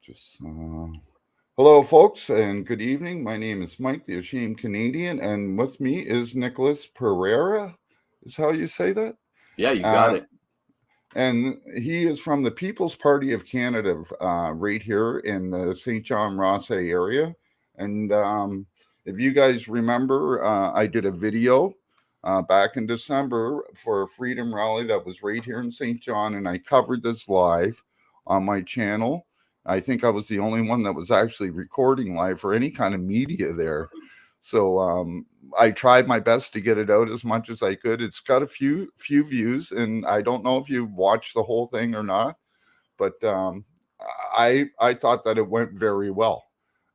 Just Hello, folks, and good evening. My name is Mike, the Ashamed Canadian, and with me is Nicholas Pereira. Is how you say that? Yeah, you got Uh, it. and he is from the People's Party of Canada, right here in the St. John Rosse area. And if you guys remember, I did a video back in December for a freedom rally that was right here in St. John, and I covered this live on my channel. I think I was the only one that was actually recording live for any kind of media there. So I tried my best to get it out as much as I could. It's got a few views, and I don't know if you watched the whole thing or not, but I thought that it went very well.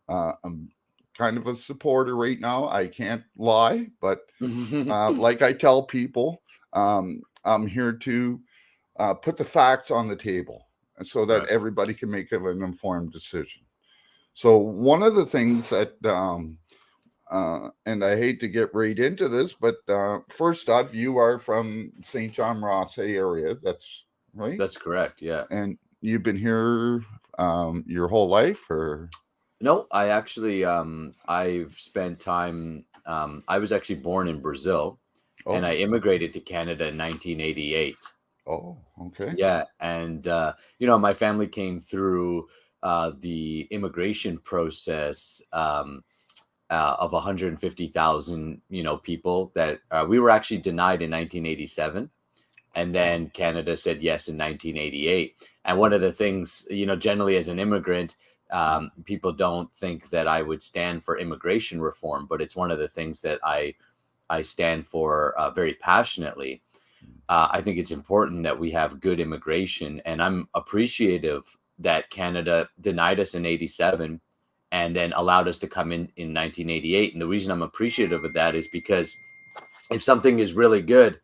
I'm kind of a supporter right now. I can't lie, but like I tell people, I'm here to put the facts on the table so that Right. everybody can make an informed decision. So one of the things that and I hate to get right into this, but first off, you are from St. John Rosse area. That's right. That's correct. Yeah. And you've been here your whole life, or? No, I actually I've spent time I was actually born in Brazil and Oh, I immigrated to Canada in 1988. oh, okay. Yeah, and my family came through the immigration process of 150,000, people that we were actually denied in 1987. And Oh, then Canada said yes in 1988. And one of the things, generally as an immigrant, people don't think that I would stand for immigration reform, but it's one of the things that I stand for very passionately. I think it's important that we have good immigration, and I'm appreciative that Canada denied us in 87 and then allowed us to come in 1988. And the reason I'm appreciative of that is because if something is really good,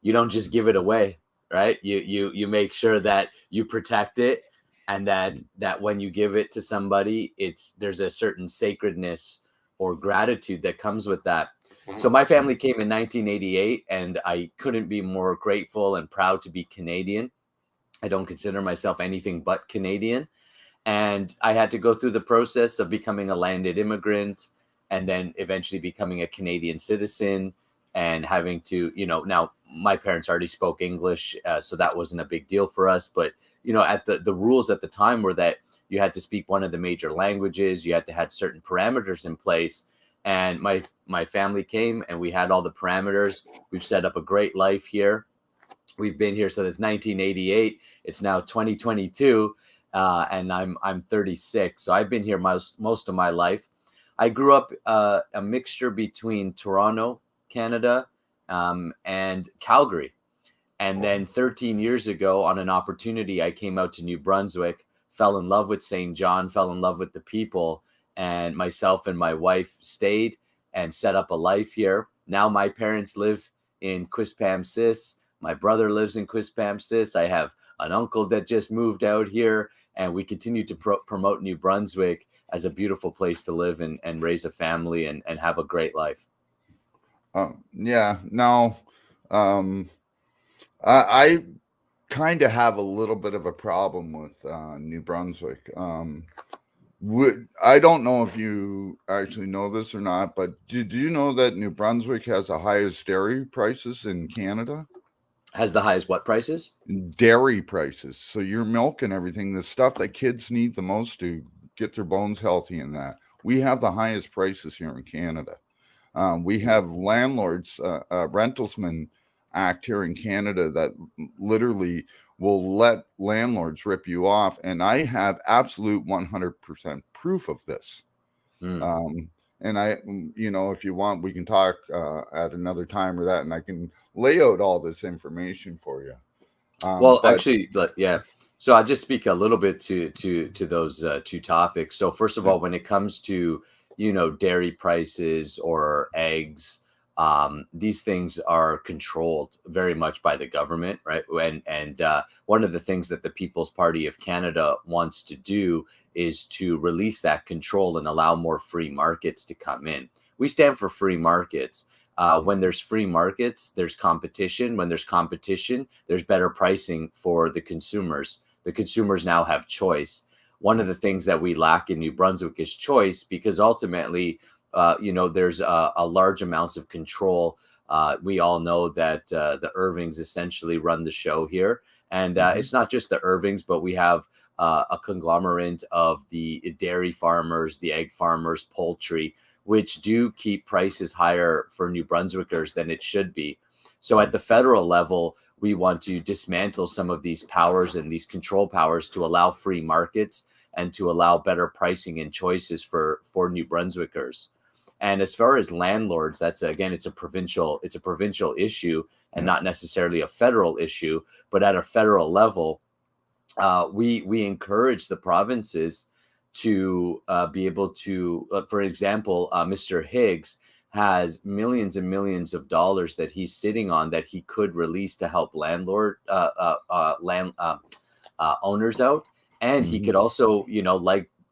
you don't just give it away, right? You make sure that you protect it, and that when you give it to somebody, there's a certain sacredness or gratitude that comes with that. So my family came in 1988, and I couldn't be more grateful and proud to be Canadian. I don't consider myself anything but Canadian. And I had to go through the process of becoming a landed immigrant and then eventually becoming a Canadian citizen and having to, now my parents already spoke English, so that wasn't a big deal for us. But, at the rules at the time were that you had to speak one of the major languages, you had to have certain parameters in place. And my family came and we had all the parameters. We've set up a great life here. We've been here since 1988. It's now 2022, and I'm 36. So I've been here most of my life. I grew up a mixture between Toronto, Canada, and Calgary. And oh, then 13 years ago, on an opportunity, I came out to New Brunswick, fell in love with St. John, fell in love with the people, and myself and my wife stayed and set up a life here. Now my parents live in Quispamsis. My brother lives in Quispamsis. I have an uncle that just moved out here, and we continue to promote New Brunswick as a beautiful place to live and raise a family and have a great life. yeah. Now, um, I kind of have a little bit of a problem with New Brunswick. I don't know if you actually know this or not, but did you know that New Brunswick has the highest dairy prices in Canada? Has the highest what prices? Dairy prices. So your milk and everything, the stuff that kids need the most to get their bones healthy and that. We have the highest prices here in Canada. We have landlords, rentalsman act here in Canada that literally will let landlords rip you off. And I have absolute 100% proof of this. Mm. And if you want, we can talk at another time or that, and I can lay out all this information for you. Well, But actually, yeah. So I'll just speak a little bit to those two topics. So first of yeah, all, when it comes to dairy prices or eggs, these things are controlled very much by the government, right? And one of the things that the People's Party of Canada wants to do is to release that control and allow more free markets to come in. We stand for free markets. When there's free markets, there's competition. When there's competition, there's better pricing for the consumers. The consumers now have choice. one of the things that we lack in New Brunswick is choice, because ultimately, there's a large amounts of control. We all know that the Irvings essentially run the show here. And it's not just the Irvings, but we have a conglomerate of the dairy farmers, the egg farmers, poultry, which do keep prices higher for New Brunswickers than it should be. So at the federal level, we want to dismantle some of these powers and these control powers to allow free markets and to allow better pricing and choices for New Brunswickers. And as far as landlords, that's again, it's a provincial issue and not necessarily a federal issue. But at a federal level, we encourage the provinces to be able to, for example, Mr. Higgs has millions and millions of dollars that he's sitting on that he could release to help owners out. And he could also,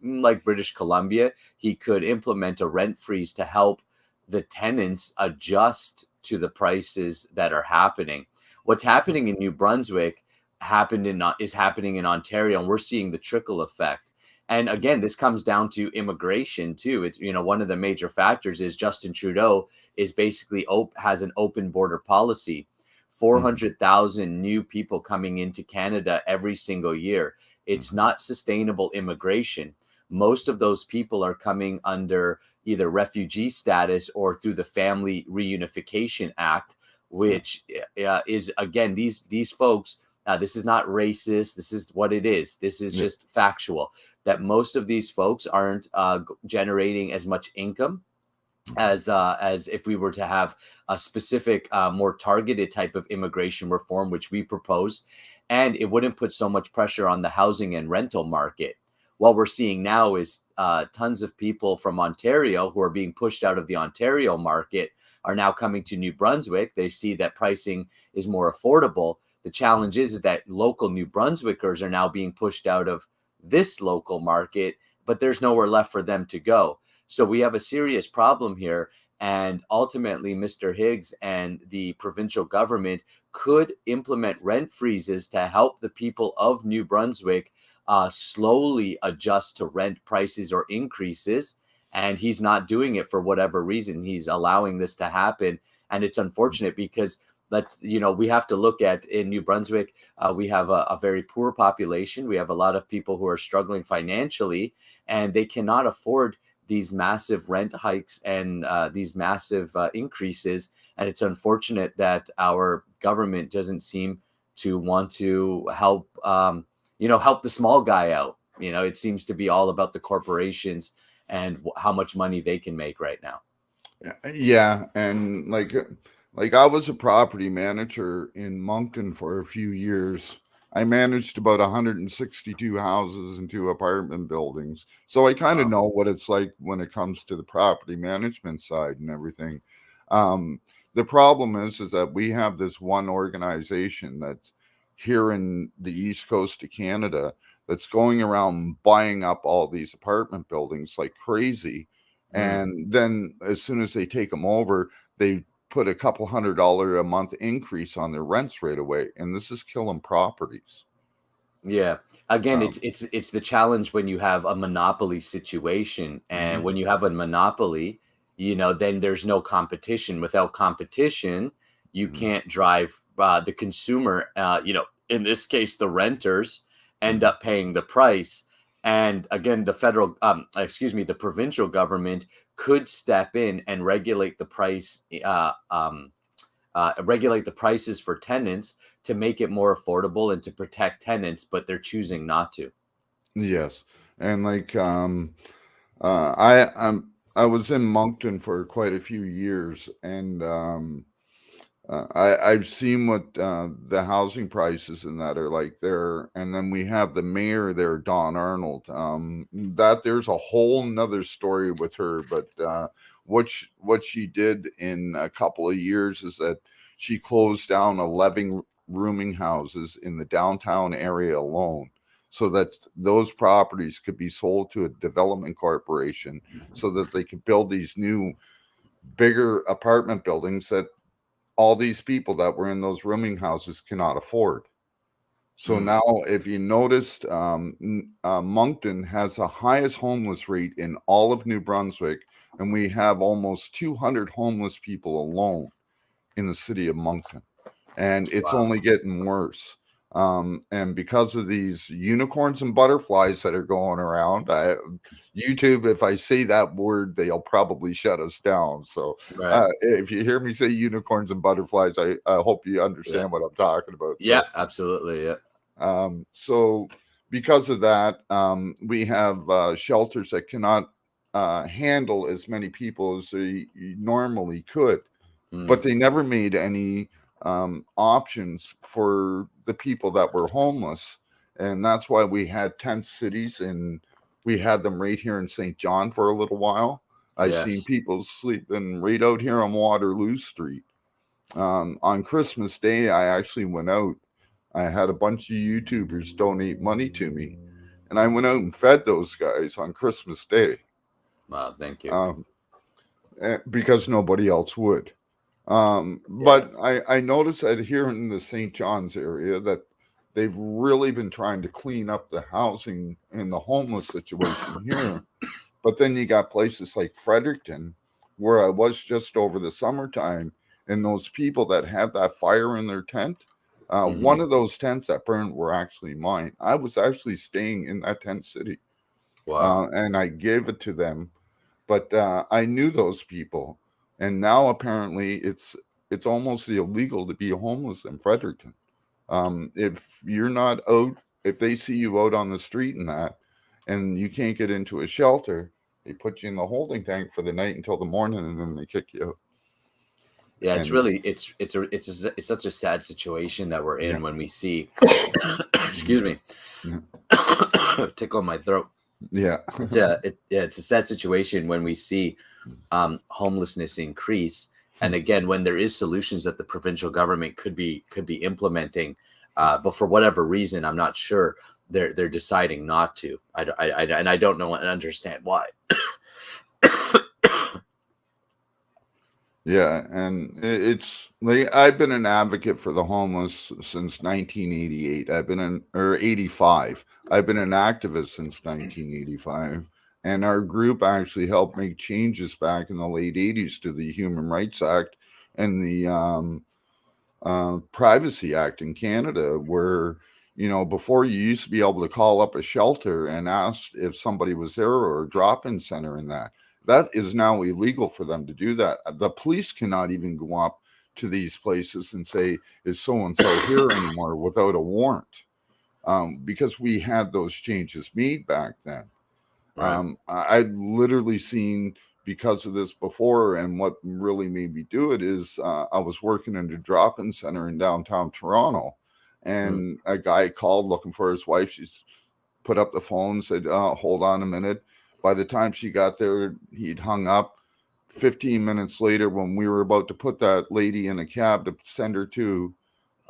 like British Columbia, he could implement a rent freeze to help the tenants adjust to the prices that are happening. What's happening in New Brunswick is happening in Ontario, and we're seeing the trickle effect. And again, this comes down to immigration too. It's, one of the major factors is Justin Trudeau is basically has an open border policy, 400,000 new people coming into Canada every single year. It's not sustainable immigration. Most of those people are coming under either refugee status or through the Family Reunification Act, which is, again, these folks, this is not racist. This is what it is. This is just factual, that most of these folks aren't generating as much income as if we were to have a specific, more targeted type of immigration reform, which we propose, and it wouldn't put so much pressure on the housing and rental market. What we're seeing now is tons of people from Ontario who are being pushed out of the Ontario market are now coming to New Brunswick. They see that pricing is more affordable. The challenge is that local New Brunswickers are now being pushed out of this local market, but there's nowhere left for them to go. So we have a serious problem here. And ultimately, Mr. Higgs and the provincial government could implement rent freezes to help the people of New Brunswick slowly adjust to rent prices or increases. And he's not doing it for whatever reason. He's allowing this to happen. And it's unfortunate because we have to look at, in New Brunswick, we have a very poor population. We have a lot of people who are struggling financially, and they cannot afford these massive rent hikes and these massive increases. And it's unfortunate that our government doesn't seem to want to help, help the small guy out. It seems to be all about the corporations and how much money they can make right now. Yeah. And like I was a property manager in Moncton for a few years. I managed about 162 houses and 2 apartment buildings. So I kind of know what it's like when it comes to the property management side and everything. The problem is that we have this one organization that's here in the East Coast of Canada that's going around buying up all these apartment buildings like crazy. And then as soon as they take them over, they put a couple $100 a month increase on their rents right away, and this is killing properties. Yeah, again, it's the challenge when you have a monopoly situation, and when you have a monopoly, then there's no competition. Without competition, you can't drive the consumer. In this case, the renters end up paying the price. And again, the provincial government could step in and regulate the price, regulate the prices for tenants to make it more affordable and to protect tenants, but they're choosing not to. Yes, and I was in Moncton for quite a few years, and I've seen what the housing prices and that are like there. And then we have the mayor there, Dawn Arnold. That there's a whole nother story with her, but what she did in a couple of years is that she closed down 11 rooming houses in the downtown area alone, so that those properties could be sold to a development corporation so that they could build these new, bigger apartment buildings that all these people that were in those rooming houses cannot afford. So now, if you noticed, Moncton has the highest homeless rate in all of New Brunswick, and we have almost 200 homeless people alone in the city of Moncton, and it's Wow. only getting worse. And because of these unicorns and butterflies that are going around, YouTube, if I say that word, they'll probably shut us down. So Right. if you hear me say unicorns and butterflies, I hope you understand what I'm talking about. Yeah, So, absolutely. Yeah. so because of that, we have shelters that cannot handle as many people as they normally could, but they never made any options for the people that were homeless. And that's why we had tent cities, and we had them right here in St. John for a little while. I've seen Yes. people sleeping right out here on Waterloo Street. On Christmas Day, I actually went out. I had a bunch of YouTubers donate money to me, and I went out and fed those guys on Christmas Day. Wow. Thank you. Because nobody else would. But I noticed that here in the St. John's area that they've really been trying to clean up the housing and the homeless situation here. But then you got places like Fredericton, where I was just over the summertime, and those people that had that fire in their tent, one of those tents that burned were actually mine. I was actually staying in that tent city, Wow. and I gave it to them. But I knew those people, and now apparently it's almost illegal to be homeless in Fredericton. If you're not out, if they see you out on the street and you can't get into a shelter, they put you in the holding tank for the night until the morning, and then they kick you out. Yeah, it's And really it's such a sad situation that we're in when we see excuse me, tickle in my throat. yeah, It's a sad situation when we see homelessness increase, and again when there is solutions that the provincial government could be implementing, but for whatever reason, I'm not sure they're deciding not to. And I don't know and understand why. yeah, and it's like I've been an advocate for the homeless since 1988. I've been in or 85. I've been an activist since 1985, and our group actually helped make changes back in the late 80s to the Human Rights Act and the Privacy Act in Canada, where before you used to be able to call up a shelter and ask if somebody was there, or a drop-in center in that is now illegal for them to do that. The police cannot even go up to these places and say, is so-and-so here anymore, without a warrant, because we had those changes made back then. Right. I'd literally seen, because of this before, and what really made me do it is I was working in a drop-in center in downtown Toronto, and a guy called looking for his wife. She's put up the phone, said, hold on a minute. By the time she got there, he'd hung up. 15 minutes later, when we were about to put that lady in a cab to send her to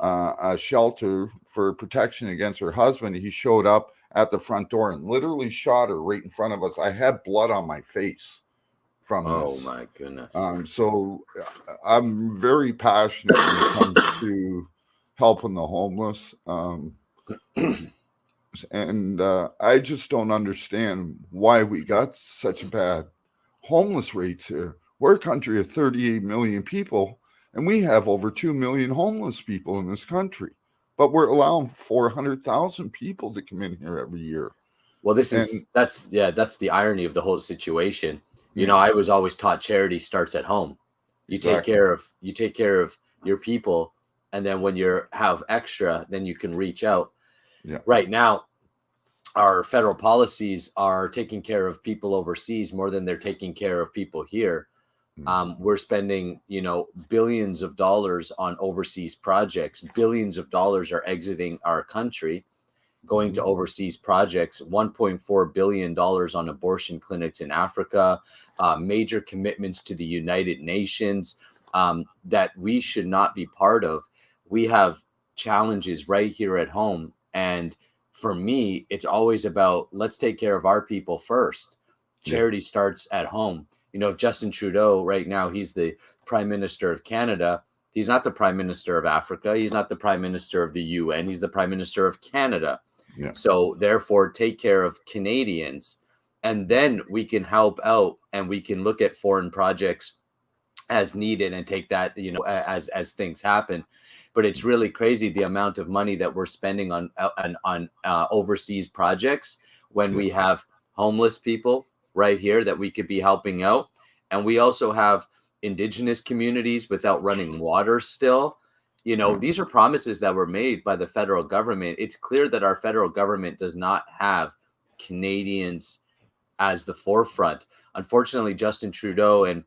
a shelter for protection against her husband, he showed up at the front door and literally shot her right in front of us. I had blood on my face from this. Oh my goodness. So I'm very passionate when it comes to helping the homeless. And I just don't understand why we got such bad homeless rates here. We're a country of 38 million people, and we have over 2 million homeless people in this country, but we're allowing 400,000 people to come in here every year. Well, that's the irony of the whole situation. Yeah. I was always taught charity starts at home. You take care of your people, and then when you have extra, then you can reach out. Yeah. Right now, our federal policies are taking care of people overseas more than they're taking care of people here. We're spending, billions of dollars on overseas projects. Billions of dollars are exiting our country, going to overseas projects. $1.4 billion on abortion clinics in Africa. Major commitments to the United Nations that we should not be part of. We have challenges right here at home, and for me, it's always about, let's take care of our people first. Charity starts at home. If Justin Trudeau right now, he's the Prime Minister of Canada, He's not the prime minister of Africa. He's not the prime minister of the UN. He's the prime minister of Canada. Yeah. So therefore, take care of Canadians, and then we can help out, and we can look at foreign projects as needed and take that, as things happen. But it's really crazy the amount of money that we're spending on overseas projects when we have homeless people right here that we could be helping out. And we also have indigenous communities without running water still. These are promises that were made by the federal government. It's clear that our federal government does not have Canadians as the forefront. Unfortunately, Justin Trudeau, and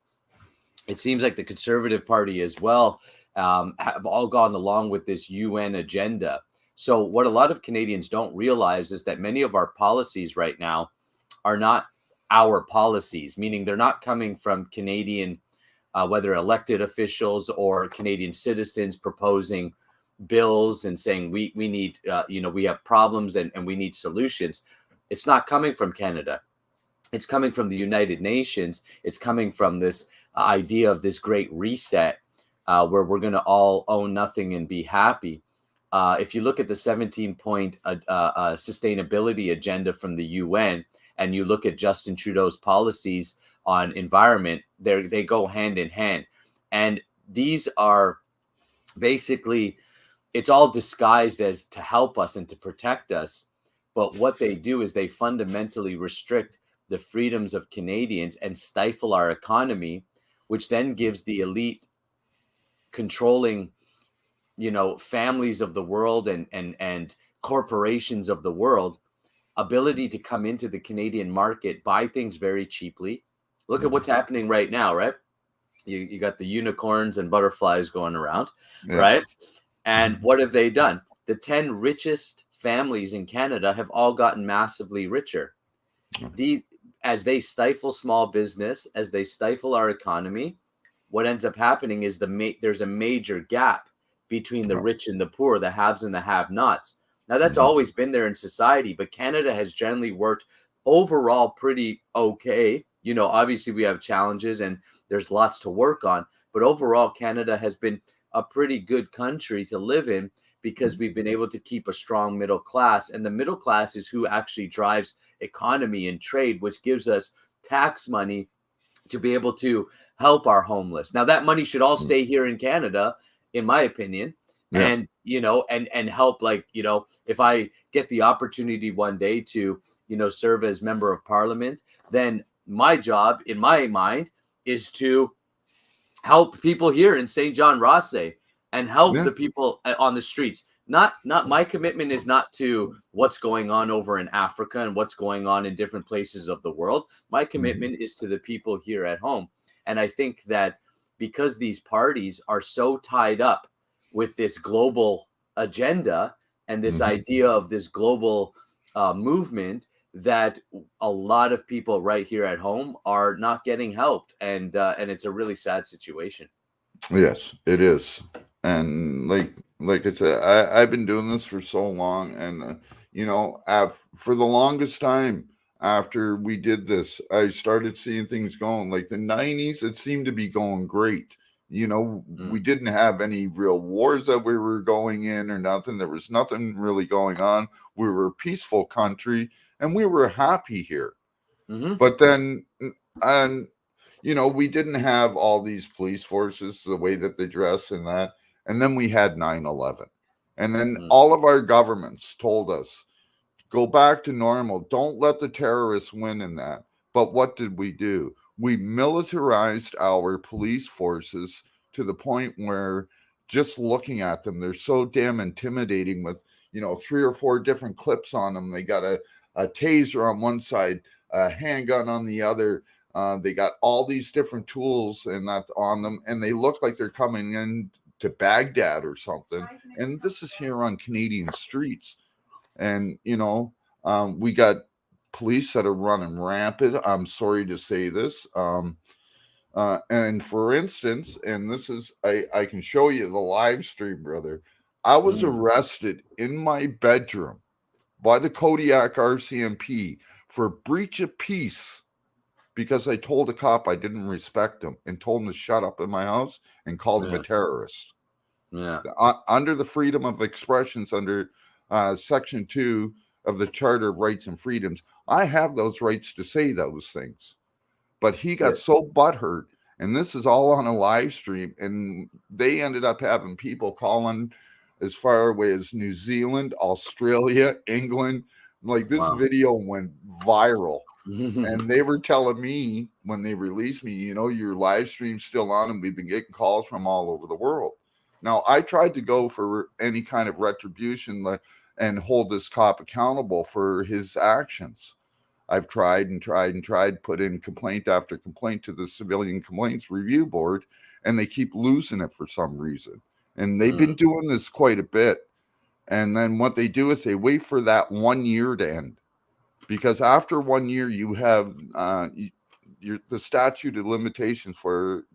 it seems like the Conservative Party as well, have all gone along with this UN agenda. So what a lot of Canadians don't realize is that many of our policies right now are not our policies, meaning they're not coming from Canadian, whether elected officials or Canadian citizens proposing bills and saying we need, we have problems and we need solutions. It's not coming from Canada. It's coming from the United Nations. It's coming from this idea of this great reset, where we're going to all own nothing and be happy. If you look at the 17-point sustainability agenda from the UN, and you look at Justin Trudeau's policies on environment, they go hand in hand. And these are basically, it's all disguised as to help us and to protect us. But what they do is they fundamentally restrict the freedoms of Canadians and stifle our economy, which then gives the elite controlling, families of the world and corporations of the world ability to come into the Canadian market, buy things very cheaply. Look at what's happening right now, right? You got the unicorns and butterflies going around, right? And what have they done? The 10 richest families in Canada have all gotten massively richer. As they stifle small business, as they stifle our economy, what ends up happening is there's a major gap between the rich and the poor, the haves and the have-nots. Now, that's always been there in society, but Canada has generally worked overall pretty okay. Obviously we have challenges and there's lots to work on, but overall Canada has been a pretty good country to live in because we've been able to keep a strong middle class, and the middle class is who actually drives economy and trade, which gives us tax money to be able to help our homeless. Now, that money should all stay here in Canada, in my opinion, and and help, if I get the opportunity one day to serve as member of parliament, then my job in my mind is to help people here in St. John Rosse and help the people on the streets. Not my commitment is not to what's going on over in Africa and what's going on in different places of the world. My commitment is to the people here at home. And I think that because these parties are so tied up with this global agenda and this idea of this global movement, that a lot of people right here at home are not getting helped, and it's a really sad situation. Yes, it is. And like I said, I've been doing this for so long, and for the longest time after we did this, I started seeing things going. Like the 90s, it seemed to be going great. We didn't have any real wars that we were going in or nothing. There was nothing really going on. We were a peaceful country and we were happy here. But then, we didn't have all these police forces, the way that they dress and that. And then we had 9/11. And then all of our governments told us, go back to normal. Don't let the terrorists win in that. But what did we do? We militarized our police forces to the point where just looking at them, they're so damn intimidating with, 3 or 4 different clips on them. They got a taser on one side, a handgun on the other. They got all these different tools and that on them, and they look like they're coming in to Baghdad or something. And this is here on Canadian streets. And, we got police that are running rampant. I'm sorry to say this. And for instance, and this is, I can show you the live stream, brother. I was arrested in my bedroom by the Kodiak RCMP for breach of peace because I told a cop I didn't respect him and told him to shut up in my house and called him a terrorist. Yeah. Under the freedom of expressions, under Section 2 of the Charter of Rights and Freedoms, I have those rights to say those things. But he got so butthurt, and this is all on a live stream, and they ended up having people calling as far away as New Zealand, Australia, England. Like, this video went viral. And they were telling me when they released me, your live stream's still on, and we've been getting calls from all over the world. Now, I tried to go for any kind of retribution and hold this cop accountable for his actions. I've tried and tried and tried, put in complaint after complaint to the Civilian Complaints Review Board, and they keep losing it for some reason. And they've been doing this quite a bit. And then what they do is they wait for that 1 year to end. Because after 1 year, you have the statute of limitations for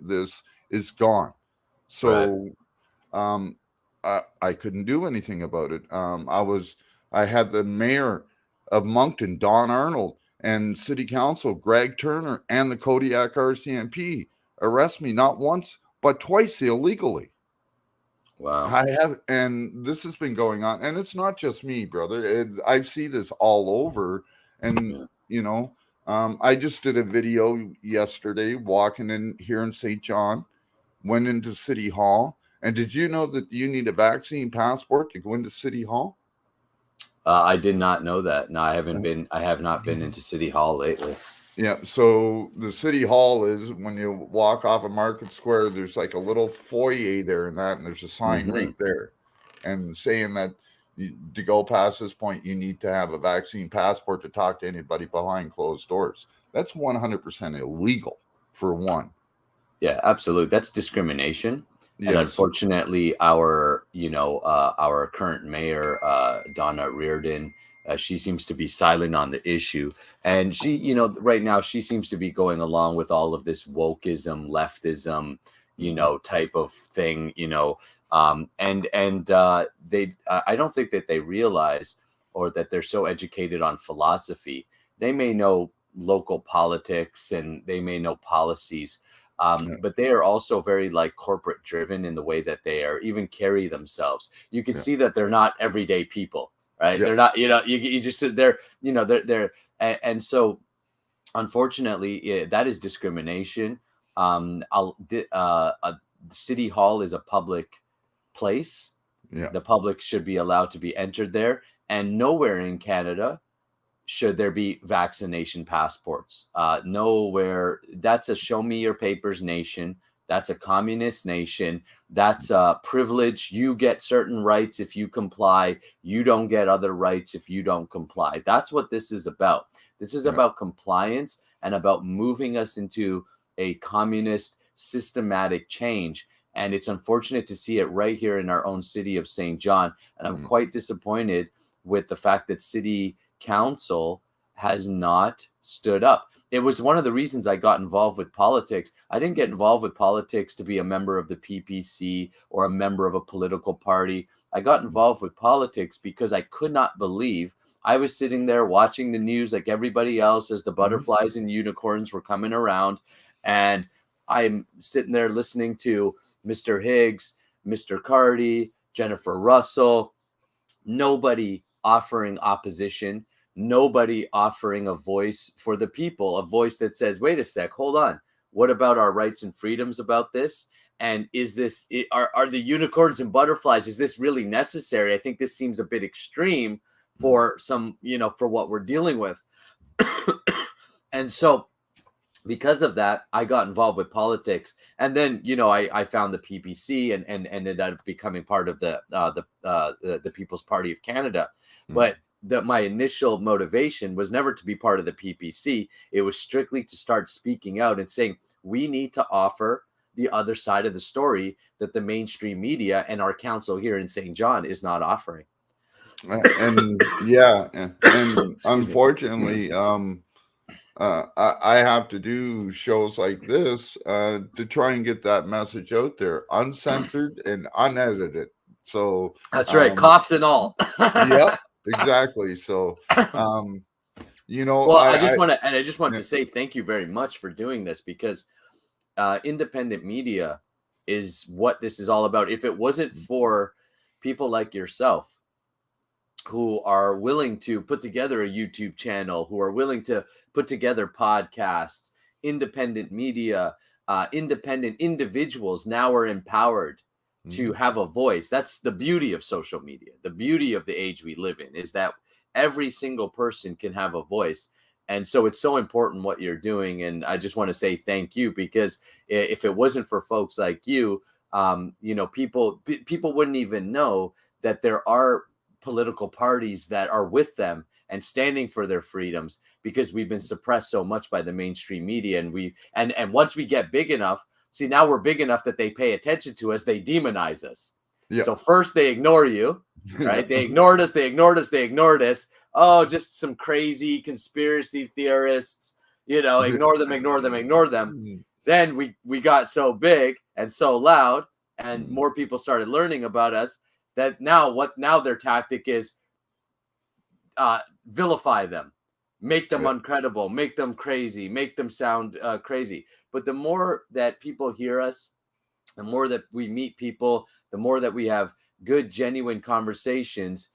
this is gone. So I couldn't do anything about it. I had the mayor of Moncton, Don Arnold, and city council, Greg Turner, and the Kodiak RCMP arrest me not once, but twice illegally. Wow. And this has been going on, and it's not just me, brother. I see this all over, and I just did a video yesterday walking in here in St. John, went into City Hall, and did you know that you need a vaccine passport to go into City Hall? I did not know that. No, I have not been into City Hall lately. Yeah, so the City Hall is, when you walk off of Market Square, there's like a little foyer there and there's a sign right there, and saying that to go past this point, you need to have a vaccine passport to talk to anybody behind closed doors. That's 100% illegal, for one. Yeah, absolutely. That's discrimination. Yes. And unfortunately, our current mayor, Donna Reardon, she seems to be silent on the issue. And she, right now, she seems to be going along with all of this wokeism, leftism, type of thing, I don't think that they realize, or that they're so educated on philosophy. They may know local politics and they may know policies, but they are also very corporate driven in the way that they are even carry themselves. You can see that they're not everyday people, right? They're not, you just sit there, they're, and so unfortunately, that is discrimination. City Hall is a public place. The public should be allowed to be entered there, and nowhere in Canada should there be vaccination passports. Nowhere. That's a show me your papers nation. That's a communist nation. That's a privilege. You get certain rights if you comply. You don't get other rights if you don't comply. That's what this is about. This is about compliance and about moving us into a communist systematic change. And it's unfortunate to see it right here in our own city of St. John. And I'm quite disappointed with the fact that City Council has not stood up. It was one of the reasons I got involved with politics. I didn't get involved with politics to be a member of the PPC or a member of a political party. I got involved with politics because I could not believe I was sitting there watching the news like everybody else as the butterflies and unicorns were coming around. And I'm sitting there listening to Mr. Higgs, Mr. Cardi, Jennifer Russell, nobody offering opposition, nobody offering a voice for the people, a voice that says, wait a sec, hold on. What about our rights and freedoms about this? And is this, are the unicorns and butterflies, is this really necessary? I think this seems a bit extreme for some, for what we're dealing with. And so because of that, I got involved with politics. And then, I found the PPC and ended up becoming part of the People's Party of Canada. But my initial motivation was never to be part of the PPC. It was strictly to start speaking out and saying, we need to offer the other side of the story that the mainstream media and our council here in St. John is not offering. And unfortunately, I have to do shows like this to try and get that message out there, uncensored and unedited. So that's right, coughs and all. Yep, exactly. So well, I just want to say thank you very much for doing this, because independent media is what this is all about. If it wasn't for people like yourself who are willing to put together a YouTube channel, who are willing to put together podcasts, independent media, independent individuals now are empowered to have a voice. That's the beauty of social media. The beauty of the age we live in is that every single person can have a voice. And so it's so important what you're doing. And I just want to say thank you, because if it wasn't for folks like you, people wouldn't even know that there are political parties that are with them and standing for their freedoms, because we've been suppressed so much by the mainstream media. And once we get big enough, see, now we're big enough that they pay attention to us, they demonize us. Yeah. So first they ignore you, right? They ignored us. Oh, just some crazy conspiracy theorists, ignore them. Then we got so big and so loud, and more people started learning about us, that now their tactic is vilify them, make them uncredible, make them crazy, make them sound crazy. But the more that people hear us, the more that we meet people, the more that we have good, genuine conversations,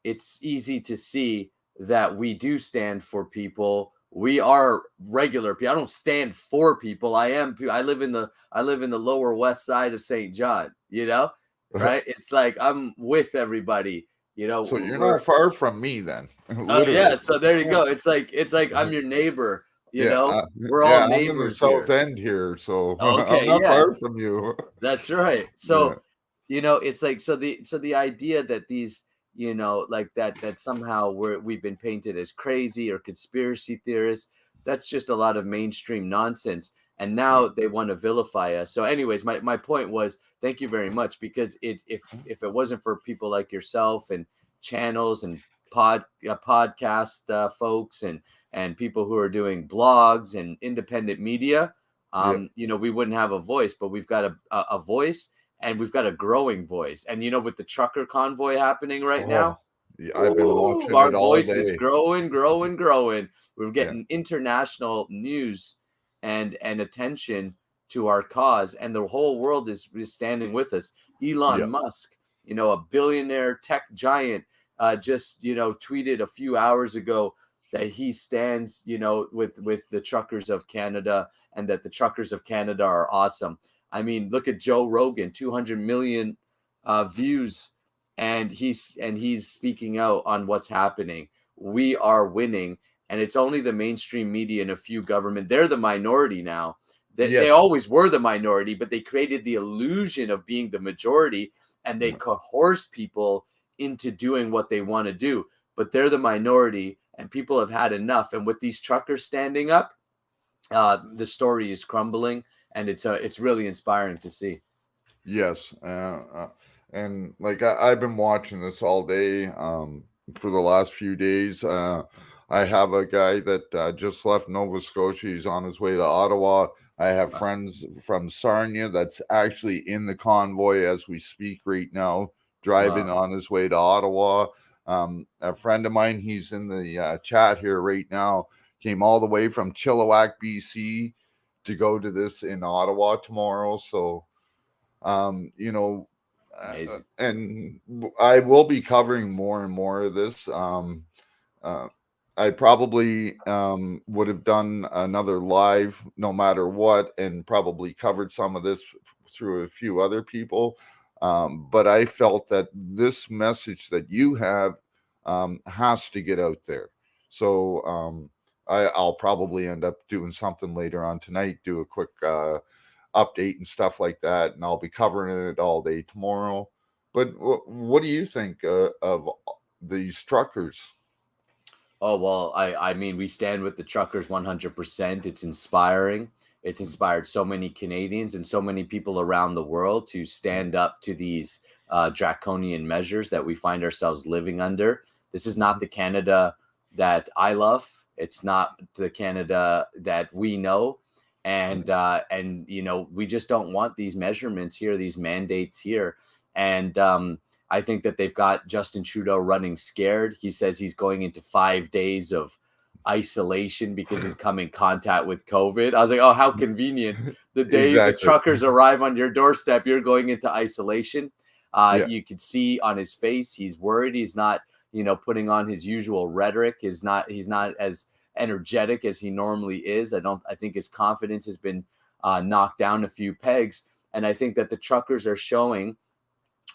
it's easy to see that we do stand for people. We are regular people. I don't stand for people. I live in the lower west side of St. John, right? It's like I'm with everybody, So you're not far from me then. Yeah. So there you go. It's like I'm your neighbor. We're all neighbors. I'm in the south end here, so okay, I'm not far from you. That's right. So it's like so the idea that these like that somehow we've been painted as crazy or conspiracy theorists, that's just a lot of mainstream nonsense. And now they want to vilify us. So anyways, my point was, thank you very much, because if it wasn't for people like yourself and channels and podcast folks and people who are doing blogs and independent media, we wouldn't have a voice. But we've got a voice, and we've got a growing voice. And with the trucker convoy happening right now, I've been watching our it all voice day. is growing. We're getting international news and attention to our cause, and the whole world is standing with us. Elon Musk, a billionaire tech giant, just tweeted a few hours ago that he stands with the truckers of Canada, and that the truckers of Canada are awesome. I mean, look at Joe Rogan, 200 million views, and he's speaking out on what's happening. We are winning. And it's only the mainstream media and a few government. They're the minority now. They always were the minority, but they created the illusion of being the majority, and they coerce people into doing what they want to do. But they're the minority, and people have had enough. And with these truckers standing up, the story is crumbling, and it's really inspiring to see. Yes, and like I've been watching this all day for the last few days. I have a guy that just left Nova Scotia. He's on his way to Ottawa. I have friends from Sarnia that's actually in the convoy as we speak right now, driving on his way to Ottawa. A friend of mine, he's in the chat here right now, came all the way from Chilliwack, BC to go to this in Ottawa tomorrow. So, and I will be covering more and more of this. I probably would have done another live no matter what, and probably covered some of this through a few other people. But I felt that this message that you have has to get out there. So I'll probably end up doing something later on tonight, do a quick update and stuff like that. And I'll be covering it all day tomorrow. But what do you think of these truckers? Oh, well, I mean, we stand with the truckers 100%. It's inspiring. It's inspired so many Canadians and so many people around the world to stand up to these draconian measures that we find ourselves living under. This is not the Canada that I love. It's not the Canada that we know. And we just don't want these measurements here, these mandates here. And I think that they've got Justin Trudeau running scared. He says he's going into 5 days of isolation because he's come in contact with COVID. I was like, oh, how convenient. The day the Exactly. truckers arrive on your doorstep, you're going into isolation. Yeah. You could see on his face, he's worried. He's not, putting on his usual rhetoric. He's not as energetic as he normally is. I think his confidence has been knocked down a few pegs. And I think that the truckers are showing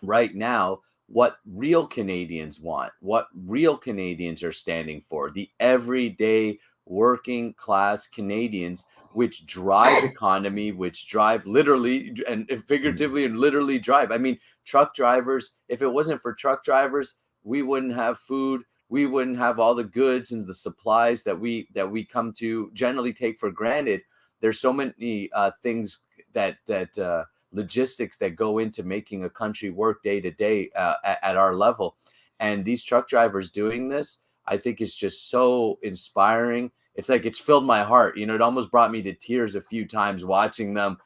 right now what real Canadians want, what real Canadians are standing for, the everyday working class Canadians, which drive economy, which drive literally and figuratively and literally drive. I mean, truck drivers, if it wasn't for truck drivers, we wouldn't have food. We wouldn't have all the goods and the supplies that we come to generally take for granted. There's so many things that logistics that go into making a country work day to day at our level. And these truck drivers doing this, I think is just so inspiring. It's like it's filled my heart. It almost brought me to tears a few times watching them,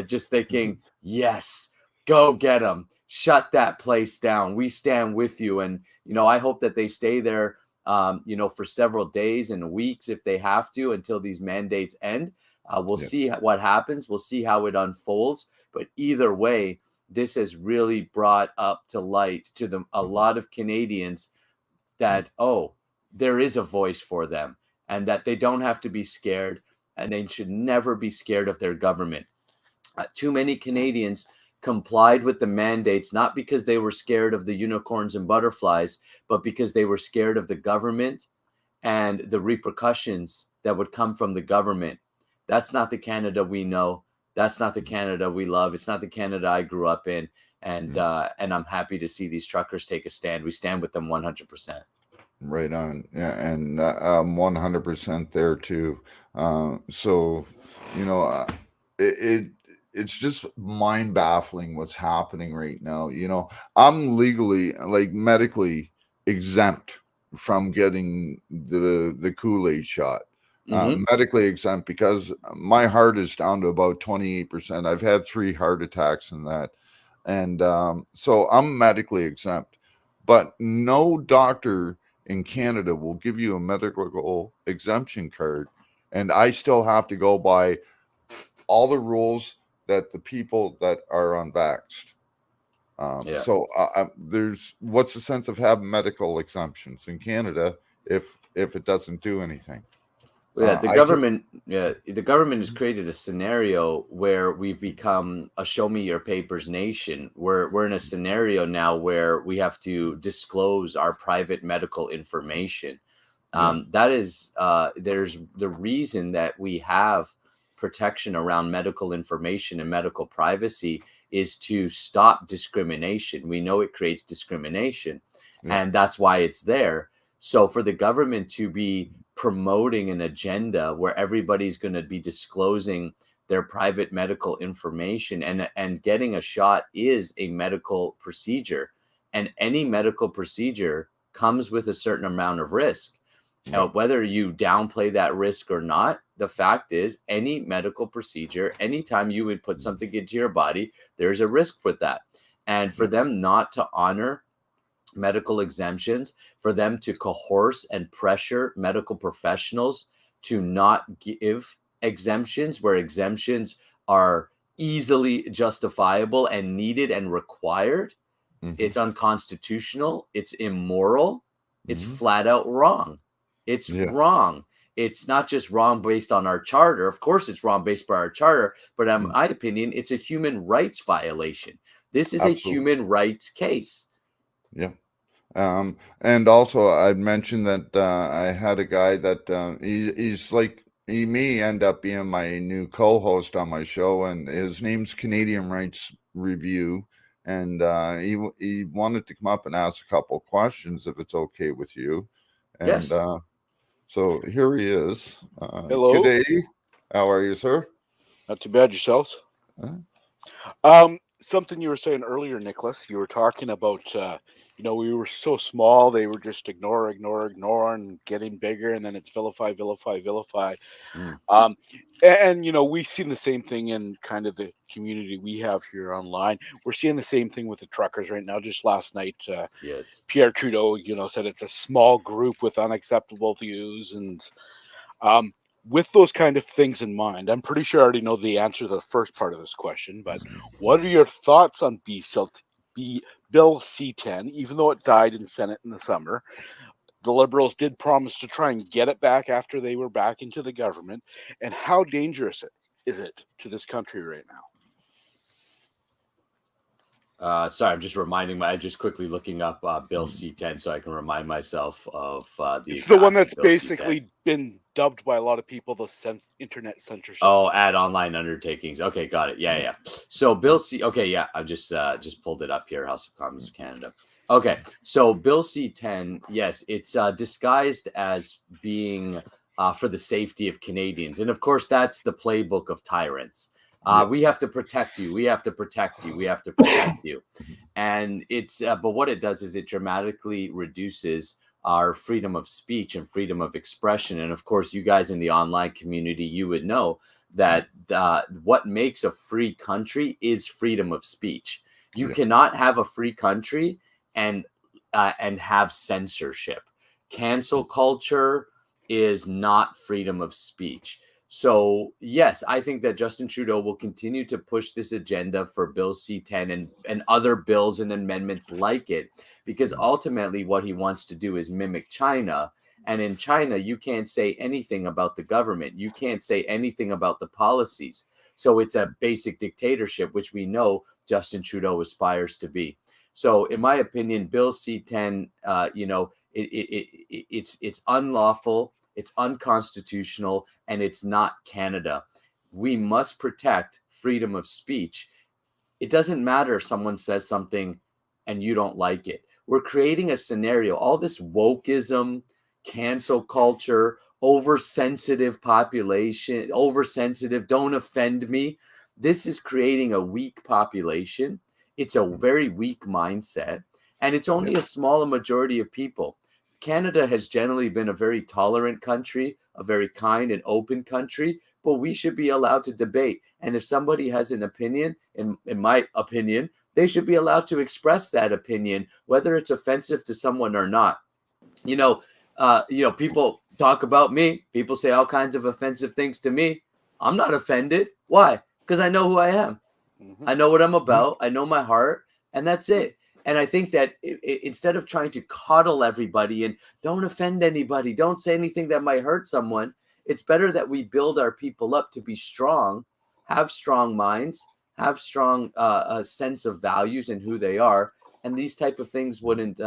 just thinking, yes, go get them. Shut that place down. We stand with you. And, I hope that they stay there, for several days and weeks if they have to until these mandates end. We'll see what happens. We'll see how it unfolds. But either way, this has really brought up to light to a lot of Canadians that, there is a voice for them and that they don't have to be scared and they should never be scared of their government. Too many Canadians complied with the mandates, not because they were scared of the unicorns and butterflies, but because they were scared of the government and the repercussions that would come from the government. That's not the Canada we know. That's not the Canada we love. It's not the Canada I grew up in. And I'm happy to see these truckers take a stand. We stand with them 100%. Right on. Yeah, and 100% there too. So, it's just mind baffling what's happening right now. I'm legally, like medically exempt from getting the Kool-Aid shot. Medically exempt because my heart is down to about 28%. I've had 3 heart attacks in that. And so I'm medically exempt, but no doctor in Canada will give you a medical exemption card. And I still have to go by all the rules that the people that are unvaxxed. So what's the sense of having medical exemptions in Canada if it doesn't do anything? Yeah, the government has created a scenario where we've become a show me your papers nation. We're in a scenario now where we have to disclose our private medical information. That is, there's the reason that we have protection around medical information and medical privacy is to stop discrimination. We know it creates discrimination, and that's why it's there. So for the government to be promoting an agenda where everybody's going to be disclosing their private medical information and getting a shot is a medical procedure, and any medical procedure comes with a certain amount of risk. Now, whether you downplay that risk or not, the fact is any medical procedure, anytime you would put something into your body, there's a risk with that. And for them not to honor medical exemptions, for them to coerce and pressure medical professionals to not give exemptions where exemptions are easily justifiable and needed and required, it's unconstitutional, it's immoral, it's flat out wrong. It's wrong. It's not just wrong based on our charter. Of course, it's wrong based on our charter, but in my opinion, it's a human rights violation. This is a human rights case. Yeah. And also I'd mentioned that I had a guy that he's like, he may end up being my new co-host on my show, and his name's Canadian Rights Review. And he wanted to come up and ask a couple questions if it's okay with you. And so here he is. Hello. Good day. How are you, sir? Not too bad, yourselves. something you were saying earlier, Nicholas. You were talking about, we were so small, they were just ignore, and getting bigger, and then it's vilify, vilify, vilify. Mm. And we've seen the same thing in kind of the community we have here online. We're seeing the same thing with the truckers right now. Just last night, Yes. Pierre Trudeau, said it's a small group with unacceptable views, and with those kind of things in mind, I'm pretty sure I already know the answer to the first part of this question, but what are your thoughts on Bill C-10, even though it died in Senate in the summer? The Liberals did promise to try and get it back after they were back into the government. And how dangerous is it to this country right now? Sorry, I'm just quickly looking up Bill C-10 so I can remind myself of the. It's the one that's Bill basically C-10. been dubbed by a lot of people the internet censorship. Oh, add online undertakings. Okay, got it. Yeah. So Bill C. Okay, yeah, I've just pulled it up here. House of Commons of Canada. Okay, so Bill C-10, yes, it's disguised as being for the safety of Canadians, and of course that's the playbook of tyrants. We have to protect you. We have to protect you. We have to protect you. And it's but what it does is it dramatically reduces our freedom of speech and freedom of expression. And of course, you guys in the online community, you would know that what makes a free country is freedom of speech. You cannot have a free country and have censorship. Cancel culture is not freedom of speech. So, yes, I think that Justin Trudeau will continue to push this agenda for Bill C-10 and other bills and amendments like it, because ultimately what he wants to do is mimic China. And in China, you can't say anything about the government. You can't say anything about the policies. So it's a basic dictatorship, which we know Justin Trudeau aspires to be. So in my opinion, Bill C-10, it's unlawful. It's unconstitutional, and it's not Canada. We must protect freedom of speech. It doesn't matter if someone says something and you don't like it. We're creating a scenario. All this wokeism, cancel culture, oversensitive population, oversensitive, don't offend me. This is creating a weak population. It's a very weak mindset, and it's only a small majority of people. Canada has generally been a very tolerant country, a very kind and open country, but we should be allowed to debate. And if somebody has an opinion, in my opinion, they should be allowed to express that opinion, whether it's offensive to someone or not. People talk about me. People say all kinds of offensive things to me. I'm not offended. Why? Because I know who I am. Mm-hmm. I know what I'm about. I know my heart, and that's it. And I think that instead of trying to coddle everybody and don't offend anybody, don't say anything that might hurt someone, it's better that we build our people up to be strong, have strong minds, have strong sense of values and who they are. And these type of things wouldn't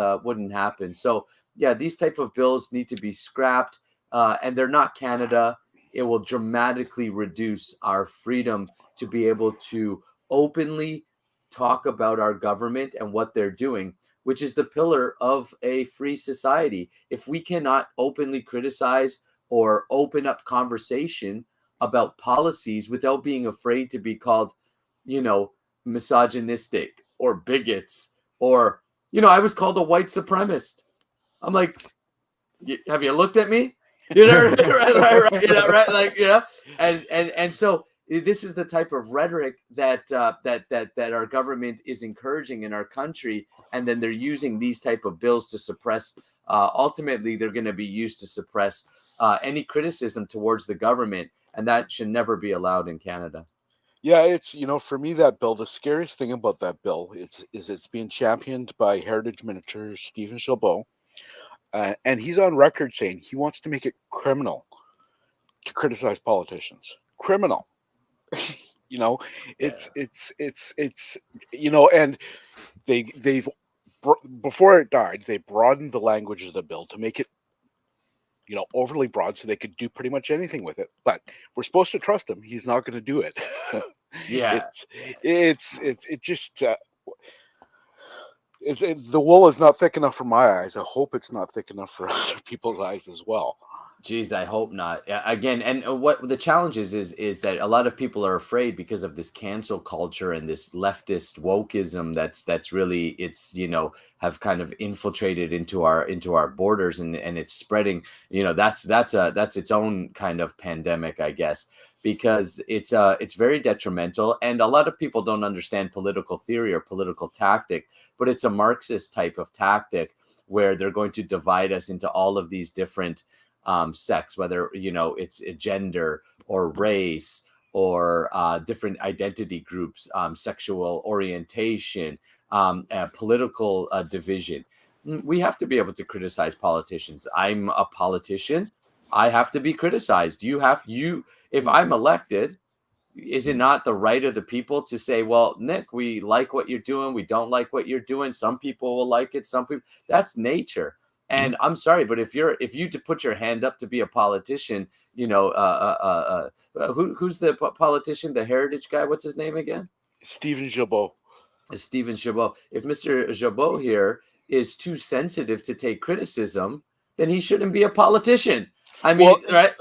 happen. So, yeah, these type of bills need to be scrapped, and they're not Canada. It will dramatically reduce our freedom to be able to openly talk about our government and what they're doing, which is the pillar of a free society. If we cannot openly criticize or open up conversation about policies without being afraid to be called, misogynistic or bigots, or, I was called a white supremacist. I'm like, have you looked at me? Right. And so this is the type of rhetoric that our government is encouraging in our country, and then they're using these type of bills to suppress. Ultimately, they're going to be used to suppress any criticism towards the government, and that should never be allowed in Canada. Yeah, it's for me, that bill. The scariest thing about that bill is it's being championed by Heritage Minister Stephen Chabot, and he's on record saying he wants to make it criminal to criticize politicians. Criminal. It's and they've before it died, they broadened the language of the bill to make it overly broad so they could do pretty much anything with it. But we're supposed to trust him. He's not going to do it. Yeah, it just the wool is not thick enough for my eyes. I hope it's not thick enough for other people's eyes as well. Geez, I hope not. Again, and what the challenge is that a lot of people are afraid because of this cancel culture and this leftist wokeism that's really, it's, have kind of infiltrated into our borders, and it's spreading. That's its own kind of pandemic, I guess, because it's very detrimental, and a lot of people don't understand political theory or political tactic, but it's a Marxist type of tactic where they're going to divide us into all of these different sex, whether it's a gender or race or different identity groups, sexual orientation, political division. We have to be able to criticize politicians. I'm a politician. I have to be criticized. If I'm elected, is it not the right of the people to say, well, Nick, we like what you're doing, we don't like what you're doing? Some people will like it, some people. That's nature. And I'm sorry, but if you to put your hand up to be a politician, who's the politician, the heritage guy? What's his name again? Stephen Jabot. Stephen Jabot. If Mr. Jabot here is too sensitive to take criticism, then he shouldn't be a politician. I mean, right?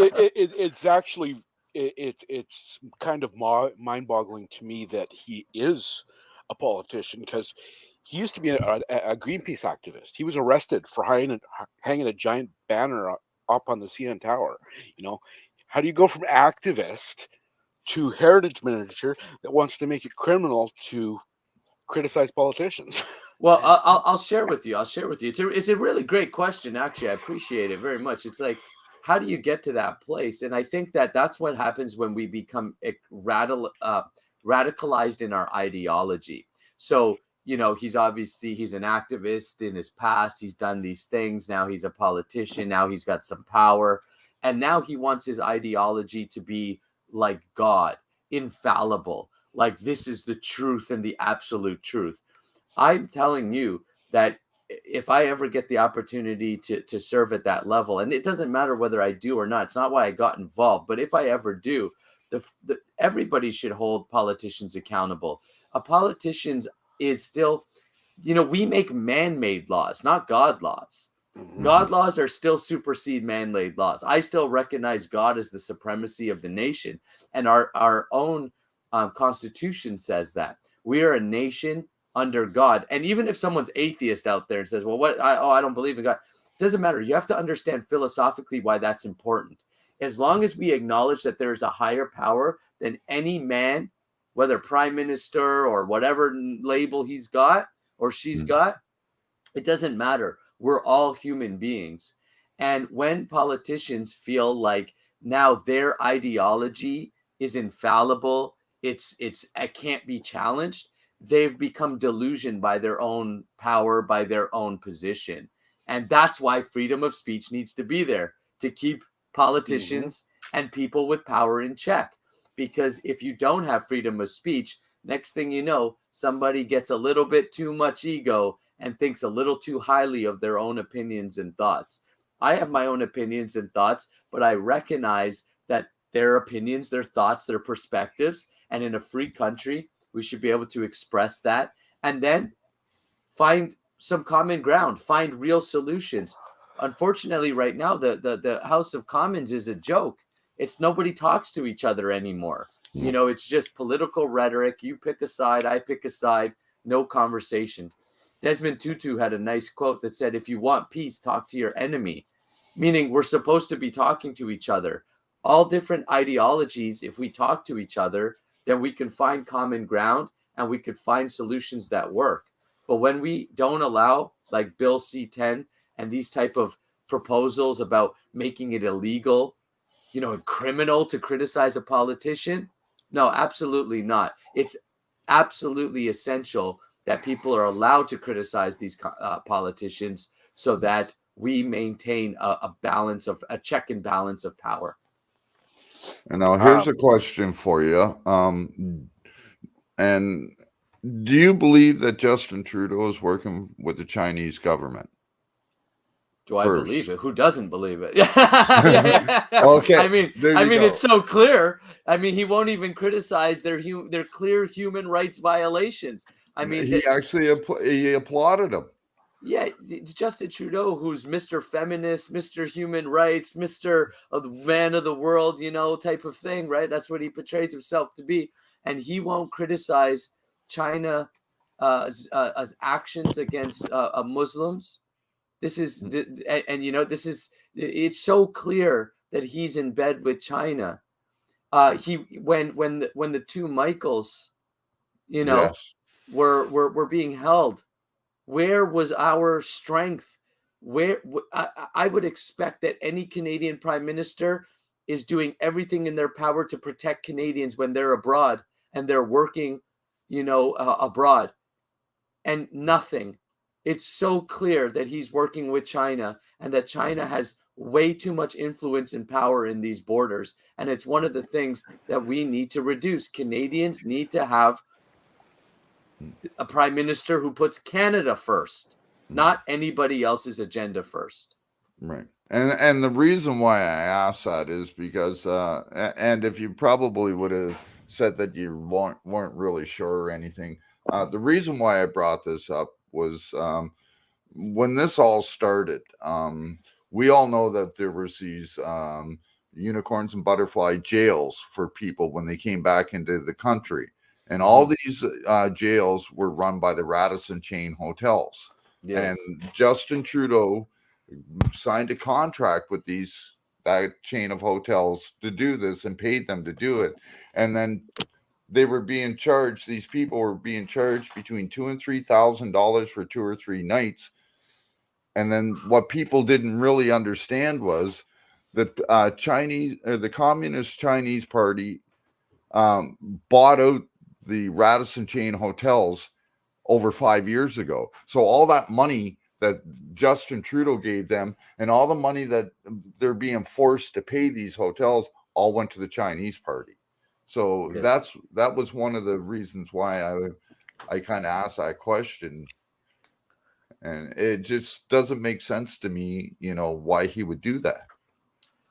It's actually it's kind of mind-boggling to me that he is a politician, because he used to be a Greenpeace activist. He was arrested for hanging a giant banner up on the CN Tower. How do you go from activist to heritage manager that wants to make it criminal to criticize politicians? Well, I'll share with you. It's a really great question, actually. I appreciate it very much. It's like, how do you get to that place? And I think that's what happens when we become radicalized in our ideology. So, he's an activist in his past. He's done these things. Now he's a politician. Now he's got some power. And now he wants his ideology to be like God, infallible, like this is the truth and the absolute truth. I'm telling you that if I ever get the opportunity to serve at that level, and it doesn't matter whether I do or not, it's not why I got involved, but if I ever do, everybody should hold politicians accountable. A politician is still, we make man-made laws, not God laws. God laws are still supersede man-made laws. I still recognize God as the supremacy of the nation, and our own Constitution says that we are a nation under God. And even if someone's atheist out there and says, well, I don't believe in God, doesn't matter. You have to understand philosophically why that's important. As long as we acknowledge that there's a higher power than any man, whether prime minister or whatever label he's got or she's got, it doesn't matter. We're all human beings. And when politicians feel like now their ideology is infallible, it can't be challenged, they've become delusioned by their own power, by their own position. And that's why freedom of speech needs to be there, to keep politicians and people with power in check. Because if you don't have freedom of speech, next thing you know, somebody gets a little bit too much ego and thinks a little too highly of their own opinions and thoughts. I have my own opinions and thoughts, but I recognize that their opinions, their thoughts, their perspectives, and in a free country, we should be able to express that and then find some common ground, find real solutions. Unfortunately, right now, the House of Commons is a joke. It's nobody talks to each other anymore. It's just political rhetoric. You pick a side, I pick a side, no conversation. Desmond Tutu had a nice quote that said, if you want peace, talk to your enemy, meaning we're supposed to be talking to each other. All different ideologies, if we talk to each other, then we can find common ground and we could find solutions that work. But when we don't allow, like Bill C-10 and these type of proposals about making it illegal, and criminal to criticize a politician, no, absolutely not. It's absolutely essential that people are allowed to criticize these politicians so that we maintain a check and balance of power. And now here's a question for you. And do you believe that Justin Trudeau is working with the Chinese government? Do I believe it? Who doesn't believe it? Yeah. Okay. I mean, it's so clear. I mean, he won't even criticize their clear human rights violations. I mean, he actually he applauded him. Yeah, Justin Trudeau, who's Mr. Feminist, Mr. Human Rights, Mr. Man of the world, type of thing, right? That's what he portrays himself to be. And he won't criticize China as actions against Muslims. This is, this is, it's so clear that he's in bed with China. When the two Michaels, Yes. were being held, where was our strength? I would expect that any Canadian prime minister is doing everything in their power to protect Canadians when they're abroad and they're working, abroad, and nothing. It's so clear that he's working with China and that China has way too much influence and power in these borders. And it's one of the things that we need to reduce. Canadians need to have a prime minister who puts Canada first, not anybody else's agenda first. Right. And the reason why I asked that is because, and if you probably would have said that you weren't really sure or anything, the reason why I brought this up was when this all started, we all know that there was these unicorns and butterfly jails for people when they came back into the country. And all these jails were run by the Radisson chain hotels. Yes. And Justin Trudeau signed a contract with that chain of hotels to do this and paid them to do it. And then they were being charged, these people were being charged between $2,000 and $3,000 for 2 or 3 nights. And then what people didn't really understand was that the Communist Chinese Party bought out the Radisson chain hotels over 5 years ago. So all that money that Justin Trudeau gave them and all the money that they're being forced to pay these hotels all went to the Chinese party. So that was one of the reasons why I kind of asked that question. And it just doesn't make sense to me, why he would do that.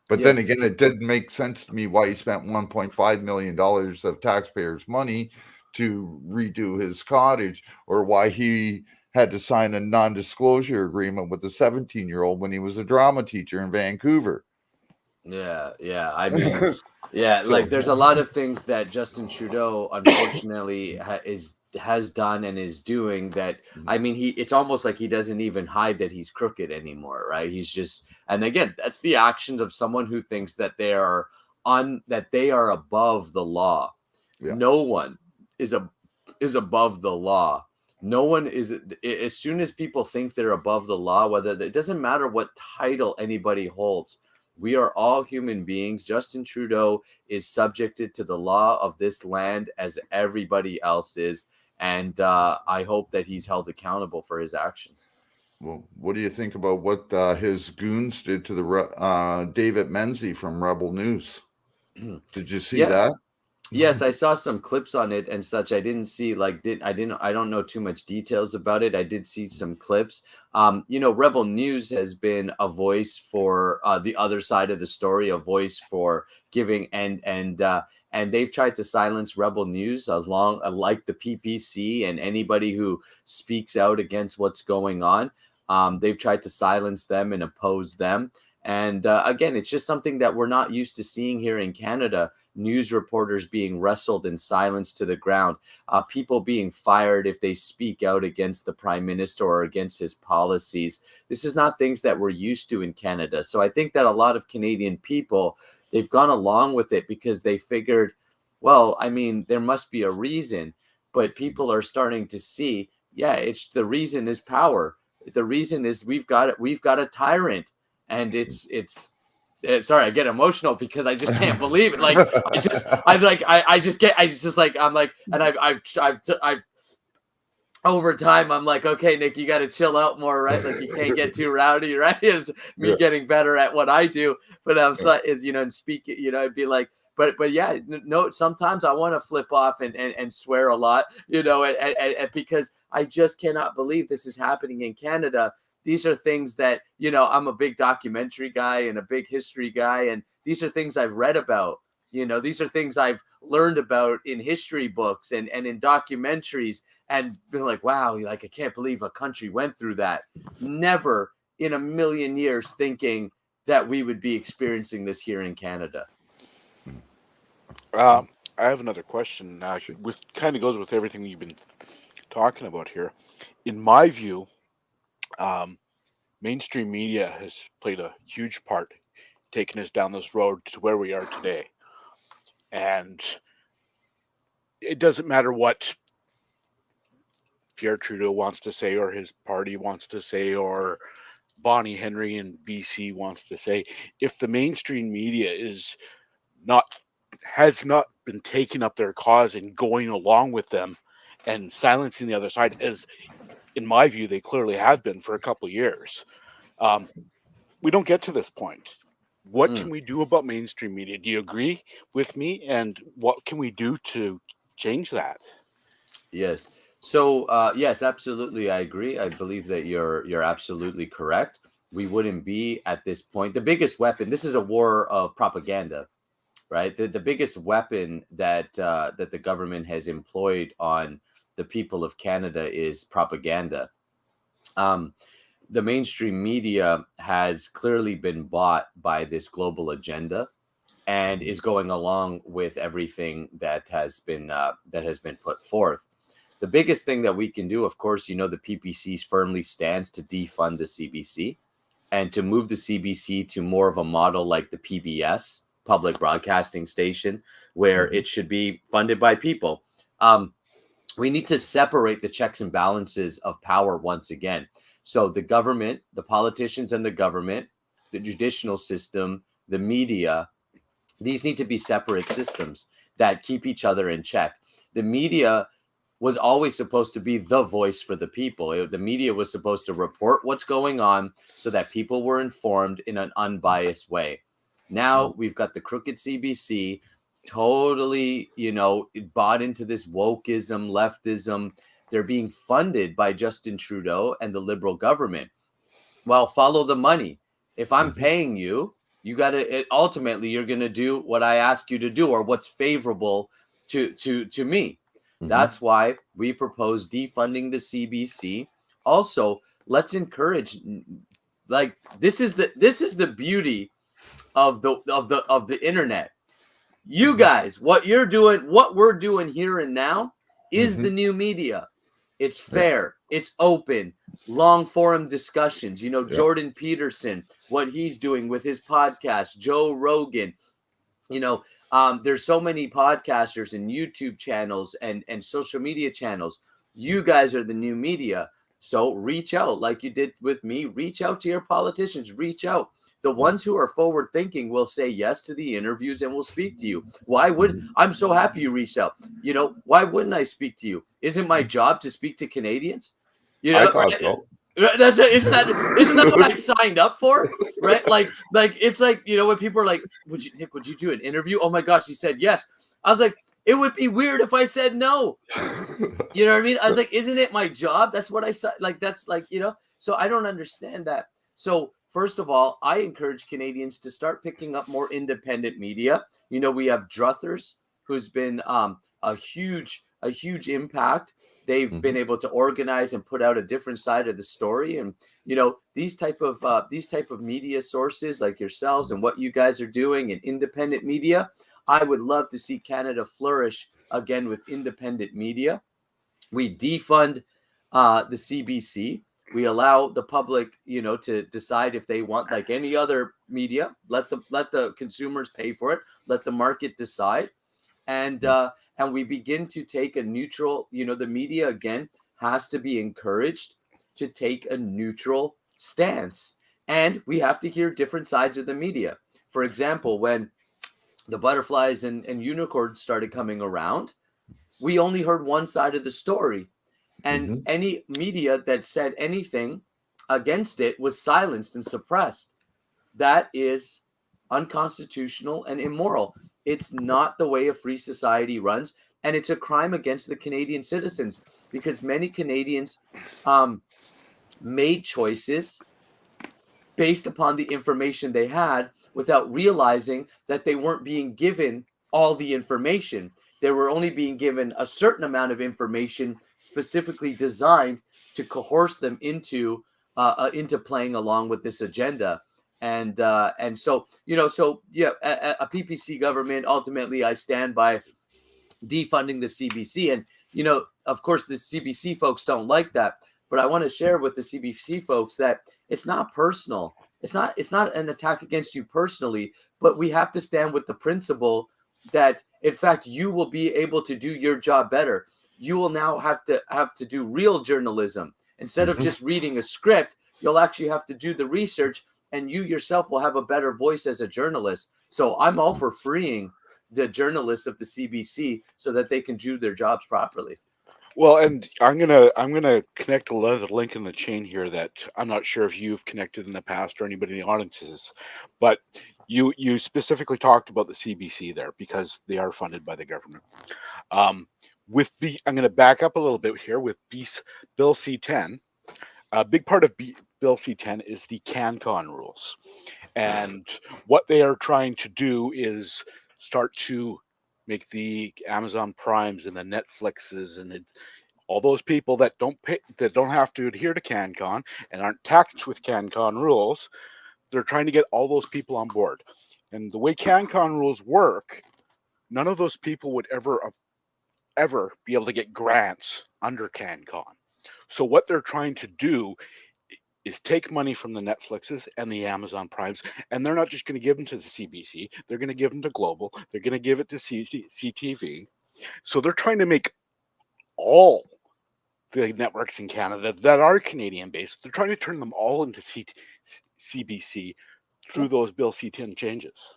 But then again, it didn't make sense to me why he spent $1.5 million of taxpayers' money to redo his cottage, or why he had to sign a non-disclosure agreement with a 17-year-old when he was a drama teacher in Vancouver. Yeah. I mean, there's a lot of things that Justin Trudeau, unfortunately, has done and is doing that. I mean, it's almost like he doesn't even hide that he's crooked anymore, right? He's just, and again, that's the actions of someone who thinks that they are above the law. Yeah. No one is above the law. No one is. As soon as people think they're above the law, it doesn't matter what title anybody holds, we are all human beings. Justin Trudeau is subjected to the law of this land as everybody else is. And I hope that he's held accountable for his actions. Well, what do you think about what his goons did to the David Menzies from Rebel News? Did you see that? Yes, I saw some clips on it and such. I didn't see I don't know too much details about it. I did see some clips. Rebel News has been a voice for the other side of the story, a voice for giving, and they've tried to silence Rebel News like the PPC and anybody who speaks out against what's going on. They've tried to silence them and oppose them. And again, it's just something that we're not used to seeing here in Canada. News reporters being wrestled and silenced to the ground, people being fired if they speak out against the prime minister or against his policies. This is not things that we're used to in Canada. So I think that a lot of Canadian people, they've gone along with it because they figured, well, I mean, there must be a reason. But people are starting to see, the reason is power. The reason is we've got a tyrant. And it's sorry, I get emotional because I just can't believe it. I've over time, I'm like, okay, Nick, you got to chill out more, right? Like you can't get too rowdy, right? It's me getting better at what I do, but and speak, it'd be like, but no, sometimes I want to flip off and swear a lot, and because I just cannot believe this is happening in Canada. These are things that, I'm a big documentary guy and a big history guy. And these are things I've read about, these are things I've learned about in history books and in documentaries. and been like, wow, like I can't believe a country went through that. Never in a million years thinking that we would be experiencing this here in Canada. I have another question. With kind of goes with everything you've been talking about here. In my view, mainstream media has played a huge part taking us down this road to where we are today. And it doesn't matter what Pierre Trudeau wants to say or his party wants to say or Bonnie Henry in BC wants to say. If the mainstream media has not been taking up their cause and going along with them and silencing the other side, as in my view they clearly have been for a couple of years, we don't get to this point. What can we do about mainstream media? Do you agree with me? And what can we do to change that? Yes. So yes, absolutely, I agree. I believe that you're absolutely correct. We wouldn't be at this point. The biggest weapon. This is a war of propaganda, right? The biggest weapon that that the government has employed on the people of Canada is propaganda. The mainstream media has clearly been bought by this global agenda and is going along with everything that has been put forth. The biggest thing that we can do, of course, the PPC firmly stands to defund the CBC and to move the CBC to more of a model like the PBS, public broadcasting station, where it should be funded by people. We need to separate the checks and balances of power once again. So the government, the politicians and the government, the judicial system, the media, these need to be separate systems that keep each other in check. The media was always supposed to be the voice for the people. The media was supposed to report what's going on so that people were informed in an unbiased way. Now we've got the crooked CBC totally, bought into this wokeism, leftism. They're being funded by Justin Trudeau and the Liberal government. Well, follow the money. If I'm paying you, you got to ultimately you're going to do what I ask you to do or what's favorable to me. That's why we propose defunding the CBC. Also, let's encourage, like, this is the beauty of the internet. You guys, what you're doing, what we're doing here and now is the new media. It's fair, it's open, long forum discussions. Jordan Peterson, what he's doing with his podcast, Joe Rogan. There's so many podcasters and YouTube channels and social media channels. You guys are the new media. So reach out like you did with me. Reach out to your politicians. Reach out. The ones who are forward thinking will say yes to the interviews and will speak to you. I'm so happy you reached out. Why wouldn't I speak to you? Isn't my job to speak to Canadians? I thought so. Isn't that what I signed up for? Right? Like it's like, when people are like, would you do an interview? Oh my gosh, he said yes. I was like, it would be weird if I said no. You know what I mean? I was like, isn't it my job? That's what I said. Like, that's like, so I don't understand that. So first of all, I encourage Canadians to start picking up more independent media. We have Druthers, who's been a huge impact. They've been able to organize and put out a different side of the story. And, these type of media sources like yourselves and what you guys are doing in independent media, I would love to see Canada flourish again with independent media. We defund the CBC. We allow the public, to decide if they want, like any other media. Let the consumers pay for it. Let the market decide. And we begin to take a neutral, the media again has to be encouraged to take a neutral stance. And we have to hear different sides of the media. For example, when the butterflies and unicorns started coming around, we only heard one side of the story. And any media that said anything against it was silenced and suppressed. That is unconstitutional and immoral. It's not the way a free society runs. And it's a crime against the Canadian citizens because many Canadians made choices based upon the information they had without realizing that they weren't being given all the information. They were only being given a certain amount of information specifically designed to coerce them into playing along with this agenda. And so, a PPC government, ultimately, I stand by defunding the CBC. And, of course, the CBC folks don't like that. But I want to share with the CBC folks that it's not personal. It's not an attack against you personally, but we have to stand with the principle that, in fact, you will be able to do your job better. You will now have to do real journalism. Instead of just reading a script, you'll actually have to do the research, and you yourself will have a better voice as a journalist. So I'm all for freeing the journalists of the CBC so that they can do their jobs properly. Well, and I'm gonna connect another link in the chain here that I'm not sure if you've connected in the past or anybody in the audience is, but you specifically talked about the CBC there because they are funded by the government. I'm going to back up a little bit here with Bill C-10. A big part of Bill C-10 is the CanCon rules, and what they are trying to do is start to make the Amazon Primes and the Netflixes and all those people that don't have to adhere to CanCon and aren't taxed with CanCon rules. They're trying to get all those people on board. And the way CanCon rules work, none of those people would ever be able to get grants under CanCon. So what they're trying to do is take money from the Netflixes and the Amazon Primes, and they're not just going to give them to the CBC. They're going to give them to Global. They're going to give it to CTV. So they're trying to make all the networks in Canada that are Canadian-based, they're trying to turn them all into CBC through those Bill C-10 changes.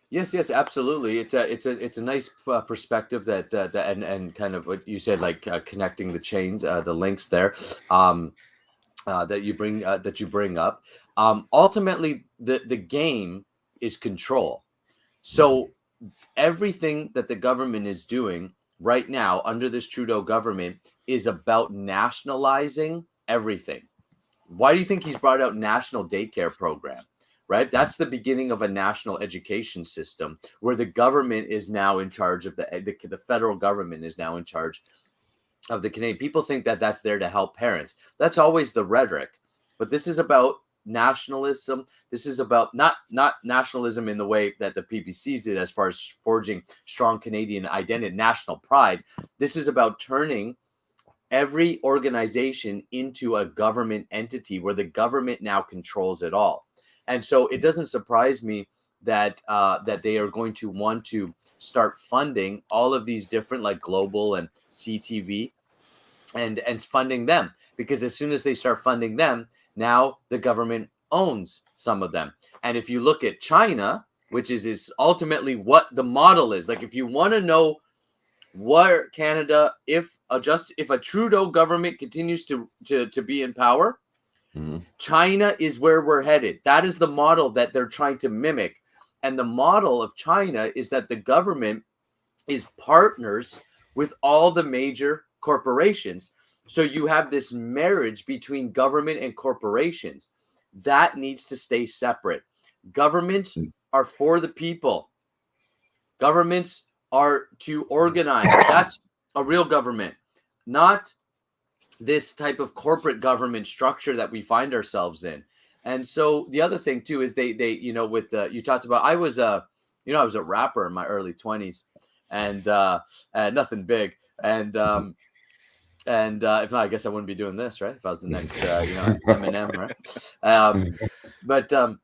Yes, absolutely. It's a nice perspective that and kind of what you said, like connecting the chains, the links there. That you bring up. Ultimately, the game is control. So everything that the government is doing right now under this Trudeau government is about nationalizing everything. Why do you think he's brought out national daycare program? Right, that's the beginning of a national education system where the government is now in charge of the federal government is now in charge of the Canadian. People think that that's there to help parents. That's always the rhetoric, but this is about nationalism. This is about not nationalism in the way that the PPCs did as far as forging strong Canadian identity, national pride. This is about turning every organization into a government entity where the government now controls it all. And so it doesn't surprise me that they are going to want to start funding all of these different, like Global and CTV, and funding them, because as soon as they start funding them, now the government owns some of them. And if you look at China, which is ultimately what the model is, like if you want to know where Canada, if a Trudeau government continues to be in power, China is where we're headed. That is the model that they're trying to mimic. And the model of China is that the government is partners with all the major corporations. So you have this marriage between government and corporations. That needs to stay separate. Governments are for the people. Governments are to organize. That's a real government, not this type of corporate government structure that we find ourselves in. And so the other thing too is they with you talked about, I was a rapper in my early 20s, and nothing big, and if not, I guess I wouldn't be doing this, right? If I was the next Eminem, right? But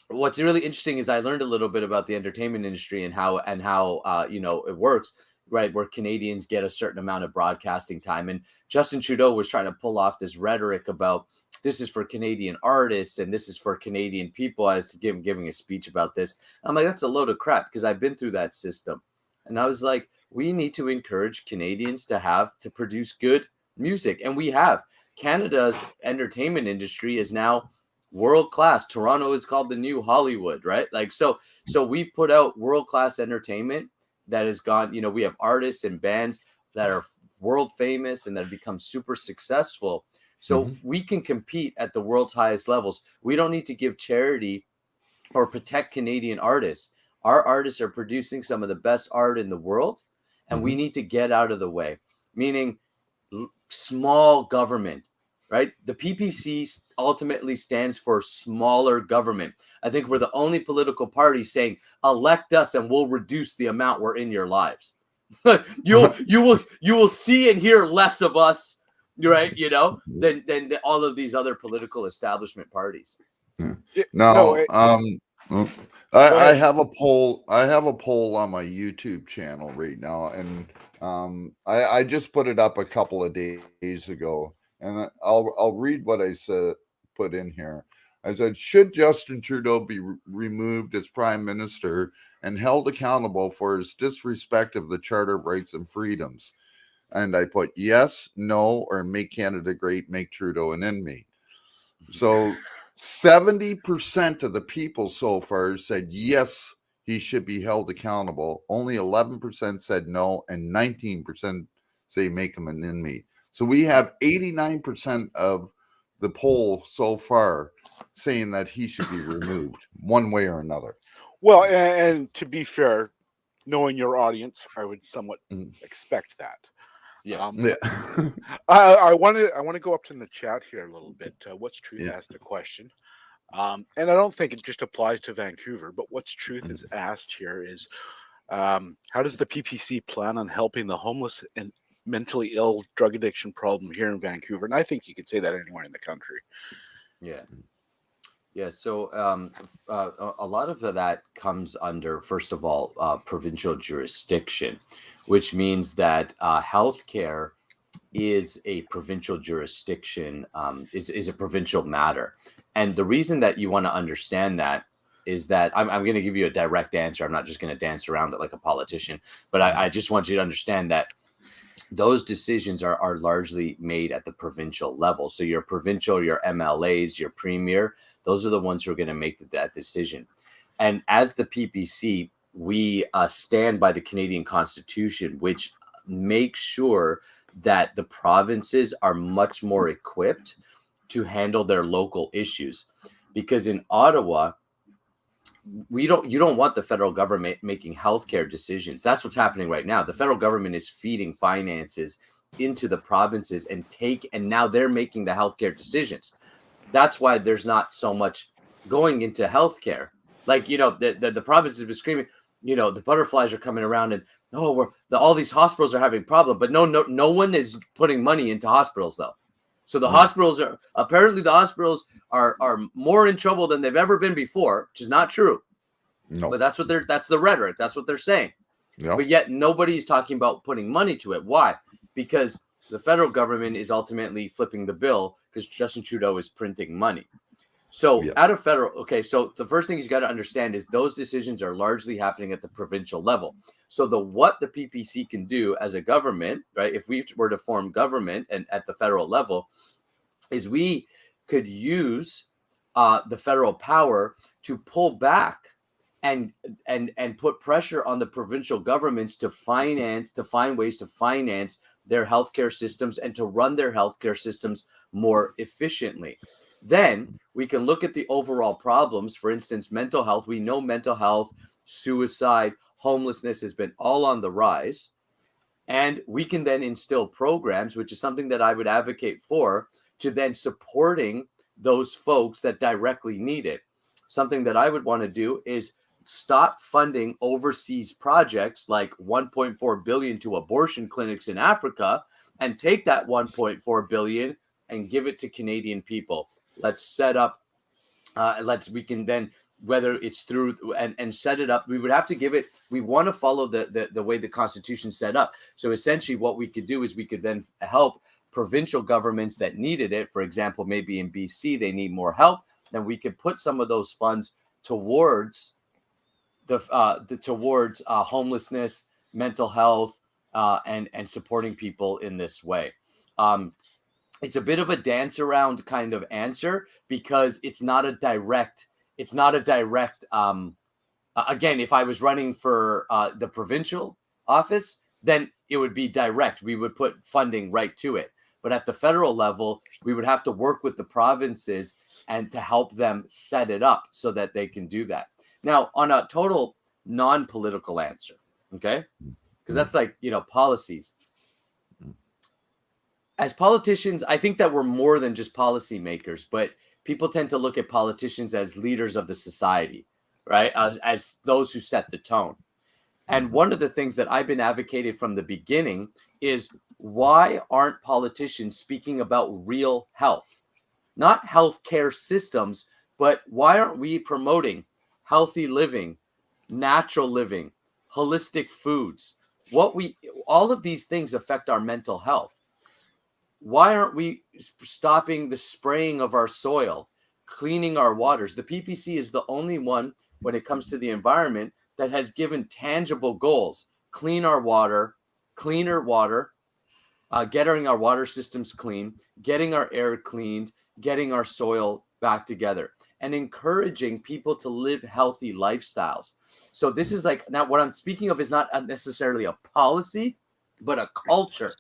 what's really interesting is I learned a little bit about the entertainment industry and how it works, right? Where Canadians get a certain amount of broadcasting time. And Justin Trudeau was trying to pull off this rhetoric about this is for Canadian artists and this is for Canadian people. I was giving a speech about this. I'm like, that's a load of crap, because I've been through that system. And I was like, we need to encourage Canadians to produce good music. And we have. Canada's entertainment industry is now world class. Toronto is called the new Hollywood, right? Like, so we've put out world class entertainment that has gone, we have artists and bands that are world famous and that have become super successful. So we can compete at the world's highest levels. We don't need to give charity or protect Canadian artists. Our artists are producing some of the best art in the world, and we need to get out of the way. Meaning, small government, right? The PPC ultimately stands for smaller government. I think we're the only political party saying, elect us and we'll reduce the amount we're in your lives. you will see and hear less of us, right? You know, than all of these other political establishment parties. No, Go I ahead. have a poll. I have a poll on my YouTube channel right now, and I just put it up a couple of days ago, and I'll read what I said put in here. I said, should Justin Trudeau be removed as Prime Minister and held accountable for his disrespect of the Charter of Rights and Freedoms? And I put yes, no, or make Canada great, make Trudeau an enemy. So 70% of the people so far said yes, he should be held accountable. Only 11% said no, and 19% say make him an enemy. So we have 89% of the poll so far saying that he should be removed one way or another. Well, and to be fair, knowing your audience, I would somewhat expect that. Yes. Yeah. I want to go up to the chat here a little bit. What's Truth asked a question, and I don't think it just applies to Vancouver, but What's Truth is asked here is, how does the PPC plan on helping the homeless and mentally ill drug addiction problem here in Vancouver? And I think you could say that anywhere in the country. Yeah. Yeah. So a lot of that comes under, first of all, provincial jurisdiction, which means that healthcare is a provincial jurisdiction, is a provincial matter. And the reason that you want to understand that is that I'm going to give you a direct answer. I'm not just going to dance around it like a politician, but I just want you to understand that those decisions are largely made at the provincial level. So your provincial, your MLAs, your premier, those are the ones who are going to make that decision. And as the PPC, we stand by the Canadian Constitution, which makes sure that the provinces are much more equipped to handle their local issues. Because in Ottawa, you don't want the federal government making healthcare decisions. That's what's happening right now. The federal government is feeding finances into the provinces and now they're making the healthcare decisions. That's why there's not so much going into healthcare. Like, you know, the provinces have been screaming, you know, the butterflies are coming around and all these hospitals are having problems, but no one is putting money into hospitals though. So the hospitals are more in trouble than they've ever been before, which is not true. No. But that's the rhetoric. That's what they're saying. Yep. But yet nobody's talking about putting money to it. Why? Because the federal government is ultimately flipping the bill because Justin Trudeau is printing money. So out of federal, so the first thing you got to understand is those decisions are largely happening at the provincial level. So what the PPC can do as a government, right, if we were to form government and at the federal level, is we could use the federal power to pull back and put pressure on the provincial governments to find ways to finance their healthcare systems and to run their healthcare systems more efficiently. Then we can look at the overall problems. For instance, mental health. We know mental health, suicide, homelessness has been all on the rise. And we can then instill programs, which is something that I would advocate for, to then supporting those folks that directly need it. Something that I would want to do is stop funding overseas projects like 1.4 billion to abortion clinics in Africa and take that 1.4 billion and give it to Canadian people. Let's set up, we can then, whether it's through and set it up, we would have to give it, we want to follow the way the Constitution set up. So essentially what we could do is we could then help provincial governments that needed it. For example, maybe in BC, they need more help. Then we could put some of those funds towards towards homelessness, mental health, and supporting people in this way. It's a bit of a dance around kind of answer because it's not a direct, again, if I was running for the provincial office, then it would be direct. We would put funding right to it. But at the federal level, we would have to work with the provinces and to help them set it up so that they can do that. Now, on a total non-political answer, okay? Because that's like, policies. as politicians, I think that we're more than just policymakers, but people tend to look at politicians as leaders of the society, right? As those who set the tone. And one of the things that I've been advocating from the beginning is, why aren't politicians speaking about real health? Not healthcare systems, but why aren't we promoting healthy living, natural living, holistic foods? All of these things affect our mental health. Why aren't we stopping the spraying of our soil, cleaning our waters? The PPC is the only one, when it comes to the environment, that has given tangible goals: clean our water, cleaner water, getting our water systems clean, getting our air cleaned, getting our soil back together, and encouraging people to live healthy lifestyles. So this is like, now what I'm speaking of is not necessarily a policy, but a culture,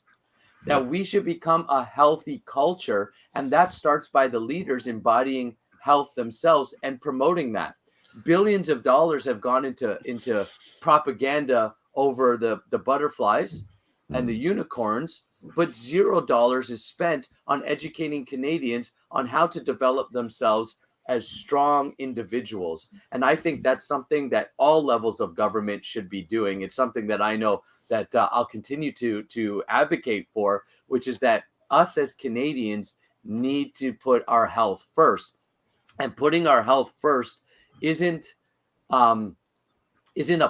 that we should become a healthy culture. And that starts by the leaders embodying health themselves and promoting that. Billions of dollars have gone into propaganda over the butterflies and the unicorns, but $0 is spent on educating Canadians on how to develop themselves as strong individuals. And I think that's something that all levels of government should be doing. It's something that I know that I'll continue to advocate for, which is that us as Canadians need to put our health first. And putting our health first isn't a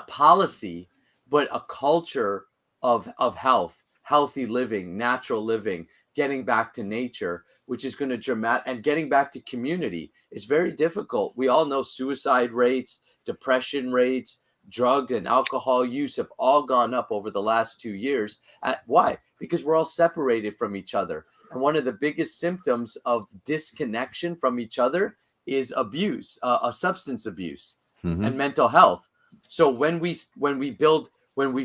policy, but a culture of health, healthy living, natural living, getting back to nature, which is going to and getting back to community. It's very difficult. We all know suicide rates, depression rates, drug and alcohol use have all gone up over the last 2 years. Why? Because we're all separated from each other. And one of the biggest symptoms of disconnection from each other is abuse, substance abuse, and mental health. So when we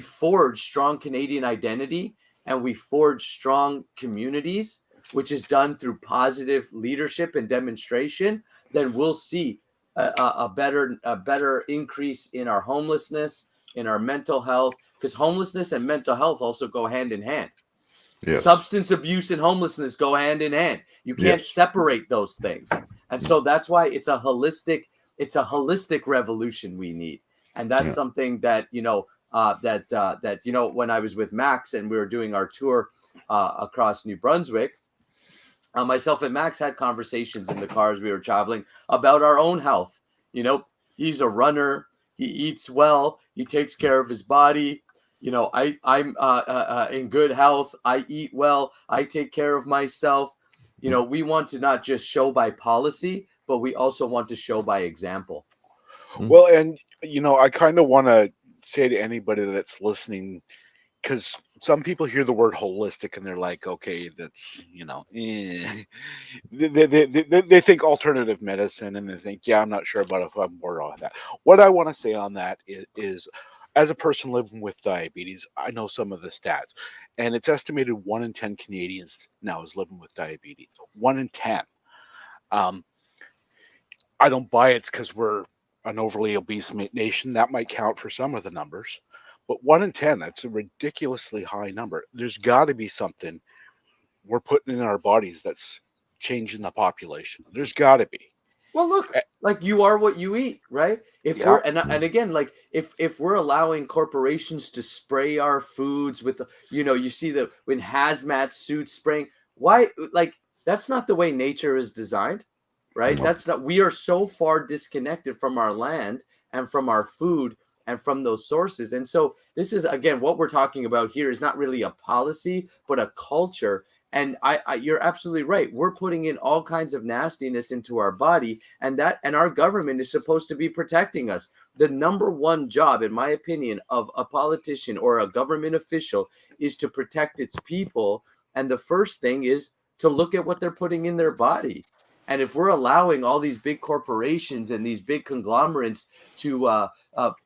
forge strong Canadian identity and we forge strong communities, which is done through positive leadership and demonstration, then we'll see a better increase in our homelessness, in our mental health, because homelessness and mental health also go hand in hand. Yes. Substance abuse and homelessness go hand in hand. You can't separate those things. And so that's why it's a holistic revolution we need. And that's something that, when I was with Max and we were doing our tour across New Brunswick, myself and Max had conversations in the car as we were traveling about our own health. He's a runner. He eats well. He takes care of his body. I'm in good health. I eat well. I take care of myself. We want to not just show by policy, but we also want to show by example. Well, and, I kind of want to say to anybody that's listening, because some people hear the word holistic and they're like, okay, that's, they think alternative medicine, and they think, I'm not sure about if I'm more on that. What I want to say on that is, as a person living with diabetes, I know some of the stats, and it's estimated 1 in 10 Canadians now is living with diabetes. 1 in 10. I don't buy it's because we're an overly obese nation. That might count for some of the numbers, but 1 in 10, that's a ridiculously high number. There's got to be something we're putting in our bodies that's changing the population. There's got to be. Well, look, like, you are what you eat, right? We're and again, like, if we're allowing corporations to spray our foods with, you see that when hazmat suits spraying, why? Like, that's not the way nature is designed, right? That's not. We are so far disconnected from our land and from our food and from those sources. And so this is, again, what we're talking about here is not really a policy, but a culture. And you're absolutely right. We're putting in all kinds of nastiness into our body, and our government is supposed to be protecting us. The number one job, in my opinion, of a politician or a government official is to protect its people. And the first thing is to look at what they're putting in their body. And if we're allowing all these big corporations and these big conglomerates to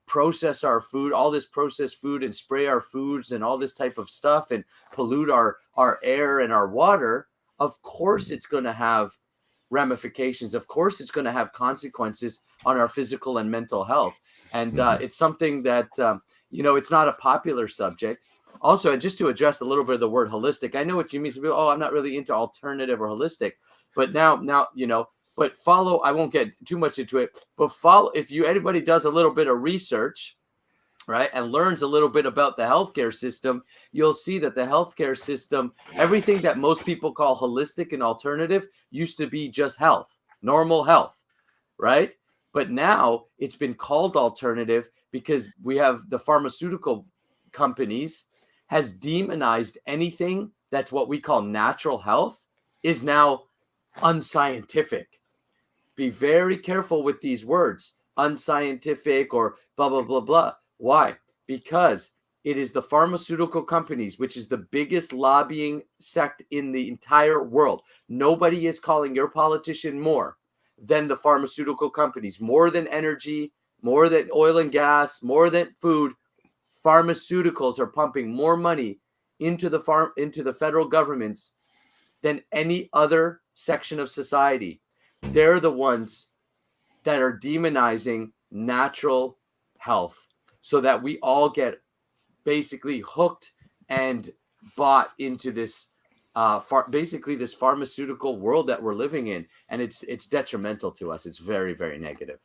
process our food, all this processed food, and spray our foods and all this type of stuff and pollute our air and our water, of course it's going to have ramifications. Of course it's going to have consequences on our physical and mental health. And it's something that, it's not a popular subject. Also, just to address a little bit of the word holistic, I know what you mean. Some people, oh, I'm not really into alternative or holistic, but now, but follow, I won't get too much into it, but follow, if anybody does a little bit of research, right, and learns a little bit about the healthcare system, you'll see that the healthcare system, everything that most people call holistic and alternative used to be just health, normal health, right? But now it's been called alternative because we have the pharmaceutical companies has demonized anything that's what we call natural health is now unscientific. Be very careful with these words, unscientific or blah, blah, blah, blah. Why? Because it is the pharmaceutical companies, which is the biggest lobbying sect in the entire world. Nobody is calling your politician more than the pharmaceutical companies, more than energy, more than oil and gas, more than food. Pharmaceuticals are pumping more money into the federal governments than any other section of society. They're the ones that are demonizing natural health so that we all get basically hooked and bought into this basically this pharmaceutical world that we're living in, and it's detrimental to us. It's very, very negative.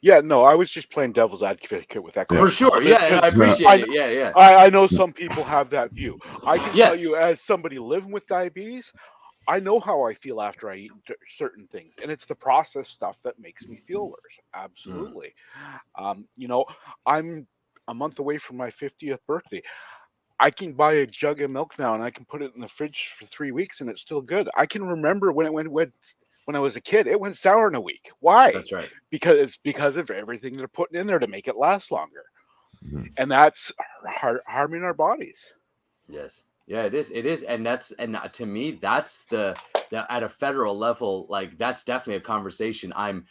Yeah, no, I was just playing devil's advocate with that question. For sure. Yeah, and I appreciate it. Yeah. I know some people have that view. I can Yes. tell you, as somebody living with diabetes, I know how I feel after I eat certain things, and it's the processed stuff that makes me feel worse. Absolutely. I'm a month away from my 50th birthday. I can buy a jug of milk now, and I can put it in the fridge for 3 weeks, and it's still good. I can remember when I was a kid, it went sour in a week. Why? That's right. Because of everything they're putting in there to make it last longer, and that's harming our bodies. Yes. Yeah, it is, and to me, that's the at a federal level, like that's definitely a conversation I've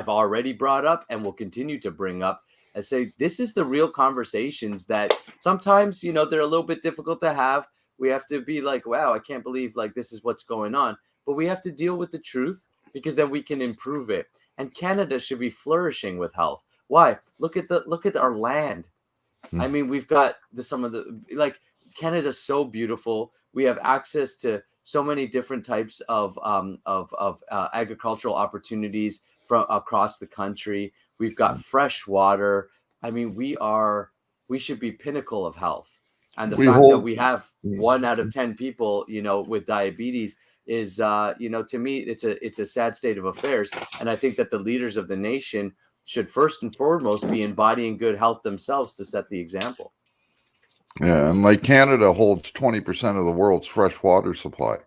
already brought up and will continue to bring up. I say this is the real conversations that sometimes they're a little bit difficult to have. We have to be like, wow, I can't believe like this is what's going on, but we have to deal with the truth because then we can improve it. And Canada should be flourishing with health. Why? Look at our land. I mean, we've got Canada's so beautiful. We have access to so many different types of agricultural opportunities from across the country. We've got fresh water. I mean, we should be pinnacle of health. And the fact that we have 1 out of 10 people, with diabetes is, to me, it's a sad state of affairs. And I think that the leaders of the nation should first and foremost be embodying good health themselves to set the example. Yeah, and like Canada holds 20% of the world's fresh water supply.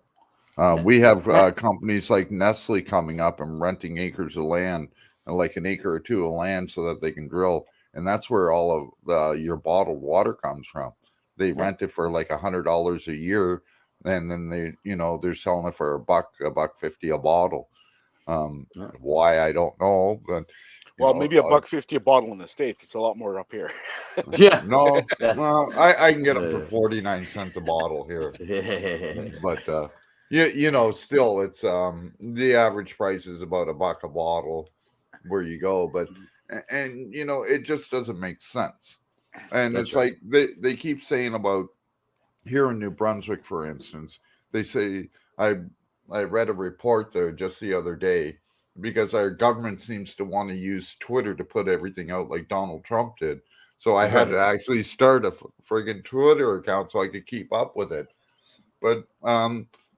We have companies like Nestle coming up and renting acres of land, like an acre or two of land, so that they can drill. And that's where all of your bottled water comes from. They rent it for like $100 a year, and then they're selling it for $1.50 a bottle. Why, I don't know, but maybe $1.50 a bottle in the States. It's a lot more up here. Yeah. No, well, I can get them for 49 cents a bottle here. But still, it's the average price is about $1 a bottle where you go. But and it just doesn't make sense. And That's it's right. like they keep saying about here in New Brunswick, for instance. They say I read a report there just the other day, because our government seems to want to use Twitter to put everything out like Donald Trump did. So I had to actually start a friggin' Twitter account so I could keep up with it. But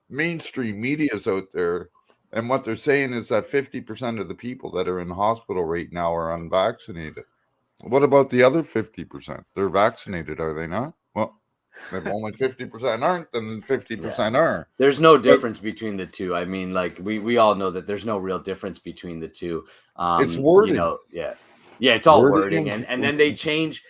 mainstream media is out there, and what they're saying is that 50% of the people that are in hospital right now are unvaccinated. What about the other 50%? They're vaccinated, are they not? Well, if only 50% aren't, then 50% are. There's no difference between the two. I mean, like we all know that there's no real difference between the two. It's wording. Yeah, it's all wording, and then they change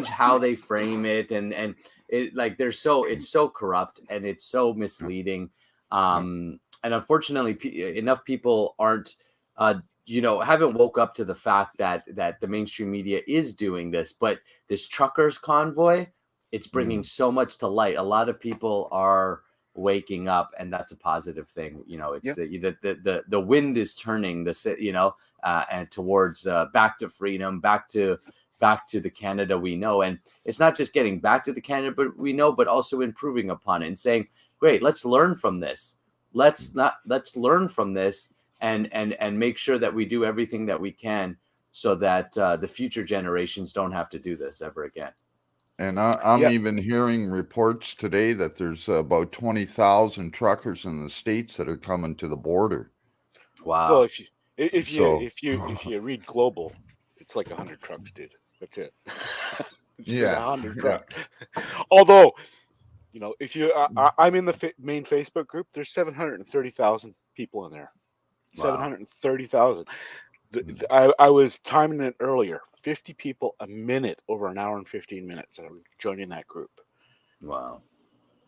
how they frame it, and it like it's so corrupt and it's so misleading. And unfortunately, enough people aren't haven't woke up to the fact that the mainstream media is doing this. But this truckers convoy, it's bringing so much to light. A lot of people are waking up, and that's a positive thing. It's the wind is turning and towards back to freedom, back to back to the Canada we know. And it's not just getting back to the Canada we know, but also improving upon it and saying, great, let's learn from this. Let's learn from this and make sure that we do everything that we can so that the future generations don't have to do this ever again. And I'm even hearing reports today that there's about 20,000 truckers in the States that are coming to the border. Wow. Well, if you read Global, it's like 100 trucks, dude. That's it. It's 100 trucks. Although, you know, if you, I'm in the main Facebook group. There's 730,000 people in there. Wow. 730,000. I was timing it earlier. 50 people a minute over an hour and 15 minutes that are joining that group. Wow.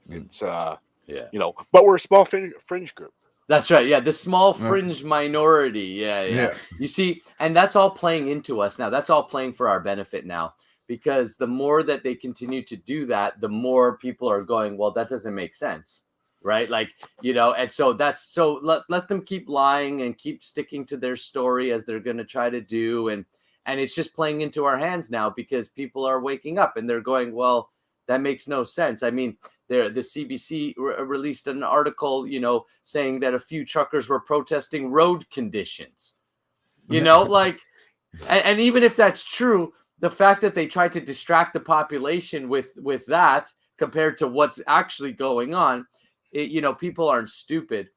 It's yeah. You know, but we're a small fringe group. That's right. Yeah, the small fringe minority. Yeah. You see, and that's all playing into us now. That's all playing for our benefit now, because the more that they continue to do that, the more people are going, well, that doesn't make sense. Right. Like, you know, and so let them keep lying and keep sticking to their story as they're going to try to do. And it's just playing into our hands now because people are waking up and they're going, well, that makes no sense. I mean, the CBC released an article, you know, saying that a few truckers were protesting road conditions, you know, like, and even if that's true, the fact that they tried to distract the population with that compared to what's actually going on, you know, people aren't stupid.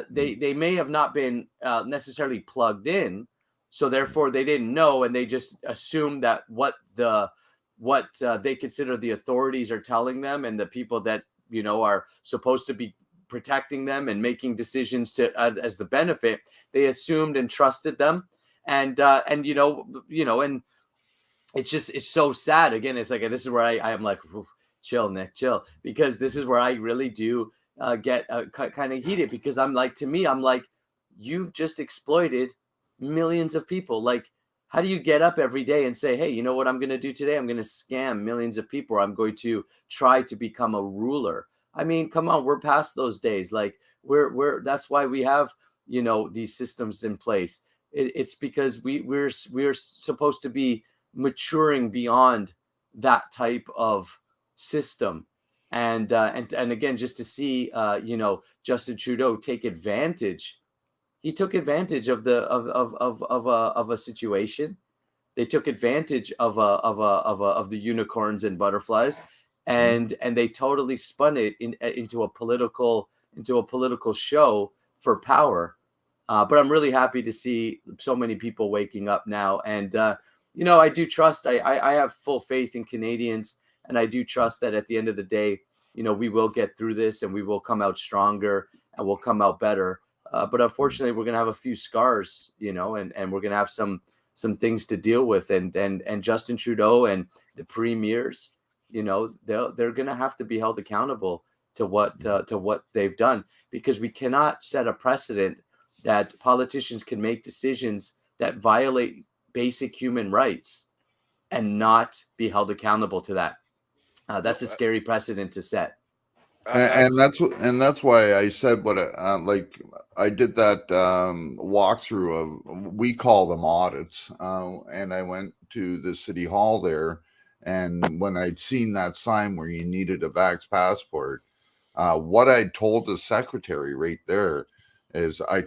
They may have not been necessarily plugged in, so therefore they didn't know, and they just assumed that what they consider the authorities are telling them, and the people that, you know, are supposed to be protecting them and making decisions to as the benefit, they assumed and trusted them, and you know, and it's so sad. Again, it's like, this is where I am like, chill, Nick, chill, because this is where I really do get kind of heated, because I'm like, to me, I'm like, you've just exploited millions of people. Like, how do you get up every day and say, hey, you know what I'm going to do today? I'm going to scam millions of people. Or I'm going to try to become a ruler. I mean, come on, we're past those days. Like, that's why we have, you know, these systems in place. It's because we're supposed to be maturing beyond that type of system. And again, just to see, you know, Justin Trudeau take advantage. He took advantage of a situation. They took advantage of the unicorns and butterflies, and they totally spun it into a political show for power. But I'm really happy to see so many people waking up now, and you know, I do trust. I have full faith in Canadians, and I do trust that at the end of the day, you know, we will get through this, and we will come out stronger, and we'll come out better. But unfortunately, we're going to have a few scars, you know, and we're going to have some things to deal with. And Justin Trudeau and the premiers, you know, they're going to have to be held accountable to what they've done, because we cannot set a precedent that politicians can make decisions that violate basic human rights and not be held accountable to that. That's a scary precedent to set. And that's why I said what like I did that walkthrough of, we call them audits, and I went to the city hall there, and when I'd seen that sign where you needed a vax passport, what I told the secretary right there is, I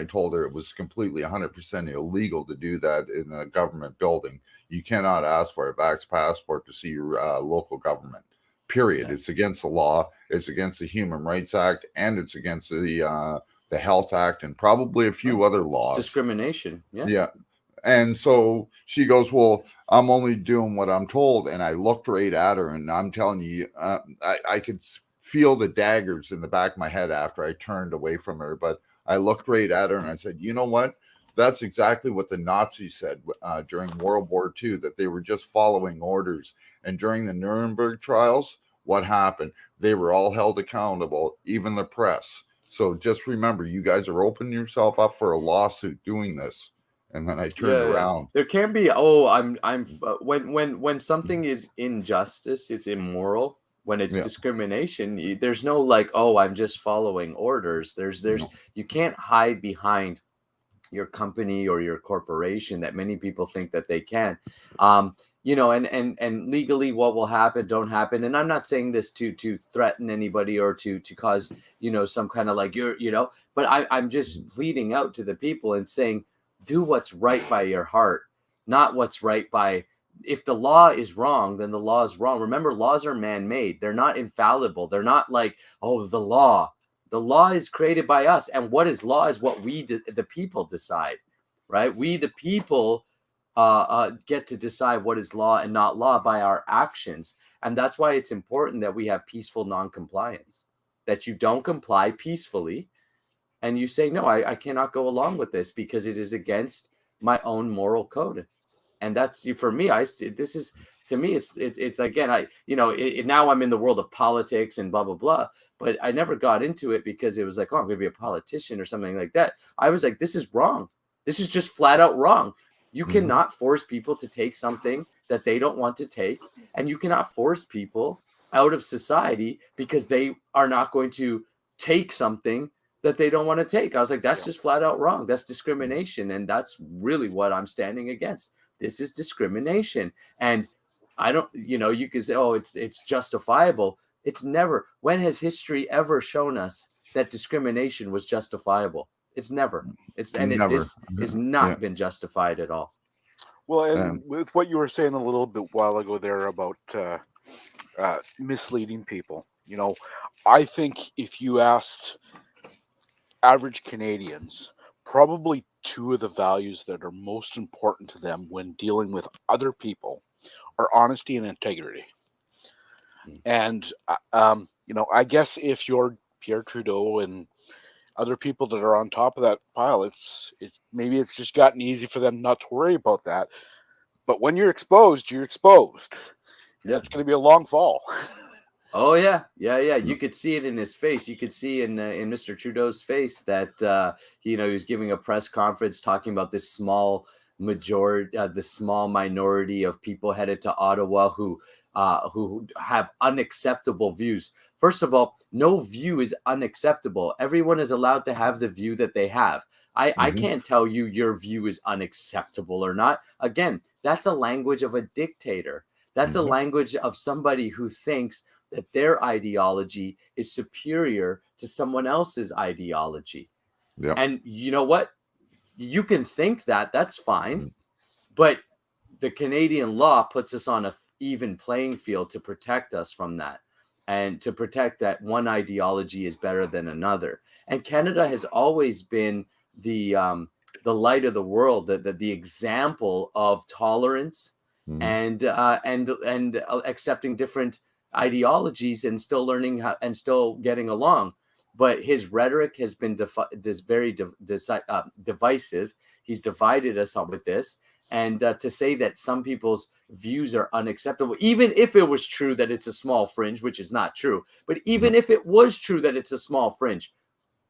told her it was completely 100% illegal to do that in a government building. You cannot ask for a vax passport to see your local government. Period. Yeah. It's against the law. It's against the Human Rights Act, and it's against the Health Act, and probably a few other laws. Discrimination. Yeah. Yeah. And so she goes, well, I'm only doing what I'm told. And I looked right at her, and I'm telling you, I could feel the daggers in the back of my head after I turned away from her. But I looked right at her and I said, you know what? That's exactly what the Nazis said during World War II, that they were just following orders. And during the Nuremberg trials, what happened? They were all held accountable, even the press. So just remember, you guys are opening yourself up for a lawsuit doing this. And then I turned around. There can be, when something is injustice, it's immoral. When it's discrimination, there's no like, oh, I'm just following orders. There's you can't hide behind your company or your corporation that many people think that they can. And legally what will happen, don't happen. And I'm not saying this to threaten anybody or to cause, some kind of like but I'm just pleading out to the people and saying, do what's right by your heart, not what's right by, if the law is wrong, then the law is wrong. Remember, laws are man-made. They're not infallible. They're not like, oh, the law is created by us. And what is law is what the people decide, right? We, the people, get to decide what is law and not law by our actions. And that's why it's important that we have peaceful non-compliance, that you don't comply peacefully and you say, no, I cannot go along with this because it is against my own moral code. And that's, for me, to me, it's again, now I'm in the world of politics and blah, blah, blah, but I never got into it because it was like, oh, I'm going to be a politician or something like that. I was like, this is wrong. This is just flat out wrong. You cannot force people to take something that they don't want to take. And you cannot force people out of society because they are not going to take something that they don't want to take. I was like, that's just flat out wrong. That's discrimination. And that's really what I'm standing against. This is discrimination. And I don't, you could say, oh, it's justifiable. It's never. When has history ever shown us that discrimination was justifiable? It's never. This has not been justified at all. Well, and with what you were saying a little bit while ago there about misleading people, I think if you asked average Canadians, probably two of the values that are most important to them when dealing with other people are honesty and integrity. And, I guess if you're Pierre Trudeau and other people that are on top of that pile, maybe it's just gotten easy for them not to worry about that. But when you're exposed, you're exposed. Yeah. It's going to be a long fall. Oh yeah. You could see it in his face. You could see in Mr. Trudeau's face that he was giving a press conference talking about this small majority, the small minority of people headed to Ottawa who have unacceptable views. First of all, no view is unacceptable. Everyone is allowed to have the view that they have. I can't tell you your view is unacceptable or not. Again, that's a language of a dictator. That's a language of somebody who thinks that their ideology is superior to someone else's ideology. Yeah. And you know what? You can think that, that's fine. But the Canadian law puts us on an even playing field to protect us from that. And to protect that one ideology is better than another. And Canada has always been the light of the world, the example of tolerance and accepting different ideologies and still learning how and still getting along. But his rhetoric has been very divisive. He's divided us up with this. And to say that some people's views are unacceptable, even if it was true that it's a small fringe, which is not true, but even if it was true that it's a small fringe,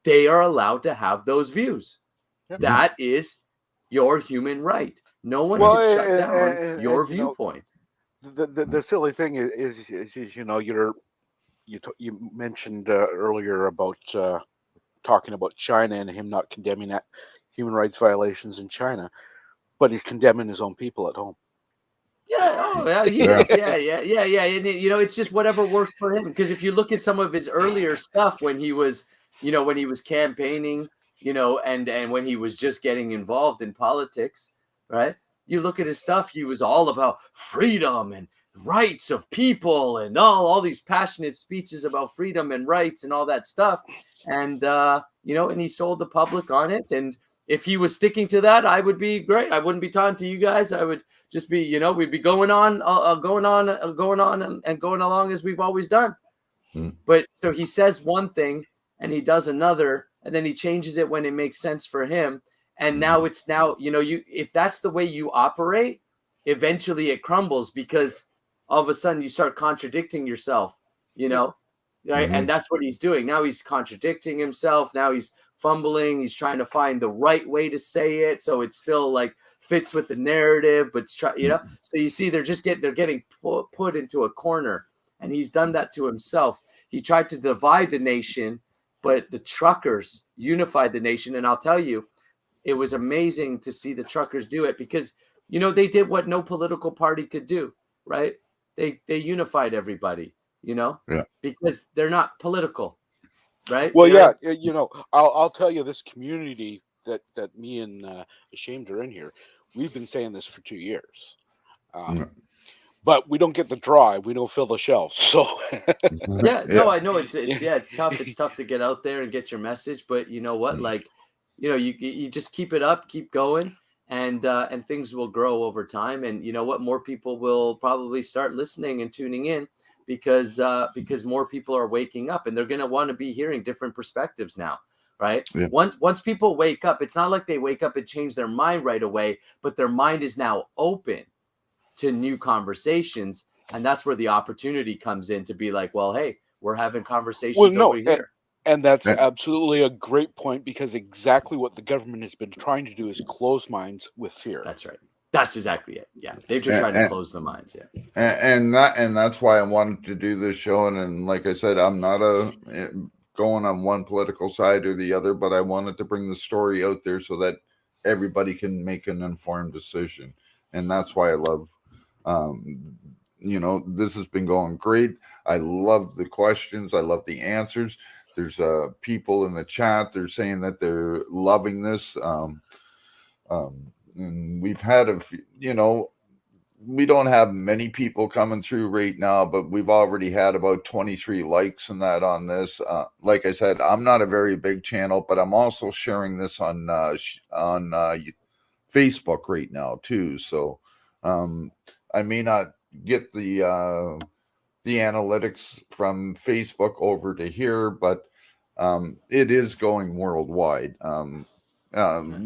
they are allowed to have those views. Yep. That is your human right. No one can shut down your viewpoint. The silly thing is you mentioned earlier about talking about China and him not condemning that human rights violations in China. But he's condemning his own people at home. Yeah. Oh, yeah. And it's just whatever works for him. Because if you look at some of his earlier stuff when he was campaigning, and when he was just getting involved in politics, right? You look at his stuff, he was all about freedom and rights of people and all these passionate speeches about freedom and rights and all that stuff. And, and he sold the public on it. And if he was sticking to that, I would be great. I wouldn't be talking to you guys. I would just be, we'd be going on and going along as we've always done. But so he says one thing and he does another, and then he changes it when it makes sense for him. And now if that's the way you operate, eventually it crumbles because all of a sudden you start contradicting yourself, right? And that's what he's doing. Now he's contradicting himself. Now he's fumbling. He's trying to find the right way to say it so it still like fits with the narrative, but so you see they're getting put into a corner, and he's done that to himself. He tried to divide the nation, but the truckers unified the nation. And I'll tell you, it was amazing to see the truckers do it because, you know, they did what no political party could do, right? They unified everybody, you know, because they're not political, right? Well, yeah, you know, I'll tell you, this community that me and Ashamed are in here, we've been saying this for 2 years. But we don't get the drive. We don't fill the shelves. So no, I know it's tough. It's tough to get out there and get your message. But you know what? Like, you know, you just keep it up, keep going, and things will grow over time. And you know what? More people will probably start listening and tuning in because more people are waking up and they're going to want to be hearing different perspectives now. Right. Yeah. Once people wake up, it's not like they wake up and change their mind right away, but their mind is now open to new conversations, and that's where the opportunity comes in to be like, well, hey, we're having conversations over here. And that's absolutely a great point, because exactly what the government has been trying to do is close minds with fear. That's right. That's exactly it. Yeah, they've just tried to close the minds. Yeah, and that's why I wanted to do this show. And like I said, I'm not going on one political side or the other, but I wanted to bring the story out there so that everybody can make an informed decision. And that's why I love. You know, this has been going great. I love the questions. I love the answers. There's people in the chat. They're saying that they're loving this. And we've had you know, we don't have many people coming through right now, but we've already had about 23 likes and that on this. Like I said, I'm not a very big channel, but I'm also sharing this on Facebook right now too. So, I may not get the analytics from Facebook over to here, but it is going worldwide.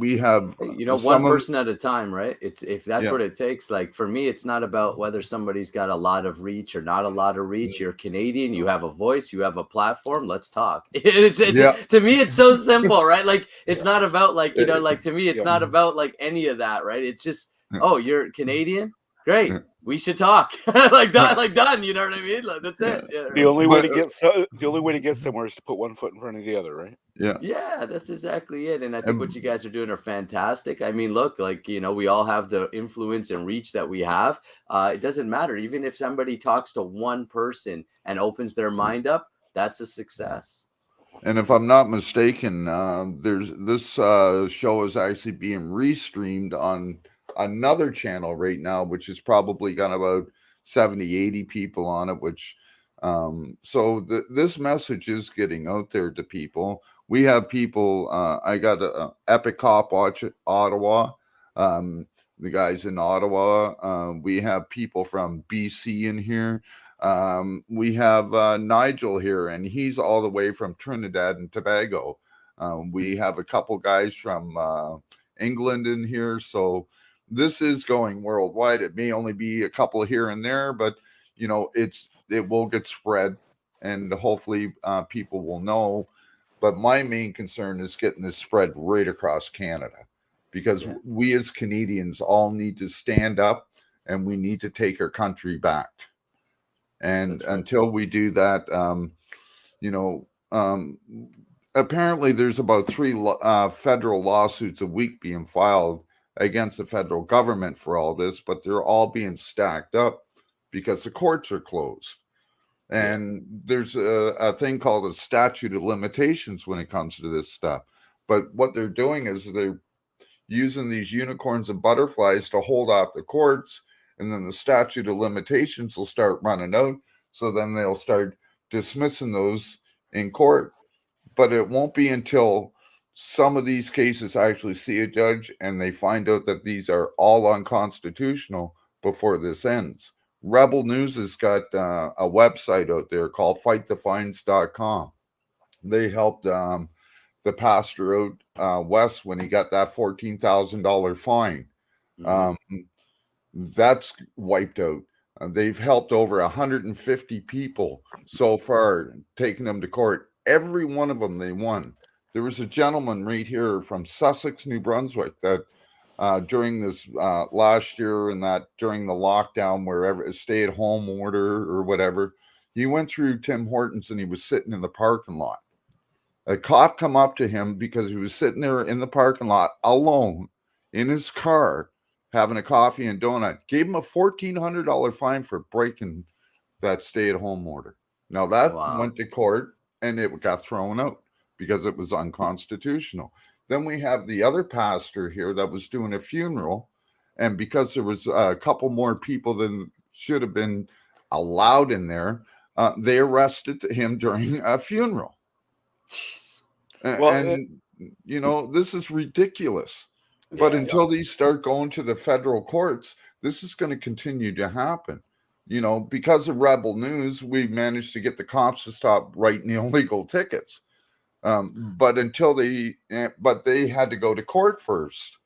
We have, you know, one person at a time, right? It's if that's what it takes. Like for me, it's not about whether somebody's got a lot of reach or not a lot of reach. You're Canadian, you have a voice, you have a platform. Let's talk. It's to me, it's so simple, right? Like it's not about like, you know, like to me, it's not about like any of that, right? It's just, oh, you're Canadian. Great. We should talk. like done. You know what I mean? Like, that's it. Yeah, the only way to get somewhere is to put one foot in front of the other, right? Yeah, that's exactly it. And I think what you guys are doing are fantastic. I mean, look, like, you know, we all have the influence and reach that we have. It doesn't matter. Even if somebody talks to one person and opens their mind up, that's a success. And if I'm not mistaken, this show is actually being restreamed on another channel right now, which is probably got about 70-80 people on it, which so this message is getting out there to people. We have people, I got Epic Cop Watch Ottawa, the guys in Ottawa. We have people from BC in here. We have Nigel here, and he's all the way from Trinidad and Tobago. We have a couple guys from England in here. So this is going worldwide. It may only be a couple here and there, but you know, it will get spread, and hopefully people will know. But my main concern is getting this spread right across Canada, because we as Canadians all need to stand up, and we need to take our country back. And until we do that, you know, apparently there's about 3 federal lawsuits a week being filed against the federal government for all this, but they're all being stacked up because the courts are closed. And there's a thing called a statute of limitations when it comes to this stuff. But what they're doing is they're using these unicorns and butterflies to hold off the courts, and then the statute of limitations will start running out. So then they'll start dismissing those in court. But it won't be until some of these cases actually see a judge and they find out that these are all unconstitutional before this ends. Rebel News has got a website out there called fightthefines.com. They helped the pastor out west when he got that $14,000 fine. That's wiped out. They've helped over 150 people so far, taking them to court. Every one of them they won. There was a gentleman right here from Sussex, New Brunswick, that during this last year and that during the lockdown, wherever a stay-at-home order or whatever, he went through Tim Hortons and he was sitting in the parking lot. A cop come up to him because he was sitting there in the parking lot alone in his car having a coffee and donut, gave him a $1,400 fine for breaking that stay-at-home order. Now that went to court and it got thrown out because it was unconstitutional. Then we have the other pastor here that was doing a funeral, and because there was a couple more people than should have been allowed in there, they arrested him during a funeral. Well, this is ridiculous. But until these start going to the federal courts, this is going to continue to happen. Because of Rebel News, we managed to get the cops to stop writing illegal tickets. But they had to go to court first.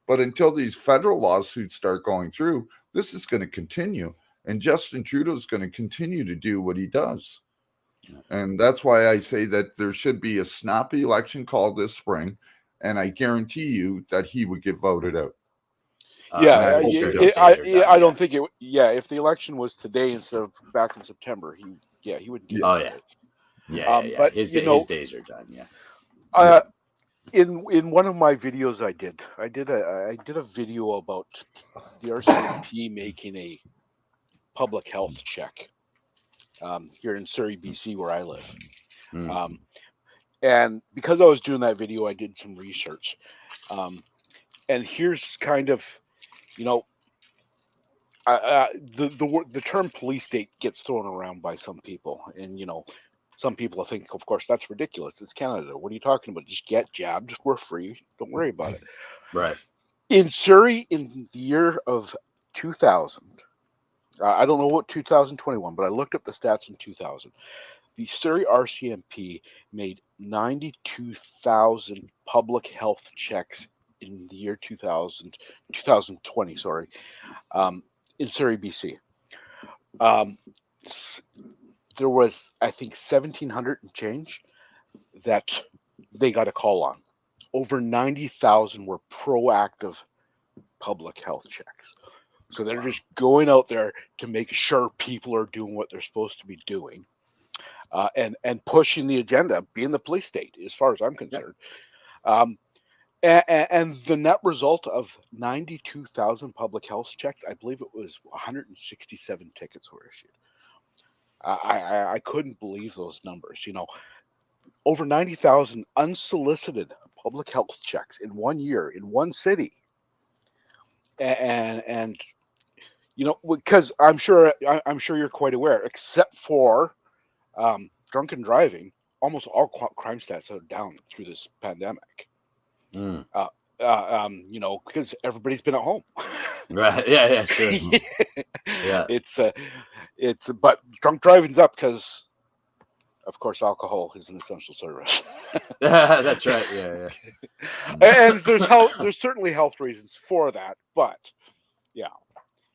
But until these federal lawsuits start going through, this is going to continue. And Justin Trudeau is going to continue to do what he does. And that's why I say that there should be a snappy election called this spring. And I guarantee you that he would get voted out. I don't think it. Yeah, if the election was today instead of back in September, he wouldn't get voted out. But his days are done. Yeah. In one of my videos I did a video about the RCMP making a public health check here in Surrey, BC, where I live. And because I was doing that video, I did some research. And here's kind of, the term police state gets thrown around by some people. And, some people think, of course, that's ridiculous. It's Canada. What are you talking about? Just get jabbed. We're free. Don't worry about it. Right. In Surrey, in the year of 2000, I don't know what 2021, but I looked up the stats in 2000. The Surrey RCMP made 92,000 public health checks in the year 2020, in Surrey, BC. There was, I think, 1,700 and change that they got a call on. Over 90,000 were proactive public health checks. So they're just going out there to make sure people are doing what they're supposed to be doing. And pushing the agenda, being the police state, as far as I'm concerned. And the net result of 92,000 public health checks, I believe it was 167 tickets were issued. I couldn't believe those numbers. Over 90,000 unsolicited public health checks in 1 year in one city. And because I'm sure you're quite aware, except for drunken driving, almost all crime stats are down through this pandemic. Because everybody's been at home. Right. Yeah. Sure. Yeah. But drunk driving's up because, of course, alcohol is an essential service. That's right. Yeah. And there's certainly health reasons for that, but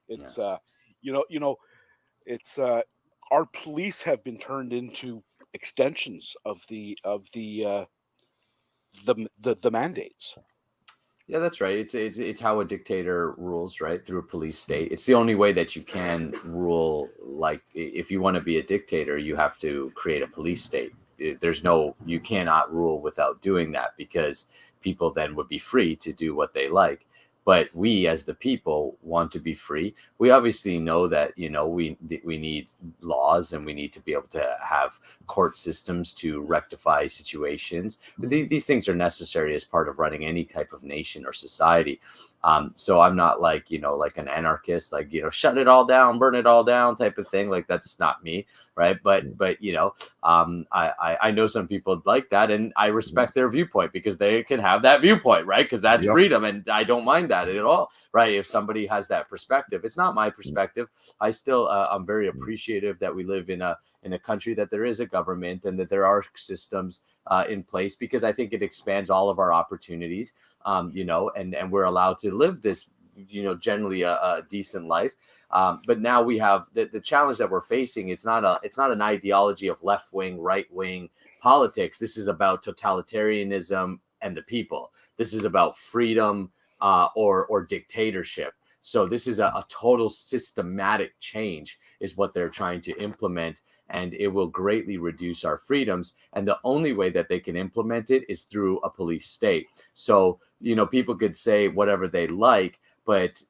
it's our police have been turned into extensions of the mandates. Yeah, that's right. It's how a dictator rules, right? Through a police state. It's the only way that you can rule. Like, if you want to be a dictator, you have to create a police state. You cannot rule without doing that, because people then would be free to do what they like. But we, as the people, want to be free. We obviously know that, we need laws, and we need to be able to have court systems to rectify situations. These things are necessary as part of running any type of nation or society. So I'm not like an anarchist, shut it all down, burn it all down type of thing. Like, that's not me. Right. But I know some people like that, and I respect their viewpoint, because they can have that viewpoint. Right. Because that's freedom. And I don't mind that at all. Right. If somebody has that perspective, it's not my perspective. I still I'm very appreciative that we live in a country that there is a government, and that there are systems in place, because I think it expands all of our opportunities, and we're allowed to live this, generally a decent life. But now we have the challenge that we're facing. It's not an ideology of left wing, right wing politics. This is about totalitarianism and the people. This is about freedom or dictatorship. So this is a total systematic change is what they're trying to implement, and it will greatly reduce our freedoms. And the only way that they can implement it is through a police state. So, people could say whatever they like, but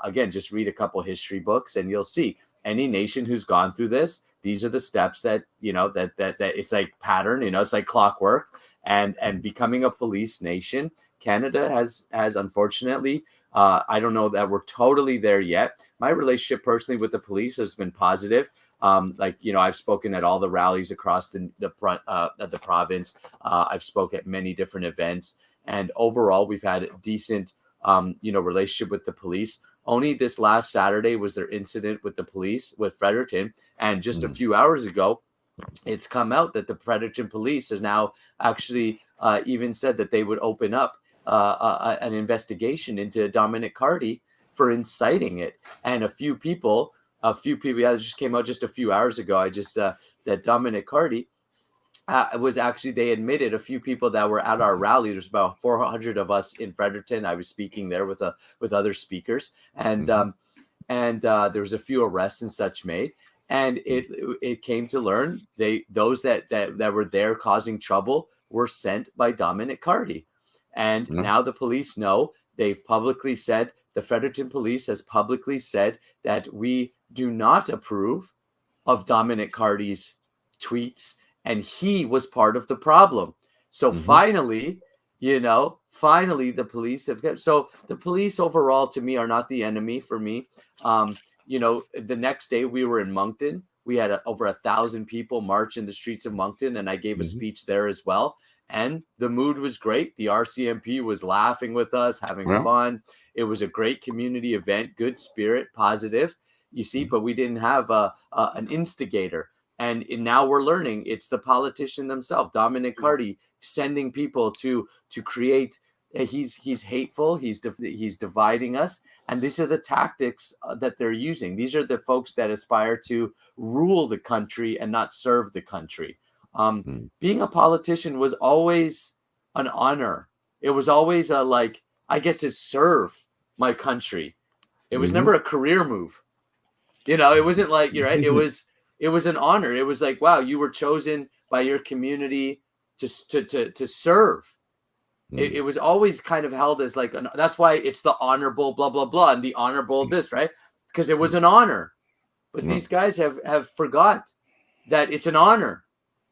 again, just read a couple history books and you'll see any nation who's gone through this. These are the steps that, that it's like pattern, it's like clockwork, and becoming a police nation. Canada has unfortunately, I don't know that we're totally there yet. My relationship personally with the police has been positive. I've spoken at all the rallies across the province. I've spoken at many different events, and overall we've had a decent, relationship with the police. Only this last Saturday was their incident with the police with Fredericton, and just a few hours ago, it's come out that the Fredericton police has now actually even said that they would open up an investigation into Dominic Carty for inciting it. And a few people, that just came out just a few hours ago. That Dominic Carty was actually, they admitted a few people that were at our rally. There's about 400 of us in Fredericton. I was speaking there with other speakers, and there was a few arrests and such made. And it came to learn those that were there causing trouble were sent by Dominic Carty. And now the police know. They've publicly said, the Fredericton police has publicly said that we do not approve of Dominic Carty's tweets, and he was part of the problem. So finally, the police have got, so the police overall to me are not the enemy for me. The next day we were in Moncton. We had over 1,000 people march in the streets of Moncton, and I gave a speech there as well. And the mood was great. The RCMP was laughing with us, having fun. It was a great community event, good spirit, positive, you see, but we didn't have an instigator. And now we're learning it's the politician themselves, Dominic Carty, sending people to create. He's hateful. He's dividing us. And these are the tactics that they're using. These are the folks that aspire to rule the country and not serve the country. Being a politician was always an honor. It was always I get to serve my country. It was never a career move. It wasn't like, you're right. It was an honor. It was like, wow, you were chosen by your community to serve. It was always kind of held as like, that's why it's the honorable blah, blah, blah, and the honorable this, right? Because it was an honor. But these guys have forgot that it's an honor,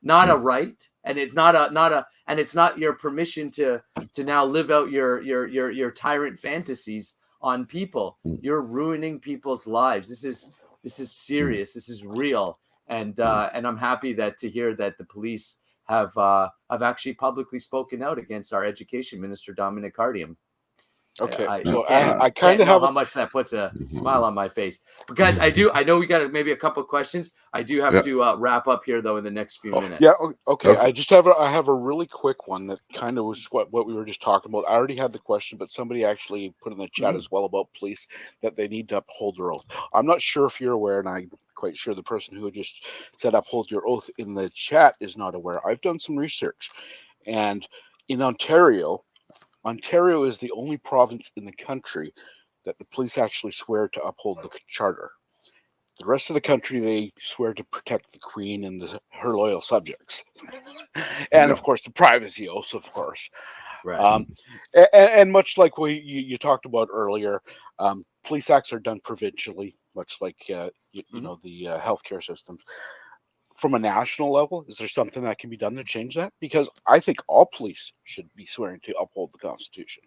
not a right. And it's and it's not your permission to now live out your tyrant fantasies on people. You're ruining people's lives. This is serious. This is real. And I'm happy to hear that the police have actually publicly spoken out against our education minister, Dominic Carty. Okay. I kind of have how much that puts a smile on my face. But guys, I know we got maybe a couple of questions. I do have to wrap up here though in the next few minutes. Yeah. Okay. I have a really quick one that kind of was what we were just talking about. I already had the question, but somebody actually put in the chat as well about police that they need to uphold their oath. I'm not sure if you're aware, and I'm quite sure the person who just said uphold your oath in the chat is not aware. I've done some research, and in Ontario is the only province in the country that the police actually swear to uphold the charter. The rest of the country, they swear to protect the Queen and her loyal subjects. And of course, the privacy oath, of course. Right. And much like you talked about earlier, police acts are done provincially, much like the healthcare systems. From a national level, is there something that can be done to change that? Because I think all police should be swearing to uphold the Constitution.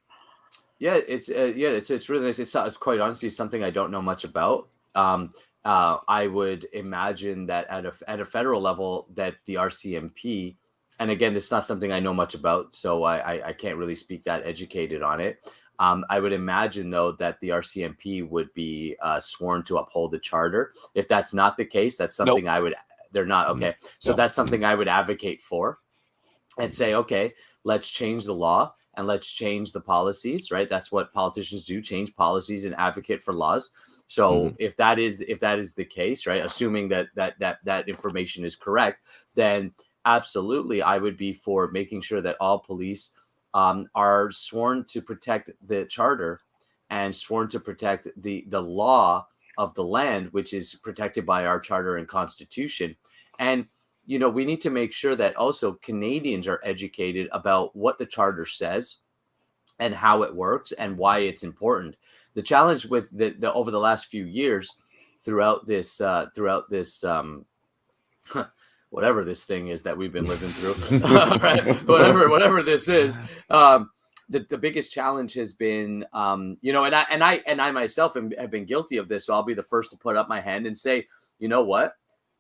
Yeah, it's really nice. It's quite honestly something I don't know much about. I would imagine that at a federal level that the RCMP, and again, this is not something I know much about, so I can't really speak that educated on it. I would imagine, though, that the RCMP would be sworn to uphold the charter. If that's not the case, that's something they're not. Okay. So that's something I would advocate for and say, okay, let's change the law and let's change the policies, right? That's what politicians do, change policies and advocate for laws. So if that is the case, right, assuming that information is correct, then absolutely I would be for making sure that all police are sworn to protect the charter and sworn to protect the law of the land, which is protected by our charter and constitution. And, you know, we need to make sure that also Canadians are educated about what the charter says and how it works and why it's important. The challenge with the over the last few years throughout this whatever this thing is that we've been living through, right? whatever this is, the biggest challenge has been, you know, and I myself have been guilty of this. So I'll be the first to put up my hand and say, you know what?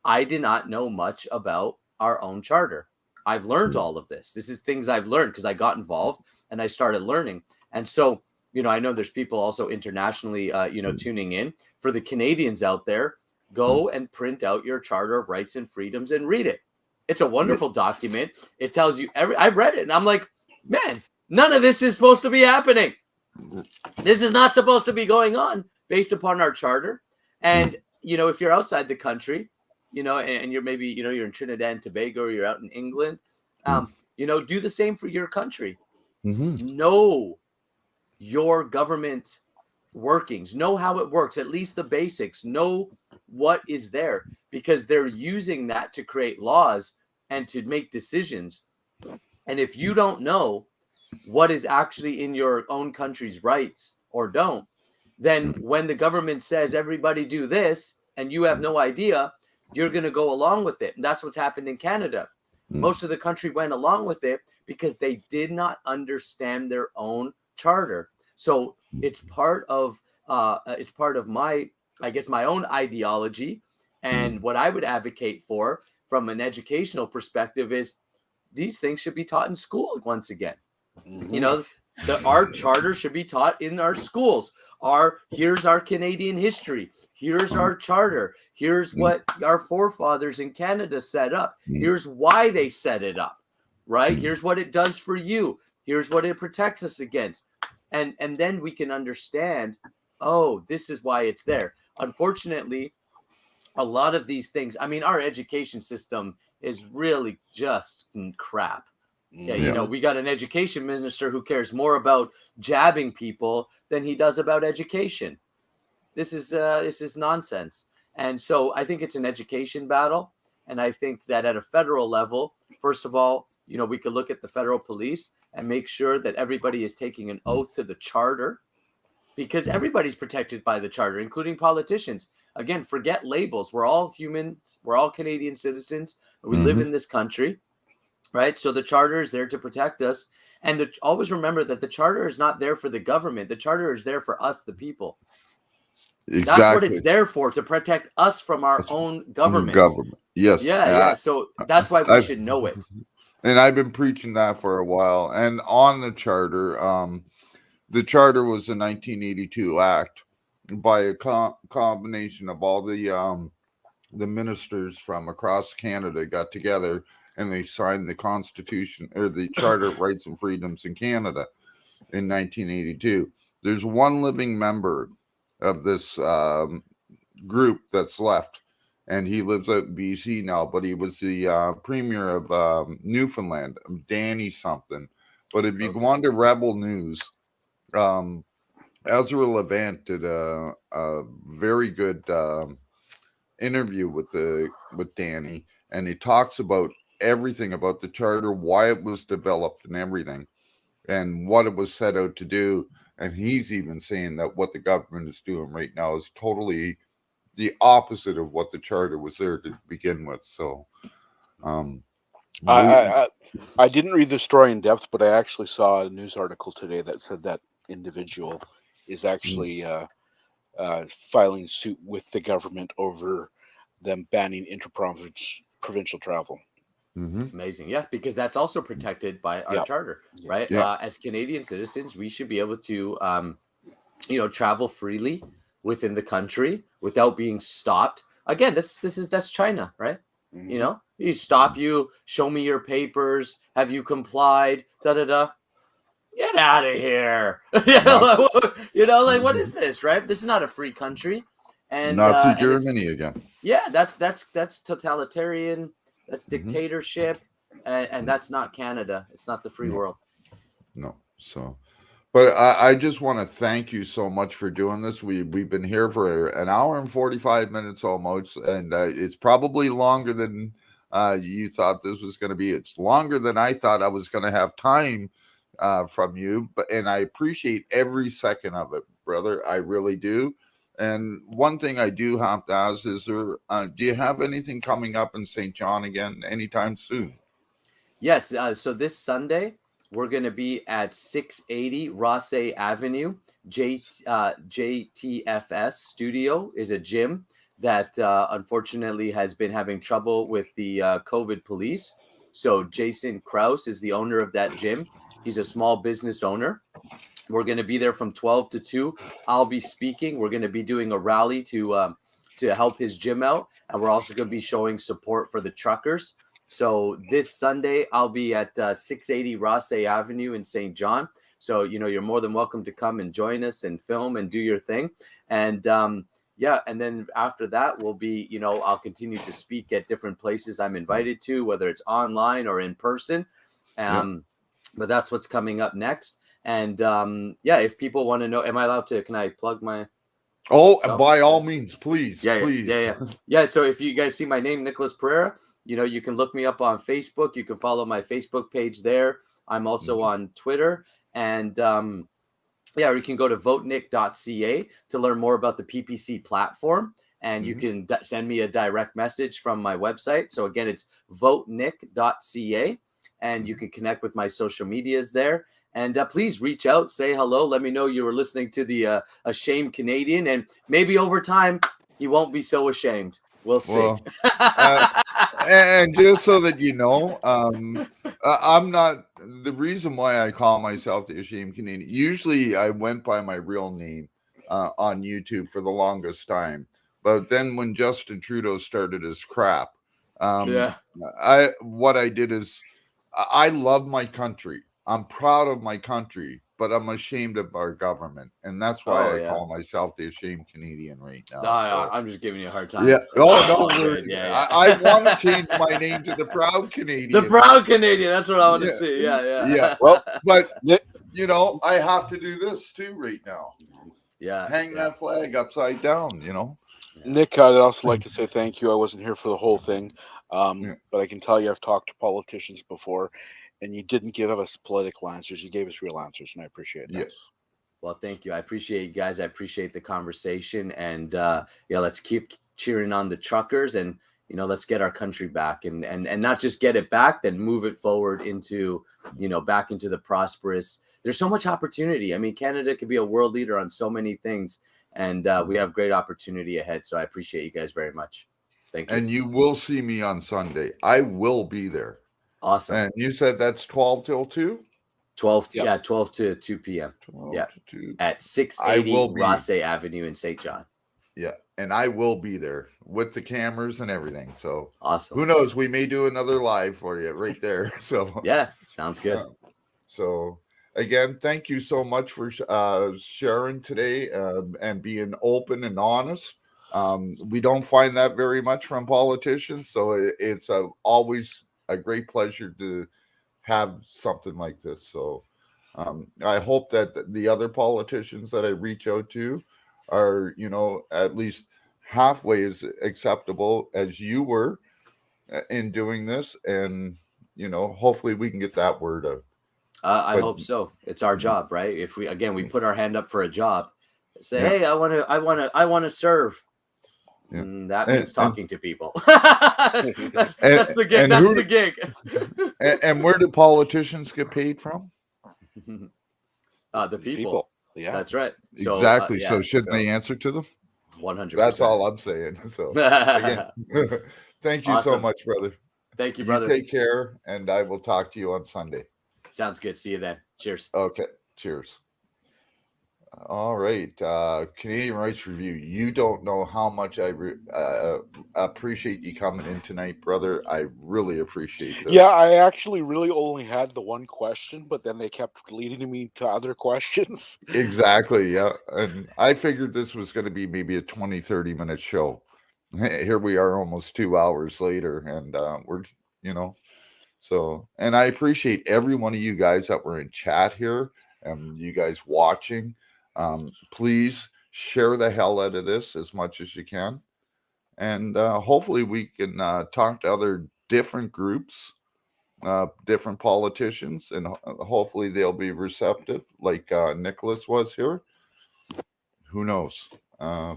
I did not know much about our own charter. I've learned all of this. This is things I've learned because I got involved and I started learning. And so, you know, I know there's people also internationally, you know, tuning in. For the Canadians out there, go and print out your Charter of Rights and Freedoms and read it. It's a wonderful document. It tells you I've read it and I'm like, man, none of this is supposed to be happening. This is not supposed to be going on based upon our charter. And, you know, if you're outside the country, you know, and you're maybe, you know, you're in Trinidad and Tobago, or you're out in England, you know, do the same for your country. Know your government workings, know how it works, at least the basics, know what is there, because they're using that to create laws and to make decisions. And if you don't know what is actually in your own country's rights or don't, then when the government says everybody do this and you have no idea, you're going to go along with it. And that's what's happened in Canada. Most of the country went along with it because they did not understand their own charter. So it's part of my, I guess, my own ideology. And what I would advocate for from an educational perspective is these things should be taught in school once again. You know, our charter should be taught in our schools. Here's our Canadian history. Here's our charter. Here's what our forefathers in Canada set up. Here's why they set it up, right? Here's what it does for you. Here's what it protects us against. And then we can understand, oh, this is why it's there. Unfortunately, a lot of these things, I mean, our education system is really just crap. Yeah, you know, we got an education minister who cares more about jabbing people than he does about education. This is nonsense. And so I think it's an education battle. And I think that at a federal level, first of all, you know, we could look at the federal police and make sure that everybody is taking an oath to the charter, because everybody's protected by the charter, including politicians. Again, forget labels. We're all humans. We're all Canadian citizens. We live in this country, right? So the charter is there to protect us. And always remember that the charter is not there for the government. The charter is there for us, the people. Exactly. That's what it's there for, to protect us from our own government. Yes. Yeah. So that's why we should know it. And I've been preaching that for a while. And on the charter was a 1982 act by a combination of all the ministers from across Canada got together and they signed the Constitution, or the Charter of Rights and Freedoms in Canada in 1982. There's one living member of this group that's left, and he lives out in BC now, but he was the premier of Newfoundland, Danny something. But if you go on to Rebel News, Ezra Levant did a very good interview with Danny, and he talks about everything about the charter, why it was developed and everything, and what it was set out to do. And he's even saying that what the government is doing right now is totally the opposite of what the charter was there to begin with. So I didn't read the story in depth, but I actually saw a news article today that said that individual is actually filing suit with the government over them banning interprovincial travel. Amazing. Yeah, because that's also protected by our charter, right? As Canadian citizens, we should be able to, you know, travel freely within the country without being stopped. Again, that's China, right? You know, you stop you, show me your papers, have you complied? Get out of here. You know, like, what is this, right? This is not a free country. And Nazi Germany again. Yeah, that's totalitarian. That's dictatorship, and that's not Canada. It's not the free world. No. So, But I just want to thank you so much for doing this. We've been here for an hour and 45 minutes almost, and it's probably longer than you thought this was going to be. It's longer than I thought I was going to have time from you, and I appreciate every second of it, brother. I really do. And one thing I do have to ask is, do you have anything coming up in St. John again anytime soon? Yes. So this Sunday, we're going to be at 680 Rosse Avenue. JTFS Studio is a gym that unfortunately has been having trouble with the COVID police. So Jason Kraus is the owner of that gym. He's a small business owner. We're going to be there from 12 to 2. I'll be speaking. We're going to be doing a rally to help his gym out. And we're also going to be showing support for the truckers. So this Sunday, I'll be at 680 Rosse Avenue in St. John. So, you're more than welcome to come and join us and film and do your thing. And and then after that, we'll be, I'll continue to speak at different places I'm invited to, whether it's online or in person. But that's what's coming up next. And if people want to know, am I allowed to, can I plug my... Oh, by all means, please, please. Yeah. So if you guys see my name, Nicholas Pereira, you can look me up on Facebook. You can follow my Facebook page there. I'm also on Twitter. And or you can go to votenick.ca to learn more about the PPC platform. And you can send me a direct message from my website. So again, it's votenick.ca. And you can connect with my social medias there. And please reach out, say hello. Let me know you were listening to the Ashamed Canadian. And maybe over time, you won't be so ashamed. We'll see. Well, and just so that you know, I'm not the reason why I call myself the Ashamed Canadian. Usually I went by my real name on YouTube for the longest time. But then when Justin Trudeau started his crap, what I did is I love my country. I'm proud of my country, but I'm ashamed of our government. And that's why I call myself the Ashamed Canadian right now. No, I'm just giving you a hard time. Yeah. Oh, no. I want to change my name to the Proud Canadian. The Proud Canadian. That's what I want to see. Yeah. Well, but, I have to do this too right now. Yeah. Hang that flag upside down, Nick, I'd also like to say thank you. I wasn't here for the whole thing. But I can tell you I've talked to politicians before, and you didn't give us political answers. You gave us real answers, and I appreciate that. Yes. Well, thank you. I appreciate you guys. I appreciate the conversation. And, let's keep cheering on the truckers and, let's get our country back and not just get it back, then move it forward into, back into the prosperous. There's so much opportunity. I mean, Canada could be a world leader on so many things, and we have great opportunity ahead. So I appreciate you guys very much. Thank you. And you will see me on Sunday. I will be there. Awesome. And you said that's 12 till 2? 12 to 2 p.m. 12 to 2. At 680 Rosse Avenue in St. John. Yeah. And I will be there with the cameras and everything. So awesome. Who knows? We may do another live for you right there. So yeah, sounds good. So again, thank you so much for sharing today and being open and honest. We don't find that very much from politicians, so it's always a great pleasure to have something like this. So I hope that the other politicians that I reach out to are, at least halfway as acceptable as you were in doing this, and hopefully we can get that word out. I hope so. It's our job, right? If we put our hand up for a job, say, hey, I want to serve. Yeah. That means talking to people. that's the gig. That's the gig. And where do politicians get paid from? The people. Yeah, that's right. So, exactly. So shouldn't they answer to them? 100%. That's all I'm saying. So again, thank you so much, brother. Thank you, brother. You take care, and I will talk to you on Sunday. Sounds good. See you then. Cheers. Okay. Cheers. All right. Canadian Rights Review. You don't know how much I appreciate you coming in tonight, brother. I really appreciate this. Yeah, I actually really only had the one question, but then they kept leading me to other questions. Exactly. Yeah. And I figured this was going to be maybe a 20, 30-minute show. Here we are almost 2 hours later, and we're, so, and I appreciate every one of you guys that were in chat here. you guys watching, please share the hell out of this as much as you can. And hopefully we can talk to other different groups, different politicians, and hopefully they'll be receptive like Nicholas was here. Who knows? Yeah,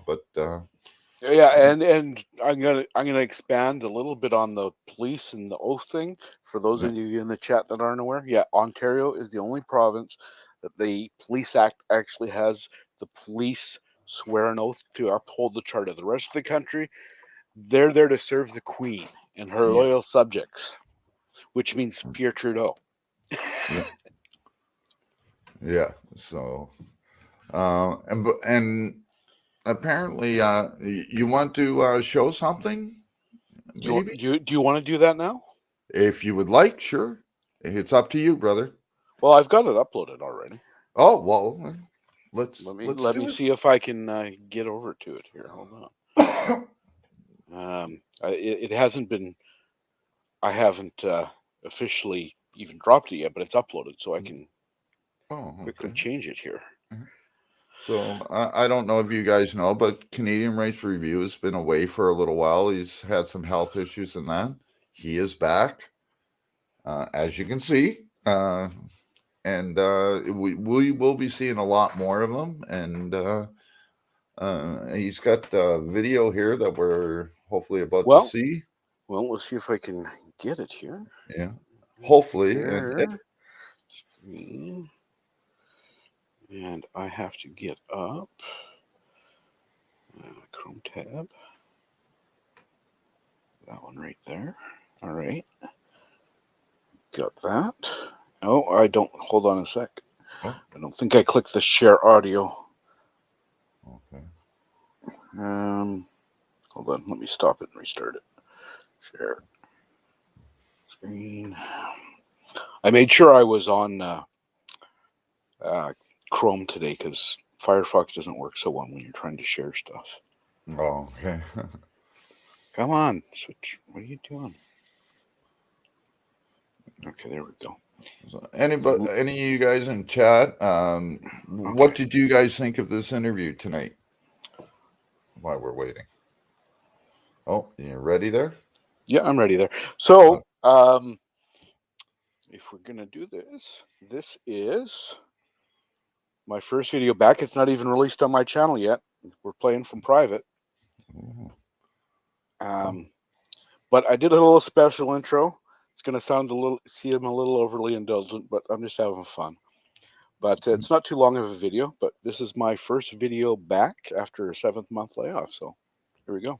and I'm gonna expand a little bit on the police and the oath thing for those of you in the chat that aren't aware. Yeah, Ontario is the only province that the Police Act actually has the police swear an oath to uphold the charter. The rest of the country, they're there to serve the Queen and her loyal subjects, which means Pierre Trudeau. Yeah. So, and apparently, you want to show something? Do you want to do that now? If you would like, sure. It's up to you, brother. Well, I've got it uploaded already. Oh well, let me see if I can get over to it here. Hold on. It hasn't been. I haven't officially even dropped it yet, but it's uploaded, so I can quickly change it here. So I don't know if you guys know, but Canadian Rights Review has been away for a little while. He's had some health issues and that. He is back, as you can see. And we will be seeing a lot more of them. And he's got a video here that we're hopefully about to see. Well, let's see if I can get it here. Yeah, hopefully. And I have to get up. Chrome tab. That one right there. All right. Got that. Oh, I don't. Hold on a sec. I don't think I clicked the share audio. Okay. Hold on. Let me stop it and restart it. Share screen. I made sure I was on Chrome today because Firefox doesn't work so well when you're trying to share stuff. Oh, okay. Come on, switch. What are you doing? Okay, there we go. So any of you guys in chat, what did you guys think of this interview tonight? While we're waiting. Oh, you ready there? Yeah, I'm ready there. So, if we're gonna do this, this is my first video back. It's not even released on my channel yet. We're playing from private. But I did a little special intro. It's going to sound seem a little overly indulgent, but I'm just having fun. But it's not too long of a video, but this is my first video back after a 7th-month layoff. So here we go.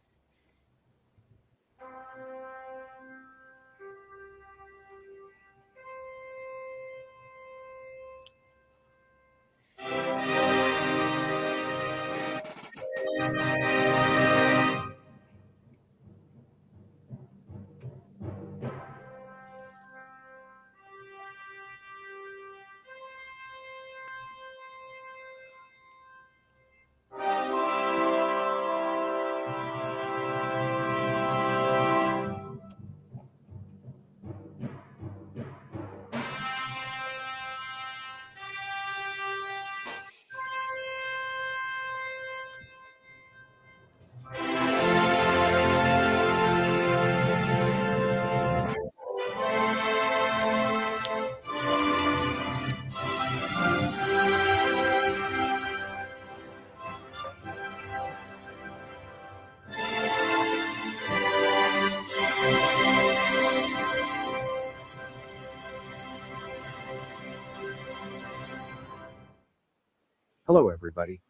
Hello everybody.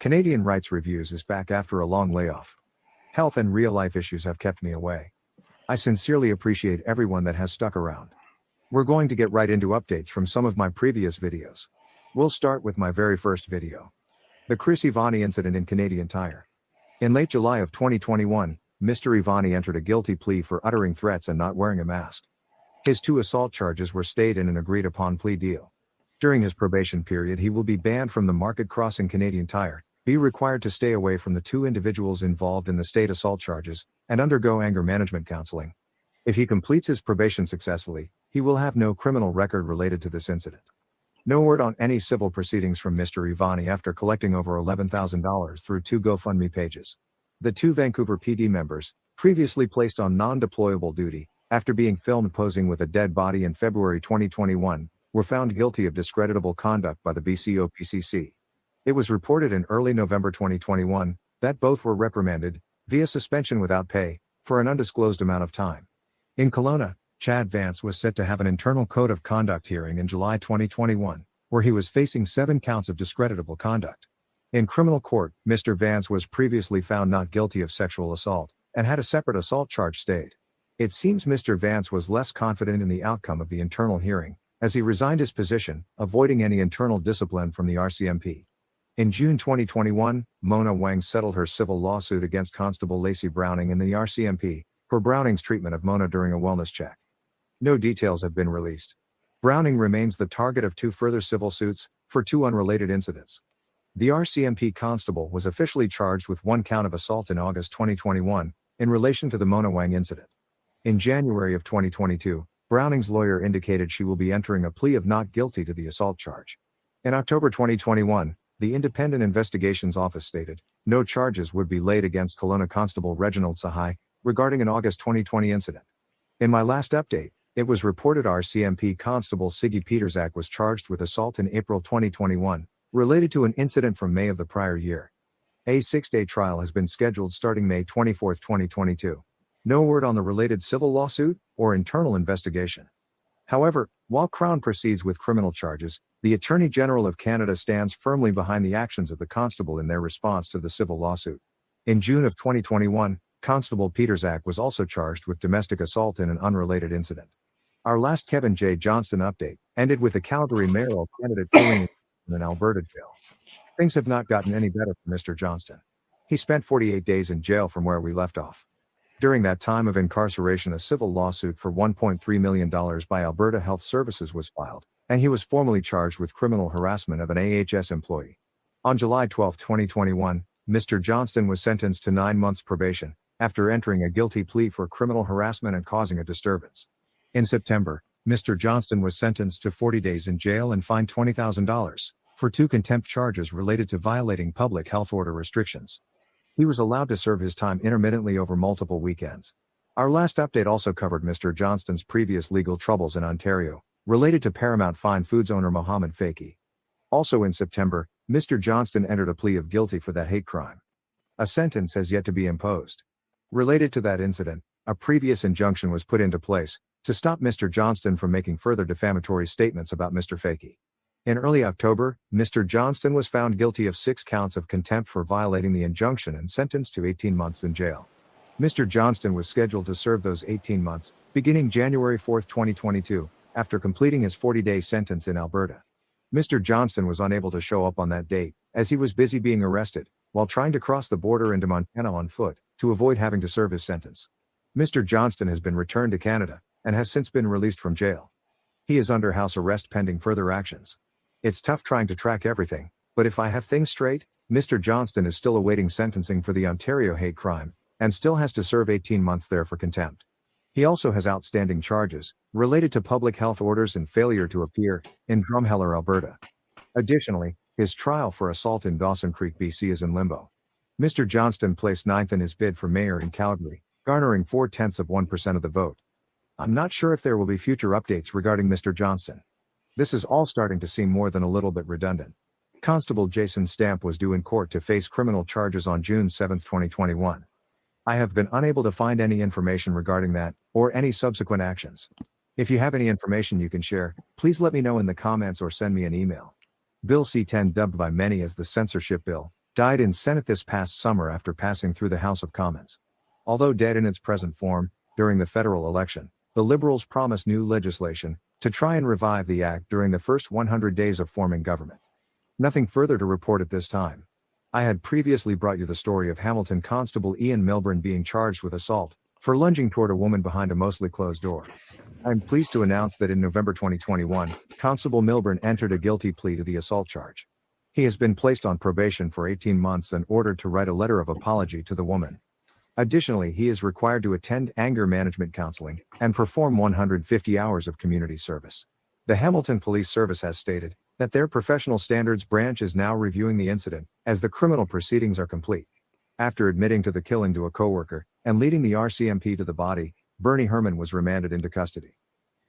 Canadian Rights Reviews is back after a long layoff. Health and real-life issues have kept me away. I sincerely appreciate everyone that has stuck around. We're going to get right into updates from some of my previous videos. We'll start with my very first video. The Chris Ivani incident in Canadian Tire. In late July of 2021, Mr. Ivani entered a guilty plea for uttering threats and not wearing a mask. His 2 assault charges were stayed in an agreed-upon plea deal. During his probation period, he will be banned from the market crossing Canadian Tire, be required to stay away from the 2 individuals involved in the state assault charges, and undergo anger management counseling. If he completes his probation successfully, he will have no criminal record related to this incident. No word on any civil proceedings from Mr. Ivani after collecting over $11,000 through 2 GoFundMe pages. The 2 Vancouver PD members, previously placed on non-deployable duty, after being filmed posing with a dead body in February 2021, were found guilty of discreditable conduct by the BCOPCC. It was reported in early November 2021 that both were reprimanded, via suspension without pay, for an undisclosed amount of time. In Kelowna, Chad Vance was set to have an internal code of conduct hearing in July 2021, where he was facing 7 counts of discreditable conduct. In criminal court, Mr. Vance was previously found not guilty of sexual assault, and had a separate assault charge stayed. It seems Mr. Vance was less confident in the outcome of the internal hearing, as he resigned his position, avoiding any internal discipline from the RCMP. In June 2021, Mona Wang settled her civil lawsuit against Constable Lacey Browning in the RCMP, for Browning's treatment of Mona during a wellness check. No details have been released. Browning remains the target of 2 further civil suits, for 2 unrelated incidents. The RCMP constable was officially charged with 1 count of assault in August 2021, in relation to the Mona Wang incident. In January of 2022, Browning's lawyer indicated she will be entering a plea of not guilty to the assault charge. In October 2021, the Independent Investigations Office stated, no charges would be laid against Kelowna Constable Reginald Sahai, regarding an August 2020 incident. In my last update, it was reported RCMP Constable Siggy Petersak was charged with assault in April 2021, related to an incident from May of the prior year. A 6-day trial has been scheduled starting May 24, 2022. No word on the related civil lawsuit or internal investigation. However, while Crown proceeds with criminal charges, the Attorney General of Canada stands firmly behind the actions of the constable in their response to the civil lawsuit. In June of 2021, Constable Petersak was also charged with domestic assault in an unrelated incident. Our last Kevin J. Johnston update ended with a Calgary mayoral candidate killing in an Alberta jail. Things have not gotten any better for Mr. Johnston. He spent 48 days in jail from where we left off. During that time of incarceration, a civil lawsuit for $1.3 million by Alberta Health Services was filed, and he was formally charged with criminal harassment of an AHS employee. On July 12, 2021, Mr. Johnston was sentenced to 9 months probation, after entering a guilty plea for criminal harassment and causing a disturbance. In September, Mr. Johnston was sentenced to 40 days in jail and fined $20,000 for 2 contempt charges related to violating public health order restrictions. He was allowed to serve his time intermittently over multiple weekends. Our last update also covered Mr. Johnston's previous legal troubles in Ontario, related to Paramount Fine Foods owner Mohammed Faki. Also in September, Mr. Johnston entered a plea of guilty for that hate crime. A sentence has yet to be imposed. Related to that incident, a previous injunction was put into place to stop Mr. Johnston from making further defamatory statements about Mr. Faki. In early October, Mr. Johnston was found guilty of 6 counts of contempt for violating the injunction and sentenced to 18 months in jail. Mr. Johnston was scheduled to serve those 18 months, beginning January 4, 2022, after completing his 40-day sentence in Alberta. Mr. Johnston was unable to show up on that date, as he was busy being arrested, while trying to cross the border into Montana on foot, to avoid having to serve his sentence. Mr. Johnston has been returned to Canada, and has since been released from jail. He is under house arrest pending further actions. It's tough trying to track everything, but if I have things straight, Mr. Johnston is still awaiting sentencing for the Ontario hate crime, and still has to serve 18 months there for contempt. He also has outstanding charges, related to public health orders and failure to appear, in Drumheller, Alberta. Additionally, his trial for assault in Dawson Creek, BC is in limbo. Mr. Johnston placed 9th in his bid for mayor in Calgary, garnering 0.4% of the vote. I'm not sure if there will be future updates regarding Mr. Johnston. This is all starting to seem more than a little bit redundant. Constable Jason Stamp was due in court to face criminal charges on June 7, 2021. I have been unable to find any information regarding that, or any subsequent actions. If you have any information you can share, please let me know in the comments or send me an email. Bill C-10, dubbed by many as the censorship bill, died in Senate this past summer after passing through the House of Commons. Although dead in its present form, during the federal election, the Liberals promised new legislation to try and revive the act during the first 100 days of forming government. Nothing further to report at this time. I had previously brought you the story of Hamilton Constable Ian Milburn being charged with assault for lunging toward a woman behind a mostly closed door. I am pleased to announce that in November 2021, Constable Milburn entered a guilty plea to the assault charge. He has been placed on probation for 18 months and ordered to write a letter of apology to the woman. Additionally, he is required to attend anger management counseling and perform 150 hours of community service. The Hamilton Police Service has stated that their professional standards branch is now reviewing the incident, as the criminal proceedings are complete. After admitting to the killing to a coworker, and leading the RCMP to the body, Bernie Herman was remanded into custody.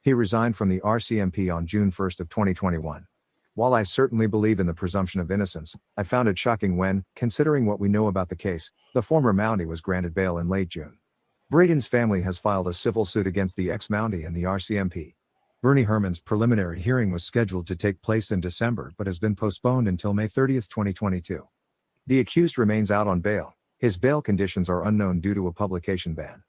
He resigned from the RCMP on June 1st of 2021. While I certainly believe in the presumption of innocence, I found it shocking when, considering what we know about the case, the former Mountie was granted bail in late June. Braden's family has filed a civil suit against the ex-Mountie and the RCMP. Bernie Herman's preliminary hearing was scheduled to take place in December but has been postponed until May 30, 2022. The accused remains out on bail. His bail conditions are unknown due to a publication ban.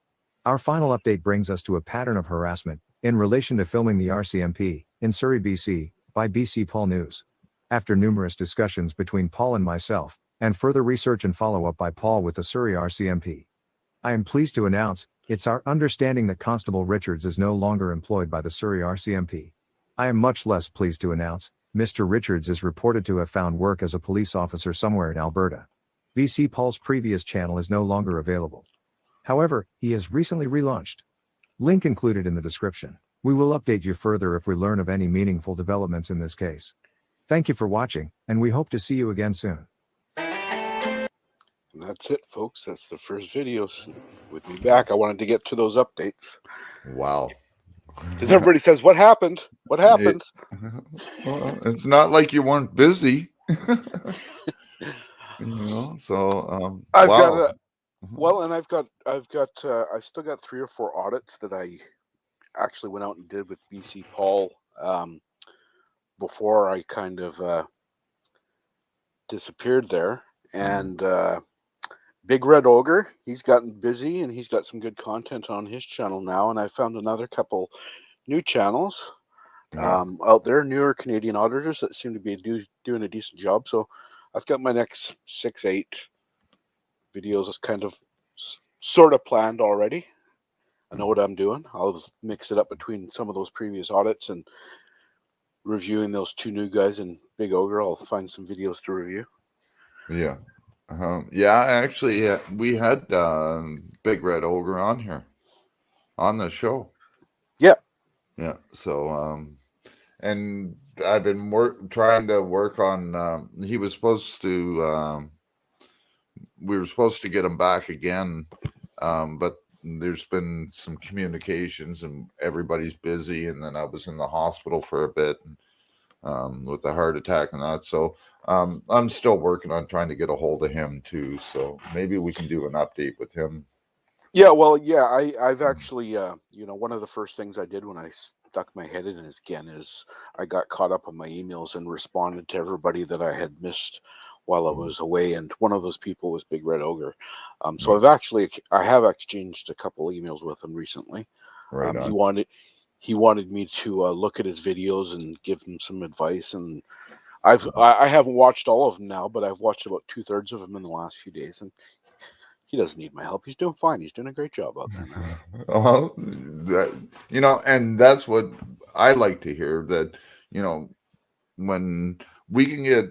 Our final update brings us to a pattern of harassment, in relation to filming the RCMP, in Surrey, BC, by BC Paul News. After numerous discussions between Paul and myself, and further research and follow-up by Paul with the Surrey RCMP, I am pleased to announce, it's our understanding that Constable Richards is no longer employed by the Surrey RCMP. I am much less pleased to announce, Mr. Richards is reported to have found work as a police officer somewhere in Alberta. BC Paul's previous channel is no longer available. However, he has recently relaunched. Link included in the description. We will update you further if we learn of any meaningful developments in this case. Thank you for watching, and we hope to see you again soon. That's it, folks. That's the first video with me back. I wanted to get to those updates. Wow. Because everybody says, what happened? What happened? Well, it's not like you weren't busy. So I've wow. I've still got 3 or 4 audits that I actually went out and did with BC Paul before I kind of disappeared there. And Big Red Ogre, he's gotten busy and he's got some good content on his channel now. And I found another couple new channels out there, newer Canadian auditors that seem to be doing a decent job. So I've got my next 6-8 videos is kind of sort of planned already. I know what I'm doing. I'll mix it up between some of those previous audits and reviewing those 2 new guys and Big Ogre. I'll find some videos to review. Yeah. Yeah, actually, we had Big Red Ogre on here on the show. Yeah. Yeah. So, and I've been trying to work on. He was supposed to. We were supposed to get him back again, but there's been some communications, and everybody's busy. And then I was in the hospital for a bit with a heart attack and that. So I'm still working on trying to get a hold of him too. So maybe we can do an update with him. Yeah, well, yeah, I've actually, one of the first things I did when I stuck my head in again is I got caught up on my emails and responded to everybody that I had missed while I was away, and one of those people was Big Red Ogre. So I have exchanged a couple emails with him recently. Right. He wanted me to look at his videos and give him some advice, and I haven't watched all of them now, but I've watched about 2/3 of them in the last few days, and he doesn't need my help. He's doing fine. He's doing a great job out there. And that's what I like to hear, that, when we can get,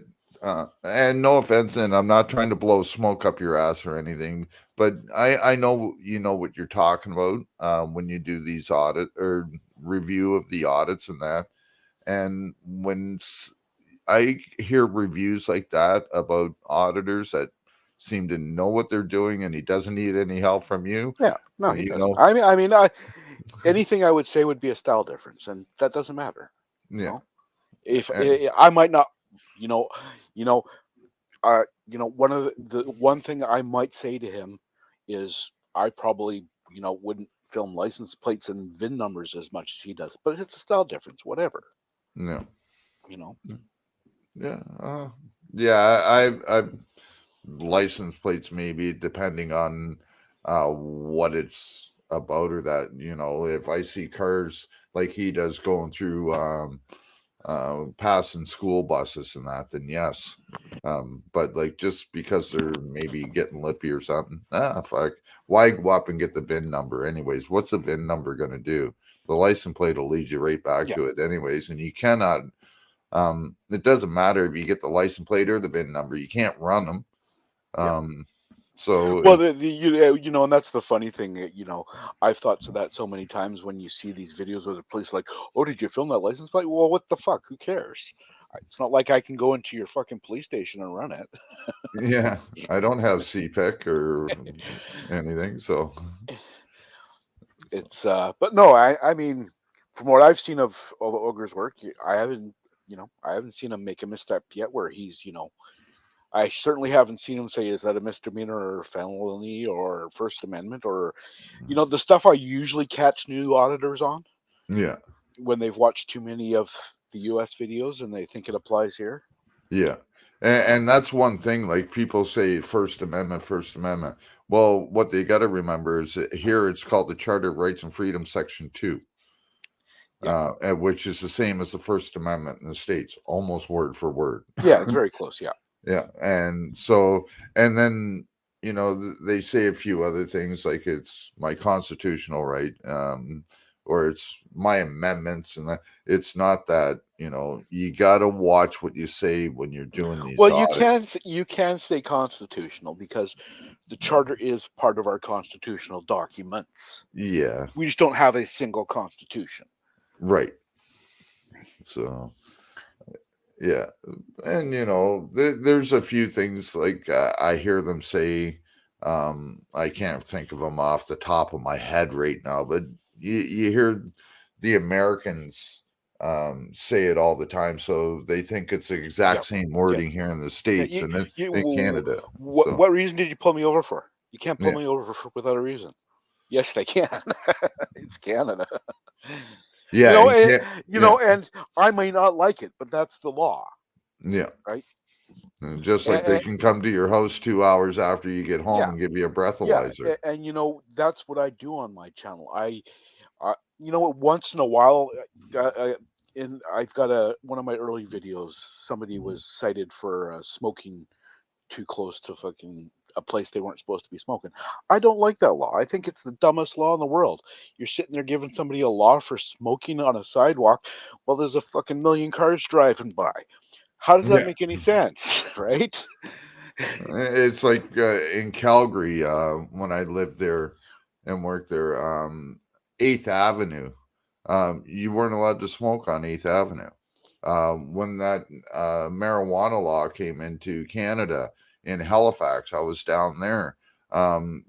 and no offense, and I'm not trying to blow smoke up your ass or anything, but I know, what you're talking about when you do these audit or review of the audits and that. And when I hear reviews like that about auditors that seem to know what they're doing and he doesn't need any help from you. Yeah, no, he doesn't. I mean, anything I would say would be a style difference, and that doesn't matter. Yeah. If I might not, one thing I might say to him is I probably, wouldn't film license plates and VIN numbers as much as he does, but it's a style difference, whatever. Yeah. Yeah. I've license plates, maybe depending on what it's about, or that, if I see cars like he does going through passing school buses and that, then yes. But like, just because they're maybe getting lippy or something, fuck, why go up and get the VIN number anyways? What's the VIN number going to do? The license plate will lead you right back to it anyways, and you cannot. It doesn't matter if you get the license plate or the VIN number, you can't run them. So well, and that's the funny thing, I've thought that so many times when you see these videos where the police are like, oh, did you film that license plate? Well, what the fuck? Who cares? It's not like I can go into your fucking police station and run it. Yeah, I don't have CPIC or anything, so It's but no, I mean, from what I've seen of all the ogre's work, I haven't seen him make a misstep yet where he's, I certainly haven't seen him say, is that a misdemeanor or felony or First Amendment or, the stuff I usually catch new auditors on yeah, when they've watched too many of the US videos and they think it applies here. yeah. And that's one thing, like people say First Amendment. Well, what they got to remember is that here it's called the Charter of Rights and Freedoms, Section 2, which is the same as the First Amendment in the States, almost word for word. Yeah, it's very close. Yeah. Yeah. And so, and then, they say a few other things like it's my constitutional right, or it's my amendments, and that it's not that. You got to watch what you say when you're doing these. Well, audits. you can stay constitutional because the charter is part of our constitutional documents. Yeah. We just don't have a single constitution. Right. So, yeah. And, there's a few things like I hear them say, I can't think of them off the top of my head right now, but you hear the Americans say it all the time, so they think it's the exact same wording here in the States and in Canada. What reason did you pull me over for? You can't pull me over without a reason. Yes, they can. It's Canada. Yeah, and I may not like it, but that's the law. Yeah. Right. And just like they can come to your house 2 hours after you get home and give you a breathalyzer. Yeah, and that's what I do on my channel. I once in a while, I've got one of my early videos. Somebody was cited for smoking too close to fucking a place they weren't supposed to be smoking. I don't like that law. I think it's the dumbest law in the world. You're sitting there giving somebody a law for smoking on a sidewalk while there's a fucking million cars driving by. How does that make any sense, right? It's like in Calgary, when I lived there and worked there, 8th Avenue, you weren't allowed to smoke on 8th Avenue. When that marijuana law came into Canada in Halifax, I was down there.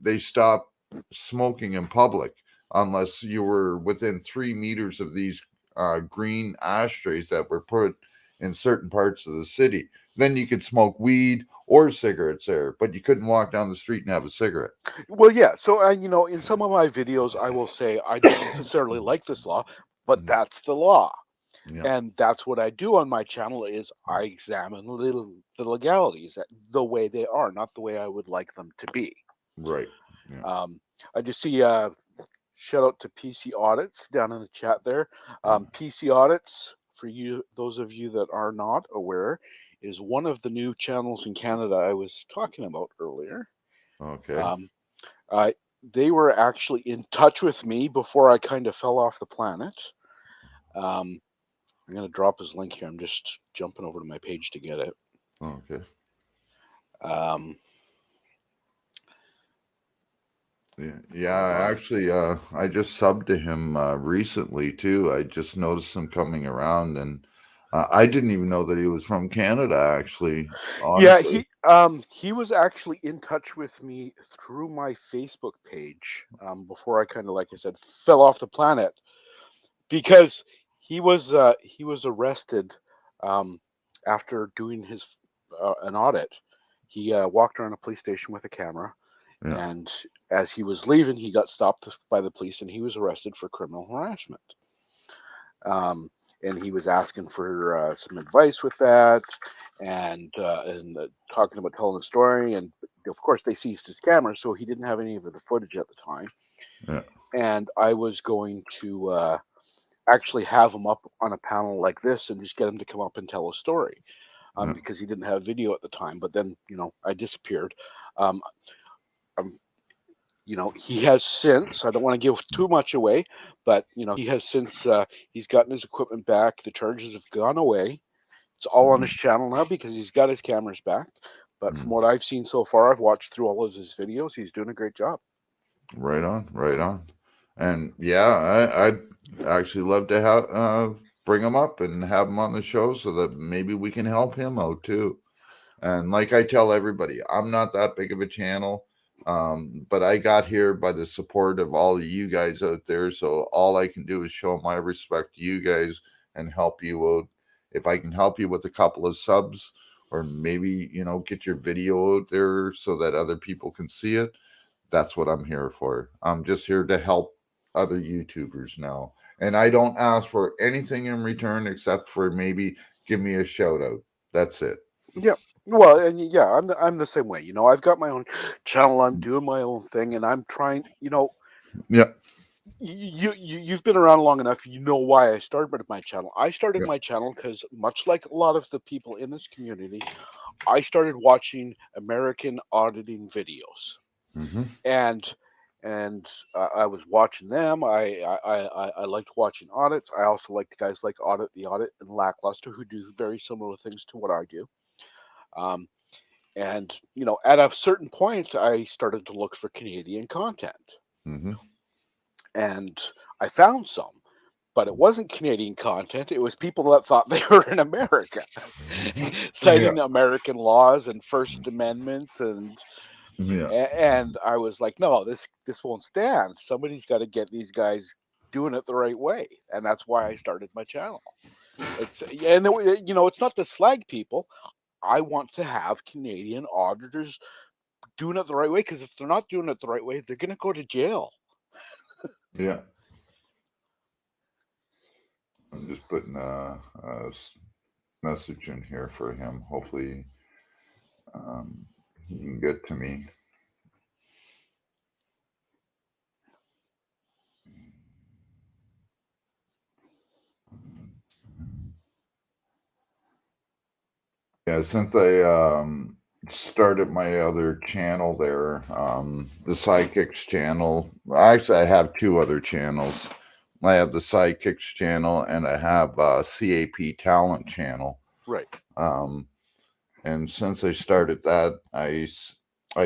They stopped smoking in public unless you were within 3 meters of these green ashtrays that were put in certain parts of the city. Then you could smoke weed or cigarettes there, but you couldn't walk down the street and have a cigarette. Well, yeah. So, in some of my videos, I will say I don't necessarily like this law, but that's the law. Yeah. And that's what I do on my channel is I examine the legalities the way they are, not the way I would like them to be. Right. Yeah. I just see shout out to PC Audits down in the chat there. PC Audits, for those of you that are not aware, is one of the new channels in Canada I was talking about earlier. Okay. They were actually in touch with me before I kind of fell off the planet. I'm going to drop his link here. I'm just jumping over to my page to get it. Okay. Yeah. Actually, I just subbed to him recently too. I just noticed him coming around, and I didn't even know that he was from Canada. Actually, honestly. Yeah, he was actually in touch with me through my Facebook page before I kind of, like I said, fell off the planet, because he was arrested after doing his an audit. He walked around a police station with a camera. Yeah. And as he was leaving, he got stopped by the police and he was arrested for criminal harassment. And he was asking for some advice with that and talking about telling the story. And of course, they seized his camera, so he didn't have any of the footage at the time. Yeah. And I was going to actually have him up on a panel like this and just get him to come up and tell a story because he didn't have video at the time. But then, I disappeared. He has since, I don't want to give too much away, but, he has since, he's gotten his equipment back. The charges have gone away. It's all on his channel now because he's got his cameras back. But from what I've seen so far, I've watched through all of his videos. He's doing a great job. Right on. And yeah, I'd actually love to bring him up and have him on the show so that maybe we can help him out too. And like I tell everybody, I'm not that big of a channel, but I got here by the support of all of you guys out there. So all I can do is show my respect to you guys and help you out. If I can help you with a couple of subs, or maybe, get your video out there so that other people can see it, that's what I'm here for. I'm just here to help other YouTubers now. And I don't ask for anything in return except for maybe give me a shout out. That's it. Yeah. Well, and yeah, I'm the same way. I've got my own channel. I'm doing my own thing, and I'm trying. Yeah. You've been around long enough. You know why I started my channel. I started Yeah. my channel because, much like a lot of the people in this community, I started watching American auditing videos, and I was watching them. I liked watching audits. I also liked guys like Audit the Audit and Lackluster, who do very similar things to what I do. And at a certain point, I started to look for Canadian content, and I found some, but it wasn't Canadian content. It was people that thought they were in America, citing American laws and First Amendments, and I was like, no, this won't stand. Somebody's got to get these guys doing it the right way, and that's why I started my channel. It's not to slag people. I want to have Canadian auditors doing it the right way, because if they're not doing it the right way, they're going to go to jail. Yeah. I'm just putting a message in here for him. Hopefully he can get to me. Yeah, since I started my other channel there, the Kickz channel. Actually, I have two other channels. I have the Kickz channel and I have CAP Talent channel. Right. And since I started that, I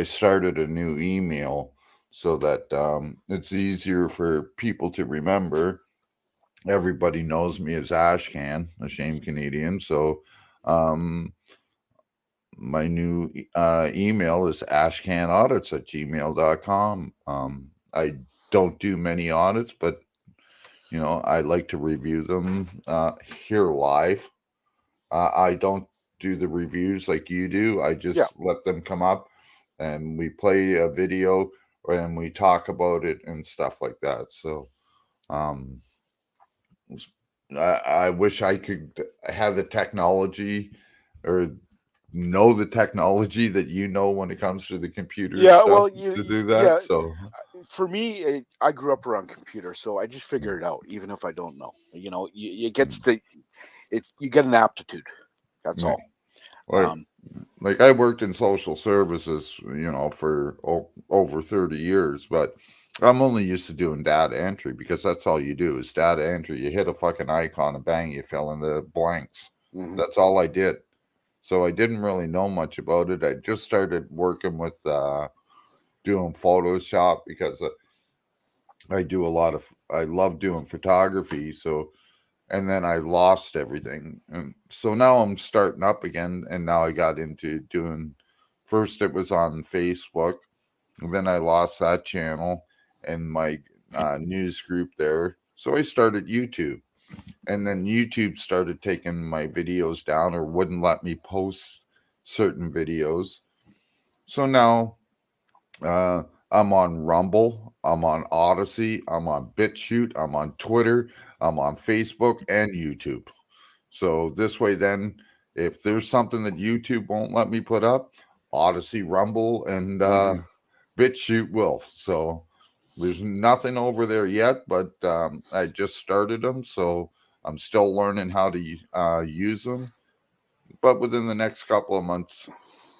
started a new email so that it's easier for people to remember. Everybody knows me as Ashcan, a shame Canadian. So my new email is ashcanaudits@gmail.com. I don't do many audits, but I like to review them here live. I don't do the reviews like you do. I just let them come up and we play a video and we talk about it and stuff like that. So I wish I could have the technology or know the technology that when it comes to the computer stuff to do that. So for me, I grew up around computers, so I just figure it out, even if I don't know. You get an aptitude. That's all. Like I worked in social services, for over 30 years, but I'm only used to doing data entry because that's all you do is data entry. You hit a fucking icon and bang, you fill in the blanks. That's all I did. So I didn't really know much about it. I just started working with doing Photoshop because I love doing photography. So, and then I lost everything. And so now I'm starting up again. And now I got into doing, first it was on Facebook. And then I lost that channel and my news group there. So I started YouTube. And then YouTube started taking my videos down or wouldn't let me post certain videos. So now I'm on Rumble, I'm on Odyssey, I'm on BitChute, I'm on Twitter, I'm on Facebook and YouTube. So this way then, if there's something that YouTube won't let me put up, Odyssey, Rumble, and BitChute will. So there's nothing over there yet, but I just started them. So I'm still learning how to use them. But within the next couple of months,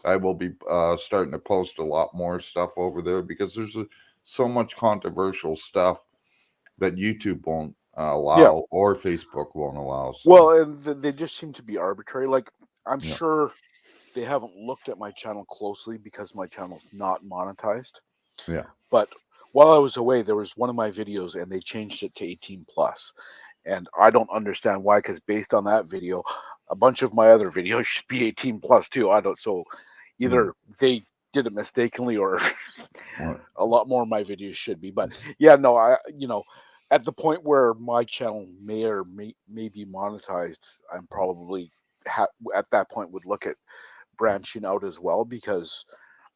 I will be starting to post a lot more stuff over there because there's so much controversial stuff that YouTube won't allow or Facebook won't allow. So. Well, and they just seem to be arbitrary. Like, I'm sure they haven't looked at my channel closely because my channel's not monetized. Yeah. But while I was away, there was one of my videos and they changed it to 18 plus. And I don't understand why, because based on that video, a bunch of my other videos should be 18 plus too. I don't. So either they did it mistakenly, or a lot more of my videos should be. But yeah, no, at the point where my channel may or may be monetized, I'm probably at that point would look at branching out as well, because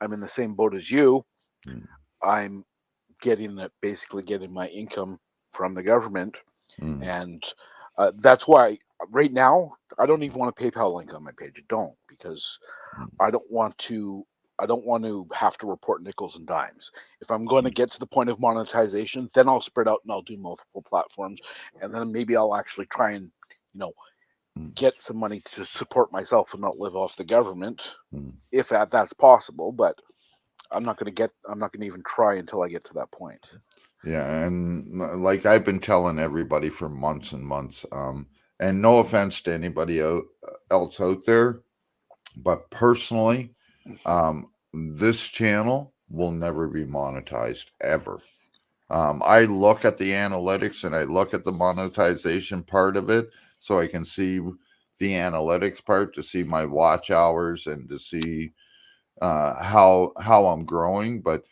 I'm in the same boat as you. I'm basically getting my income from the government, and that's why right now I don't even want a PayPal link on my page. I don't, because I don't want to have to report nickels and dimes. If I'm going to get to the point of monetization, then I'll spread out and I'll do multiple platforms, and then maybe I'll actually try and get some money to support myself and not live off the government, if that's possible. But I'm not going to even try until I get to that point. Yeah, and like I've been telling everybody for months and months, and no offense to anybody else out there, but personally, this channel will never be monetized ever. I look at the analytics and I look at the monetization part of it, so I can see the analytics part, to see my watch hours and to see how I'm growing. But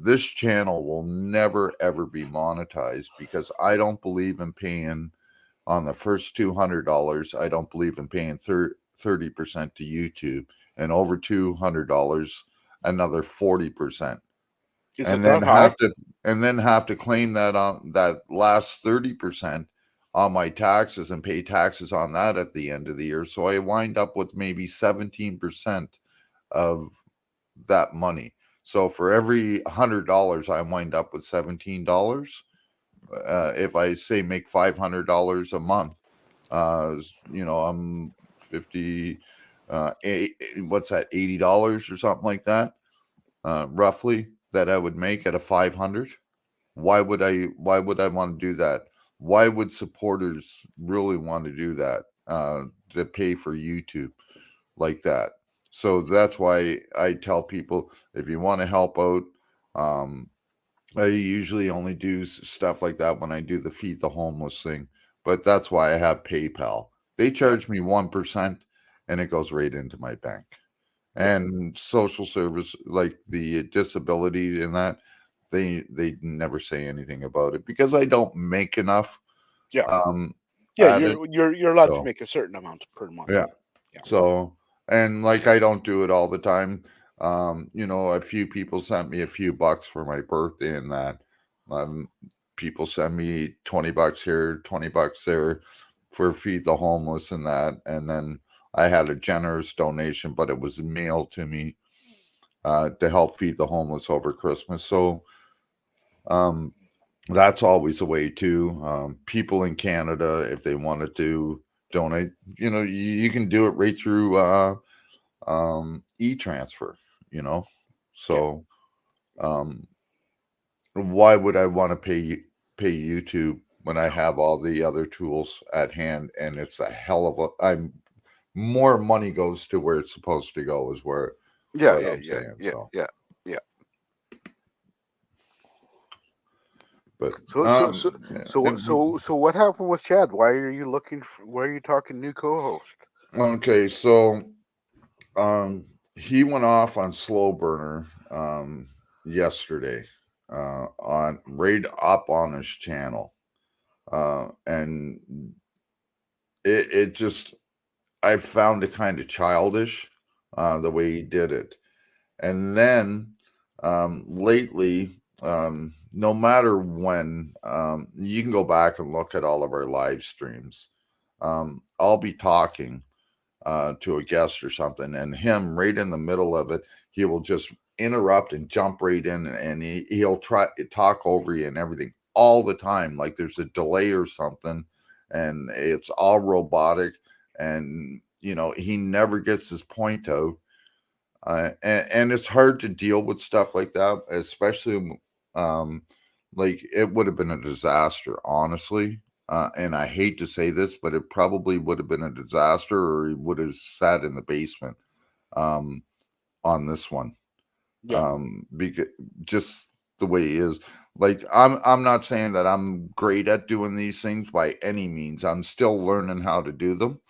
this channel will never ever be monetized, because I don't believe in paying on the first $200. I don't believe in paying 30% to YouTube, and over $200 another 40%, and then have to claim that on that last 30% on my taxes and pay taxes on that at the end of the year. So I wind up with maybe 17% of that money. So for every $100, I wind up with $17. If I say make $500 a month, I'm 50. What's that? $80 or something like that, roughly, that I would make at a 500. Why would I want to do that? Why would supporters really want to do that, to pay for YouTube like that? So that's why I tell people, if you want to help out, I usually only do stuff like that when I do the Feed the Homeless thing. But that's why I have PayPal. They charge me 1%, and it goes right into my bank. And social service, like the disability and that, they never say anything about it, because I don't make enough. You're allowed to make a certain amount per month. Yeah. So, and like, I don't do it all the time. A few people sent me a few bucks for my birthday, and that people send me $20 here, $20 there for Feed the Homeless and that. And then I had a generous donation, but it was mailed to me to help feed the homeless over Christmas. So that's always a way too. People in Canada, if they wanted to donate, you can do it right through e-transfer, So why would I want to pay YouTube when I have all the other tools at hand? And it's a hell of more money goes to where it's supposed to go, is where yeah. But so what happened with Chad? Why are you talking new co-host? Okay, so he went off on Slow Burner yesterday, on right up on his channel, and it just, I found it kind of childish, the way he did it. And then lately, no matter when, you can go back and look at all of our live streams. I'll be talking to a guest or something, and him right in the middle of it, he will just interrupt and jump right in, and he'll try to talk over you and everything all the time, like there's a delay or something, and it's all robotic, and he never gets his point out. And it's hard to deal with stuff like that, especially like, it would have been a disaster, honestly. And I hate to say this, but it probably would have been a disaster, or he would have sat in the basement on this one. Because just the way he is, like I'm not saying that I'm great at doing these things by any means. I'm still learning how to do them.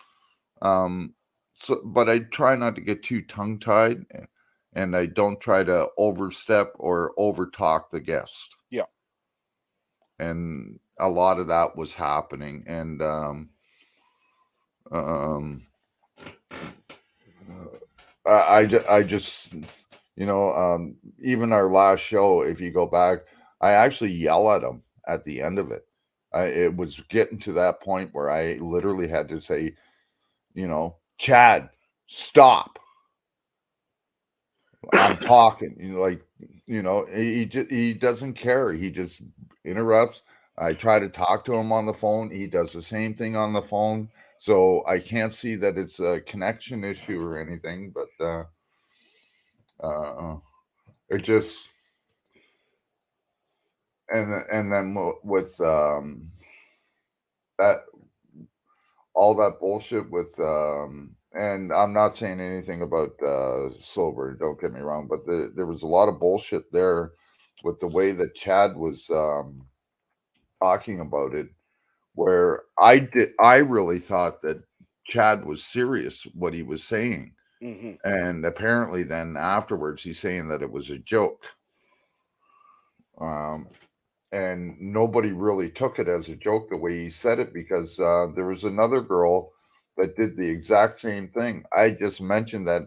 So but I try not to get too tongue tied, and I don't try to overstep or overtalk the guest. Yeah. And a lot of that was happening, and I just even our last show, if you go back, I actually yell at him at the end of it. It was getting to that point where I literally had to say, Chad, stop. I'm talking. He doesn't care. He just interrupts. I try to talk to him on the phone. He does the same thing on the phone. So I can't see that it's a connection issue or anything, but it just and then with that all that bullshit with and I'm not saying anything about sober, don't get me wrong, but there was a lot of bullshit there with the way that Chad was talking about it, where I really thought that Chad was serious what he was saying. Mm-hmm. And apparently then afterwards he's saying that it was a joke. And nobody really took it as a joke the way he said it, because there was another girl that did the exact same thing. I just mentioned that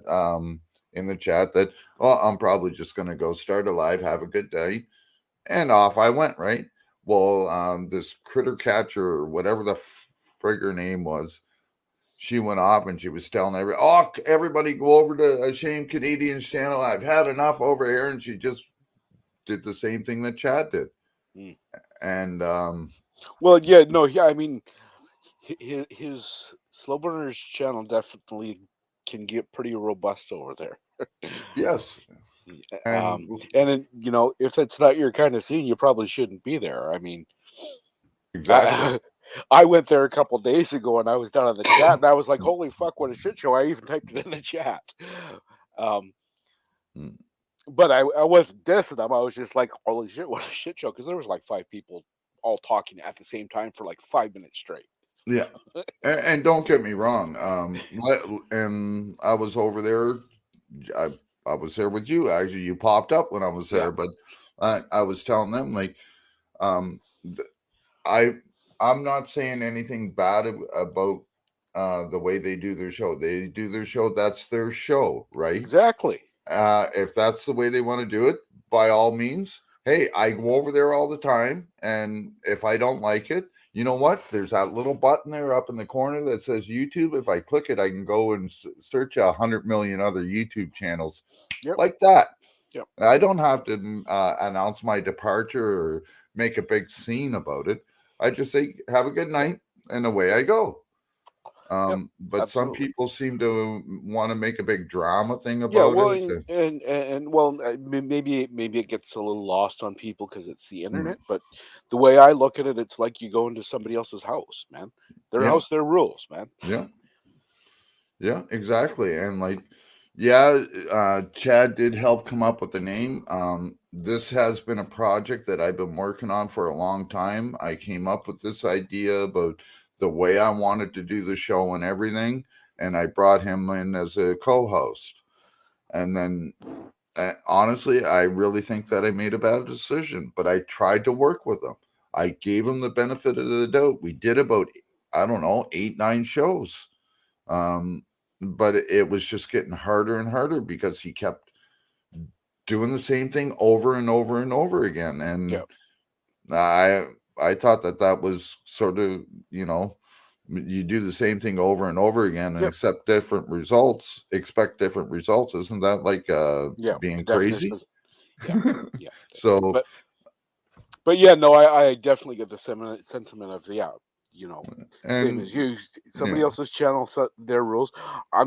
in the chat that, I'm probably just going to go start a live, have a good day. And off I went, right? Well, this critter catcher or whatever the frig her name was, she went off and she was telling everybody go over to a Shame Canadian's channel. I've had enough over here. And she just did the same thing that Chad did. And well, yeah, no, yeah, I mean, his Slow Burners channel definitely can get pretty robust over there. yes. And then, if it's not your kind of scene, you probably shouldn't be there. I mean, Exactly. I went there a couple days ago and I was down in the chat and I was like, holy fuck, what a shit show. I even typed it in the chat. But I wasn't dissing them. I was just like, holy shit, what a shit show. Because there was like 5 people all talking at the same time for like 5 minutes straight. Yeah. And don't get me wrong. And I was over there. I was there with you. Actually, you popped up when I was there, but I was telling them, like, I'm not saying anything bad about the way they do their show. They do their show. That's their show, right? Exactly. If that's the way they want to do it, by all means. Hey, I go over there all the time, and if I don't like it, you know what? There's that little button there up in the corner that says YouTube. If I click it, I can go and search 100 million other YouTube channels like that. Yep. I don't have to announce my departure or make a big scene about it. I just say, have a good night, and away I go. But absolutely. some people seem to want to make a big drama thing about it. Maybe it gets a little lost on people because it's the internet. But the way I look at it, it's like you go into somebody else's house, man. Their house, their rules, man. Yeah, exactly. And like, Chad did help come up with the name. This has been a project that I've been working on for a long time. I came up with this idea about the way I wanted to do the show and everything, and I brought him in as a co-host. And then, honestly, I really think that I made a bad decision, but I tried to work with him. I gave him the benefit of the doubt. We did about, 8-9 shows. But it was just getting harder and harder because he kept doing the same thing over and over and over again. And I thought that was sort of, you do the same thing over and over again and expect different results. Isn't that like being crazy? Yeah. So, but yeah, no, I definitely get the sentiment of same as you. Somebody else's channel set their rules. I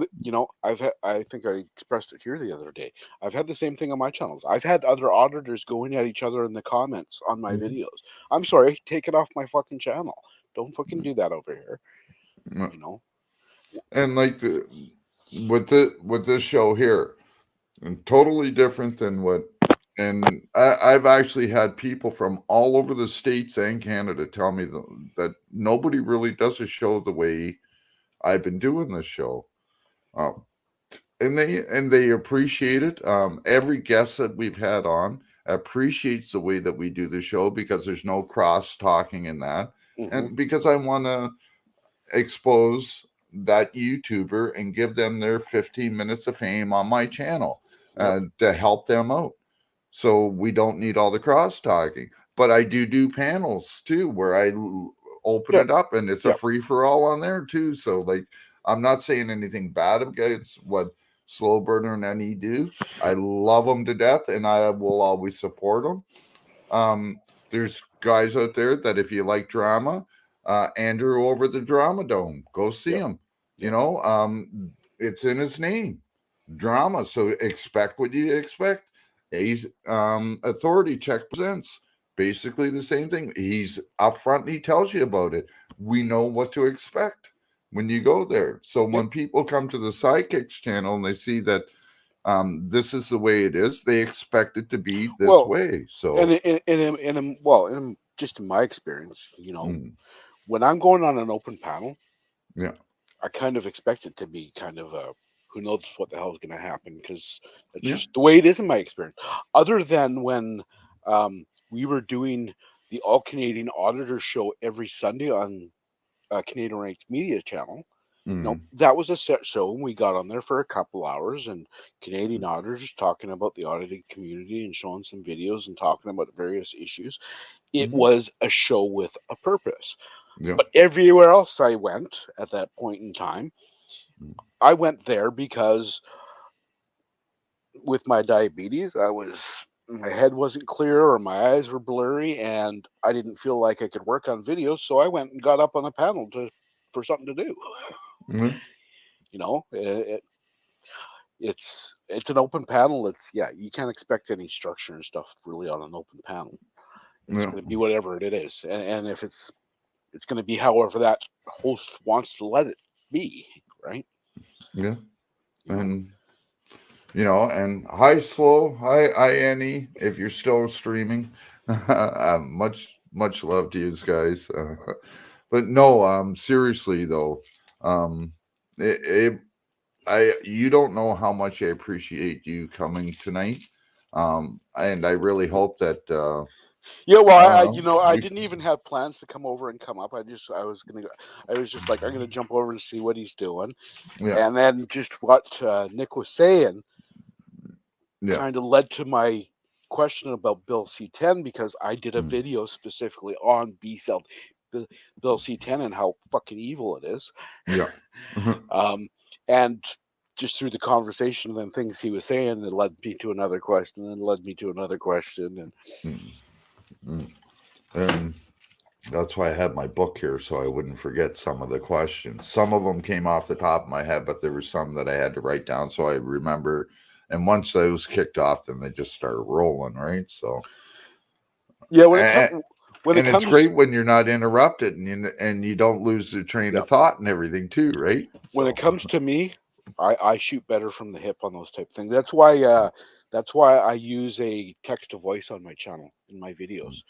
think I expressed it here the other day. I've had the same thing on my channels. I've had other auditors going at each other in the comments on my videos. I'm sorry, take it off my fucking channel. Don't fucking do that over here. And like with this show here, and totally different than what And I've actually had people from all over the States and Canada tell me that nobody really does a show the way I've been doing this show. And they appreciate it. Every guest that we've had on appreciates the way that we do the show because there's no cross talking in that. And because I want to expose that YouTuber and give them their 15 minutes of fame on my channel to help them out. So we don't need all the cross talking. But I do panels too where I open it up and it's a free for all on there too. So like I'm not saying anything bad against what Slow Burner and Any do. I love them to death and I will always support them. There's guys out there that if you like drama, Andrew over the Drama Dome, go see him. You know, it's in his name, drama. So expect what you expect. He's Authority Check presents basically the same thing. He's upfront and he tells you about it. We know what to expect when you go there. So when people come to the Sidekickz channel and they see that this is the way it is, they expect it to be this way. So and just in my experience, you know, when I'm going on an open panel, I kind of expect it to be kind of a who knows what the hell is going to happen because that's just the way it is in my experience. Other than when we were doing the All Canadian Auditor Show every Sunday on Canadian Rights Media Channel. You know, that was a set show, and we got on there for a couple hours, and Canadian auditors talking about the auditing community and showing some videos and talking about various issues. It was a show with a purpose. But everywhere else I went at that point in time, I went there because with my diabetes, my head wasn't clear or my eyes were blurry, and I didn't feel like I could work on videos, so I went and got up on a panel for something to do. You know, it's an open panel. You can't expect any structure and stuff really on an open panel. It's going to be whatever it is, and if it's going to be however that host wants to let it be, right? And you know, and hi Slow, hi Annie, if you're still streaming, much love to you guys. But no, seriously though, you don't know how much I appreciate you coming tonight, and I really hope that. I didn't even have plans to come over and come up. I was just like, I'm gonna jump over and see what he's doing, and then just what Nick was saying kind of led to my question about Bill C-10 because I did a video specifically on Bill C-10 and how fucking evil it is. And just through the conversation and things he was saying, it led me to another question and led me to another question. And that's why I had my book here so I wouldn't forget some of the questions. Some of them came off the top of my head, but there were some that I had to write down so I remember. And once those kicked off, then they just started rolling, right? So it's great when you're not interrupted and you don't lose the train of thought and everything too, right? When it comes to me, I shoot better from the hip on those type of things. That's why I use a text to voice on my channel in my videos.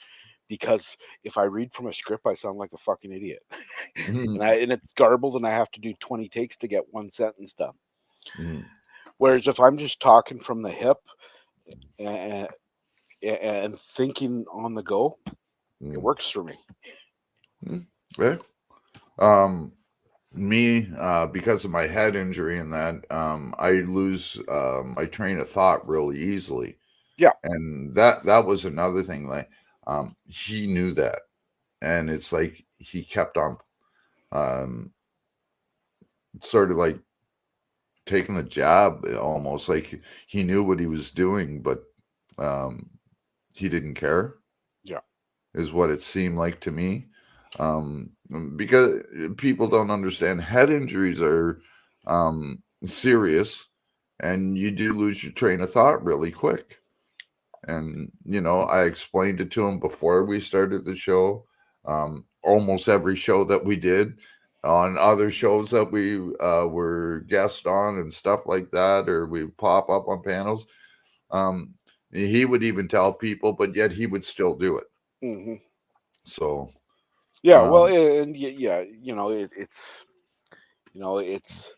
Because if I read from a script, I sound like a fucking idiot, and it's garbled, and I have to do 20 takes to get one sentence done. Whereas if I'm just talking from the hip and thinking on the go, it works for me. Me, because of my head injury and that, I lose my train of thought really easily. And that was another thing. Like, he knew that, and it's like he kept on, sort of like taking the job, almost like he knew what he was doing, but he didn't care. Is what it seemed like to me. Because people don't understand, head injuries are serious, and you do lose your train of thought really quick. And you know, I explained it to him before we started the show. Almost every show that we did, on other shows that we were guests on and stuff like that, or we pop up on panels. He would even tell people, but yet he would still do it. Mm-hmm. So yeah, well, and yeah, it's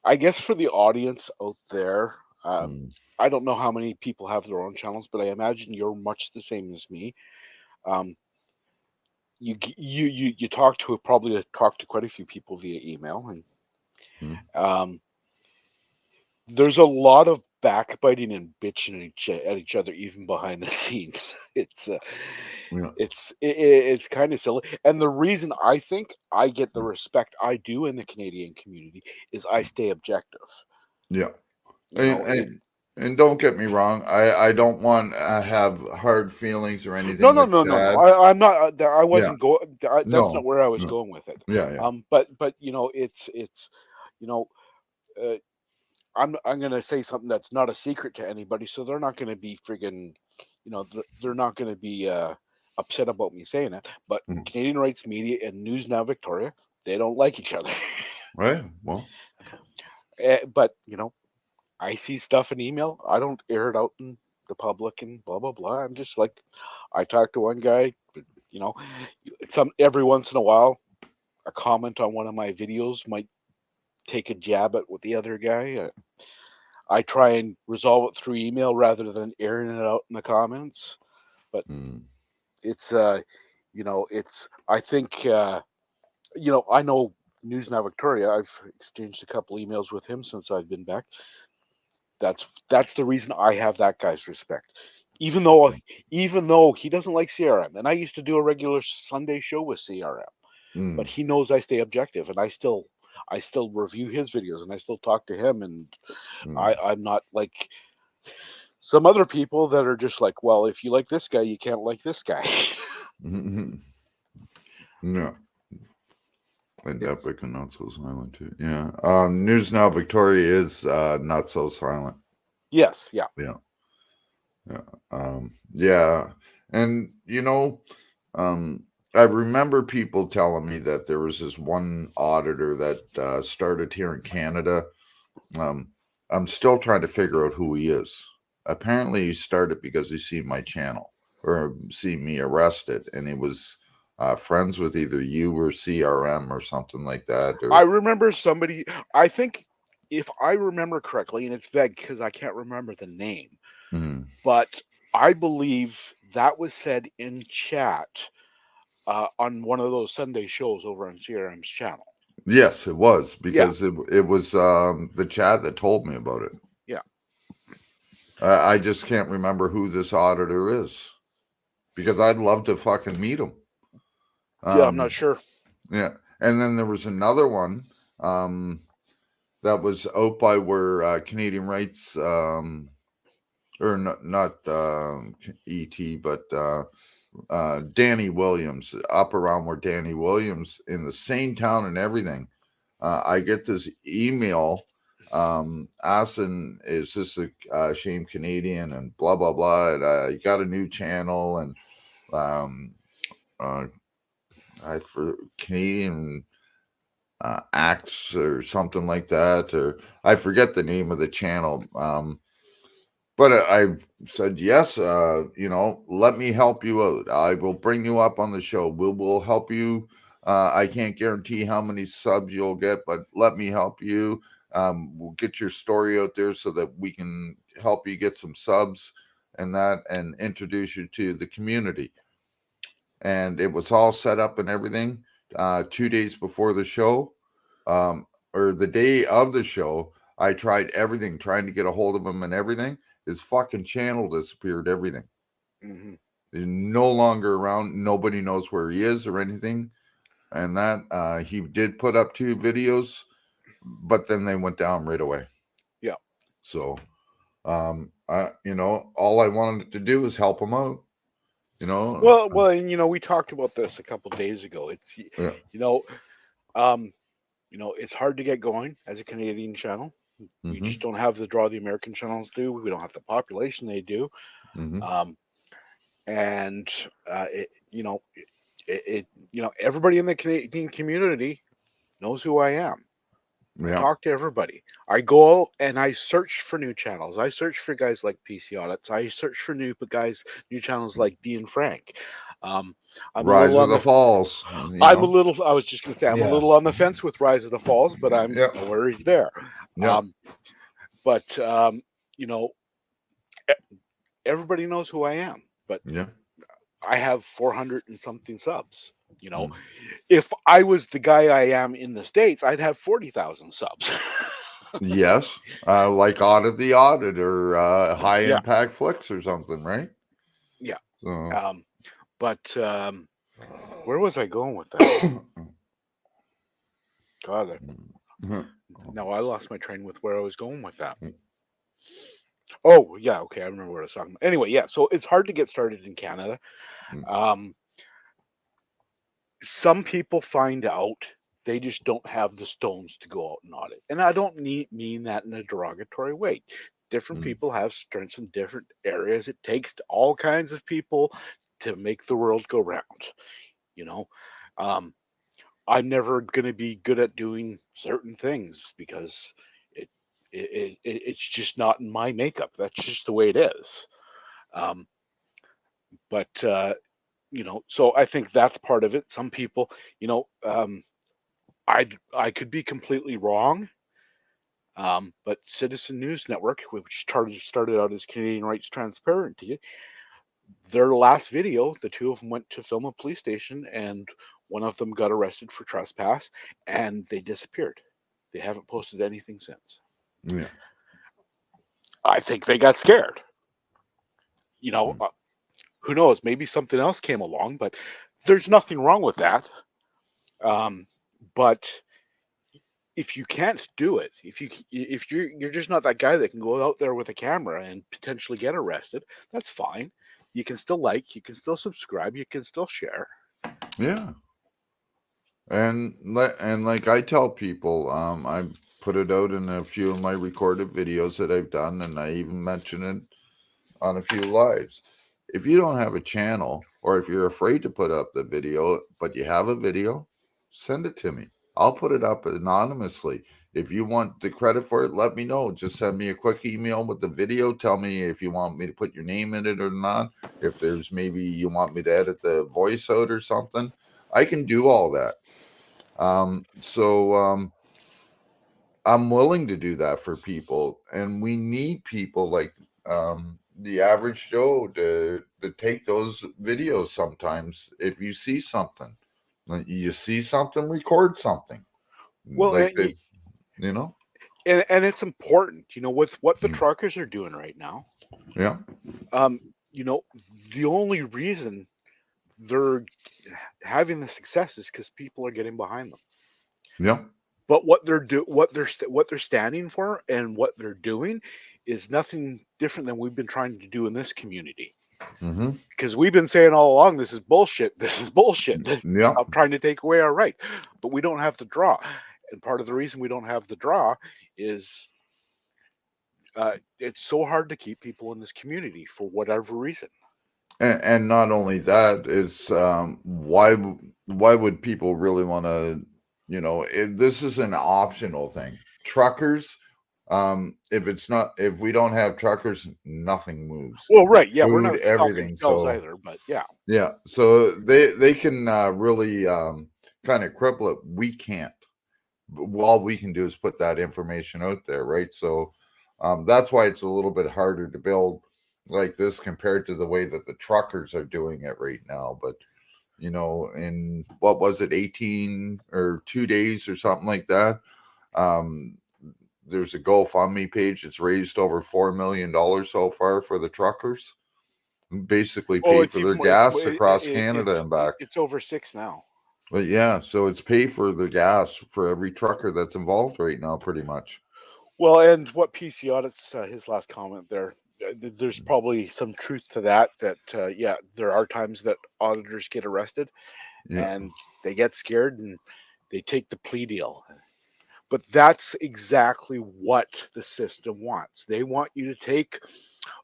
I guess for the audience out there, I don't know how many people have their own channels, but I imagine you're much the same as me. You probably talk to quite a few people via email, and there's a lot of backbiting and bitching at each other, even behind the scenes. It's kind of silly, and the reason I think I get the respect I do in the Canadian community is I stay objective. Yeah. You know, And don't get me wrong, I don't want to have hard feelings or anything. no. I'm not. I wasn't going. That's No, not where I was no. going with it. Yeah. But it's I'm gonna say something that's not a secret to anybody, so they're not gonna be friggin', they're not gonna be upset about me saying it. But Canadian Rights Media and News Now Victoria, they don't like each other. Right. Well. But I see stuff in email. I don't air it out in the public and blah blah blah. I'm just like, I talked to one guy, but every once in a while, a comment on one of my videos might take a jab at what the other guy. I try and resolve it through email rather than airing it out in the comments. But it's I think I know News Now Victoria. I've exchanged a couple emails with him since I've been back. That's the reason I have that guy's respect. Even though he doesn't like CRM, and I used to do a regular Sunday show with CRM, but he knows I stay objective, and I still review his videos, and I still talk to him, and I'm not like some other people that are just like, well, if you like this guy, you can't like this guy. No. And Epic and Not So Silent too. Yeah. News Now Victoria is Not So Silent. Yes. Yeah. Yeah. Yeah. And I remember people telling me that there was this one auditor that started here in Canada. I'm still trying to figure out who he is. Apparently he started because he seen my channel or seen me arrested, and he was friends with either you or CRM or something like that. I remember somebody, I think, if I remember correctly, and it's vague because I can't remember the name, but I believe that was said in chat on one of those Sunday shows over on CRM's channel. Yes, it was, because it was the chat that told me about it. Yeah. I just can't remember who this auditor is, because I'd love to fucking meet him. Yeah, I'm not sure. Yeah. And then there was another one that was out by where Canadian Rights, or not ET, but Danny Williams, up around where Danny Williams, in the same town and everything. I get this email asking, is this a shame Canadian and blah blah blah, and got a new channel, and for Canadian acts or something like that, or I forget the name of the channel. But I said, yes, let me help you out. I will bring you up on the show. We'll help you. I can't guarantee how many subs you'll get, but let me help you. We'll get your story out there so that we can help you get some subs and introduce you to the community. And it was all set up and everything 2 days before the show, or the day of the show. I tried everything, trying to get a hold of him and everything. His fucking channel disappeared, everything. He's no longer around. Nobody knows where he is or anything. And that he did put up 2 videos, but then they went down right away. Yeah. So, all I wanted to do was help him out. Well, and we talked about this a couple days ago. It's it's hard to get going as a Canadian channel. We just don't have the draw the American channels do. We don't have the population they do. And everybody in the Canadian community knows who I am. I Yeah. talk to everybody. I go out and I search for new channels. I search for guys like PC Audits. I search for new channels like D and Frank. I'm a Rise little of on the the. Falls. I was just going to say I'm a Yeah. little on the fence with Rise of the Falls, but I'm Yep. nowhere he's there. Yep. But you know, everybody knows who I am. But Yeah. I have 400 and something subs. You know, Mm. if I was the guy I am in the States, I'd have 40,000 subs. Yes. Like Audit the Audit or High Yeah. Impact Flicks or something, right? Yeah. So. But where was I going with that? God, no, I lost my train with where I was going with that. Oh, yeah, okay, I remember what I was talking about. Anyway, yeah, so it's hard to get started in Canada. Some people find out they just don't have the stones to go out and audit. And I don't mean that in a derogatory way. Different people have strengths in different areas. It takes all kinds of people to make the world go round. You know, I'm never going to be good at doing certain things because it's just not in my makeup. That's just the way it is. But you know, so I think that's part of it. Some people, you know, I could be completely wrong. But Citizen News Network, which started out as Canadian Rights Transparency, their last video, the two of them went to film a police station, and one of them got arrested for trespass, and they disappeared. They haven't posted anything since. Yeah. I think they got scared. You know, who knows? Maybe something else came along, but there's nothing wrong with that. But if you can't do it, if you're just not that guy that can go out there with a camera and potentially get arrested, that's fine. You can still like, you can still subscribe, you can still share. Yeah. And like I tell people, I put it out in a few of my recorded videos that I've done, and I even mention it on a few lives. If you don't have a channel, or if you're afraid to put up the video, but you have a video, send it to me. I'll put it up anonymously. If you want the credit for it, let me know. Just send me a quick email with the video. Tell me if you want me to put your name in it or not. If there's maybe you want me to edit the voice out or something, I can do all that. I'm willing to do that for people, and we need people like the average Joe to take those videos sometimes. If you see something, record something. Well, Like they, you know, and it's important, you know, with what the truckers are doing right now. Yeah. You know, the only reason they're having the success is because people are getting behind them. Yeah. But what they're standing for and what they're doing is nothing different than we've been trying to do in this community. Because we've been saying all along, this is bullshit. This is bullshit. Yeah. Stop trying to take away our right. But we don't have the draw. And part of the reason we don't have the draw is it's so hard to keep people in this community for whatever reason. And not only that, it's why would people really want to, you know, this is an optional thing. Truckers, if we don't have truckers, nothing moves. Well, right, yeah, Food, we're not everything. stopping So either, but yeah. Yeah, so they can really kind of cripple it. We can't. All we can do is put that information out there, right? So that's why it's a little bit harder to build like this compared to the way that the truckers are doing it right now. But you know, in what was it, 18 or 2 days or something like that? There's a GoFundMe page. It's raised over $4 million so far for the truckers. Basically pay for their gas across Canada and back. It's over 6 now. But yeah, so it's pay for the gas for every trucker that's involved right now, pretty much. Well, and what PC Audits, his last comment there, there's probably some truth to that. Yeah, there are times that auditors get arrested, and they get scared and they take the plea deal. But that's exactly what the system wants. They want you to take,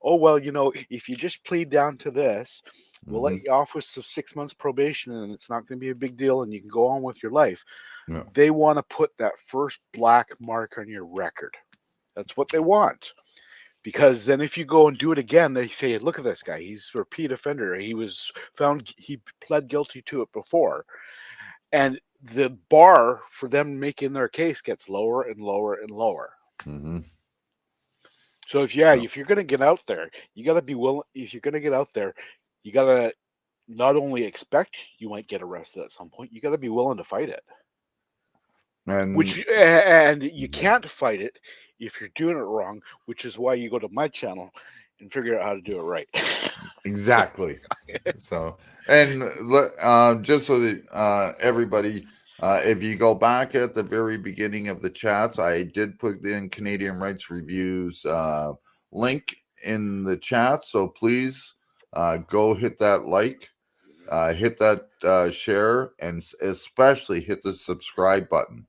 oh, well, you know, if you just plead down to this, We'll let you off with some 6 months probation, and it's not going to be a big deal, and you can go on with your life. Yeah. They want to put that first black mark on your record. That's what they want. Because then if you go and do it again, they say, look at this guy. He's a repeat offender. He pled guilty to it before. And the bar for them making their case gets lower and lower and lower. Mm-hmm. So if you're going to get out there, you got to be willing. If you're going to get out there, you got to not only expect you might get arrested at some point, you got to be willing to fight it. And you can't fight it if you're doing it wrong, which is why you go to my channel and figure out how to do it right. Exactly. So, and just so that everybody, if you go back at the very beginning of the chats, I did put in Canadian Rights Review's link in the chat. So please go hit that like, hit that share, and especially hit the subscribe button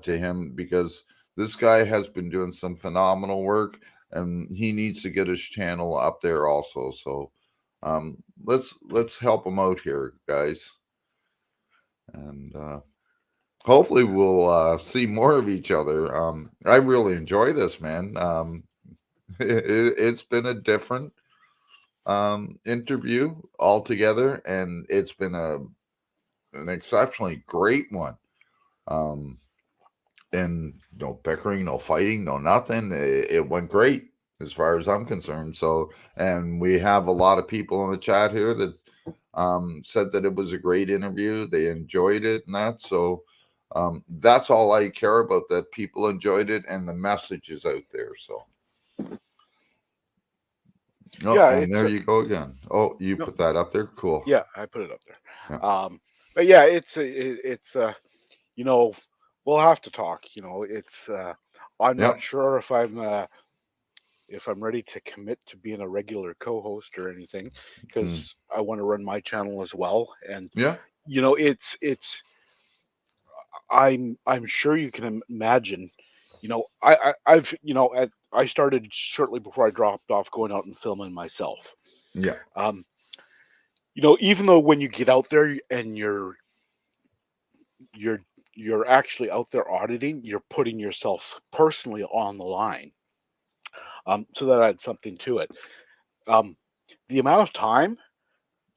to him, because this guy has been doing some phenomenal work, and he needs to get his channel up there also. So let's help him out here, guys, and hopefully we'll see more of each other. I really enjoy this, man. It's been a different interview altogether, and it's been an exceptionally great one. And no bickering, no fighting, no nothing. It went great as far as I'm concerned. So, and we have a lot of people in the chat here that said that it was a great interview. They enjoyed it and that. So that's all I care about, that people enjoyed it and the message is out there. So. Oh, yeah, and there you go again. Oh, you put that up there? Cool. Yeah, I put it up there. Yeah. But yeah, it's you know, we'll have to talk. You know, it's I'm not sure if I'm ready to commit to being a regular co-host or anything, because I want to run my channel as well. And you know, it's I'm sure you can imagine. You know, I've you know I started shortly before I dropped off going out and filming myself. Yeah. You know, even though when you get out there and you're actually out there auditing, you're putting yourself personally on the line. So that adds something to it. The amount of time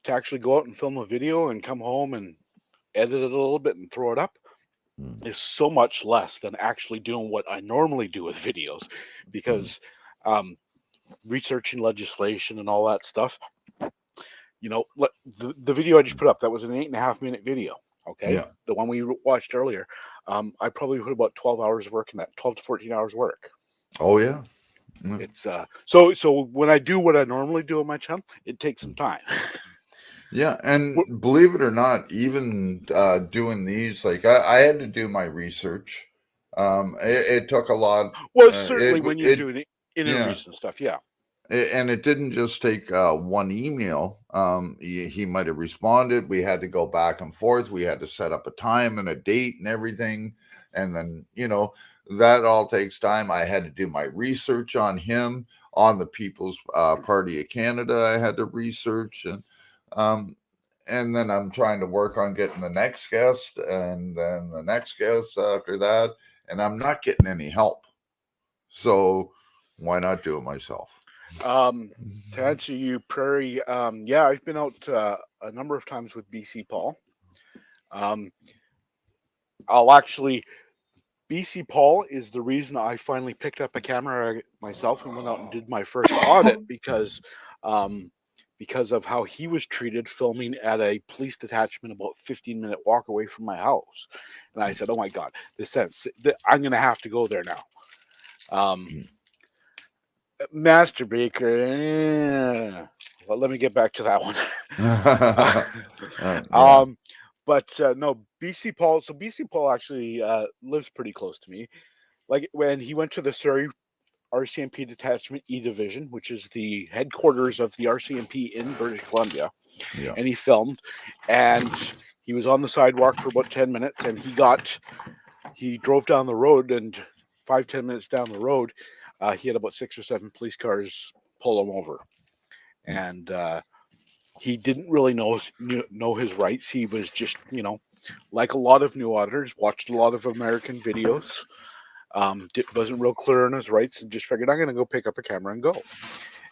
to actually go out and film a video and come home and edit it a little bit and throw it up is so much less than actually doing what I normally do with videos, because researching legislation and all that stuff. You know, the video I just put up, that was an 8.5 minute video. Okay. Yeah. The one we watched earlier, I probably put about 12 hours of work in that, 12 to 14 hours work. Oh yeah. It's so when I do what I normally do on my channel, it takes some time. Yeah, and believe it or not, even doing these, like I had to do my research. It took a lot. Well, certainly when you're doing interviews and stuff, yeah. And it didn't just take one email. He might have responded. We had to go back and forth. We had to set up a time and a date and everything. And then, you know, that all takes time. I had to do my research on him, on the People's Party of Canada. I had to research, and then I'm trying to work on getting the next guest, and then the next guest after that. And I'm not getting any help. So why not do it myself? To answer you, Prairie, yeah, I've been out a number of times with BC Paul. BC Paul is the reason I finally picked up a camera myself and went out and did my first audit, because of how he was treated filming at a police detachment about 15-minute walk away from my house. And I said, oh my God, I'm going to have to go there now. Master Baker, well, let me get back to that one. No, BC Paul. So BC Paul actually lives pretty close to me. Like when he went to the Surrey RCMP Detachment E Division, which is the headquarters of the RCMP in British Columbia, and he filmed, and he was on the sidewalk for about 10 minutes, and he drove down the road, and 5-10 minutes down the road, he had about 6 or 7 police cars pull him over. And he didn't really know his rights. He was just, like a lot of new auditors, watched a lot of American videos, wasn't real clear on his rights, and just figured, I'm going to go pick up a camera and go.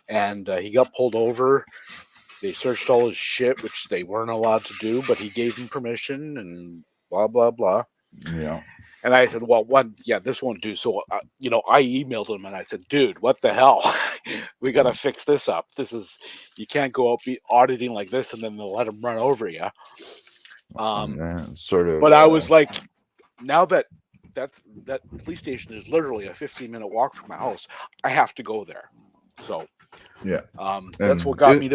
And he got pulled over. They searched all his shit, which they weren't allowed to do, but he gave them permission and blah, blah, blah. Yeah. And I said, well, this won't do. So, I emailed him and I said, dude, what the hell? We got to fix this up. You can't go out be auditing like this and then they'll let him run over you. Sort of. But I was like, now that police station is literally a 15-minute walk from my house, I have to go there. So, yeah. That's what got me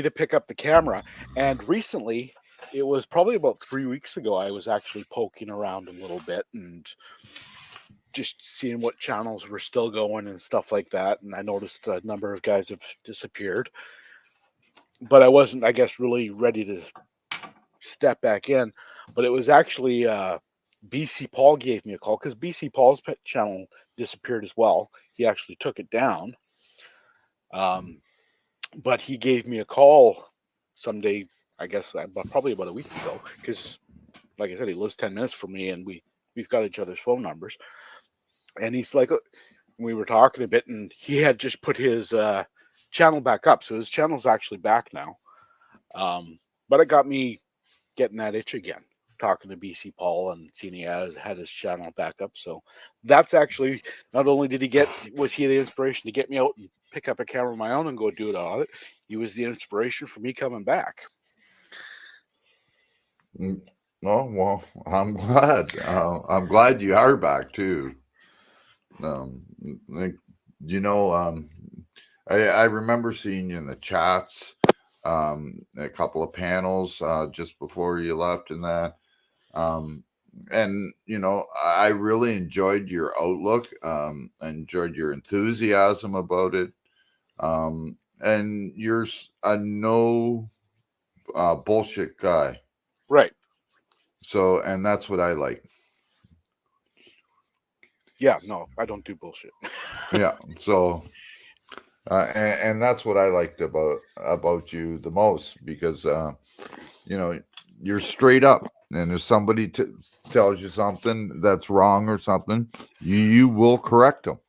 to pick up the camera. And recently, it was probably about 3 weeks ago, I was actually poking around a little bit and just seeing what channels were still going and stuff like that. And I noticed a number of guys have disappeared. But I wasn't, I guess, really ready to step back in. But it was actually BC Paul gave me a call, because BC Paul's channel disappeared as well. He actually took it down. But he gave me a call someday, I guess probably about a week ago, because like I said, he lives 10 minutes from me and we've got each other's phone numbers. And he's like, we were talking a bit, and he had just put his channel back up. So his channel's actually back now. But it got me getting that itch again, talking to BC Paul and seeing he had his channel back up. So that's actually, not only was he the inspiration to get me out and pick up a camera of my own and go do it on it, he was the inspiration for me coming back. Oh, well, I'm glad. I'm glad you are back too. I remember seeing you in the chats, a couple of panels just before you left and that. And I really enjoyed your outlook. I enjoyed your enthusiasm about it. And you're a no bullshit guy. Right. So, and that's what I like. Yeah, no, I don't do bullshit. Yeah. So, and that's what I liked about you the most, because, you're straight up, and if somebody tells you something that's wrong or something, you will correct them.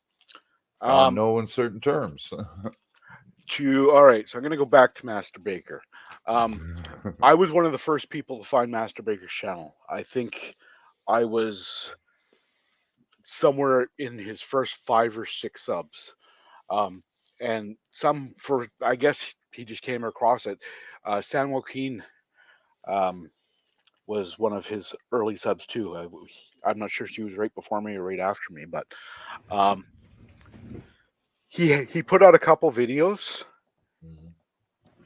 No uncertain terms. All right, so I'm going to go back to Master Baker. I was one of the first people to find Master Baker's channel. I think I was somewhere in his first 5 or 6 subs. And I guess he just came across it. San Joaquin was one of his early subs too. I'm not sure if she was right before me or right after me, but he put out a couple videos.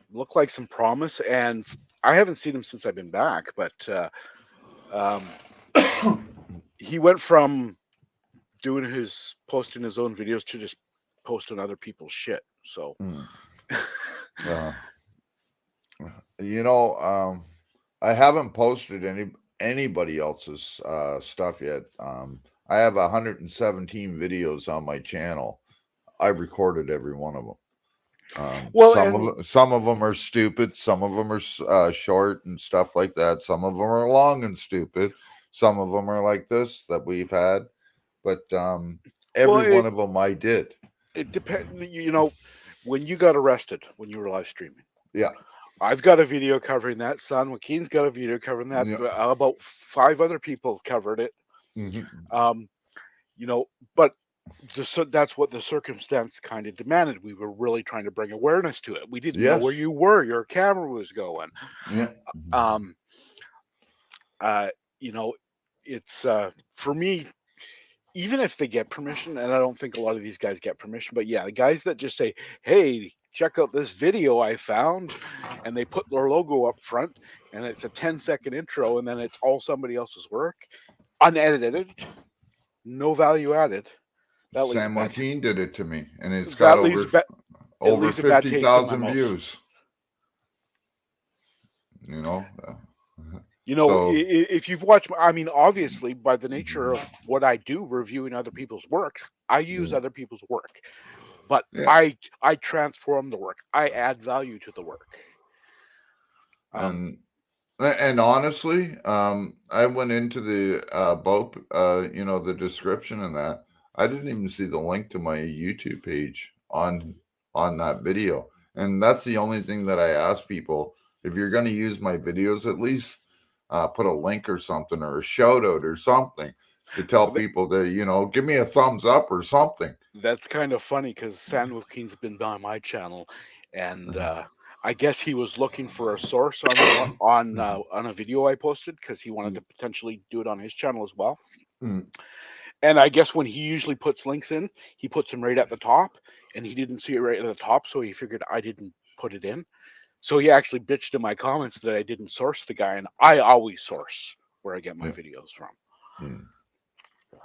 Looked like some promise, and I haven't seen him since I've been back, but he went from posting his own videos to just posting other people's shit. So I haven't posted anybody else's stuff yet. I have 117 videos on my channel. I recorded every one of them. Some of them are stupid. Some of them are short and stuff like that. Some of them are long and stupid. Some of them are like this that we've had. But every one of them I did. It depends. When you got arrested, when you were live streaming. Yeah. I've got a video covering that. San Joaquin's got a video covering that. Yeah. About 5 other people covered it. Mm-hmm. But that's what the circumstance kind of demanded. We were really trying to bring awareness to it. We didn't know where you were. Your camera was going. Yeah. It's for me, even if they get permission, and I don't think a lot of these guys get permission, but yeah, the guys that just say, hey, check out this video I found, and they put their logo up front, and it's a 10-second intro, and then it's all somebody else's work, unedited, no value added. San Joaquin did it to me, and it's got over 50,000 views. If you've watched, obviously, by the nature of what I do, reviewing other people's works, I use other people's work, but I transform the work. I add value to the work. And honestly, I went into the about the description and that. I didn't even see the link to my YouTube page on that video. And that's the only thing that I ask people. If you're going to use my videos, at least put a link or something or a shout out or something to tell people to, give me a thumbs up or something. That's kind of funny because San Joaquin's been on my channel, and I guess he was looking for a source on a video I posted because he wanted to potentially do it on his channel as well. Mm. And I guess when he usually puts links in, he puts them right at the top, and he didn't see it right at the top, so he figured I didn't put it in. So he actually bitched in my comments that I didn't source the guy, and I always source where I get my videos from. Mm.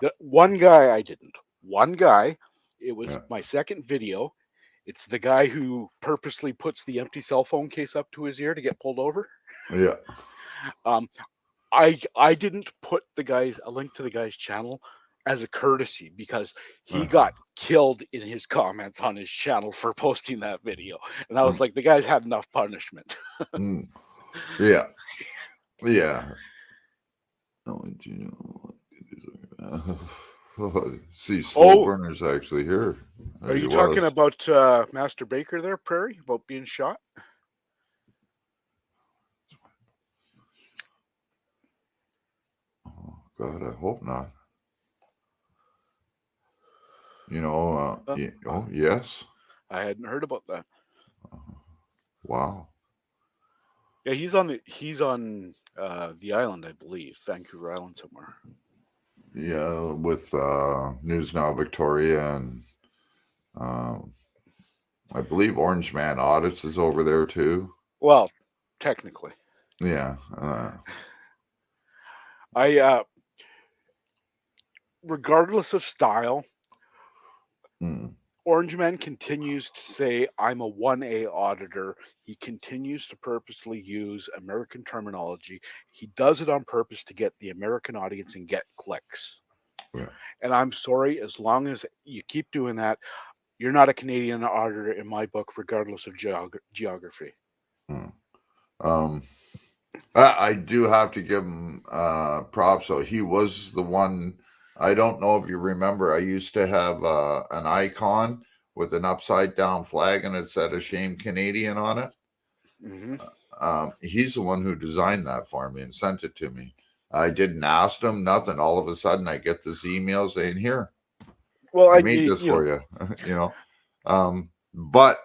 The one guy I didn't. One guy, it was my second video. It's the guy who purposely puts the empty cell phone case up to his ear to get pulled over. Yeah. I didn't put a link to the guy's channel as a courtesy because he got killed in his comments on his channel for posting that video. And I was like, the guy's had enough punishment. Yeah. Yeah. See, Slow Burner's actually here. Are you talking about Master Baker there, Prairie, about being shot? Oh, God, I hope not. Yes. I hadn't heard about that. Wow. Yeah, he's on the island, I believe, Vancouver Island somewhere. Yeah, with News Now Victoria and I believe Orange Man Audits is over there too. Well, technically. Yeah. Regardless of style, Orange Man continues to say, I'm a 1A auditor. He continues to purposely use American terminology. He does it on purpose to get the American audience and get clicks. Yeah. And I'm sorry, as long as you keep doing that, you're not a Canadian auditor in my book, regardless of geography. I do have to give him props. So he was the one. I don't know if you remember, I used to have an icon with an upside down flag and it said "A Shame Canadian" on it. Mm-hmm. He's the one who designed that for me and sent it to me. I didn't ask him nothing. All of a sudden, I get this email saying, "Here, well, I made this for you." But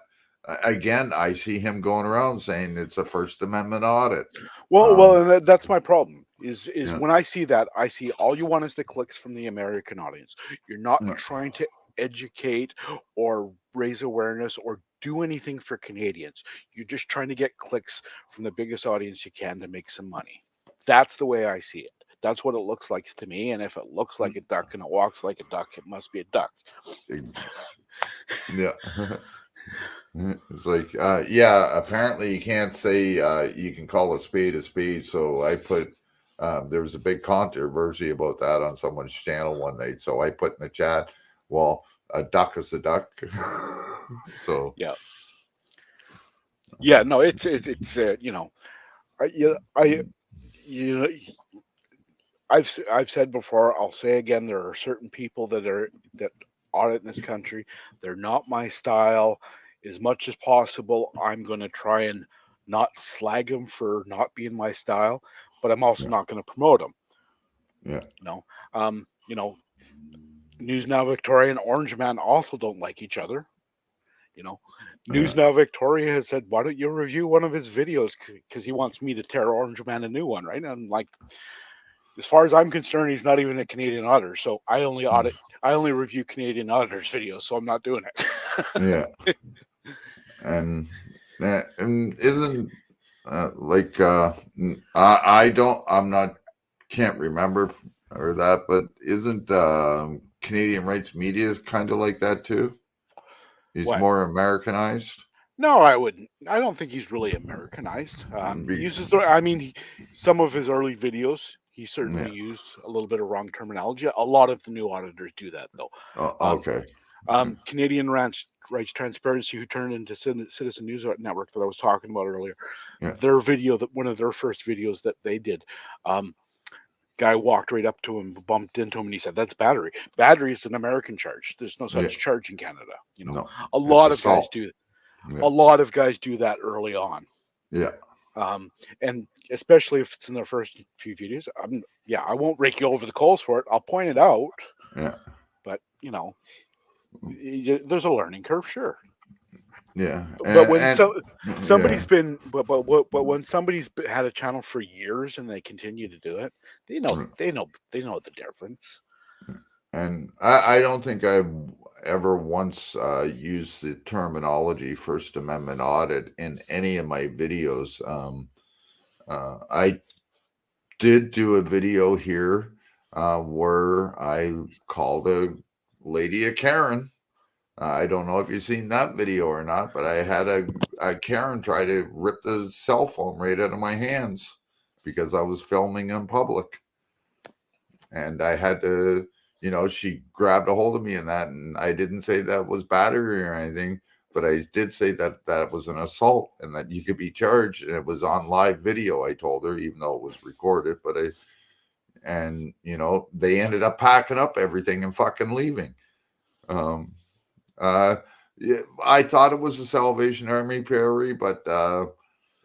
again, I see him going around saying it's a First Amendment audit. Well, and that's my problem. Is when I see that, I see all you want is the clicks from the American audience. You're not trying to educate or raise awareness or do anything for Canadians. You're just trying to get clicks from the biggest audience you can to make some money. That's the way I see it. That's what it looks like to me. And if it looks like a duck and it walks like a duck, it must be a duck. Yeah. It's like, apparently you can't say you can call a spade. So I put, there was a big controversy about that on someone's channel one night. So I put in the chat, well, a duck is a duck. So yeah, no, it's I've said before, I'll say again, there are certain people that audit in this country. They're not my style. As much as possible, I'm going to try and not slag them for not being my style, but I'm also not going to promote them. Yeah. News Now Victoria and Orange Man also don't like each other. News Now Victoria has said, why don't you review one of his videos? Because he wants me to tear Orange Man a new one, right? And I'm like, as far as I'm concerned, he's not even a Canadian auditor. So I only review Canadian auditors' videos, so I'm not doing it. Yeah. And isn't can't remember or that, but isn't Canadian Rights Media kind of like that too? He's more Americanized. No, I wouldn't. I don't think he's really Americanized. He uses some of his early videos. He certainly used a little bit of wrong terminology. A lot of the new auditors do that, though. Okay. Canadian Rights Transparency, who turned into Citizen News Network that I was talking about earlier. Yeah. Their video, that one of their first videos that they did, guy walked right up to him, bumped into him, and he said, "That's battery. Battery is an American charge. There's no such charge in Canada." You know, No, a lot of guys assault. do. Yeah. A lot of guys do that early on. Yeah. And especially if it's in their first few videos, I won't rake you over the coals for it. I'll point it out. Yeah. But there's a learning curve, sure. Yeah. But when somebody's been, but when somebody's had a channel for years and they continue to do it, they know the difference. And I don't think I've ever once used the terminology First Amendment audit in any of my videos. I did do a video here where I called a lady a Karen. I don't know if you've seen that video or not, but I had a Karen try to rip the cell phone right out of my hands because I was filming in public. And I had to, she grabbed a hold of me in that, and I didn't say that was battery or anything, but I did say that that was an assault and that you could be charged. And it was on live video, I told her, even though it was recorded, they ended up packing up everything and fucking leaving. I thought it was the Salvation Army, Perry, but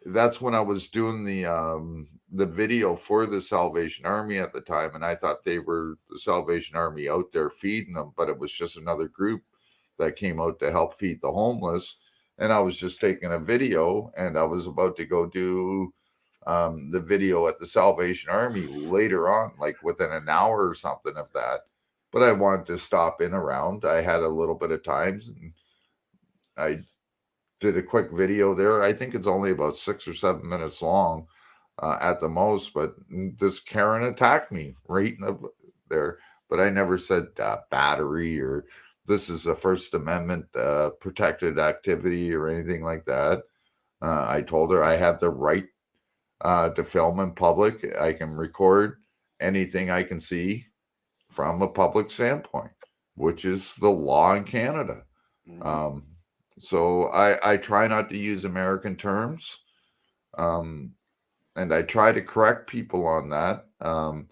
that's when I was doing the video for the Salvation Army at the time, and I thought they were the Salvation Army out there feeding them, but it was just another group that came out to help feed the homeless. And I was just taking a video, and I was about to go do the video at the Salvation Army later on, like within an hour or something of that. But I wanted to stop in around. I had a little bit of time, and I did a quick video there. I think it's only about 6 or 7 minutes long at the most, but this Karen attacked me right there. But I never said battery or this is a First Amendment protected activity or anything like that. I told her I had the right to film in public. I can record anything I can see from a public standpoint, which is the law in Canada. Mm-hmm. So I try not to use American terms. And I try to correct people on that. For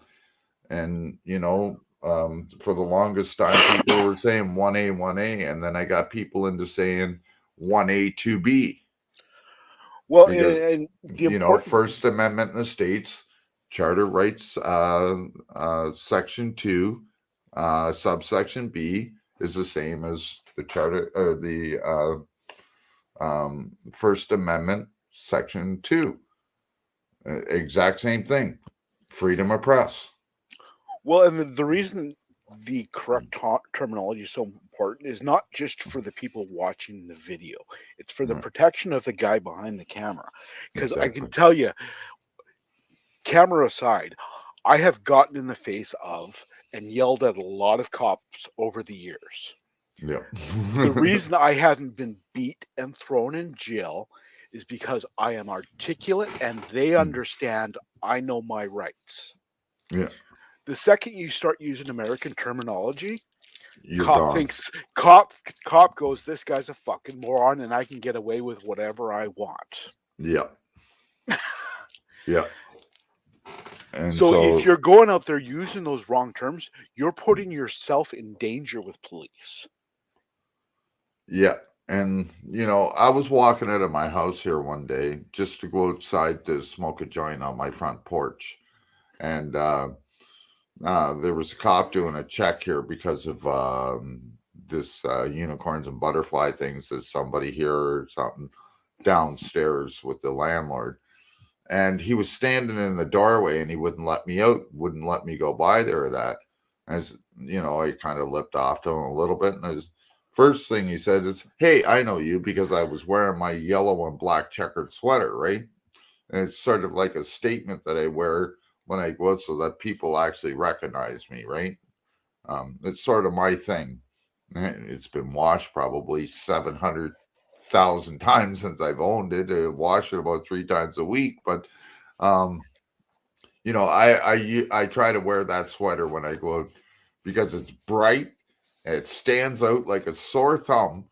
the longest time, people were saying 1A, 1A, and then I got people into saying 1A, 2B. Well, because, First Amendment in the States, Charter Rights, Section 2, subsection B is the same as the Charter, or the First Amendment, Section 2. Exact same thing. Freedom of press. Well, and the reason the correct terminology is so important is not just for the people watching the video. It's for the protection of the guy behind the camera. Because I can tell you, camera aside, I have gotten in the face of and yelled at a lot of cops over the years. Yeah. The reason I haven't been beat and thrown in jail is because I am articulate and they understand I know my rights. Yeah. The second you start using American terminology, You're cop gone. thinks cop goes, this guy's a fucking moron and I can get away with whatever I want. Yeah. Yeah. And so if you're going out there using those wrong terms, you're putting yourself in danger with police. Yeah. And, I was walking out of my house here one day just to go outside to smoke a joint on my front porch. And there was a cop doing a check here because of this unicorns and butterfly things. There's somebody here or something downstairs with the landlord. And he was standing in the doorway and he wouldn't let me out, wouldn't let me go by there or that. As I kind of lipped off to him a little bit. And his first thing he said is, "Hey, I know you," because I was wearing my yellow and black checkered sweater, right? And it's sort of like a statement that I wear when I go out so that people actually recognize me, right? It's sort of my thing. It's been washed probably 700,000 times since I've owned it. I wash it about 3 times a week, but I try to wear that sweater when I go out because it's bright. It stands out like a sore thumb,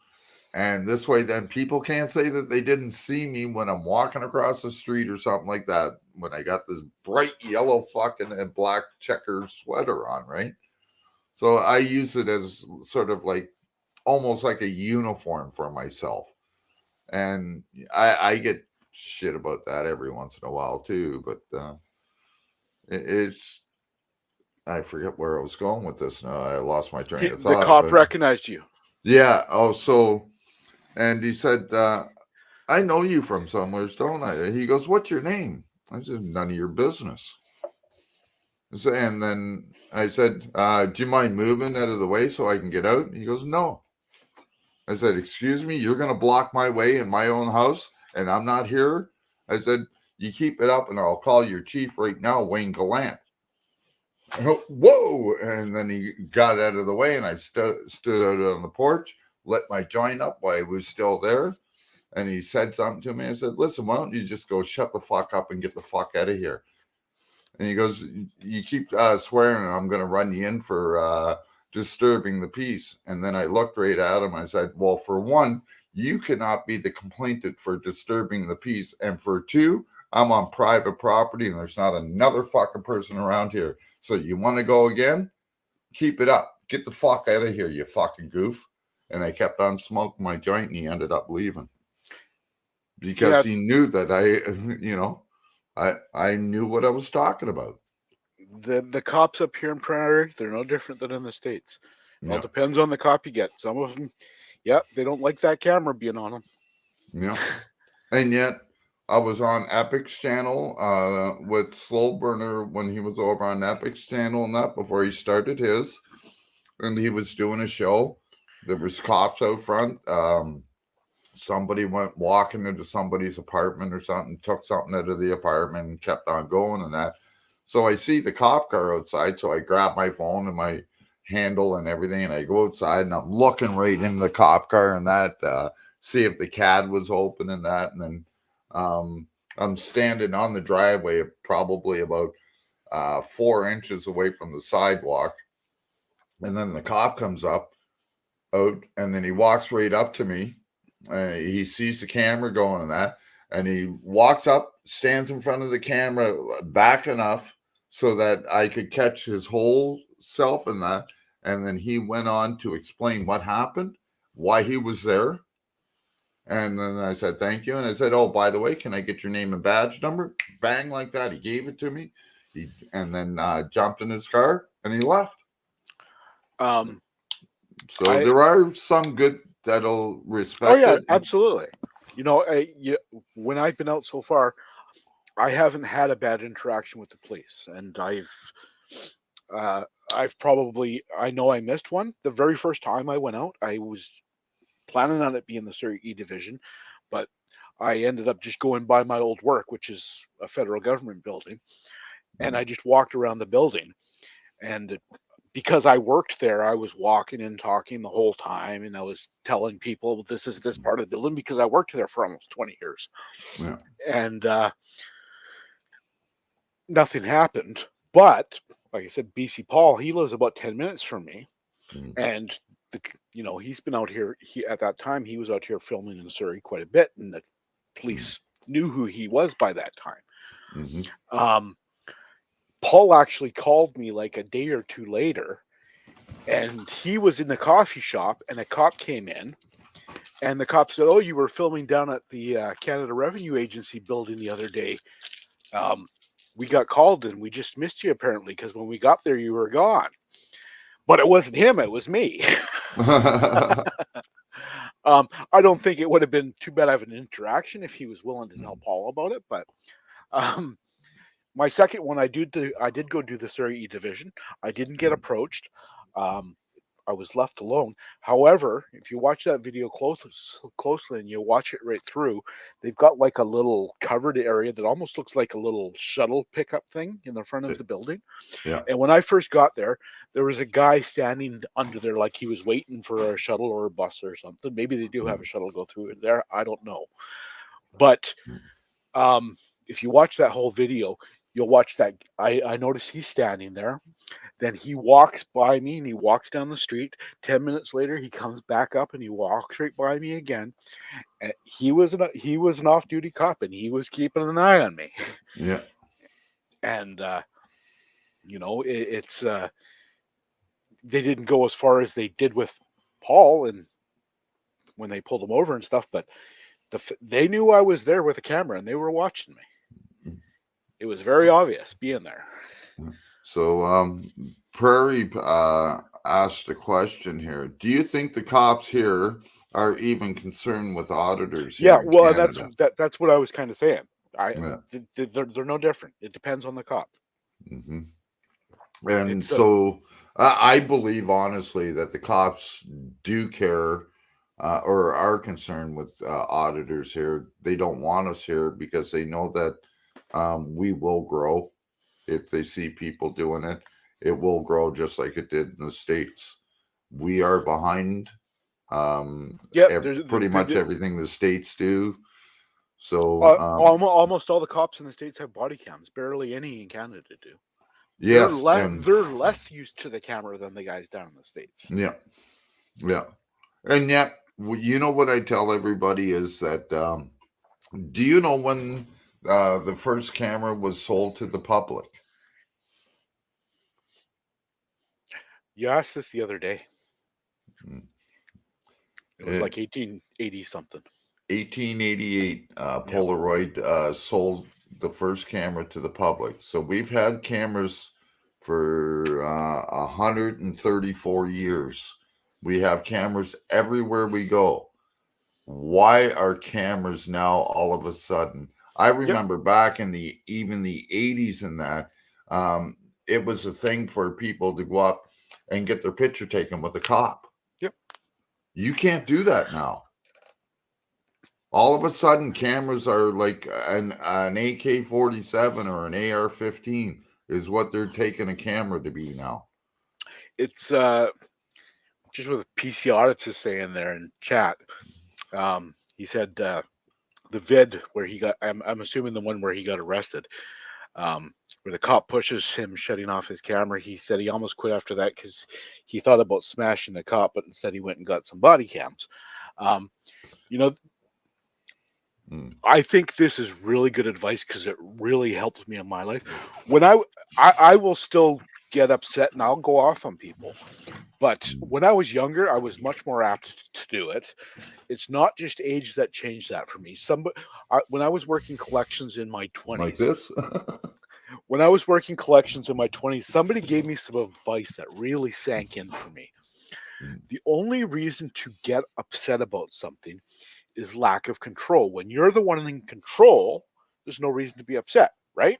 And this way, then people can't say that they didn't see me when I'm walking across the street or something like that. When I got this bright yellow fucking and black checker sweater on, right? So I use it as sort of like almost like a uniform for myself. And I get shit about that every once in a while too. But it's, I forget where I was going with this now. I lost my train of thought. The cop recognized you. Yeah. Oh, so, and he said, I know you from somewhere, don't I? He goes, what's your name? I said, none of your business. So, and then I said, do you mind moving out of the way so I can get out? He goes, no. I said, excuse me, you're going to block my way in my own house and I'm not here? I said, you keep it up and I'll call your chief right now, Wayne Gallant. Whoa! And then he got out of the way and I stood out on the porch, lit my joint up while he was still there. And he said something to me. I said, listen, why don't you just go shut the fuck up and get the fuck out of here? And he goes, you keep swearing and I'm going to run you in for disturbing the peace. And then I looked right at him. I said, well, for one, you cannot be the complainant for disturbing the peace. And for two, I'm on private property and there's not another fucking person around here. So you want to go again? Keep it up. Get the fuck out of here, you fucking goof. And I kept on smoking my joint and he ended up leaving. Because he knew that I knew what I was talking about. The cops up here in Prairie, they're no different than in the States. It all depends on the cop you get. Some of them, they don't like that camera being on them. Yeah. And yet, I was on Epic's channel with Slow Burner when he was over on Epic's channel and that before he started his. And he was doing a show. There was cops out front. Somebody went walking into somebody's apartment or something, took something out of the apartment and kept on going and that. So I see the cop car outside. So I grab my phone and my handle and everything. And I go outside and I'm looking right in the cop car and that, see if the CAD was open and that. And then I'm standing on the driveway, probably about 4 inches away from the sidewalk. And then the cop comes out and then he walks right up to me. He sees the camera going and that, and he walks up, stands in front of the camera back enough so that I could catch his whole self in that. And then he went on to explain what happened, why he was there. And then I said, thank you. And I said, oh, by the way, can I get your name and badge number? Bang, like that. He gave it to me. And then jumped in his car and he left. So there are some good that'll respect. Oh yeah, absolutely. When I've been out so far, I haven't had a bad interaction with the police, and I've probably, I know I missed one. The very first time I went out, I was planning on it being the Surrey E division, but I ended up just going by my old work, which is a federal government building, and I just walked around the building, and because I worked there, I was walking and talking the whole time, and I was telling people this is this part of the building because I worked there for almost 20 years. Yeah. And nothing happened. But like I said, BC Paul, he lives about 10 minutes from me. And he's been out here. At that time, he was out here filming in Surrey quite a bit, and the police knew who he was by that time. Paul actually called me like a day or two later, and he was in the coffee shop, and a cop came in, and the cop said, oh, you were filming down at the Canada Revenue Agency building the other day. We got called and we just missed you apparently because when we got there, you were gone. But it wasn't him, it was me. I don't think it would have been too bad to have an interaction if he was willing to tell Paul about it, but my second one, I did go do the Surrey E division. I didn't get approached. I was left alone. However, if you watch that video closely and you watch it right through, they've got like a little covered area that almost looks like a little shuttle pickup thing in the front of the building. Yeah. And when I first got there, there was a guy standing under there like he was waiting for a shuttle or a bus or something. Maybe they do have a shuttle go through there. I don't know. But if you watch that whole video, you'll watch that. I notice he's standing there. Then he walks by me and he walks down the street. 10 minutes later, he comes back up and he walks right by me again. And he was an off-duty cop and he was keeping an eye on me. Yeah. And it's they didn't go as far as they did with Paul and when they pulled him over and stuff, but they knew I was there with a camera and they were watching me. It was very obvious being there. So Prairie asked a question here. Do you think the cops here are even concerned with auditors here Yeah, in well, Canada? that's what I was kind of saying. Yeah. They're no different. It depends on the cop. Mm-hmm. And It's so I believe honestly that the cops do care or are concerned with auditors here. They don't want us here because they know that we will grow. If they see people doing it, it will grow just like it did in the States. We are behind pretty much everything the States do. So almost all the cops in the States have body cams. Barely any in Canada do. Yes, they're less used to the camera than the guys down in the States. Yeah. And yet, you know what I tell everybody is that, do you know when the first camera was sold to the public? You asked this the other day. It was like 1880 something. 1888, Polaroid sold the first camera to the public. So we've had cameras for 134 years. We have cameras everywhere we go. Why are cameras now all of a sudden? I remember back in even the 80s and that, it was a thing for people to go up and get their picture taken with a cop. Yep. You can't do that now. All of a sudden, cameras are like an AK-47 or an AR-15 is what they're taking a camera to be now. It's just what PC Audits is saying there in chat. He said the vid where he got, I'm assuming the one where he got arrested, where the cop pushes him shutting off his camera. He said he almost quit after that because he thought about smashing the cop, but instead he went and got some body cams. I think this is really good advice because it really helped me in my life. When I will still get upset and I'll go off on people, but when I was younger, I was much more apt to do it. It's not just age that changed that for me. When I was working collections in my 20s, like this. When I was working collections in my 20s, somebody gave me some advice that really sank in for me. The only reason to get upset about something is lack of control. When you're the one in control, there's no reason to be upset, right?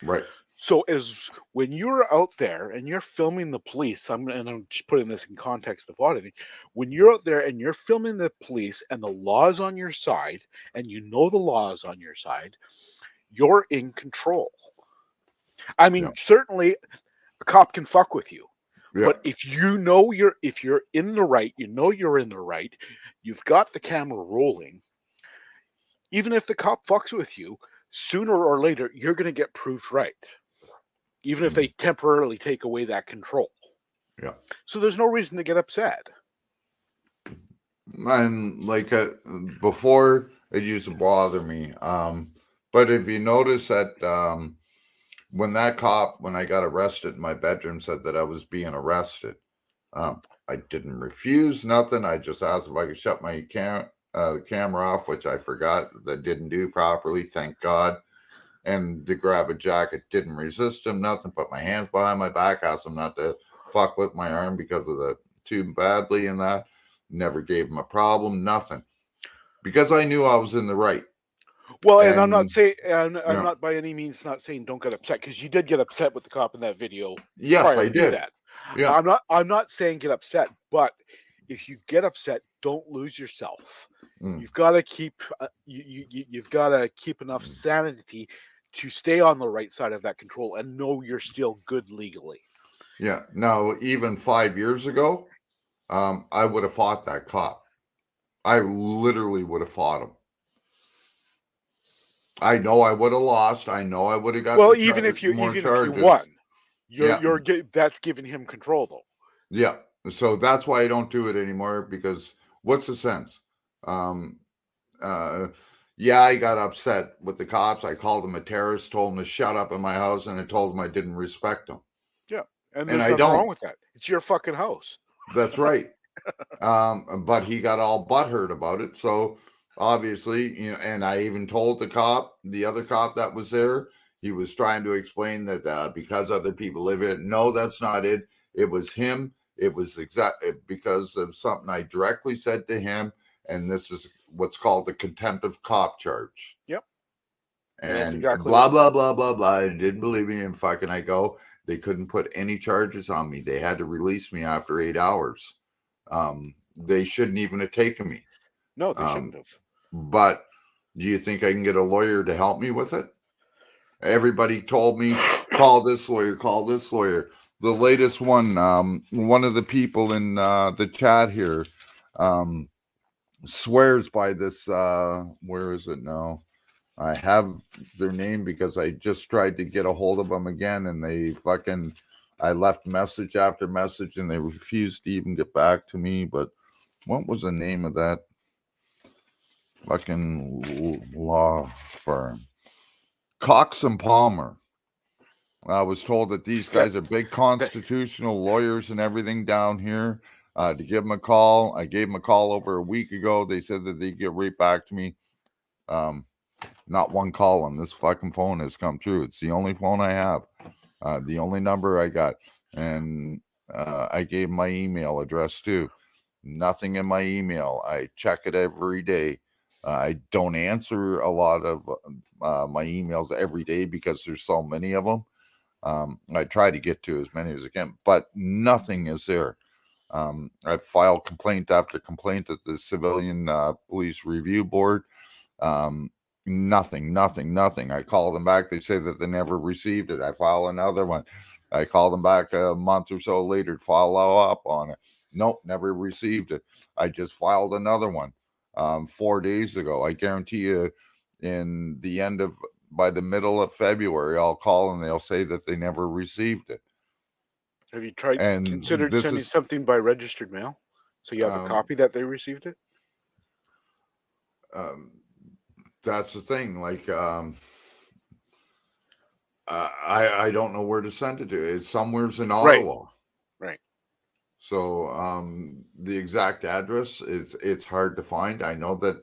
Right. So as when you're out there and you're filming the police, I'm just putting this in context of auditing. When you're out there and you're filming the police and the law's on your side, and you know the law's on your side, you're in control. I mean, certainly a cop can fuck with you. Yeah. But if you're in the right, you're in the right, you've got the camera rolling, even if the cop fucks with you, sooner or later, you're going to get proved right. Even if they temporarily take away that control. Yeah. So there's no reason to get upset. And like before, it used to bother me. But if you notice that when that cop, when I got arrested in my bedroom, said that I was being arrested, I didn't refuse nothing. I just asked if I could shut my camera off, which I forgot that didn't do properly. Thank God. And to grab a jacket, didn't resist him, nothing. Put my hands behind my back, asked him not to fuck with my arm because of the too badly and that. Never gave him a problem, nothing. Because I knew I was in the right. Well, and I'm not saying, I'm not by any means not saying don't get upset, because you did get upset with the cop in that video. Yes, I did. That. Yeah. I'm not saying get upset, but if you get upset, don't lose yourself. You've got to keep you've got to keep enough sanity to stay on the right side of that control and know you're still good legally. Yeah. Now, even 5 years ago, I would have fought that cop. I literally would have fought him. I know I would have lost. I know I would have got Well, the even if you more even charges. if you won, Yeah. that's giving him control though. Yeah. So that's why I don't do it anymore, because what's the sense? Yeah, I got upset with the cops. I called them a terrorist, told them to shut up in my house, and I told them I didn't respect them. Yeah, and And there's I nothing wrong don't. with that. It's your fucking house. That's right. But he got all butthurt about it. So obviously, and I even told the other cop that was there, he was trying to explain that because other people live it. No, that's not it. It was him. It was because of something I directly said to him. And this is what's called the contempt of cop charge. Yep. And exactly blah, blah, blah, blah, blah. And didn't believe me. And fucking I go, they couldn't put any charges on me. They had to release me after 8 hours. They shouldn't even have taken me. No, they shouldn't have. But do you think I can get a lawyer to help me with it? Everybody told me, call this lawyer, call this lawyer. The latest one, one of the people in the chat here swears by this. Where is it now? I have their name because I just tried to get a hold of them again, and I left message after message, and they refused to even get back to me. But what was the name of that fucking law firm? Cox and Palmer. I was told that these guys are big constitutional lawyers and everything down here. To give them a call. I gave them a call over a week ago. They said that they'd get right back to me. Not one call on this fucking phone has come through. It's the only phone I have. The only number I got. And I gave my email address too. Nothing in my email. I check it every day. I don't answer a lot of my emails every day because there's so many of them. I try to get to as many as I can, but nothing is there. I've filed complaint after complaint at the Civilian Police Review Board. Nothing. I call them back. They say that they never received it. I file another one. I call them back a month or so later to follow up on it. Nope, never received it. I just filed another one 4 days ago. I guarantee you by the middle of February, I'll call and they'll say that they never received it. Have you considered sending something by registered mail? So you have a copy that they received it? That's the thing. Like, I don't know where to send it to. It's somewhere's in Ottawa. Right. So the exact address it's hard to find. I know that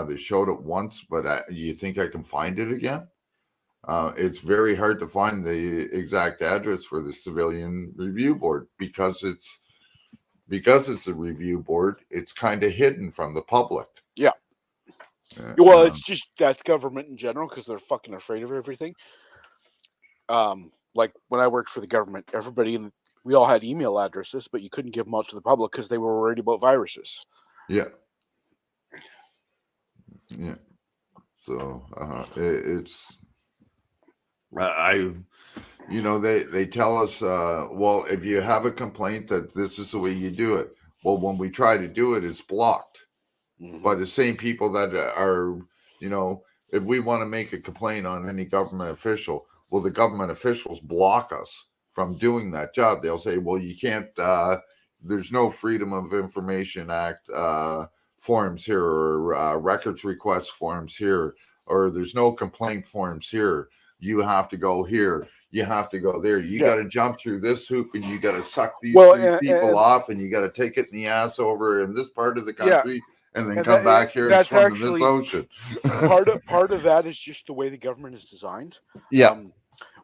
they showed it once, but you think I can find it again? It's very hard to find the exact address for the Civilian Review Board because it's a review board. It's kind of hidden from the public. Yeah. Well, it's just that's government in general because they're fucking afraid of everything. Like when I worked for the government, we all had email addresses, but you couldn't give them out to the public because they were worried about viruses. Yeah. Yeah. So it's they tell us, well, if you have a complaint that this is the way you do it. Well, when we try to do it, it's blocked by the same people that are, if we want to make a complaint on any government official, well, the government officials block us from doing that job. They'll say, well, you can't, there's no Freedom of Information Act forms here, or records request forms here, or there's no complaint forms here. You have to go here. You have to go there. You got to jump through this hoop, and you got to suck these people off, and you got to take it in the ass over in this part of the country, and then come back here and swim in this ocean. part of that is just the way the government is designed. Yeah.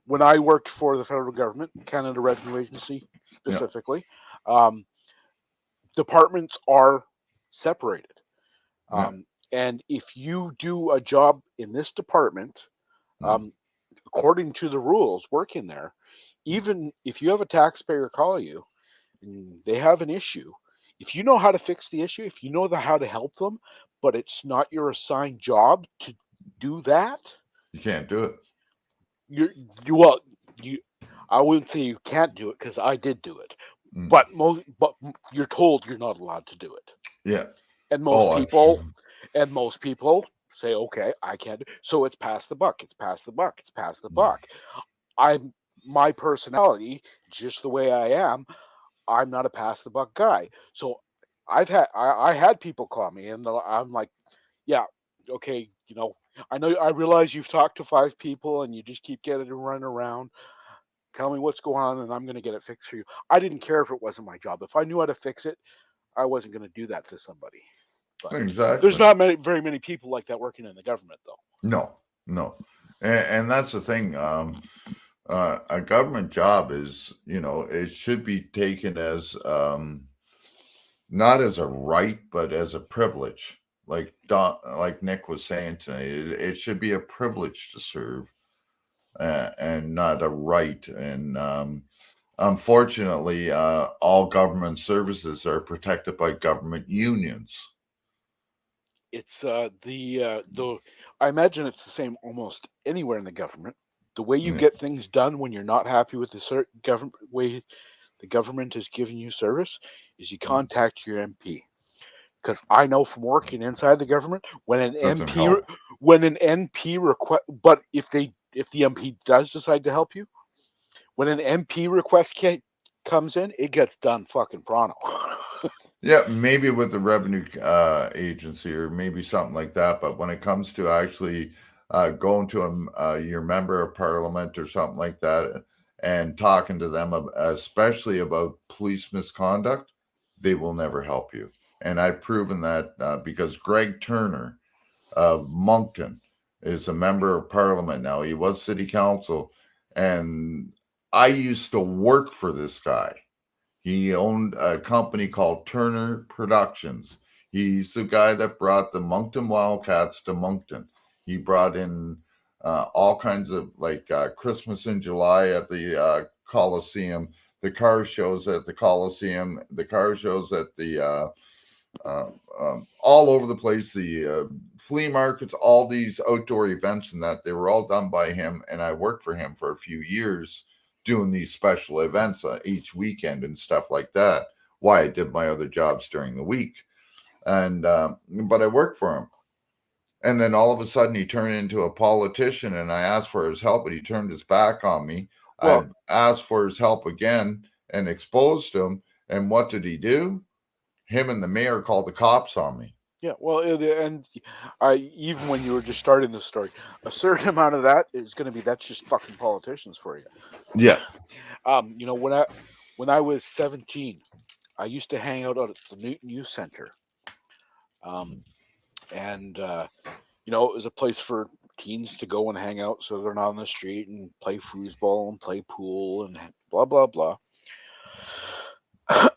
When I worked for the federal government, Canada Revenue Agency specifically, departments are separated. And if you do a job in this department, according to the rules working there, even if you have a taxpayer call you and they have an issue, if you know how to fix the issue, if you know how to help them, but it's not your assigned job to do that, you can't do it. I wouldn't say you can't do it because I did do it, but you're told you're not allowed to do it. Yeah. And most people say, okay, I can't. So it's pass the buck. It's pass the buck. It's pass the buck. My personality, just the way I am, I'm not a pass the buck guy. So I had people call me and I'm like, yeah, okay, I realize you've talked to 5 people and you just keep getting to run around. Tell me what's going on and I'm going to get it fixed for you. I didn't care if it wasn't my job. If I knew how to fix it, I wasn't going to do that to somebody. But Exactly. there's not very many people like that working in the government, though. No. And that's the thing. A government job is, it should be taken as not as a right, but as a privilege. Like Nick was saying tonight, it should be a privilege to serve and not a right. And unfortunately, all government services are protected by government unions. It's I imagine it's the same almost anywhere in the government. The way you get things done when you're not happy with the government way the government is giving you service is you contact your MP. Because I know from working inside the government, when an MP request, but if the MP does decide to help you, when an MP request comes in, it gets done fucking pronto. Yeah, maybe with the revenue agency or maybe something like that. But when it comes to actually going to your member of parliament or something like that and talking to them, especially about police misconduct, they will never help you. And I've proven that because Greg Turner of Moncton is a member of parliament now. He was city council. And I used to work for this guy. He owned a company called Turner Productions. He's the guy that brought the Moncton Wildcats to Moncton. He brought in all kinds of Christmas in July at the Coliseum, the car shows at the Coliseum, the car shows at the all over the place, the flea markets, all these outdoor events, and that they were all done by him. And I worked for him for a few years doing these special events each weekend and stuff like that. Why I did my other jobs during the week. And but I worked for him. And then all of a sudden he turned into a politician and I asked for his help, but he turned his back on me. Well, I asked for his help again and exposed him. And what did he do? Him and the mayor called the cops on me. Yeah, well, and even when you were just starting the story, a certain amount of that is going to be that's just fucking politicians for you. Yeah. When I was 17, I used to hang out at the Newton Youth Center, and it was a place for teens to go and hang out, so they're not on the street and play foosball and play pool and blah blah blah.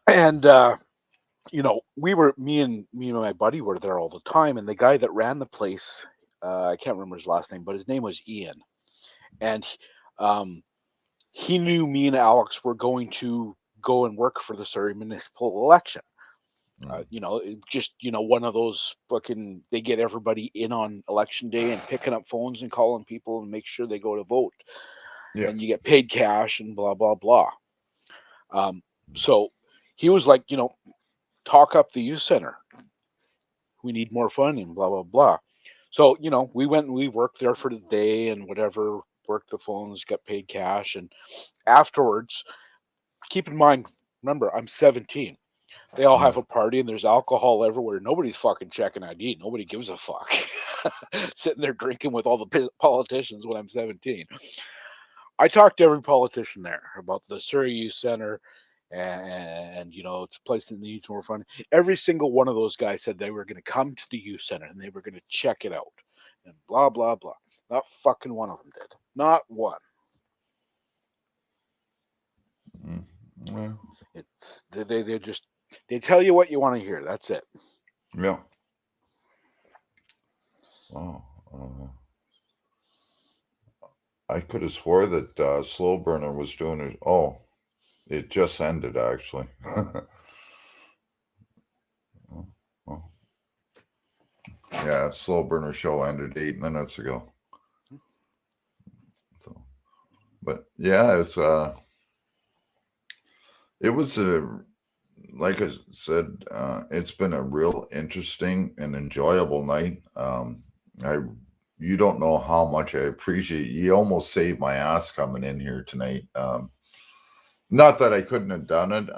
And me and my buddy were there all the time, and the guy that ran the place, I can't remember his last name, but his name was Ian, and he knew me and Alex were going to go and work for the Surrey municipal election. One of those fucking, they get everybody in on election day and picking up phones and calling people and make sure they go to vote. Yeah. And you get paid cash and blah, blah, blah. So he was like, talk up the youth center. We need more funding, blah, blah, blah. So, we went and we worked there for the day and whatever, worked the phones, got paid cash. And afterwards, keep in mind, remember, I'm 17. They all have a party and there's alcohol everywhere. Nobody's fucking checking ID. Nobody gives a fuck. Sitting there drinking with all the politicians when I'm 17. I talked to every politician there about the Surrey Youth Center and it's a place that needs more fun. Every single one of those guys said they were going to come to the youth center and they were going to check it out and blah, blah, blah. Not fucking one of them did. Not one. Well, It's they tell you what you want to hear. That's it. Yeah. Oh, I could have swore that Slow Burner was doing it. Oh, it just ended actually. Yeah, Slow Burner show ended 8 minutes ago. So, but yeah, it was like I said, it's been a real interesting and enjoyable night. You don't know how much I appreciate. You almost saved my ass coming in here tonight. Not that I couldn't have done it,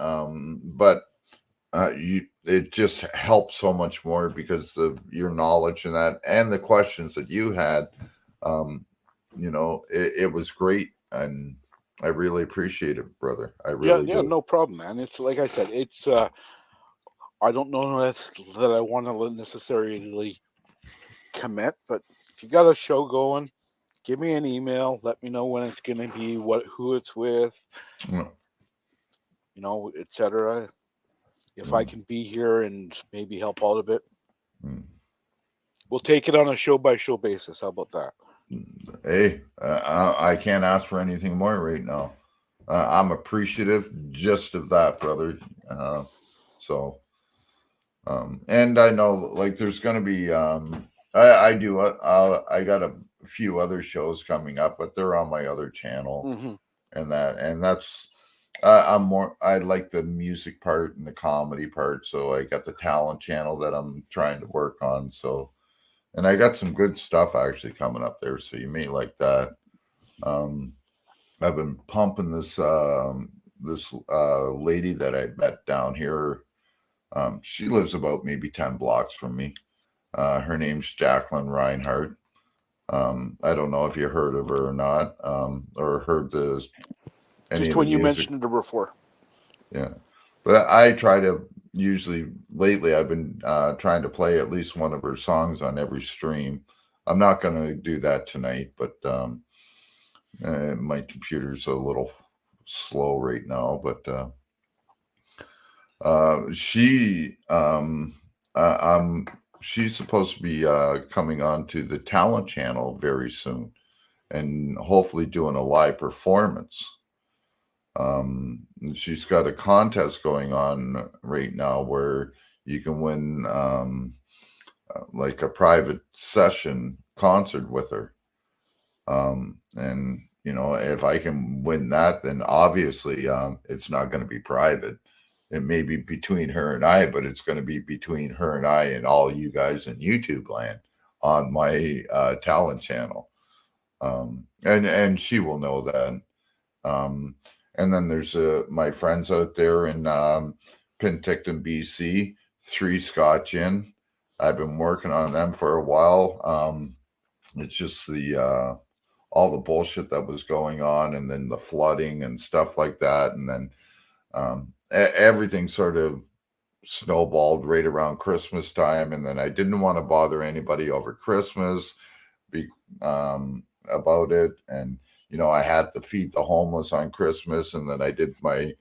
but it just helps so much more because of your knowledge and that, and the questions that you had. It was great, and I really appreciate it, brother. I really do. No problem, man. It's like I said, it's I don't know that I want to necessarily commit, but if you got a show going, give me an email. Let me know when it's going to be, who it's with, etc. If I can be here and maybe help out a bit, we'll take it on a show-by-show basis. How about that? Hey, I can't ask for anything more right now. I'm appreciative just of that, brother. And I know, like, there's going to be, I got a few other shows coming up, but they're on my other channel, and that's, I like the music part and the comedy part. So I got the talent channel that I'm trying to work on. So, and I got some good stuff actually coming up there. So you may like that. I've been pumping this lady that I met down here. She lives about maybe 10 blocks from me. Her name's Jacqueline Reinhardt. I don't know if you heard of her or not, or heard just when you mentioned her before. Yeah, but I try to lately I've been trying to play at least one of her songs on every stream. I'm not going to do that tonight, but my computer's a little slow right now. But she's supposed to be coming on to the talent channel very soon, and hopefully doing a live performance. She's got a contest going on right now where you can win like a private session concert with her. And if I can win that, then obviously it's not going to be private. It may be between her and I, but it's going to be between her and I and all you guys in YouTube land on my talent channel. And she will know that. And then there's my friends out there in Penticton, BC, 3 Scotch Inn. I've been working on them for a while. It's just all the bullshit that was going on, and then the flooding and stuff like that. And then everything sort of snowballed right around Christmas time. And then I didn't want to bother anybody over Christmas about it. And I had to feed the homeless on Christmas, and then I did my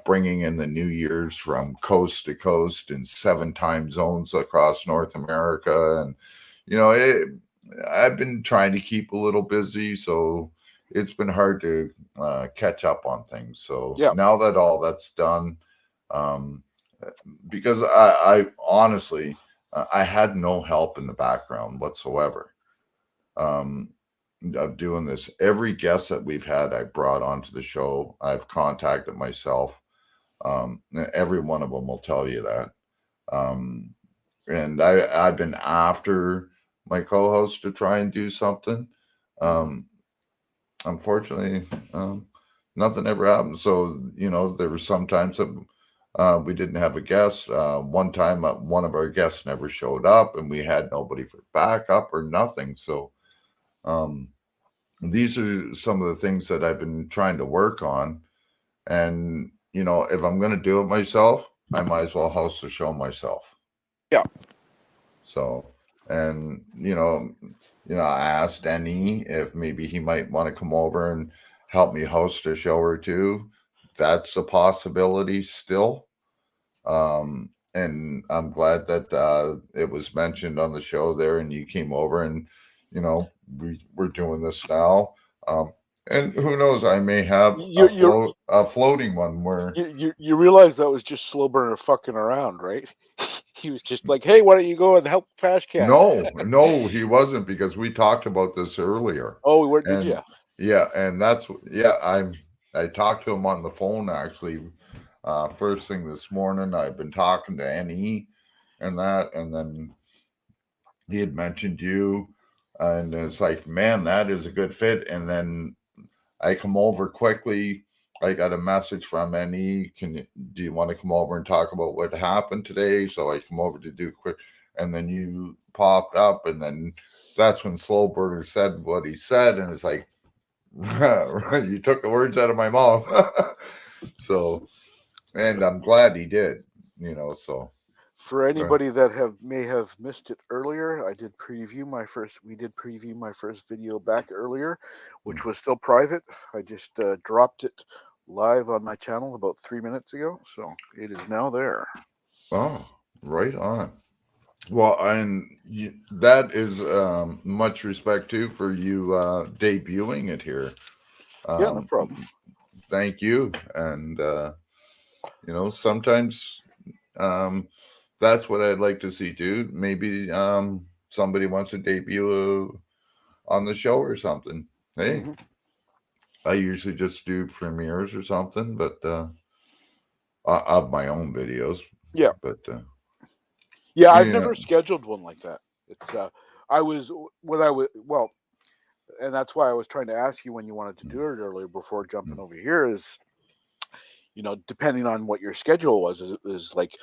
bringing in the New Year's from coast to coast in 7 time zones across North America. And, I've been trying to keep a little busy, so it's been hard to catch up on things. So now that all that's done, because I honestly, I had no help in the background whatsoever. Of doing this. Every guest that we've had, I brought onto the show. I've contacted myself. Every one of them will tell you that. And I've been after my co-host to try and do something. Unfortunately, nothing ever happened. So, there were some times that we didn't have a guest. One time, one of our guests never showed up, and we had nobody for backup or nothing. So, these are some of the things that I've been trying to work on. And, if I'm going to do it myself, I might as well host the show myself. Yeah. So, and, I asked Denny if maybe he might want to come over and help me host a show or two. That's a possibility still. And I'm glad that it was mentioned on the show there, and you came over, and we're doing this now. And who knows, I may have a floating one where you realize that was just Slow Burner fucking around, right? He was just like, hey, why don't you go and help Trash Can? No, he wasn't, because we talked about this earlier. Oh, where did you? Yeah, and I talked to him on the phone actually first thing this morning. I've been talking to NE and that, and then he had mentioned you, and it's like, man, that is a good fit. And then I come over quickly. I got a message from NE. Do you want to come over and talk about what happened today? So I come over to do quick, and then you popped up, and then that's when Slowburger said what he said, and it's like, you took the words out of my mouth. So, and I'm glad he did. So. For anybody that may have missed it earlier, we did preview my first video back earlier, which was still private. I just dropped it live on my channel about 3 minutes ago, so it is now there. Oh, right on. Well, and that is much respect too for you debuting it here. Yeah, no problem. Thank you. And sometimes that's what I'd like to see too. Maybe somebody wants to debut on the show or something. Hey, I usually just do premieres or something, but of my own videos. Yeah, but yeah, I've never scheduled one like that. It's and that's why I was trying to ask you when you wanted to do it earlier before jumping over here. Is depending on what your schedule was, is like,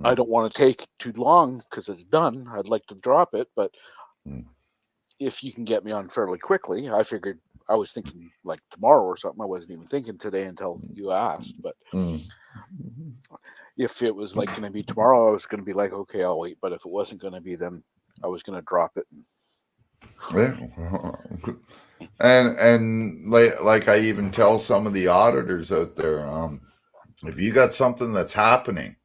I don't want to take too long because it's done. I'd like to drop it, but if you can get me on fairly quickly, I figured, I was thinking like tomorrow or something. I wasn't even thinking today until you asked. But if it was like going to be tomorrow, I was going to be like, okay, I'll wait. But if it wasn't going to be, then I was going to drop it. And like I even tell some of the auditors out there, if you got something that's happening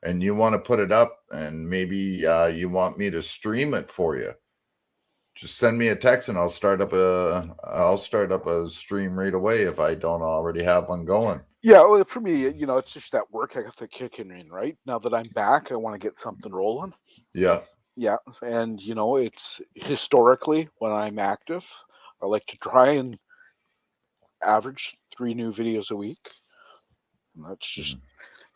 and you want to put it up, and maybe you want me to stream it for you, just send me a text and I'll start up a stream right away if I don't already have one going. Yeah, well, for me, it's just that work ethic kicking in, right? Now that I'm back, I want to get something rolling. Yeah. Yeah, and it's historically when I'm active, I like to try and average 3 new videos a week. And that's just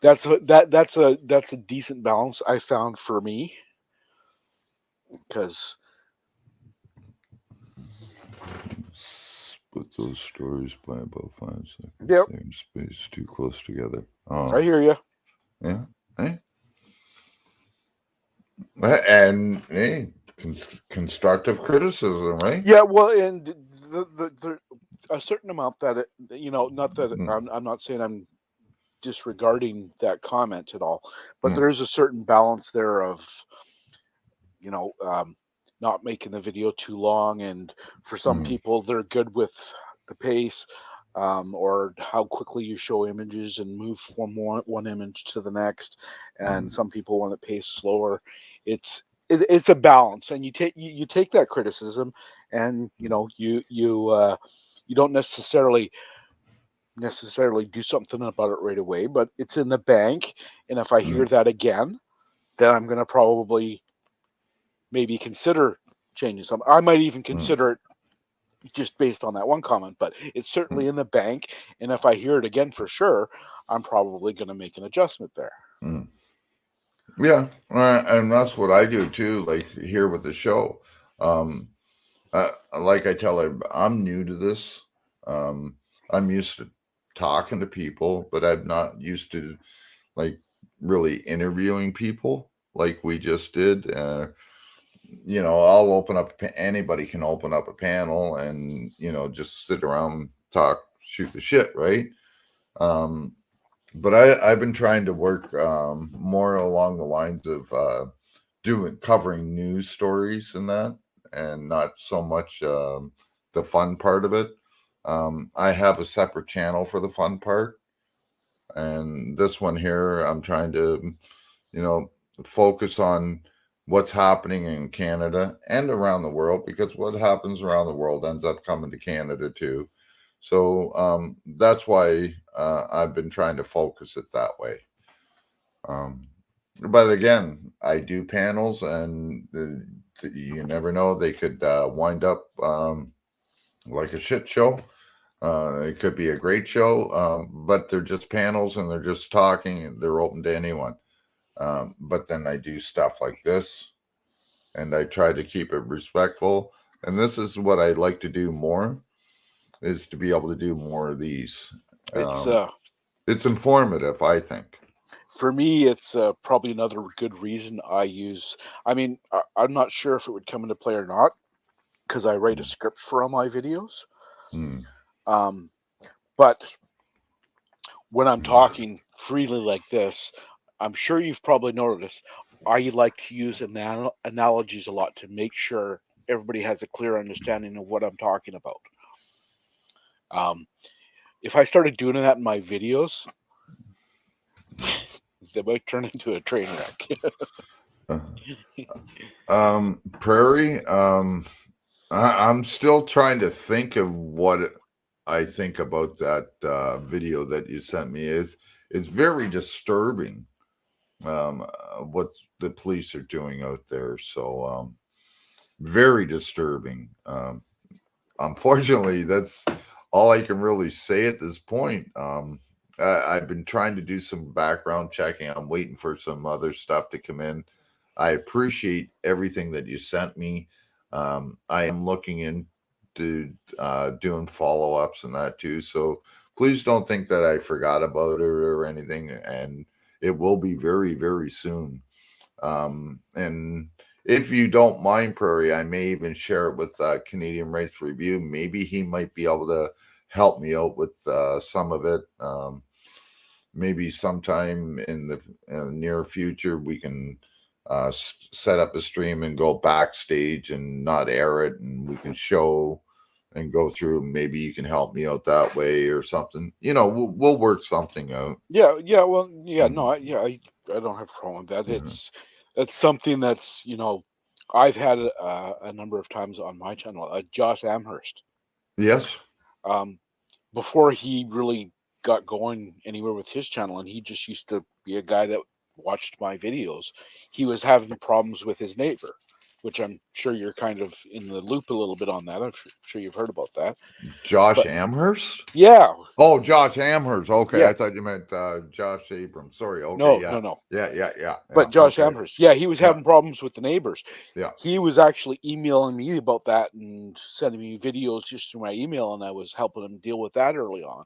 that's a decent balance I found for me, because split those stories by about 5 seconds. Yep. Same space, too close together. Oh, I hear you. Yeah. Hey. And hey, constructive criticism, right? Yeah, well, and the a certain amount that not that I'm not saying I'm disregarding that comment at all, but there is a certain balance there of not making the video too long, and for some people they're good with the pace, or how quickly you show images and move from one image to the next, and some people want it paced slower. It's a balance, and you take that criticism, and you don't necessarily do something about it right away, but it's in the bank, and if I hear that again, then I'm going to probably maybe consider changing some. I might even consider it just based on that one comment, but it's certainly in the bank, and if I hear it again for sure, I'm probably going to make an adjustment there. Yeah, and that's what I do too, like here with the show. Like I tell her, I'm new to this. I'm used to talking to people, but I'm not used to like really interviewing people like we just did. I'll open up, anybody can open up a panel and, just sit around, talk, shoot the shit, right? But I've been trying to work more along the lines of covering news stories and that, and not so much the fun part of it. I have a separate channel for the fun part, and this one here, I'm trying to, focus on what's happening in Canada and around the world, because what happens around the world ends up coming to Canada too. So that's why I've been trying to focus it that way. But again, I do panels, and you never know, they could wind up like a shit show. It could be a great show, but they're just panels and they're just talking, and they're open to anyone. But then I do stuff like this, and I try to keep it respectful. And this is what I like to do more, is to be able to do more of these. It's informative, I think. For me, it's probably another good reason I use. I mean, I'm not sure if it would come into play or not because I write a script for all my videos. But when I'm talking freely like this, I'm sure you've probably noticed I like to use analogies a lot to make sure everybody has a clear understanding of what I'm talking about. If I started doing that in my videos, they might turn into a train wreck. Prairie, I'm still trying to think of what I think about that video that you sent me. It's very disturbing what the police are doing out there. So very disturbing. Unfortunately, that's all I can really say at this point. I've been trying to do some background checking. I'm waiting for some other stuff to come in. I appreciate everything that you sent me. I am looking into doing follow-ups and that too. So please don't think that I forgot about it or anything. And it will be very, very soon. And if you don't mind, Prairie, I may even share it with Canadian Rights Review. Maybe he might be able to help me out with some of it. Maybe sometime in the near future, we can set up a stream and go backstage and not air it, and we can show and go through. Maybe you can help me out that way or something. We'll work something out. Yeah. Well, yeah. No. I don't have a problem with that. That's something that's I've had a number of times on my channel. Josh Amherst. Yes. Before he really got going anywhere with his channel, and he just used to be a guy that watched my videos, he was having problems with his neighbor, which I'm sure you're kind of in the loop a little bit on that. I'm sure you've heard about that. Josh Amherst? Yeah. Oh, Josh Amherst. Okay, yeah. I thought you meant Josh Abrams. Sorry. Okay. No. Yeah. But Josh Amherst, he was having problems with the neighbors. Yeah. He was actually emailing me about that and sending me videos just through my email, and I was helping him deal with that early on.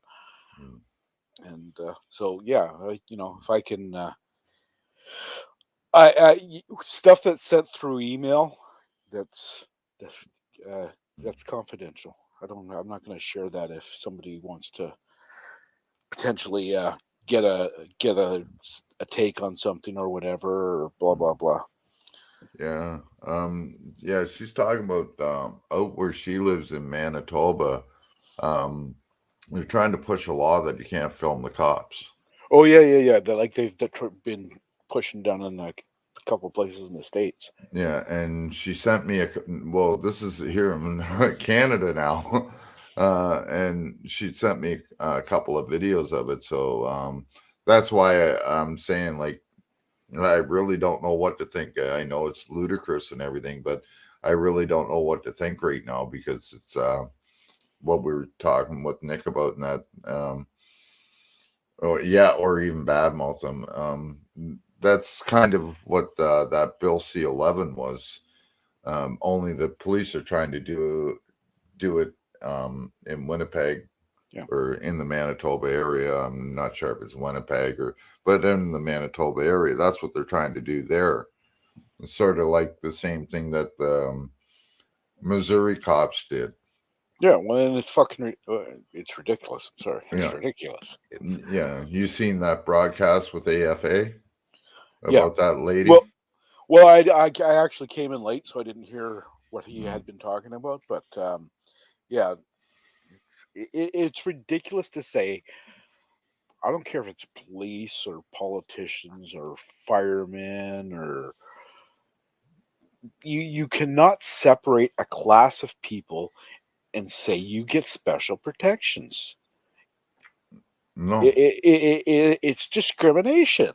And so, if I can, stuff that's sent through email, that's confidential. I'm not going to share that if somebody wants to potentially get a take on something or whatever, or blah blah blah. Yeah. She's talking about out where she lives in Manitoba. They're trying to push a law that you can't film the cops. Oh yeah. They've been pushing down in a couple of places in the States. Yeah, and she sent me this is here in Canada now. And she sent me a couple of videos of it. So that's why I'm saying, like, I really don't know what to think. I know it's ludicrous and everything, but I really don't know what to think right now, because it's what we were talking with Nick about, and that or even badmouth them. That's kind of what that Bill C-11 was. Only the police are trying to do it in Winnipeg, or in the Manitoba area. I'm not sure if it's Winnipeg but in the Manitoba area, that's what they're trying to do there. It's sort of like the same thing that the Missouri cops did. Yeah, well, and it's fucking, it's ridiculous. I'm sorry. It's ridiculous. You seen that broadcast with AFA about that lady? Well, I actually came in late, so I didn't hear what he had been talking about. But it's ridiculous to say. I don't care if it's police or politicians or firemen, or you cannot separate a class of people and say you get special protections. No, it's discrimination.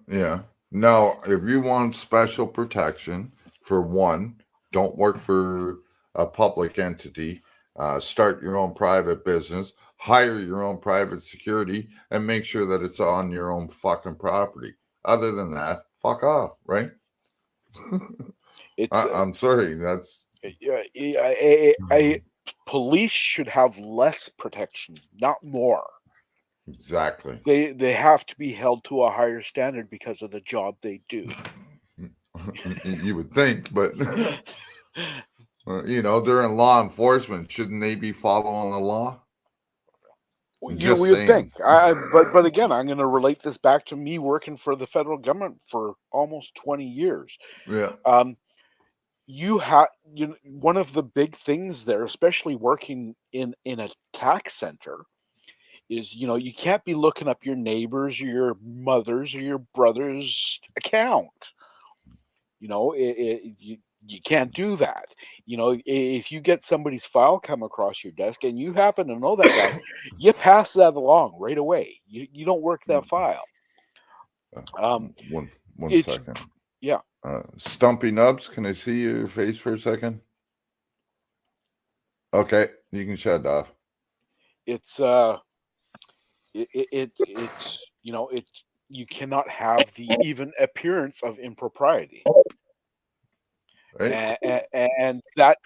Yeah. Now, if you want special protection, for one, don't work for a public entity. Start your own private business, hire your own private security, and make sure that it's on your own fucking property. Other than that, fuck off, right? It's I'm sorry. That's police should have less protection, not more. exactly. They have to be held to a higher standard because of the job they do. You would think, but they're in law enforcement. Shouldn't they be following the law? You would think. But again, I'm going to relate this back to me working for the federal government for almost 20 years. Yeah. One of the big things there, especially working in a tax center, is you can't be looking up your neighbors or your mother's or your brother's account. You can't do that. If you get somebody's file come across your desk and you happen to know that guy, you pass that along right away. You don't work that file. One second. Yeah. Stumpy Nubs, can I see your face for a second? Okay, you can shut it off. It's you cannot have the even appearance of impropriety. Right? And that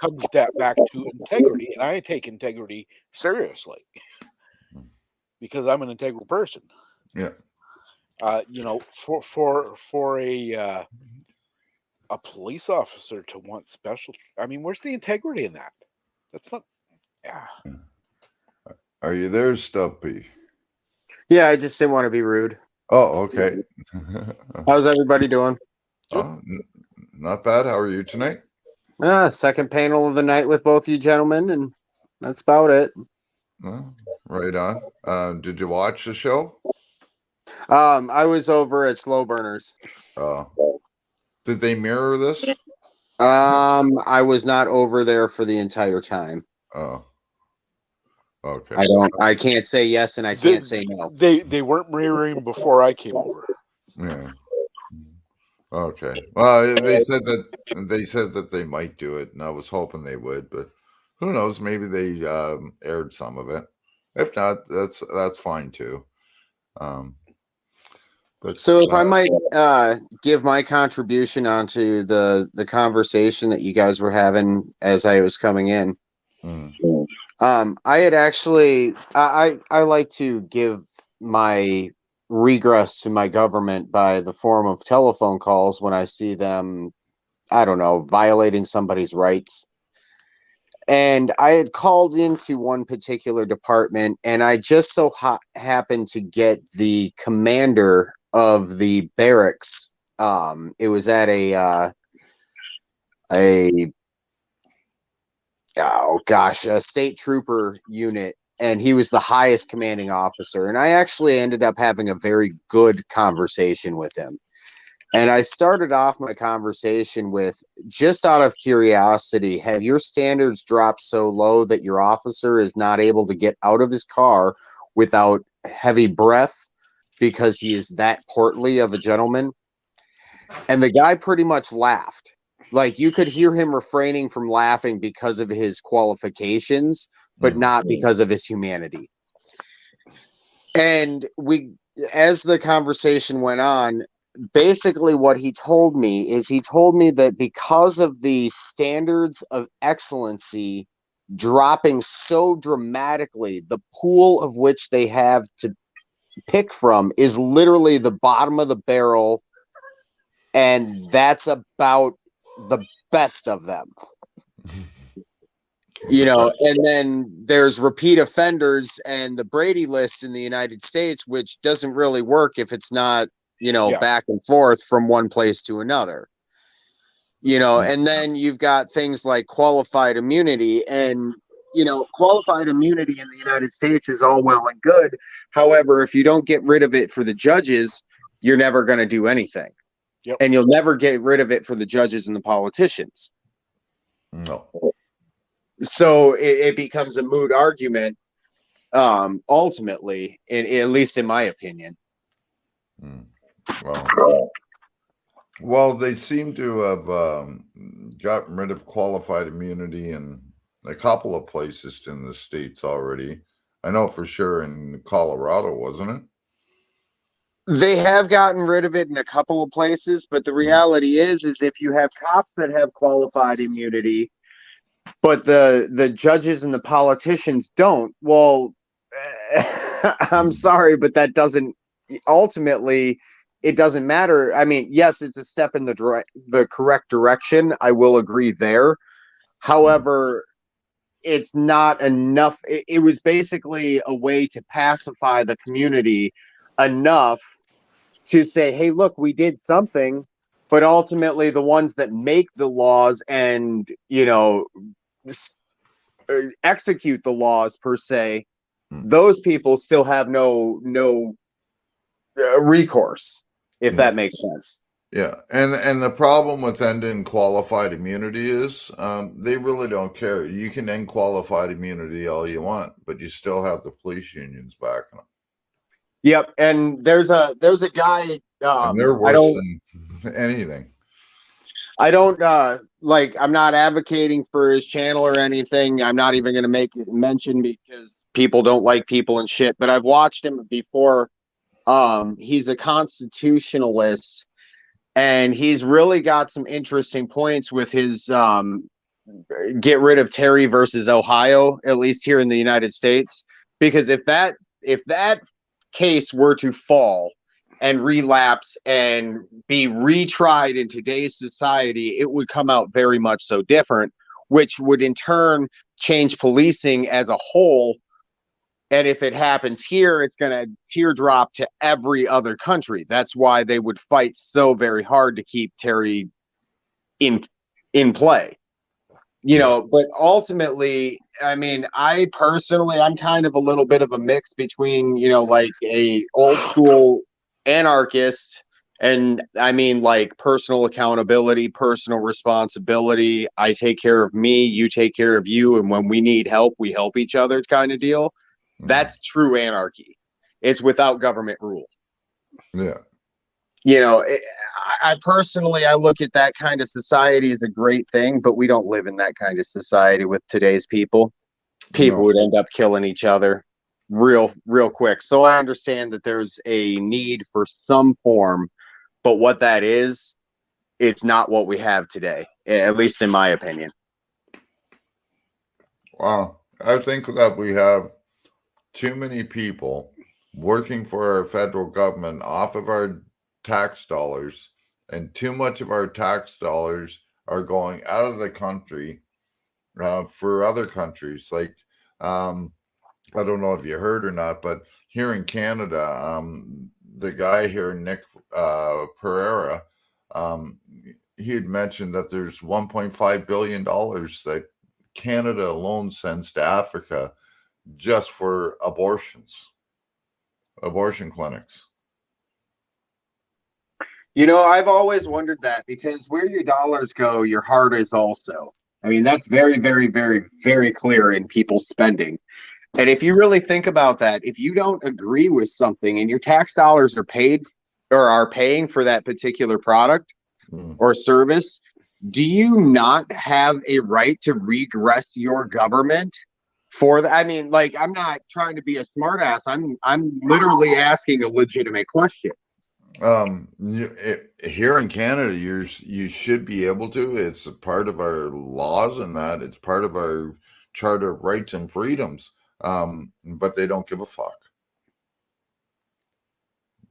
comes back to integrity, and I take integrity seriously because I'm an integral person. Yeah. For a police officer to want special, I mean, where's the integrity in that? That's not. Yeah. Are you there, Stumpy? Yeah, I just didn't want to be rude. Oh, okay. How's everybody doing? Oh, not bad. How are you tonight? Second panel of the night with both you gentlemen, and that's about it. Right on. Did you watch the show? I was over at Slow Burners. Did they mirror this? I was not over there for the entire time. Oh. Okay. I can't say yes and I can't say no. They weren't mirroring before I came over. Yeah. Okay. Well, they said that they might do it, and I was hoping they would, but who knows? Maybe they aired some of it. If not, that's fine too. But so if I might give my contribution onto the conversation that you guys were having as I was coming in. I had actually I like to give my regress to my government by the form of telephone calls when I see them, I don't know, violating somebody's rights. And I had called into one particular department, and I just so happened to get the commander of the barracks. It was at a state trooper unit, and he was the highest commanding officer. And I actually ended up having a very good conversation with him. And I started off my conversation with, just out of curiosity, have your standards dropped so low that your officer is not able to get out of his car without heavy breath because he is that portly of a gentleman? And the guy pretty much laughed. Like, you could hear him refraining from laughing because of his qualifications, but not because of his humanity. And as the conversation went on, basically what he told me is that because of the standards of excellency dropping so dramatically, the pool of which they have to pick from is literally the bottom of the barrel, and that's about the best of them. And then there's repeat offenders and the Brady list in the United States, which doesn't really work if it's not, back and forth from one place to another. And then you've got things like qualified immunity, and qualified immunity in the United States is all well and good. However, if you don't get rid of it for the judges, you're never going to do anything. Yep. And you'll never get rid of it for the judges and the politicians. No. So it becomes a moot argument, ultimately, at least in my opinion. Well, they seem to have gotten rid of qualified immunity in a couple of places in the States already. I know for sure in Colorado, wasn't it? They have gotten rid of it in a couple of places, but the reality is if you have cops that have qualified immunity, but the judges and the politicians don't, well, I'm sorry, but that doesn't ultimately. It doesn't matter. I mean, yes, it's a step in the correct direction. I will agree there. However, it's not enough. It was basically a way to pacify the community enough to say, hey, look, we did something, but ultimately the ones that make the laws and, execute the laws per se, those people still have no recourse, if that makes sense. Yeah, and the problem with ending qualified immunity is they really don't care. You can end qualified immunity all you want, but you still have the police unions backing them. Yep, and there's a guy. And they're worse than anything. I don't I'm not advocating for his channel or anything. I'm not even going to make it mention because people don't like people and shit. But I've watched him before. He's a constitutionalist, and he's really got some interesting points with his get rid of Terry versus Ohio, at least here in the United States. Because if that case were to fall and relapse and be retried in today's society, it would come out very much so different, which would in turn change policing as a whole. And if it happens here, it's going to teardrop to every other country. That's why they would fight so very hard to keep Terry in play. But ultimately, I mean, I'm kind of a little bit of a mix between, like a old school anarchist and I mean like personal accountability, personal responsibility. I take care of me, you take care of you, and when we need help, we help each other kind of deal. That's true anarchy. It's without government rule. Yeah. I personally, I look at that kind of society as a great thing, but we don't live in that kind of society with today's people. People would end up killing each other real quick. So I understand that there's a need for some form, but what that is, it's not what we have today, at least in my opinion. Wow. I think that we have too many people working for our federal government off of our tax dollars, and too much of our tax dollars are going out of the country for other countries. Like, I don't know if you heard or not, but here in Canada, the guy here, Nick Pereira, he had mentioned that there's $1.5 billion that Canada alone sends to Africa just for abortion clinics. I've always wondered that, because where your dollars go, your heart is also. I mean, that's very, very, very, very clear in people's spending. And if you really think about that, if you don't agree with something and your tax dollars are paid or are paying for that particular product or service, do you not have a right to regress your government for that? I mean, like, I'm not trying to be a smartass. I'm literally asking a legitimate question. Here in Canada, you should be able to. It's a part of our laws, and that it's part of our Charter of Rights and Freedoms. But they don't give a fuck.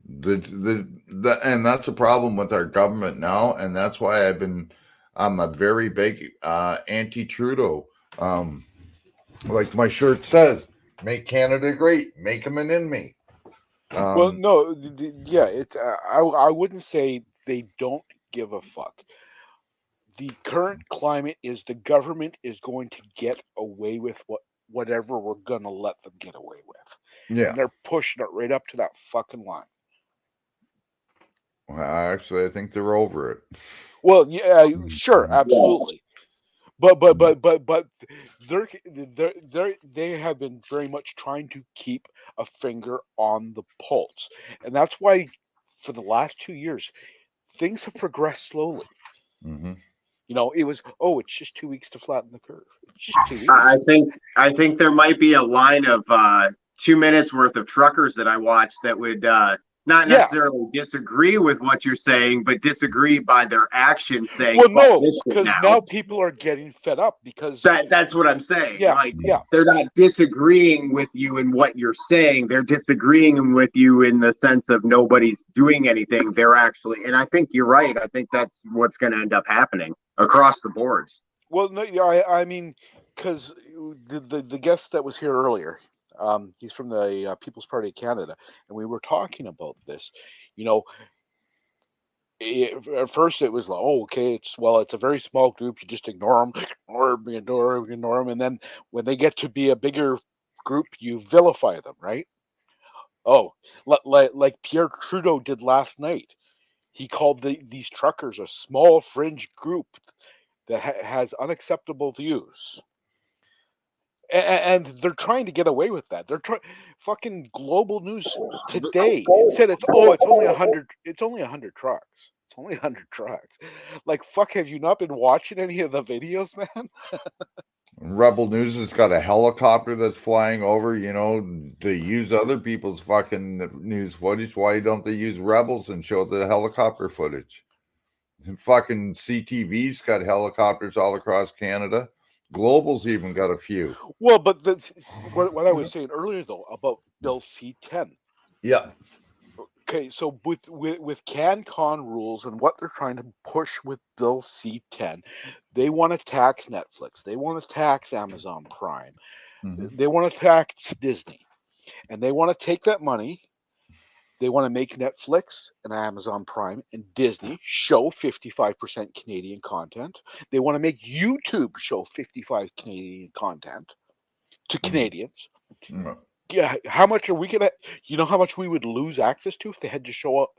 And that's a problem with our government now, and that's why I'm a very big anti-Trudeau. Like my shirt says, "Make Canada great, make them an inmate." Well, no, yeah, it's. I wouldn't say they don't give a fuck. The current climate is the government is going to get away with whatever we're gonna let them get away with. Yeah, and they're pushing it right up to that fucking line. Well, actually, I think they're over it. Well, yeah, sure, absolutely. But they have been very much trying to keep a finger on the pulse, and that's why for the last 2 years things have progressed slowly. Mm-hmm. It was it's just 2 weeks to flatten the curve. It's just 2 weeks. I think there might be a line of 2 minutes worth of truckers that I watched that would not necessarily disagree with what you're saying, but disagree by their actions saying, well, no, this shit because now people are getting fed up because that's what I'm saying. Yeah, Like, yeah. they're not disagreeing with you in what you're saying. They're disagreeing with you in the sense of nobody's doing anything. They're actually, and I think you're right. I think that's what's going to end up happening across the boards. Well, no, I mean, because the guest that was here earlier, he's from the People's Party of Canada, and we were talking about this. You know, at first it was like, oh, okay, it's a very small group. You just ignore them, ignore them, and then when they get to be a bigger group, you vilify them, right? Oh, like Pierre Trudeau did last night. He called these truckers a small fringe group that has unacceptable views, and they're trying to get away with that. They're trying. Fucking Global News today said it's only 100. It's only 100 trucks. It's only 100 trucks. Like, fuck, have you not been watching any of the videos, man? Rebel News has got a helicopter that's flying over. You know, they use other people's fucking news footage. Why don't they use Rebels and show the helicopter footage? And fucking CTV's got helicopters all across Canada. Global's even got a few. Well, but what I was saying earlier though about Bill C-10. Yeah. Okay, so with CanCon rules and what they're trying to push with Bill C-10, they want to tax Netflix. They want to tax Amazon Prime. Mm-hmm. They want to tax Disney. And they want to take that money. They want to make Netflix and Amazon Prime and Disney show 55% Canadian content. They want to make YouTube show 55 Canadian content to Canadians. Mm-hmm. Yeah, how much are we gonna? You know how much we would lose access to if they had to show up?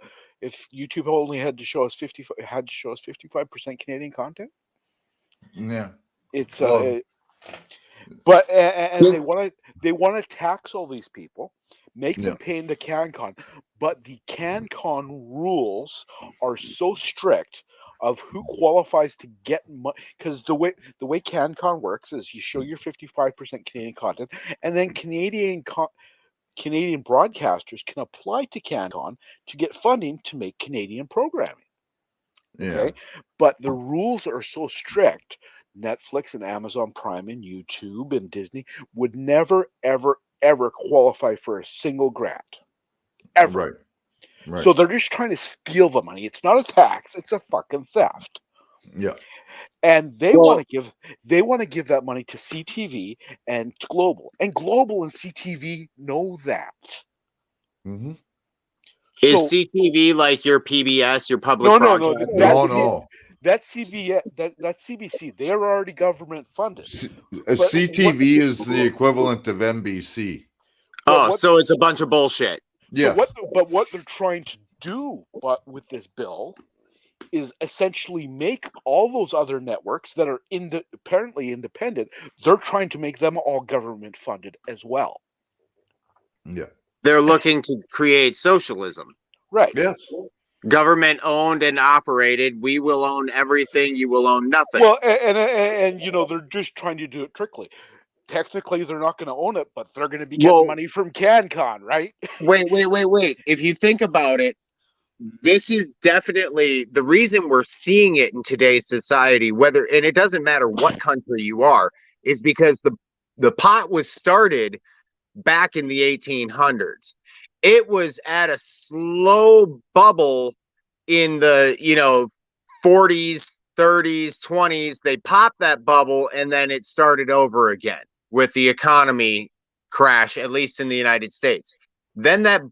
If YouTube only had to show us 55% Canadian content. Yeah, it's well, but and they want to tax all these people, make them Yeah. pay into CanCon, but the CanCon rules are so strict of who qualifies to get money, because the way CanCon works is you show your 55% Canadian content, and then Canadian broadcasters can apply to CanCon to get funding to make Canadian programming. yeah. Okay, but the rules are so strict. Netflix and Amazon Prime and YouTube and Disney would never, ever, ever qualify for a single grant, ever. Right. So they're just trying to steal the money. It's not a tax; it's a fucking theft. Yeah. And they want to give that money to CTV and to Global, and Global and CTV know that. Mm-hmm. Is CTV like your PBS, your public No. broadcast? No. That's CBC. They're already government funded. CTV is the equivalent of NBC. So it's a bunch of bullshit. Yeah. But what they're trying to do, with this bill, is essentially make all those other networks that are apparently independent. They're trying to make them all government funded as well. Yeah. They're looking to create socialism. Right. Yes. Government owned and operated. We will own everything. You will own nothing. Well, and they're just trying to do it trickly. Technically, they're not going to own it, but they're going to be getting money from CanCon, right? Wait. If you think about it, this is definitely the reason we're seeing it in today's society, and it doesn't matter what country you are, is because the pot was started back in the 1800s. It was at a slow bubble in the 40s, 30s, 20s. They popped that bubble and then it started over again with the economy crash, at least in the United States. Then that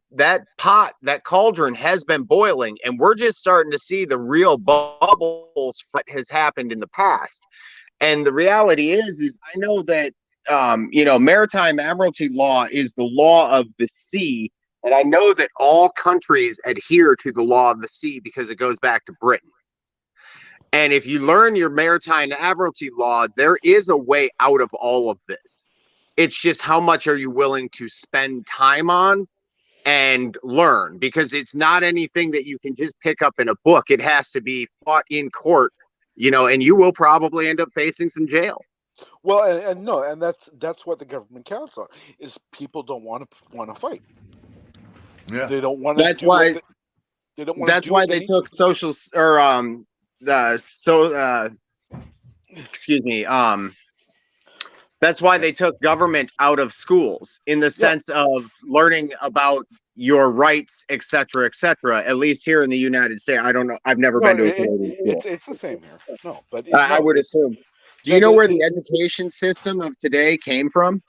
pot, that cauldron has been boiling, and we're just starting to see the real bubbles what has happened in the past. And the reality is I know that maritime admiralty law is the law of the sea. And I know that all countries adhere to the law of the sea because it goes back to Britain. And if you learn your maritime admiralty law, there is a way out of all of this. It's just how much are you willing to spend time on and learn, because it's not anything that you can just pick up in a book. It has to be fought in court, and you will probably end up facing some jail. Well, and that's what the government counts on, is people don't want to fight. Yeah. They don't want to That's do why. what they don't want to That's do why what they need took to. social excuse me. That's why they took government out of schools in the Yeah. sense of learning about your rights, et cetera, et cetera. At least here in the United States, I don't know. I've never No, been to a Canadian school. it's the same here. No, but I no, would assume. Do you know where the education system of today came from?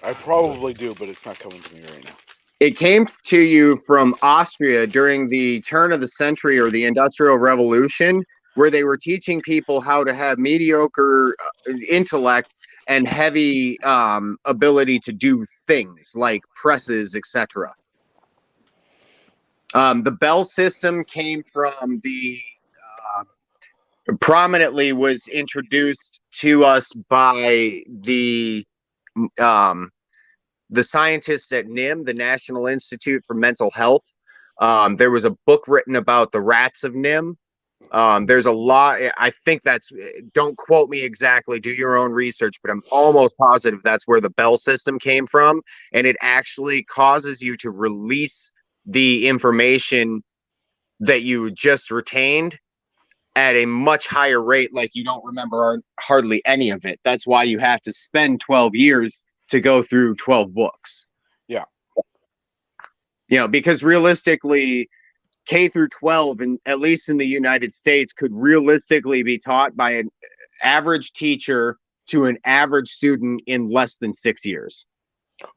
I probably do, but it's not coming to me right now. It came to you from Austria during the turn of the century or the Industrial Revolution, where they were teaching people how to have mediocre intellect and heavy ability to do things like presses, etc. The bell system came from prominently was introduced to us by um, the scientists at NIM, the National Institute for Mental Health. There was a book written about the rats of NIM. There's a lot. I think that's, don't quote me exactly, do your own research, but I'm almost positive that's where the bell system came from. And it actually causes you to release the information that you just retained at a much higher rate, like you don't remember hardly any of it. That's why you have to spend 12 years to go through 12 books. Yeah. You know, because realistically, K through 12, and at least in the United States, could realistically be taught by an average teacher to an average student in less than 6 years.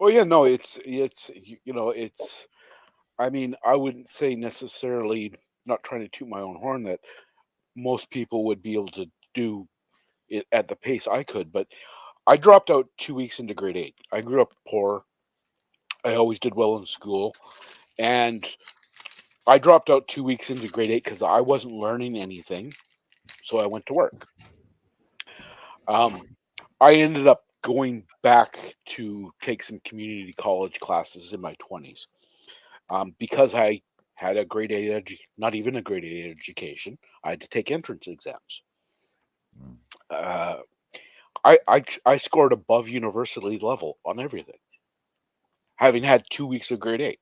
Oh yeah, no, it's it's. I mean, I wouldn't say necessarily, not trying to toot my own horn, that most people would be able to do it at the pace I could, but I dropped out 2 weeks into grade 8. I grew up poor. I always did well in school, and I dropped out 2 weeks into grade 8 because I wasn't learning anything. So I went to work. I ended up going back to take some community college classes in my 20s because I had a grade 8, not even a grade 8 education. I had to take entrance exams. I scored above university level on everything, having had 2 weeks of grade 8.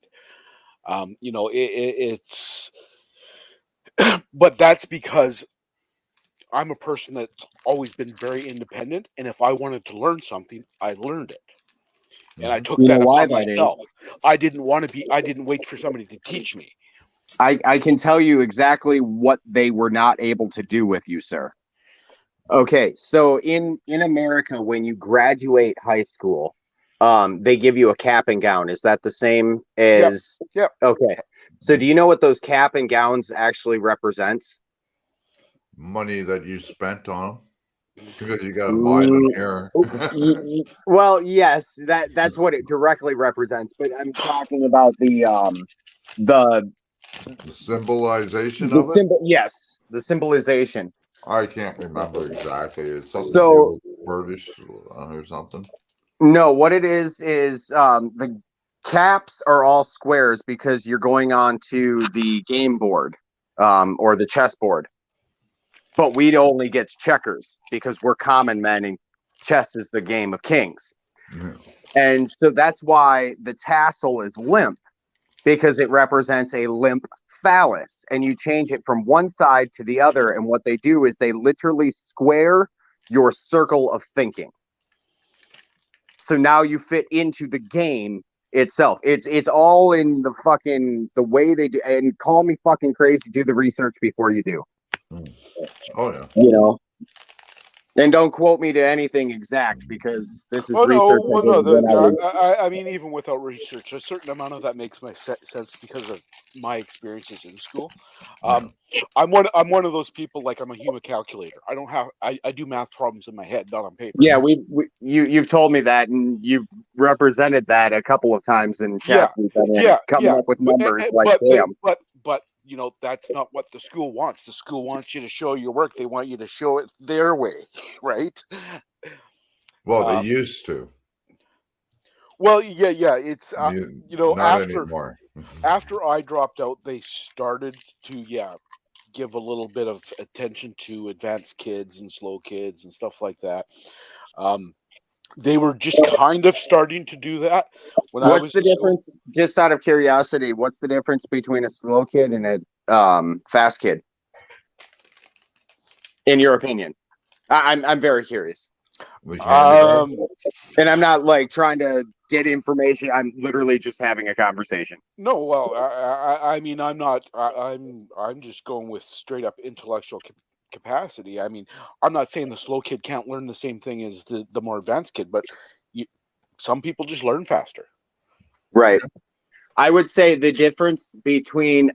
It's, but that's because I'm a person that's always been very independent, and if I wanted to learn something, I learned it, and I took that upon myself. I didn't wait for somebody to teach me. I can tell you exactly what they were not able to do with you, sir. Okay, so in America, when you graduate high school, they give you a cap and gown. Is that the same as? Yep. Okay. So do you know what those cap and gowns actually represents? Money that you spent on them because you got to buy them here. Well, yes, that's what it directly represents. But I'm talking about the symbolization of it. symbol. Yes, the symbolization. I can't remember exactly. It's something So, to do with British or something. No, what it is the caps are all squares because you're going on to the game board or the chess board. But we only get checkers because we're common men and chess is the game of kings. Yeah. And so that's why the tassel is limp, because it represents a limp phallus. And you change it from one side to the other. And what they do is they literally square your circle of thinking. So now you fit into the game itself. It's all in the way they do. And call me fucking crazy, do the research before you do. Oh yeah. You know, and don't quote me to anything exact because this is research. I mean, even without research, a certain amount of that makes my sense because of my experiences in school. I'm one of those people, like I'm a human calculator. I do math problems in my head, not on paper. Yeah, you've told me that, and you've represented that a couple of times in chats. Coming up with numbers But you know, that's not what the school wants. The school wants you to show your work. They want you to show it their way, right? Well, they used to. Well, yeah. It's not anymore. After I dropped out, they started to give a little bit of attention to advanced kids and slow kids and stuff like that. They were just kind of starting to do that when I was What's the in school. difference? Just out of curiosity, what's the difference between a slow kid and a fast kid? In your opinion, I'm very curious. And I'm not like trying to get information. I'm literally just having a conversation. No, well, I mean, I'm not. I'm just going with straight up intellectual capacity. I mean, I'm not saying the slow kid can't learn the same thing as the more advanced kid, but some people just learn faster. Right. I would say the difference between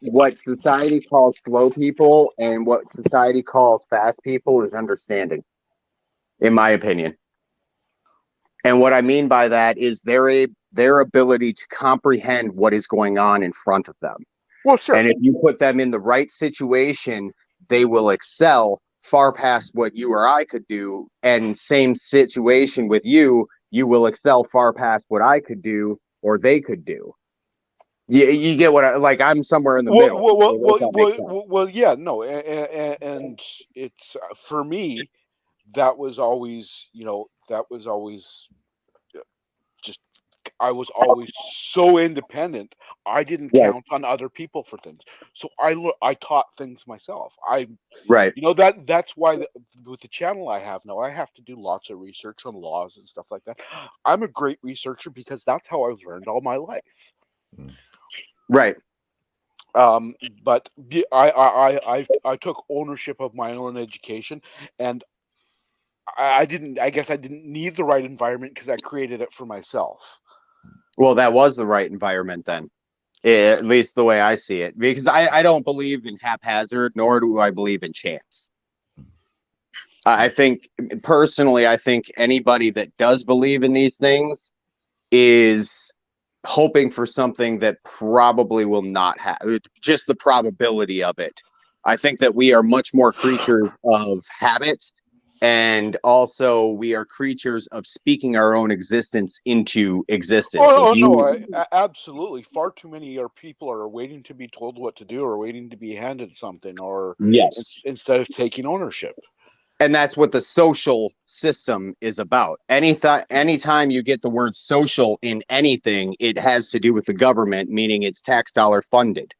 what society calls slow people and what society calls fast people is understanding, in my opinion. And what I mean by that is their ability to comprehend what is going on in front of them. Well, sure. And if you put them in the right situation, they will excel far past what you or I could do. And same situation with you, you will excel far past what I could do or they could do. You get what I'm somewhere in the middle. Well, yeah, no, and it's for me, that was always, just, I was always so independent. I didn't count on other people for things, so I taught things myself. That's why with the channel I have now, I have to do lots of research on laws and stuff like that. I'm a great researcher because that's how I've learned all my life. Right. But I took ownership of my own education, and I guess I didn't need the right environment because I created it for myself. Well, that was the right environment then, at least the way I see it, because I don't believe in haphazard, nor do I believe in chance. I think personally, anybody that does believe in these things is hoping for something that probably will not happen, just the probability of it. I think that we are much more creatures of habit, and also we are creatures of speaking our own existence into existence. Absolutely. Far too many people are waiting to be told what to do or waiting to be handed something, or instead of taking ownership. And that's what the social system is about. Anytime you get the word social in anything, it has to do with the government, meaning it's tax dollar funded.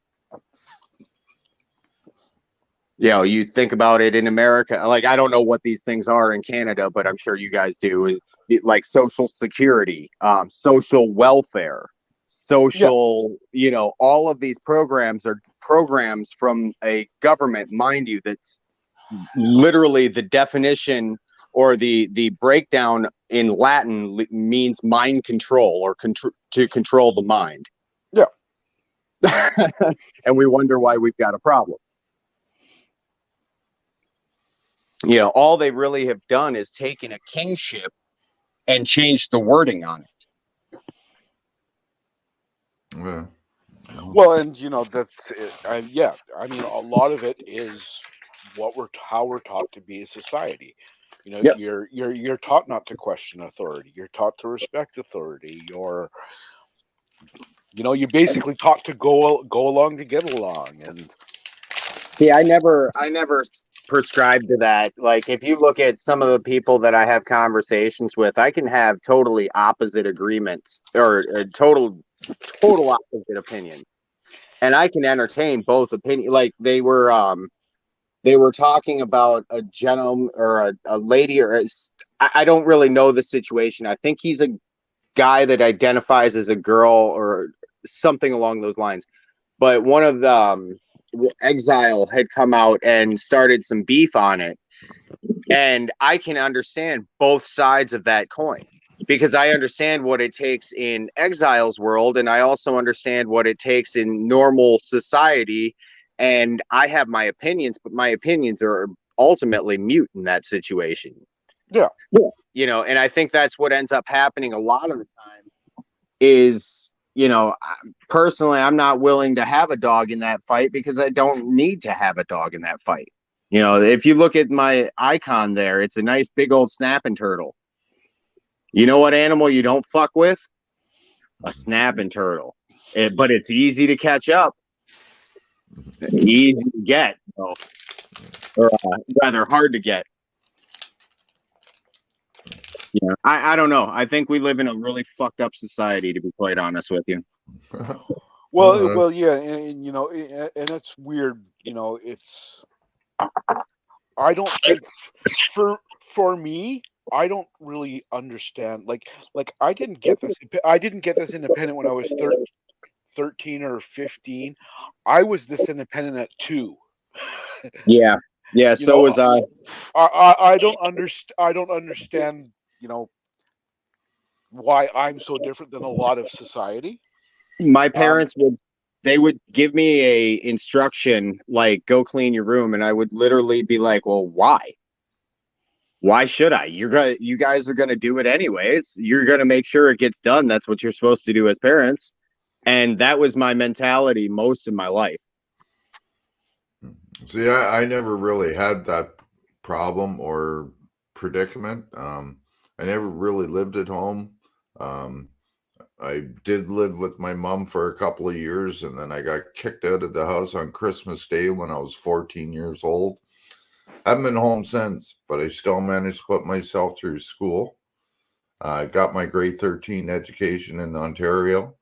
You think about it in America, like, I don't know what these things are in Canada, but I'm sure you guys do. It's like social security, social welfare, social, all of these programs are programs from a government, mind you, that's literally the definition or the breakdown in Latin means mind control, or to control the mind. Yeah. And we wonder why we've got a problem. All they really have done is taken a kingship and changed the wording on it. Yeah. Well, and that's it. I mean, a lot of it is how we're taught to be a society. You're taught not to question authority. You're taught to respect authority. You're basically taught to go along to get along. And see, I never prescribe to that. Like, if you look at some of the people that I have conversations with, I can have totally opposite agreements, or total opposite opinions, and I can entertain both opinions. Like, they were talking about a gentleman or a lady, or I don't really know the situation. I think he's a guy that identifies as a girl or something along those lines. But one of the Exile had come out and started some beef on it. And I can understand both sides of that coin, because I understand what it takes in Exile's world, and I also understand what it takes in normal society. And I have my opinions, but my opinions are ultimately mute in that situation. Yeah. And I think that's what ends up happening a lot of the time is, personally, I'm not willing to have a dog in that fight because I don't need to have a dog in that fight. If you look at my icon there, it's a nice big old snapping turtle. You know what animal you don't fuck with? A snapping turtle. But it's easy to catch up. Easy to get, or rather hard to get. Yeah, I don't know. I think we live in a really fucked up society, to be quite honest with you. Well, yeah, and you know, and it's weird. You know, it's I don't think for me, I don't really understand. Like I didn't get this. I didn't get this independent when I was 13 or 15. I was this independent at 2. Yeah, yeah. You So know, was I. I don't understand. I don't understand. You know why I'm so different than a lot of society. My Um, parents would give me a instruction like go clean your room, and I would literally be like, well, why should I? You guys are gonna do it anyways. You're gonna make sure it gets done. That's what you're supposed to do as parents. And that was my mentality most of my life. See, I never really had that problem or predicament. I never really lived at home. Um, I did live with my mom for a couple of years, and then I got kicked out of the house on Christmas Day when I was 14 years old. I haven't been home since, but I still managed to put myself through school. I got my grade 13 education in Ontario,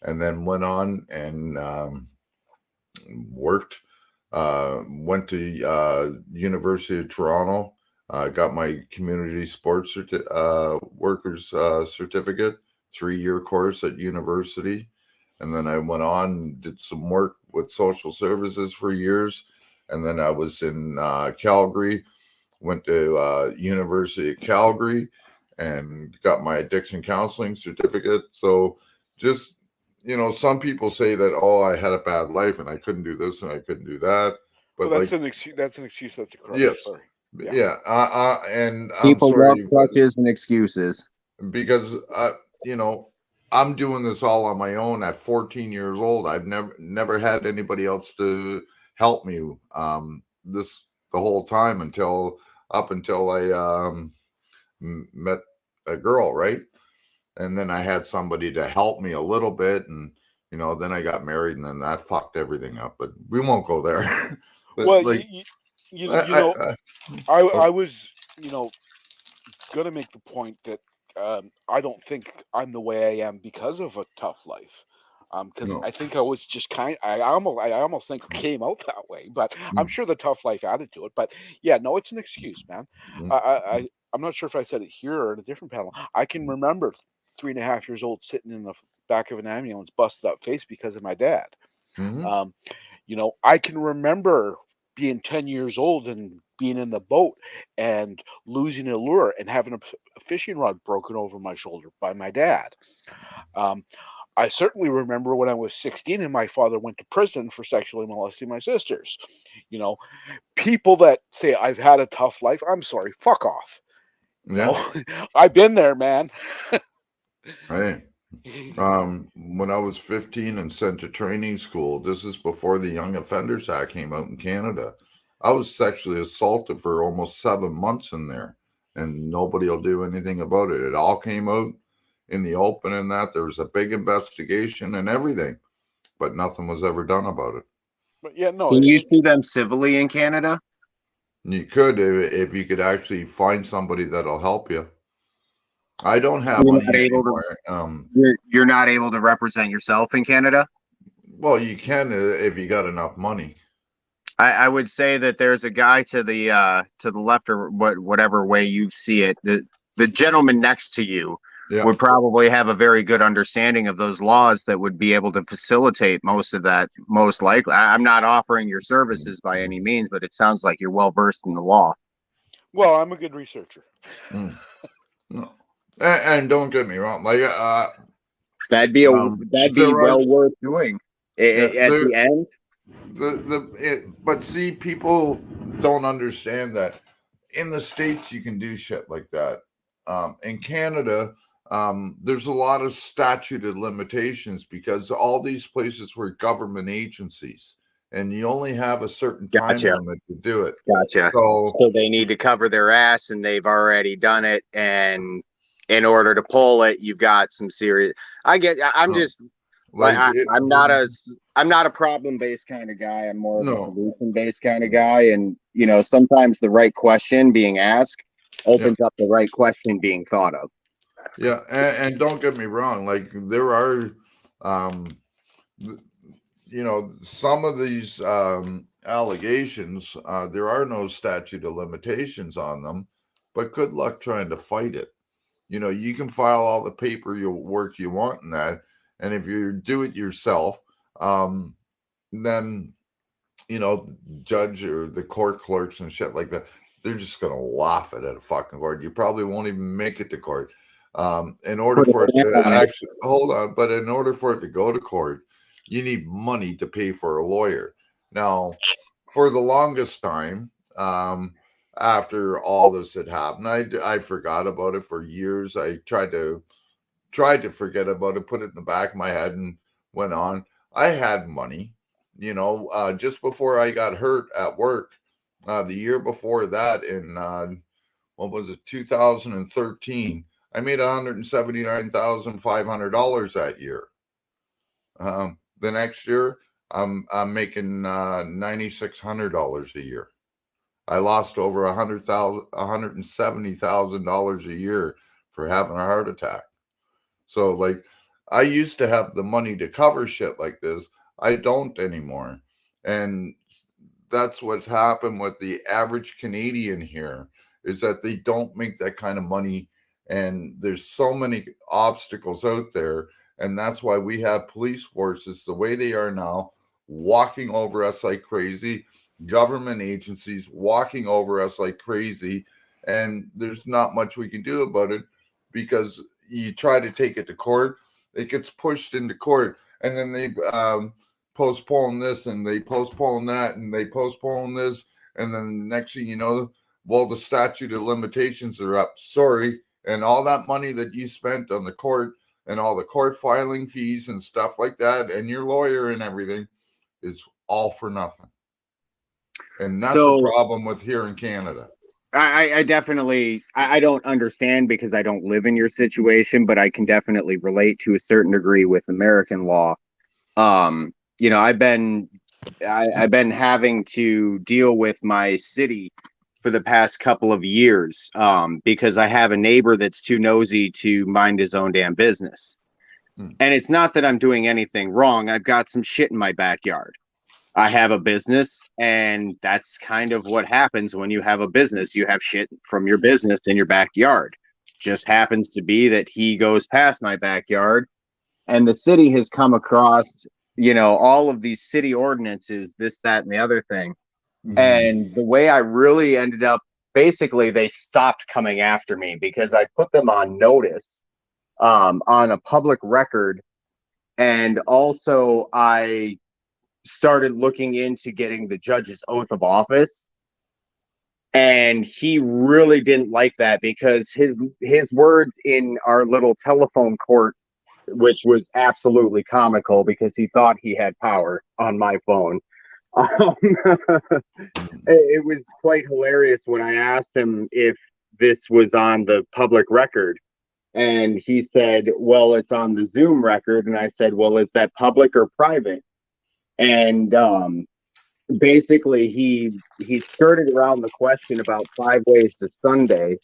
and then went on and worked. Went to University of Toronto. Got my community sports workers certificate, 3-year course at university, and then I went on and did some work with social services for years, and then I was in Calgary. Went to University of Calgary and got my addiction counseling certificate. So just some people say that, oh, I had a bad life and I couldn't do this and I couldn't do that. But well, that's an excuse. That's an excuse. That's a crutch. yes, Sorry. yeah. And I'm People love sorry, crutches and excuses. because I'm doing this all on my own at 14 years old. I've never had anybody else to help me this the whole time until I met a girl, right? And then I had somebody to help me a little bit, and then I got married, and then that fucked everything up. But we won't go there. But Well, like, I was gonna make the point that I don't think I'm the way I am because of a tough life. Because no. I think I was just I almost think I came out that way, but I'm sure the tough life added to it. But yeah, no, it's an excuse, man. I'm not sure if I said it here or in a different panel. I can remember 3.5 years old sitting in the back of an ambulance, busted up face because of my dad. Mm-hmm. I can remember being 10 years old and being in the boat and losing a lure and having a fishing rod broken over my shoulder by my dad. I certainly remember when I was 16 and my father went to prison for sexually molesting my sisters. People that say I've had a tough life, I'm sorry, fuck off. I've been there, man. Hey. When I was 15 and sent to training school, this is before the Young Offenders Act came out in Canada. I was sexually assaulted for almost 7 months in there, and nobody will do anything about it. It all came out in the open, and that there was a big investigation and everything, but nothing was ever done about it. But yeah, no. Can you sue them civilly in Canada? You could if you could actually find somebody that'll help you. I don't have money anymore. You're not able to represent yourself in Canada? Well, you can if you got enough money. I would say that there's a guy to the left or whatever way you see it. The gentleman next to you would probably have a very good understanding of those laws that would be able to facilitate most of that. Most likely, I'm not offering your services by any means, but it sounds like you're well versed in the law. Well, I'm a good researcher. No. And don't get me wrong, like that'd be well worth doing. At the end, but see, people don't understand that in the States you can do shit like that. In Canada, there's a lot of statute of limitations because all these places were government agencies, and you only have a certain time limit to do it. Gotcha. So they need to cover their ass, and they've already done it, and in order to pull it, you've got some serious. I'm not a problem-based kind of guy. I'm more of a solution-based kind of guy. And sometimes the right question being asked opens up the right question being thought of. Yeah, and don't get me wrong, like there are, some of these allegations, there are no statute of limitations on them, but good luck trying to fight it. You can file all the work you want in that, and if you do it yourself, then judge or the court clerks and shit like that, they're just gonna laugh at it at a fucking court. You probably won't even make it to court. In order for it to actually hold on, but in order for it to go to court, you need money to pay for a lawyer. Now, for the longest time, after all this had happened, I forgot about it for years. I tried to forget about it, put it in the back of my head, and went on. I had money, just before I got hurt at work. The year before that, in what was it, 2013, I made $179,500 that year. The next year, I'm making $9,600 a year. I lost over $170,000 a year for having a heart attack. So, like, I used to have the money to cover shit like this. I don't anymore. And that's what's happened with the average Canadian here, is that they don't make that kind of money. And there's so many obstacles out there. And that's why we have police forces the way they are now, walking over us like crazy, government agencies walking over us like crazy. And there's not much we can do about it, because you try to take it to court, it gets pushed into court, and then they postpone this and they postpone that and they postpone this, and then the next thing you know, well, the statute of limitations are up. Sorry. And all that money that you spent on the court and all the court filing fees and stuff like that, and your lawyer and everything, is all for nothing. And that's a problem with here in Canada. I definitely, I don't understand because I don't live in your situation, but I can definitely relate to a certain degree with American law. I've been having to deal with my city for the past couple of years, because I have a neighbor that's too nosy to mind his own damn business. And it's not that I'm doing anything wrong. I've got some shit in my backyard. I have a business, and that's kind of what happens when you have a business. You have shit from your business in your backyard. Just happens to be that he goes past my backyard, and the city has come across, all of these city ordinances, this, that, and the other thing. And the way I really ended up, basically, they stopped coming after me because I put them on notice, on a public record. And also I started looking into getting the judge's oath of office, and he really didn't like that because his words in our little telephone court, which was absolutely comical because he thought he had power on my phone. It was quite hilarious when I asked him if this was on the public record, and he said, well, it's on the Zoom record. And I said, well, is that public or private? And basically he skirted around the question about 5 ways to Sunday.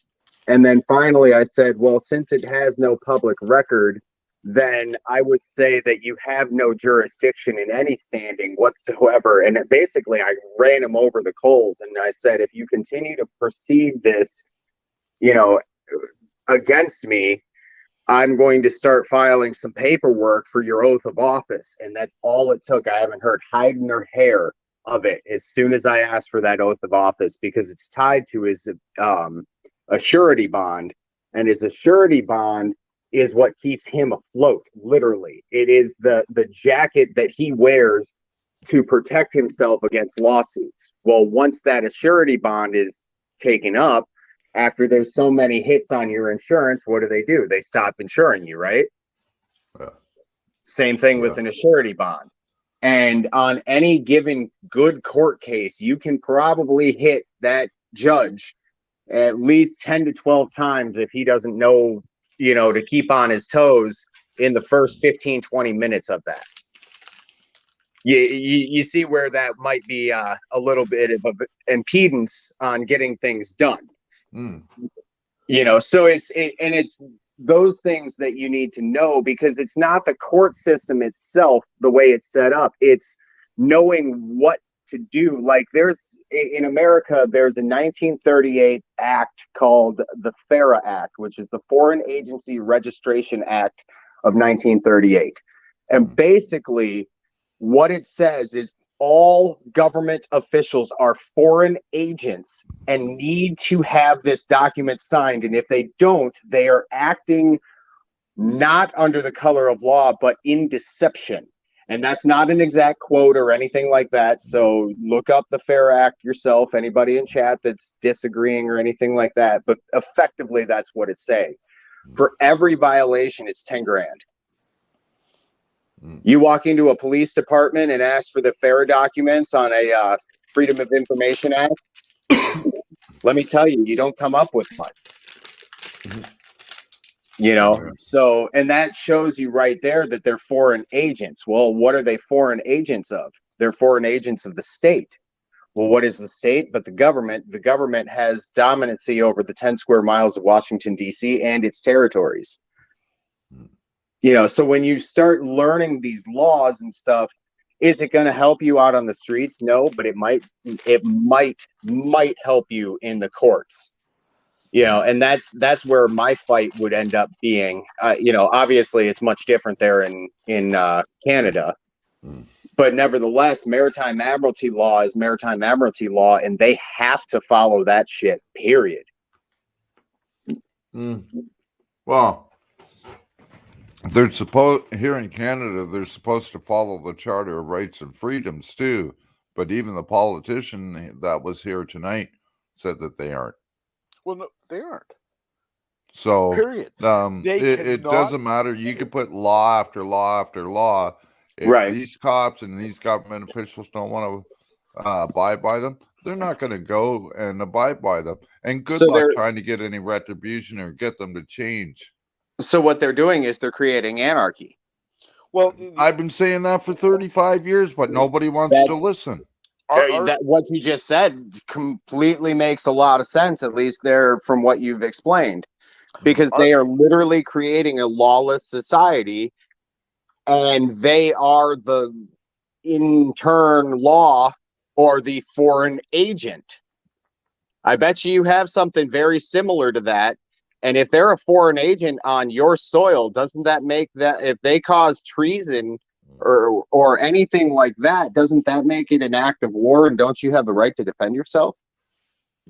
And then finally I said, well, since it has no public record, then I would say that you have no jurisdiction in any standing whatsoever. And basically I ran him over the coals, and I said, if you continue to proceed this, against me, I'm going to start filing some paperwork for your oath of office. And that's all it took. I haven't heard hide nor hair of it as soon as I asked for that oath of office, because it's tied to his a surety bond, and his surety bond is what keeps him afloat. Literally, it is the jacket that he wears to protect himself against lawsuits. Well, once that surety bond is taken up, after there's so many hits on your insurance, what do? They stop insuring you, right? Yeah. Same thing with an surety bond. And on any given good court case, you can probably hit that judge at least 10 to 12 times if he doesn't know, to keep on his toes in the first 15, 20 minutes of that. You see where that might be a little bit of impedance on getting things done. So it's those things that you need to know, because it's not the court system itself, the way it's set up. It's knowing what to do. Like in America, there's a 1938 act called the FARA Act, which is the Foreign Agency Registration Act of 1938. And basically what it says is all government officials are foreign agents and need to have this document signed. And if they don't, they are acting not under the color of law, but in deception. And that's not an exact quote or anything like that. So look up the FAIR Act yourself, anybody in chat that's disagreeing or anything like that. But effectively, that's what it's saying. For every violation, it's 10 grand. You walk into a police department and ask for the FAIR documents on a Freedom of Information Act. Let me tell you, you don't come up with much. So, and that shows you right there that they're foreign agents. Well, what are they foreign agents of? They're foreign agents of the state. Well, what is the state but the government? The government has dominancy over the 10 square miles of Washington, D.C. and its territories. So when you start learning these laws and stuff, is it going to help you out on the streets? No, but it might help you in the courts. And that's where my fight would end up being. Obviously it's much different there in Canada, but nevertheless, maritime admiralty law is maritime admiralty law, and they have to follow that shit, period. Well, they're here in Canada, they're supposed to follow the Charter of Rights and Freedoms too, but even the politician that was here tonight said that they aren't. Well, no, they aren't. So, period. It doesn't matter. You could put law after law after law. If these cops and these government officials don't want to abide by them, they're not going to go and abide by them. And good luck trying to get any retribution or get them to change. So what they're doing is they're creating anarchy. Well, I've been saying that for 35 years, but nobody wants to listen. What you just said completely makes a lot of sense, at least there from what you've explained, because they are literally creating a lawless society, and they are the intern law or the foreign agent. I bet you have something very similar to that. And if they're a foreign agent on your soil, doesn't that make that, if they cause treason or anything like that, doesn't that make it an act of war? And don't you have the right to defend yourself?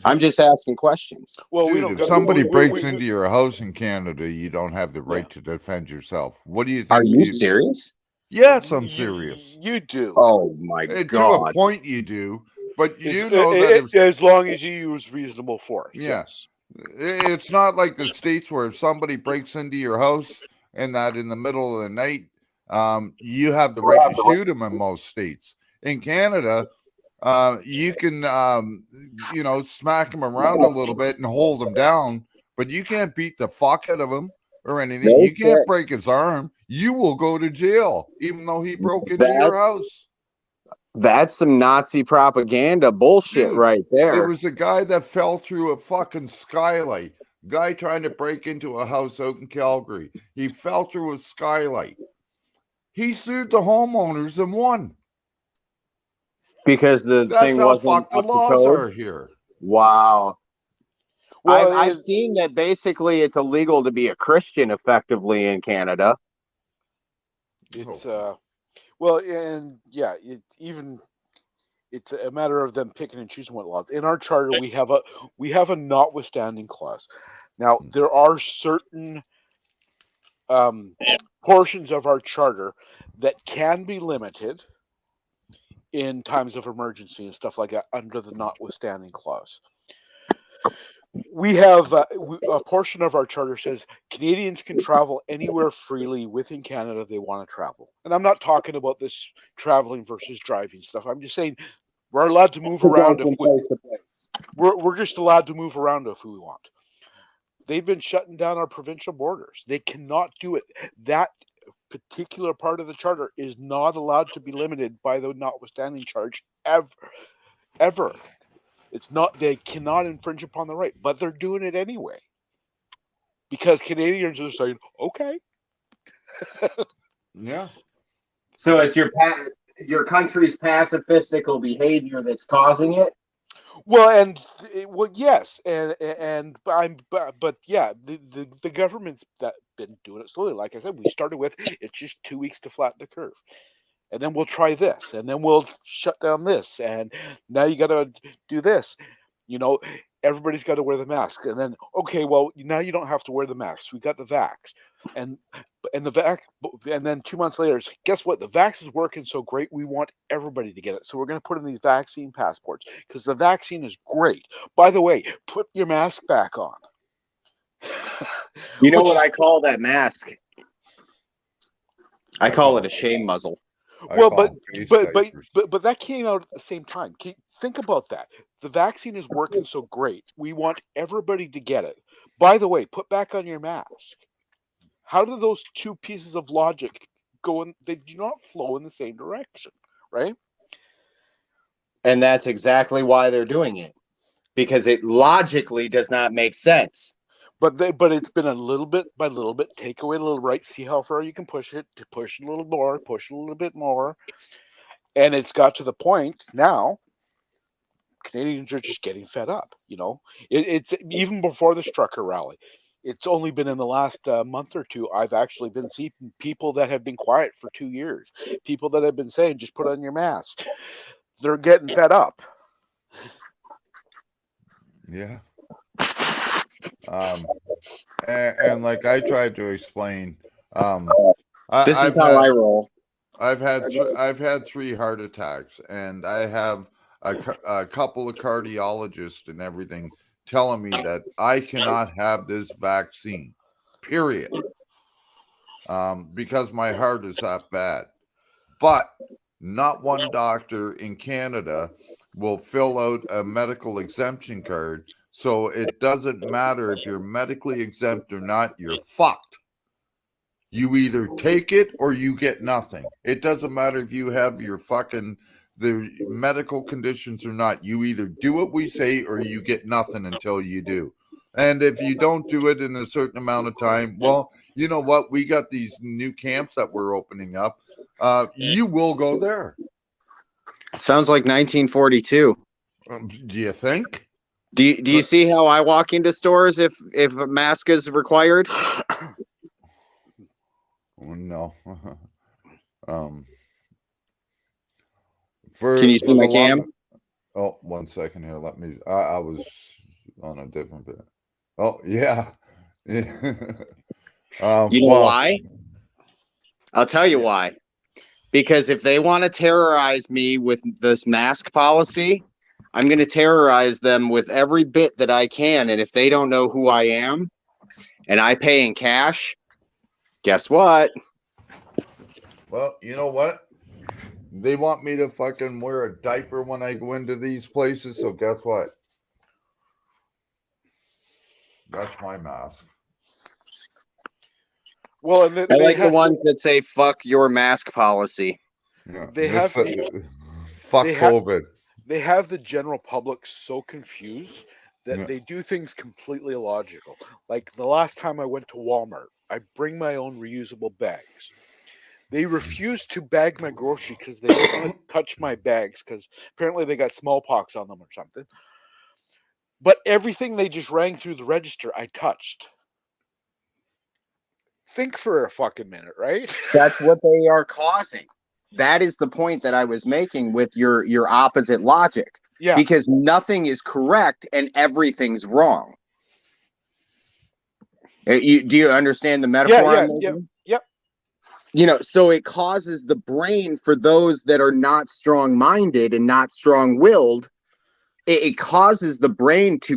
I'm just asking questions. Well, if somebody breaks into your house in Canada, you don't have the right to defend yourself. What do you think? Are you serious? Yes, I'm serious. You do. Oh my God. To a point you do, but you know that as long as you use reasonable force. Yes. It's not like the States where if somebody breaks into your house and that in the middle of the night, you have the right to shoot them in most states. In Canada, you can, smack them around a little bit and hold them down, but you can't beat the fuck out of him or anything. You can't break his arm. You will go to jail, even though he broke into your house. That's some Nazi propaganda bullshit. Dude, right there. There was a guy that fell through a fucking skylight. Guy trying to break into a house out in Calgary. He fell through a skylight. He sued the homeowners and won. Because that's thing how wasn't fucked the laws are here. Wow. Well, I've seen that basically it's illegal to be a Christian effectively in Canada. It's well, and yeah, it's a matter of them picking and choosing what laws. In our charter, we have a notwithstanding clause. Now, there are certain portions of our charter that can be limited in times of emergency and stuff like that under the notwithstanding clause. We have a portion of our charter says Canadians can travel anywhere freely within Canada they want to travel. And I'm not talking about this traveling versus driving stuff. I'm just saying we're allowed to move around we're just allowed to move around if we want. They've been shutting down our provincial borders. They cannot do it. That particular part of the charter is not allowed to be limited by the notwithstanding charge ever. It's not, they cannot infringe upon the right, but they're doing it anyway. because Canadians are saying, okay. Yeah. So it's your country's pacifistical behavior that's causing it. Well, yes, but yeah, the government's been doing it slowly. Like I said, we started with it's just 2 weeks to flatten the curve, and then we'll try this, and then we'll shut down this, and now you got to do this. You know, everybody's got to wear the mask, and then okay, well now you don't have to wear the mask. We got the vax, and the vax, and then 2 months later, guess what? The vax is working so great. We want everybody to get it, so we're going to put in these vaccine passports because the vaccine is great. By the way, put your mask back on. You know what I call that mask? I call it a shame muzzle. Well, but that came out at the same time. Think about that. The vaccine is working so great. We want everybody to get it. By the way, put back on your mask. How do those two pieces of logic go in? They do not flow in the same direction, right? And that's exactly why they're doing it, because it logically does not make sense. But it's been a little bit by little bit, take away a little, right? See how far you can push it, to push a little more, push a little bit more. And it's got to the point now, Canadians are just getting fed up, you know? It's even before this trucker rally. It's only been in the last month or two, I've actually been seeing people that have been quiet for 2 years. People that have been saying, just put on your mask. They're getting fed up. Yeah. And like I tried to explain, This is how I roll. I've had 3 heart attacks, and I have a couple of cardiologists and everything telling me that I cannot have this vaccine, period, because my heart is that bad. But not one doctor in Canada will fill out a medical exemption card. So it doesn't matter if you're medically exempt or not, you're fucked. You either take it or you get nothing. It doesn't matter if you have the medical conditions or not. You either do what we say or you get nothing until you do. And if you don't do it in a certain amount of time, well, you know what? We got these new camps that we're opening up. You will go there. Sounds like 1942. Do you think? Do you see how I walk into stores if a mask is required? No. Can you see my cam? Oh, 1 second here. Let me. I was on a different bit. Oh yeah. You know why? I'll tell you why. Because if they want to terrorize me with this mask policy, I'm going to terrorize them with every bit that I can. And if they don't know who I am and I pay in cash, guess what? Well, you know what? They want me to fucking wear a diaper when I go into these places. So guess what? That's my mask. Well, and I like the ones that say "fuck your mask policy." Yeah, fuck COVID. They have the general public so confused that they do things completely illogical. Like the last time I went to Walmart, I bring my own reusable bags. They refused to bag my grocery because they didn't want to touch my bags because apparently they got smallpox on them or something. But everything they just rang through the register, I touched. Think for a fucking minute, right? That's what they are causing. That is the point that I was making with your opposite logic. Yeah. Because nothing is correct and everything's wrong. Do you understand the metaphor? Yep. You know, so it causes the brain for those that are not strong-minded and not strong-willed. It causes the brain to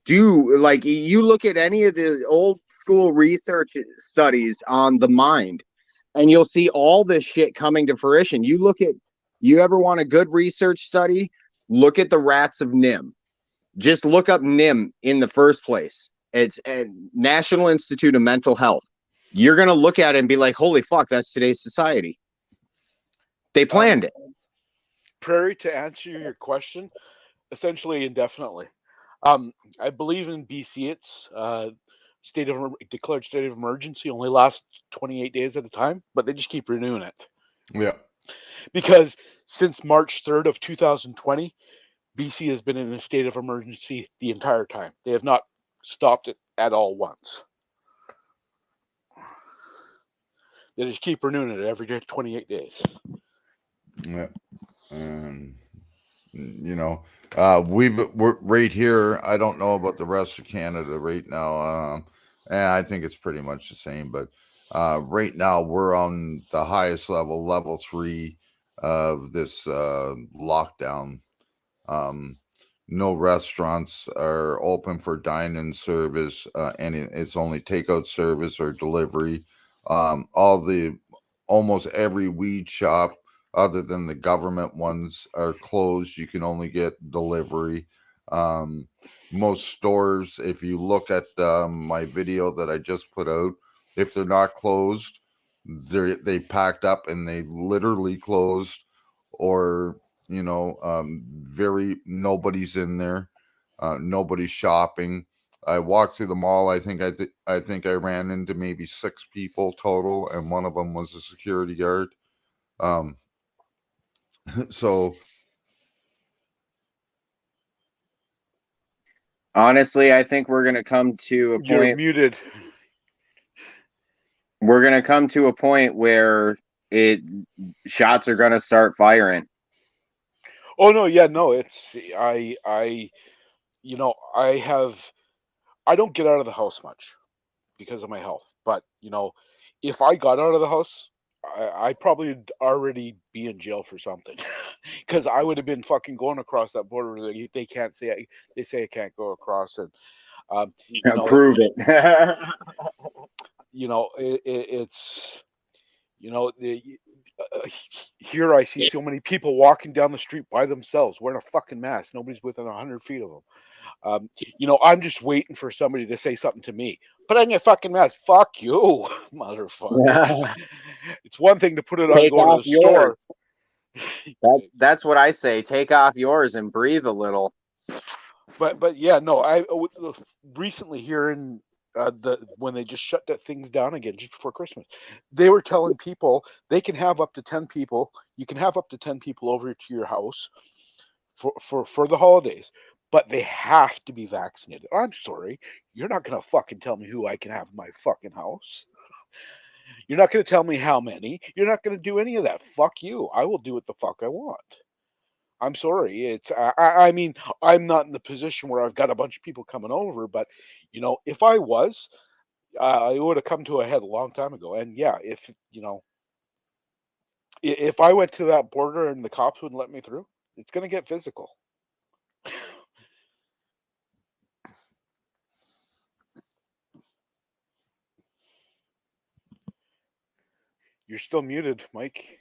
do, like, you look at any of the old school research studies on the mind, and you'll see all this shit coming to fruition. You ever want a good research study? Look at the rats of NIM. Just look up NIM in the first place. It's a National Institute of Mental Health. You're going to look at it and be like, holy fuck, that's today's society. They planned it. Prairie, to answer your question, essentially indefinitely. I believe in BC it's declared state of emergency only lasts 28 days at a time, but they just keep renewing it. Yeah. Because since March 3rd of 2020, BC has been in a state of emergency the entire time. They have not stopped it at all once. They just keep renewing it every day, 28 days. Yeah. We're right here. I don't know about the rest of Canada right now. And I think it's pretty much the same, but right now we're on the highest level 3 of this lockdown. No restaurants are open for dine-in service, and it's only takeout service or delivery. Almost every weed shop, other than the government ones, are closed. You can only get delivery. Most stores, if you look at my video that I just put out, if they're not closed, they packed up and they literally closed, or nobody's in there, nobody's shopping. I walked through the mall. I think I ran into maybe 6 people total, and one of them was a security guard. So honestly, I think we're going to come to a point. You're muted. We're going to come to a point where shots are going to start firing. Oh no, yeah, no, it's I don't get out of the house much because of my health. But if I got out of the house, I'd probably already be in jail for something, because I would have been fucking going across that border. They can't say they say I can't go across, and prove it. It's here I see so many people walking down the street by themselves wearing a fucking mask. Nobody's within 100 feet of them. I'm just waiting for somebody to say something to me. Put on your fucking mask. Fuck you, motherfucker. It's one thing to put it on going to the store. That's what I say. Take off yours and breathe a little. But yeah, no. I recently here in when they just shut that things down again just before Christmas, they were telling people they can have up to 10 people. You can have up to 10 people over to your house for the holidays, but they have to be vaccinated. I'm sorry, you're not gonna fucking tell me who I can have in my fucking house. You're not gonna tell me how many. You're not gonna do any of that. Fuck you. I will do what the fuck I want. I'm sorry. It's I mean, I'm not in the position where I've got a bunch of people coming over, but if I was, it would have come to a head a long time ago. And yeah, if I went to that border and the cops wouldn't let me through, it's going to get physical. You're still muted, Mike.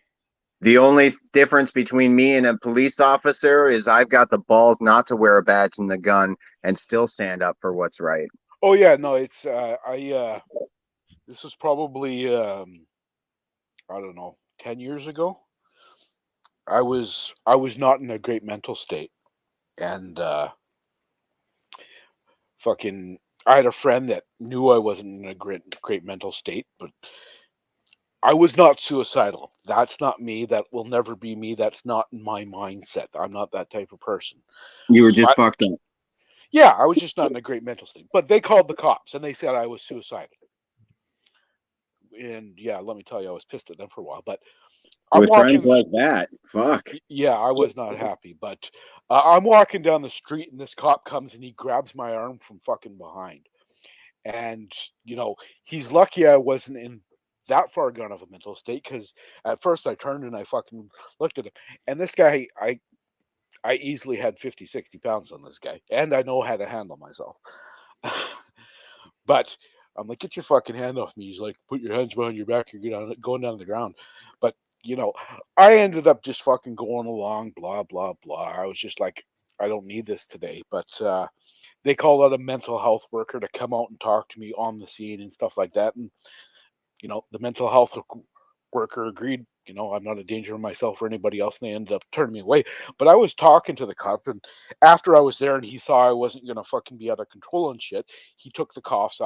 The only difference between me and a police officer is I've got the balls not to wear a badge and the gun and still stand up for what's right. Oh yeah, no, it's this was probably I don't know, 10 years ago. I was not in a great mental state, and I had a friend that knew I wasn't in a great mental state, but I was not suicidal. That's not me. That will never be me. That's not my mindset. I'm not that type of person. You were just fucked up. Yeah, I was just not in a great mental state. But they called the cops and they said I was suicidal. And yeah, let me tell you, I was pissed at them for a while. But with friends like that, fuck. Yeah, I was not happy. But I'm walking down the street and this cop comes and he grabs my arm from fucking behind. And he's lucky I wasn't in that far gone of a mental state, because at first I turned and I fucking looked at him, and this guy, I easily had 50-60 pounds on this guy, and I know how to handle myself. But I'm like, get your fucking hand off me. He's like, put your hands behind your back, you're going down the ground. But I ended up just fucking going along, blah blah blah. I was just like, I don't need this today. But they called out a mental health worker to come out and talk to me on the scene and stuff like that. And the mental health worker agreed, I'm not a danger to myself or anybody else, and they ended up turning me away. But I was talking to the cop, and after I was there and he saw I wasn't going to fucking be out of control and shit, he took the cuffs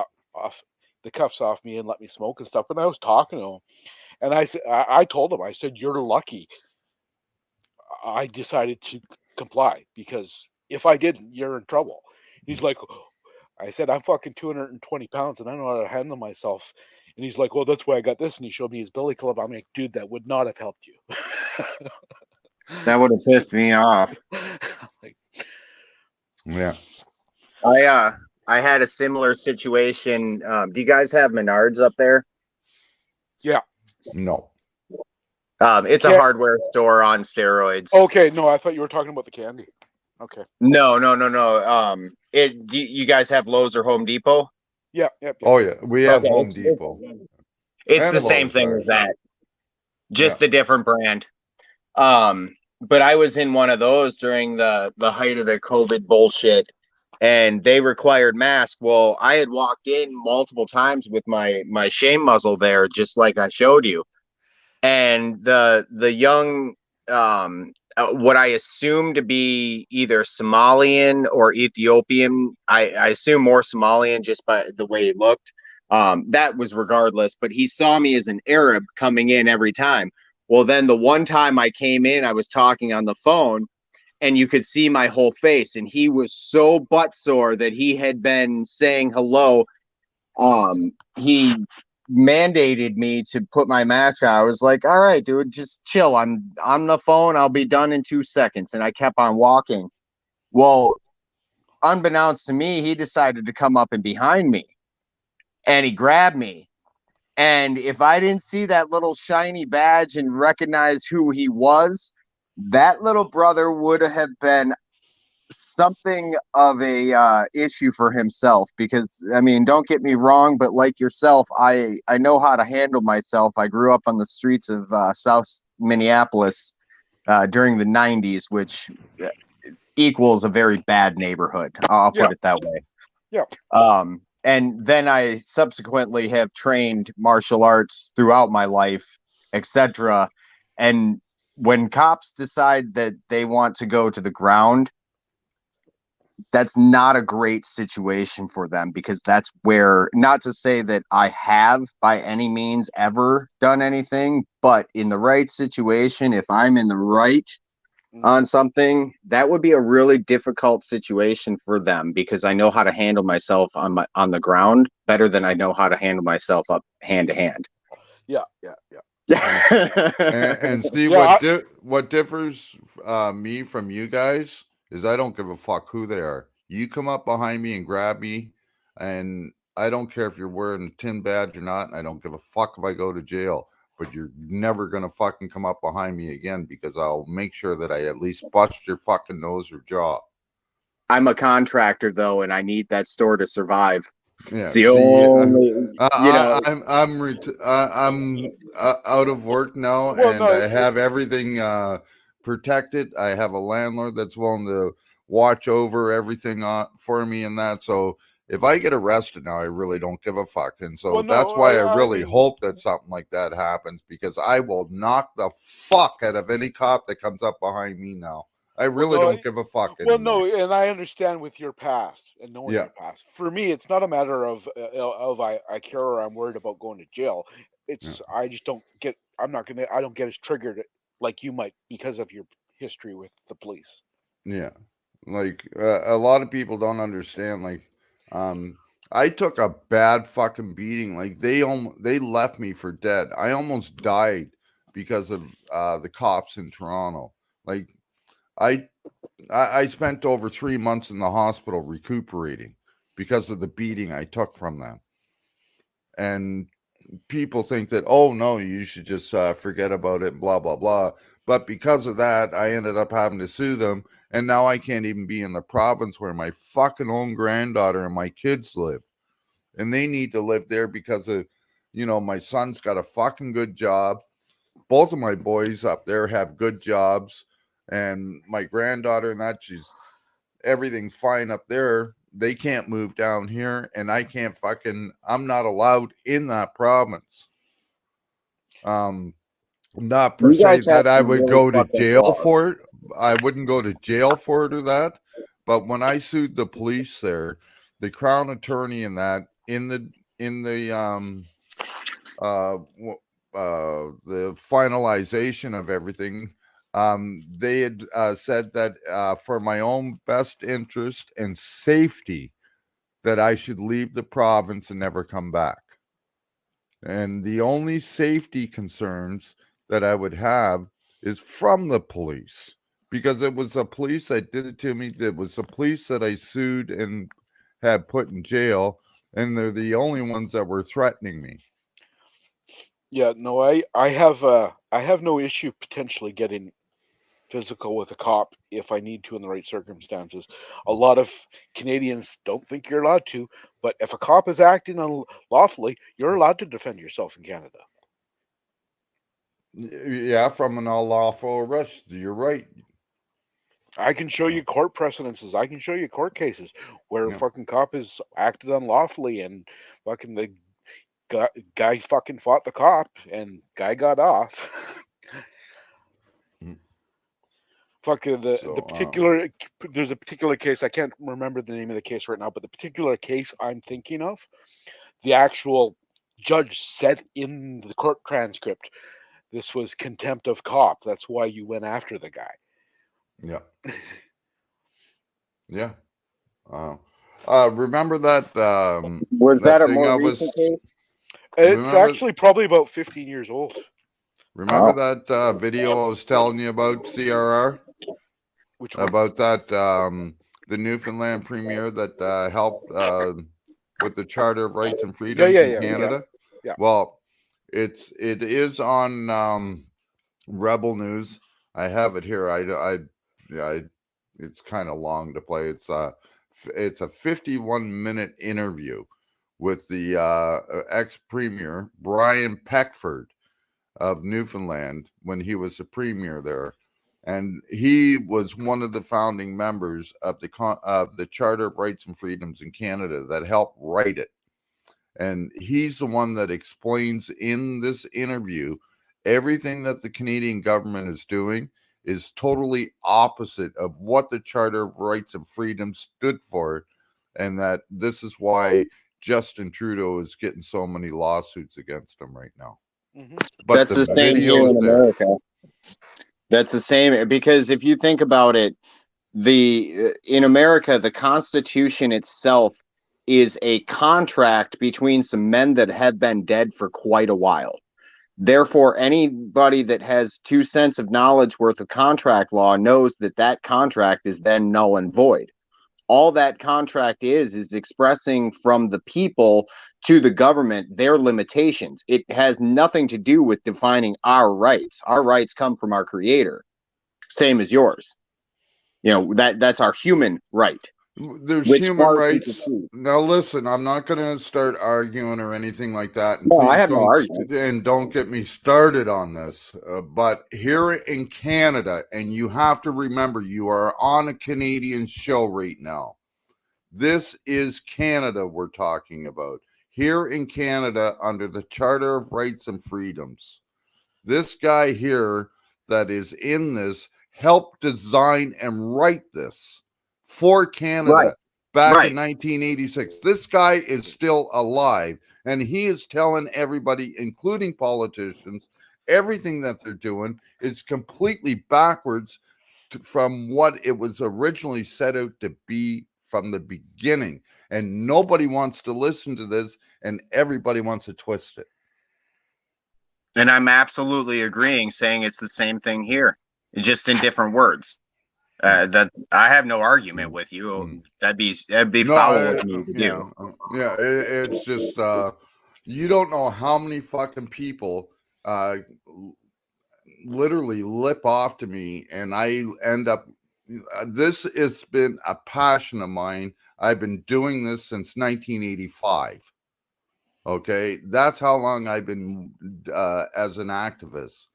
the cuffs off me and let me smoke and stuff. And I was talking to him, and I told him, I said, "You're lucky I decided to comply, because if I didn't, you're in trouble." He's like, I said, "I'm fucking 220 pounds and I know how to handle myself." And he's like, "Well, that's why I got this." And he showed me his billy club. I'm like, "Dude, that would not have helped you." That would have pissed me off. Like, Yeah. I had a similar situation. Do you guys have Menards up there? yeah. No. It's a hardware store on steroids. Okay, no, I thought you were talking about the candy. Okay. No. You guys have Lowe's or Home Depot? Yeah. Oh yeah, we have Okay, Home Depot. It's And the same Lowe's, thing actually. as that, just a different brand. But I was in one of those during the height of the COVID bullshit, and they required masks. Well, I had walked in multiple times with my shame muzzle there, just like I showed you, and the young what I assume to be either Somalian or Ethiopian, I assume more Somalian just by the way he looked. That was regardless, but he saw me as an Arab coming in every time. Well, then the one time I came in, I was talking on the phone, and you could see my whole face, and he was so butt sore that he had been saying hello. He mandated me to put my mask on. I was like, "All right, dude, just chill. I'm on the phone. I'll be done in 2 seconds." And I kept on walking. Well, unbeknownst to me, he decided to come up and behind me, and he grabbed me. And if I didn't see that little shiny badge and recognize who he was, that little brother would have been something of a issue for himself. Because, I mean, don't get me wrong, but like yourself, I know how to handle myself. I grew up on the streets of South Minneapolis during the 90s, which equals a very bad neighborhood. I'll put it that way. Yeah. And then I subsequently have trained martial arts throughout my life, etc. And when cops decide that they want to go to the ground, that's not a great situation for them, because that's where, not to say that I have by any means ever done anything, but in the right situation, if I'm in the right on something, that would be a really difficult situation for them, because I know how to handle myself on the ground better than I know how to handle myself up hand to hand. Yeah. And see, what differs me from you guys is I don't give a fuck who they are. You come up behind me and grab me, and I don't care if you're wearing a tin badge or not, and I don't give a fuck if I go to jail. But you're never gonna fucking come up behind me again, because I'll make sure that I at least bust your fucking nose or jaw. I'm a contractor though, and I need that store to survive. Yeah, See, only, I'm out of work now, and I have everything protected. I have a landlord that's willing to watch over everything for me and that. So if I get arrested now, I really don't give a fuck. And so that's why I really hope that something like that happens, because I will knock the fuck out of any cop that comes up behind me now. I really don't give a fuck anymore. Well, no, and I understand with your past and knowing your past. For me, it's not a matter of I care or I'm worried about going to jail. It's I just don't get. I don't get as triggered like you might because of your history with the police. Yeah, like a lot of people don't understand. Like, I took a bad fucking beating. Like they left me for dead. I almost died because of the cops in Toronto. Like. I spent over 3 months in the hospital recuperating because of the beating I took from them. And people think that, oh no, you should just forget about it, blah, blah, blah. But because of that, I ended up having to sue them. And now I can't even be in the province where my fucking own granddaughter and my kids live. And they need to live there because of, my son's got a fucking good job. Both of my boys up there have good jobs. And my granddaughter and that, everything's fine up there. They can't move down here, and I can't I'm not allowed in that province. Not per se that I would go to jail for it. I wouldn't go to jail for it or that. But when I sued the police there, the Crown attorney and that in the finalization of everything, they had said that for my own best interest and safety, that I should leave the province and never come back. And the only safety concerns that I would have is from the police, because it was the police that did it to me. It was the police that I sued and had put in jail, and they're the only ones that were threatening me. Yeah, no, I have no issue potentially getting physical with a cop if I need to in the right circumstances. A lot of Canadians don't think you're allowed to, but if a cop is acting unlawfully, you're allowed to defend yourself in Canada. Yeah, from an unlawful arrest. You're right. I can show you court precedences. I can show you court cases where Yeah. fucking cop has acted unlawfully and fucking the guy fucking fought the cop and guy got off. Fucking the particular there's a particular case, I can't remember the name of the case right now, but the particular case I'm thinking of, the actual judge said in the court transcript, this was contempt of cop. That's why you went after the guy. Yeah. Yeah. Remember that? Was that a thing more I was? recent case? It's actually probably about 15 years old. Remember that video I was telling you about, CRR? Which one? About that the Newfoundland premier that helped with the Charter of Rights and Freedoms in Canada. Yeah. Well, it is on Rebel News. I have it here. It's kind of long to play. It's a 51-minute interview with the ex-premier Brian Peckford of Newfoundland when he was the premier there, and he was one of the founding members of the Charter of Rights and Freedoms in Canada that helped write it. And he's the one that explains in this interview everything that the Canadian government is doing is totally opposite of what the Charter of Rights and Freedoms stood for, and that this is why Justin Trudeau is getting so many lawsuits against him right now. Mm-hmm. But that's the same here in America. That's the same, because if you think about it, in America, the Constitution itself is a contract between some men that have been dead for quite a while. Therefore, anybody that has 2 cents of knowledge worth of contract law knows that that contract is then null and void. All that contract is expressing from the people to the government their limitations. It has nothing to do with defining our rights. Our rights come from our Creator, same as yours. You know, that's our human right. There's human rights. Now, listen, I'm not going to start arguing or anything like that. And no, I have no argument. And don't get me started on this. But here in Canada, and you have to remember, you are on a Canadian show right now. This is Canada we're talking about. Here in Canada, under the Charter of Rights and Freedoms, this guy here that is in this helped design and write this for Canada back in 1986. This guy is still alive, and he is telling everybody, including politicians, everything that they're doing is completely backwards from what it was originally set out to be from the beginning. And nobody wants to listen to this, and everybody wants to twist it. And I'm absolutely agreeing, saying it's the same thing here, just in different words. That I have no argument with you. That'd be foul with me to do. Yeah, it's just you don't know how many fucking people literally lip off to me, and I end up. This has been a passion of mine. I've been doing this since 1985. Okay, that's how long I've been as an activist.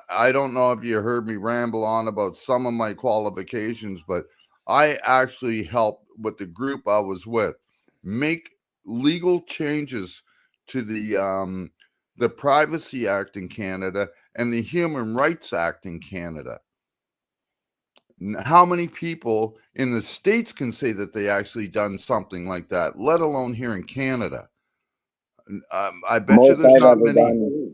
I don't know if you heard me ramble on about some of my qualifications, but I actually helped with the group I was with make legal changes to the Privacy Act in Canada and the Human Rights Act in Canada. How many people in the States can say that they actually done something like that, let alone here in Canada? I bet you there's not many.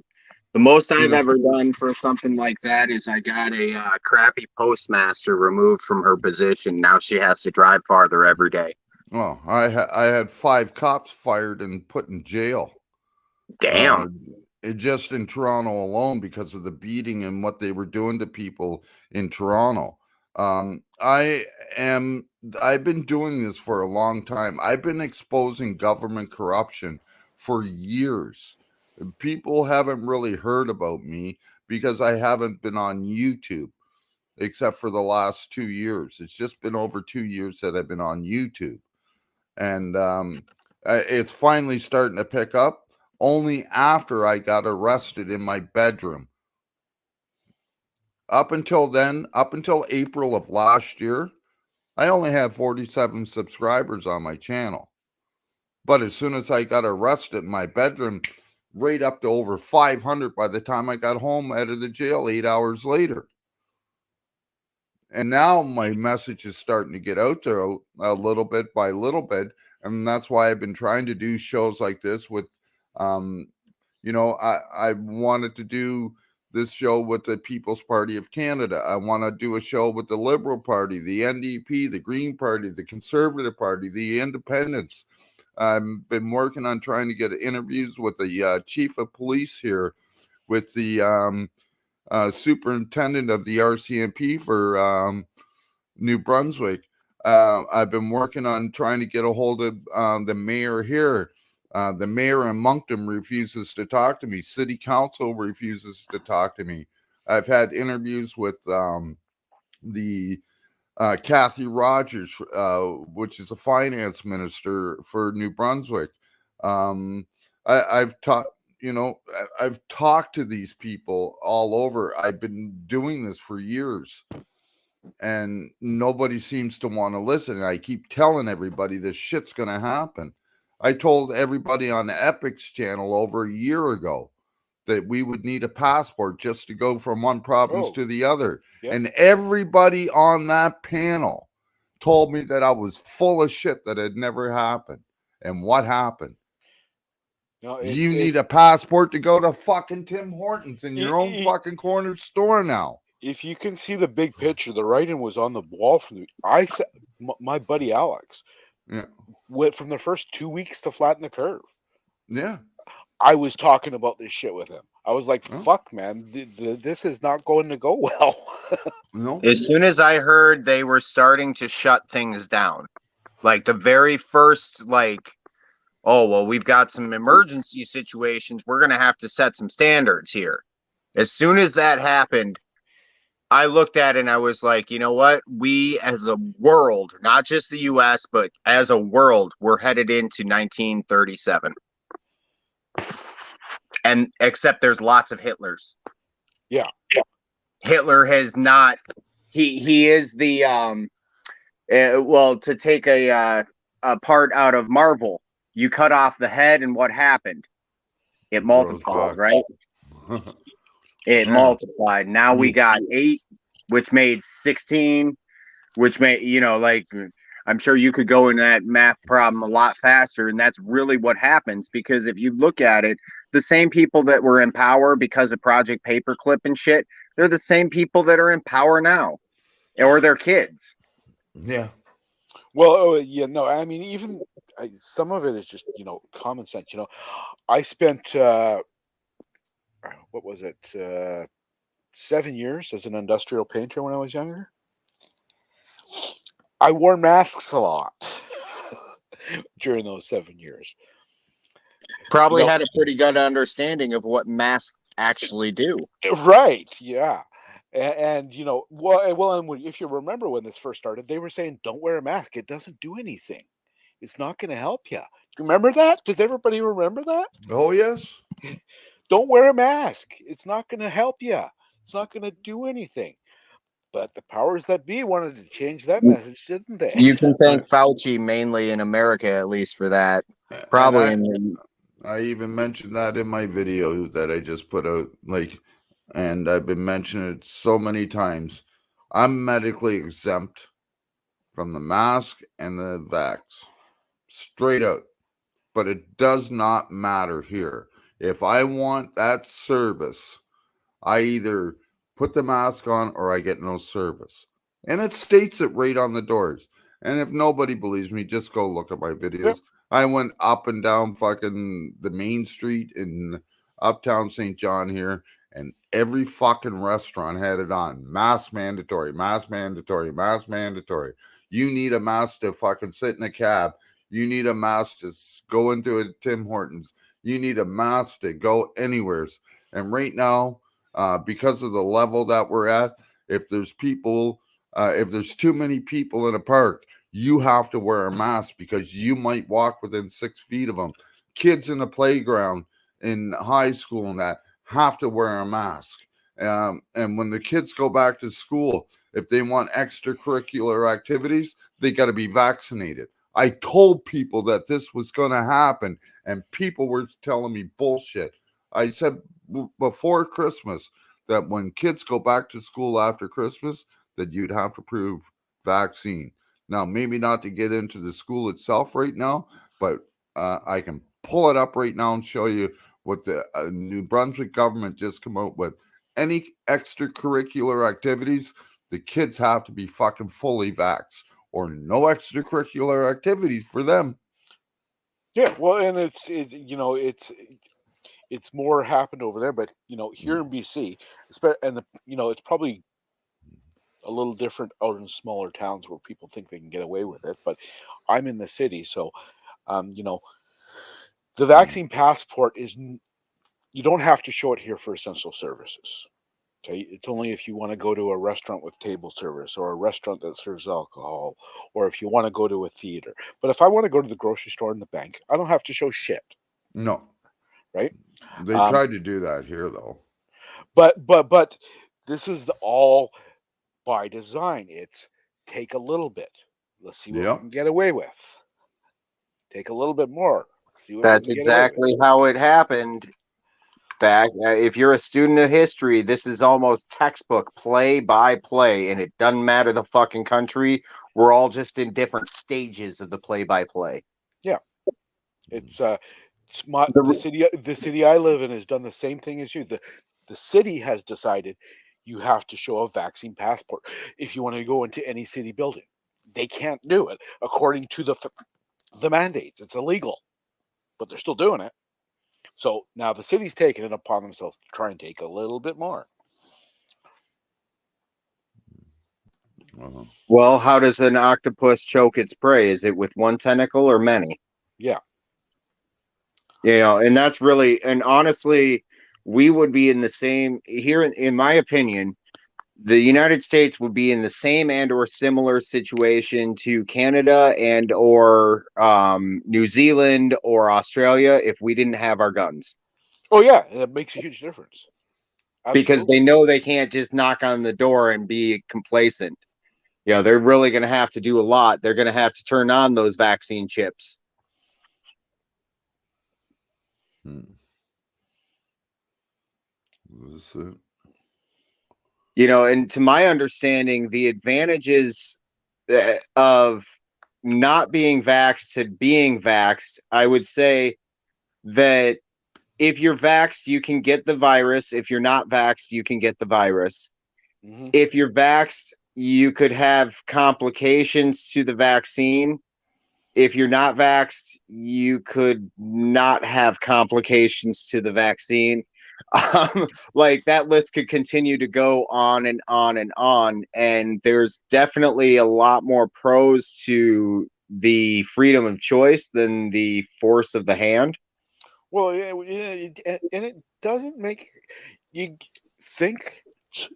The most You I've know. ever done for something like that is I got a crappy postmaster removed from her position. Now she has to drive farther every day. Well, I had 5 cops fired and put in jail. Damn. Just in Toronto alone because of the beating and what they were doing to people in Toronto. I've been doing this for a long time. I've been exposing government corruption for years. People haven't really heard about me because I haven't been on YouTube except for the last 2 years. It's just been over 2 years that I've been on YouTube. And it's finally starting to pick up only after I got arrested in my bedroom. Up until then, up until April of last year, I only had 47 subscribers on my channel. But as soon as I got arrested in my bedroom, right up to over 500 by the time I got home out of the jail 8 hours later. And now my message is starting to get out there a little bit by little bit. And that's why I've been trying to do shows like this with, I wanted to do this show with the People's Party of Canada. I want to do a show with the Liberal Party, the NDP, the Green Party, the Conservative Party, the Independents. I've been working on trying to get interviews with the chief of police here, with the superintendent of the RCMP for New Brunswick. I've been working on trying to get a hold of the mayor here. The mayor in Moncton refuses to talk to me. City council refuses to talk to me. I've had interviews with the Kathy Rogers, which is a finance minister for New Brunswick. I've talked to these people all over. I've been doing this for years, and nobody seems to want to listen. I keep telling everybody this shit's going to happen. I told everybody on the Epic's channel over a year ago that we would need a passport just to go from one province to the other. Yep. And everybody on that panel told me that I was full of shit, that it never happened. And what happened? No, You need a passport to go to fucking Tim Hortons in your own fucking corner store now. If you can see the big picture, the writing was on the wall from my buddy Alex. Yeah. Went from the first 2 weeks to flatten the curve. Yeah. I was talking about this shit with him. I was like, fuck, man, this is not going to go well. No. As soon as I heard they were starting to shut things down, like the very first, oh, well, we've got some emergency situations. We're going to have to set some standards here. As soon as that happened, I looked at it and I was like, you know what? We as a world, not just the U.S., but as a world, we're headed into 1937. And except there's lots of Hitlers. Yeah. Hitler has not, he is the, to take a part out of Marvel, you cut off the head and what happened? It multiplied, right? It multiplied. Now we got 8, which made 16, which made, I'm sure you could go into that math problem a lot faster. And that's really what happens, because if you look at it, the same people that were in power because of Project Paperclip and shit, they're the same people that are in power now, or their kids. Yeah. Well, I mean, even some of it is just, common sense. I spent, 7 years as an industrial painter when I was younger. I wore masks a lot during those 7 years. Probably had a pretty good understanding of what masks actually do. Right. Yeah. And if you remember when this first started, they were saying, don't wear a mask. It doesn't do anything. It's not going to help you. Remember that? Does everybody remember that? Oh, yes. Don't wear a mask. It's not going to help you. It's not going to do anything. But the powers that be wanted to change that message, didn't they? You can thank Fauci mainly in America, at least, for that. Probably. I even mentioned that in my video that I just put out, and I've been mentioning it so many times. I'm medically exempt from the mask and the vax. Straight out. But it does not matter here. If I want that service, I either put the mask on or I get no service. And it states it right on the doors. And if nobody believes me, just go look at my videos. Yeah. I went up and down fucking the main street in uptown St. John here, and every fucking restaurant had it on. Mask mandatory, mask mandatory, mask mandatory. You need a mask to fucking sit in a cab. You need a mask to go into a Tim Hortons. You need a mask to go anywhere. And right now, because of the level that we're at, if there's too many people in a park, you have to wear a mask because you might walk within 6 feet of them. Kids in the playground in high school and that have to wear a mask. And when the kids go back to school, if they want extracurricular activities, they got to be vaccinated. I told people that this was going to happen, and people were telling me bullshit. I said before Christmas that when kids go back to school after Christmas, that you'd have to prove vaccine. Now, maybe not to get into the school itself right now, but I can pull it up right now and show you what the New Brunswick government just come out with. Any extracurricular activities, the kids have to be fucking fully vaxxed, or no extracurricular activities for them. Yeah, well, and it's more happened over there, but here in BC, and it's probably a little different out in smaller towns where people think they can get away with it. But I'm in the city, so the vaccine passport you don't have to show it here for essential services. Okay, it's only if you want to go to a restaurant with table service, or a restaurant that serves alcohol, or if you want to go to a theater. But if I want to go to the grocery store and the bank, I don't have to show shit. No. Right? They tried to do that here, though. But this is all by design. It's take a little bit. Let's see what we can get away with. Take a little bit more. See what That's exactly how it happened. Back, if you're a student of history, this is almost textbook play by play, and it doesn't matter the fucking country. We're all just in different stages of the play by play. Yeah, it's the city I live in has done the same thing as you. The city has decided you have to show a vaccine passport if you want to go into any city building. They can't do it according to the mandates. It's illegal, but they're still doing it. So now the city's taking it upon themselves to try and take a little bit more. Well, how does an octopus choke its prey? Is it with one tentacle or many? Yeah. And that's really, and honestly, we would be in the same, here, in my opinion, the United States would be in the same and or similar situation to Canada and or New Zealand or Australia if we didn't have our guns. Oh yeah, it makes a huge difference. Absolutely. Because they know they can't just knock on the door and be complacent. They're really going to have to do a lot. They're going to have to turn on those vaccine chips. And to my understanding, the advantages of not being vaxxed to being vaxxed, I would say that if you're vaxxed, you can get the virus. If you're not vaxxed, you can get the virus. Mm-hmm. If you're vaxxed, you could have complications to the vaccine. If you're not vaxxed, you could not have complications to the vaccine. Like that list could continue to go on and on and on. And there's definitely a lot more pros to the freedom of choice than the force of the hand. Well, and it doesn't make you think.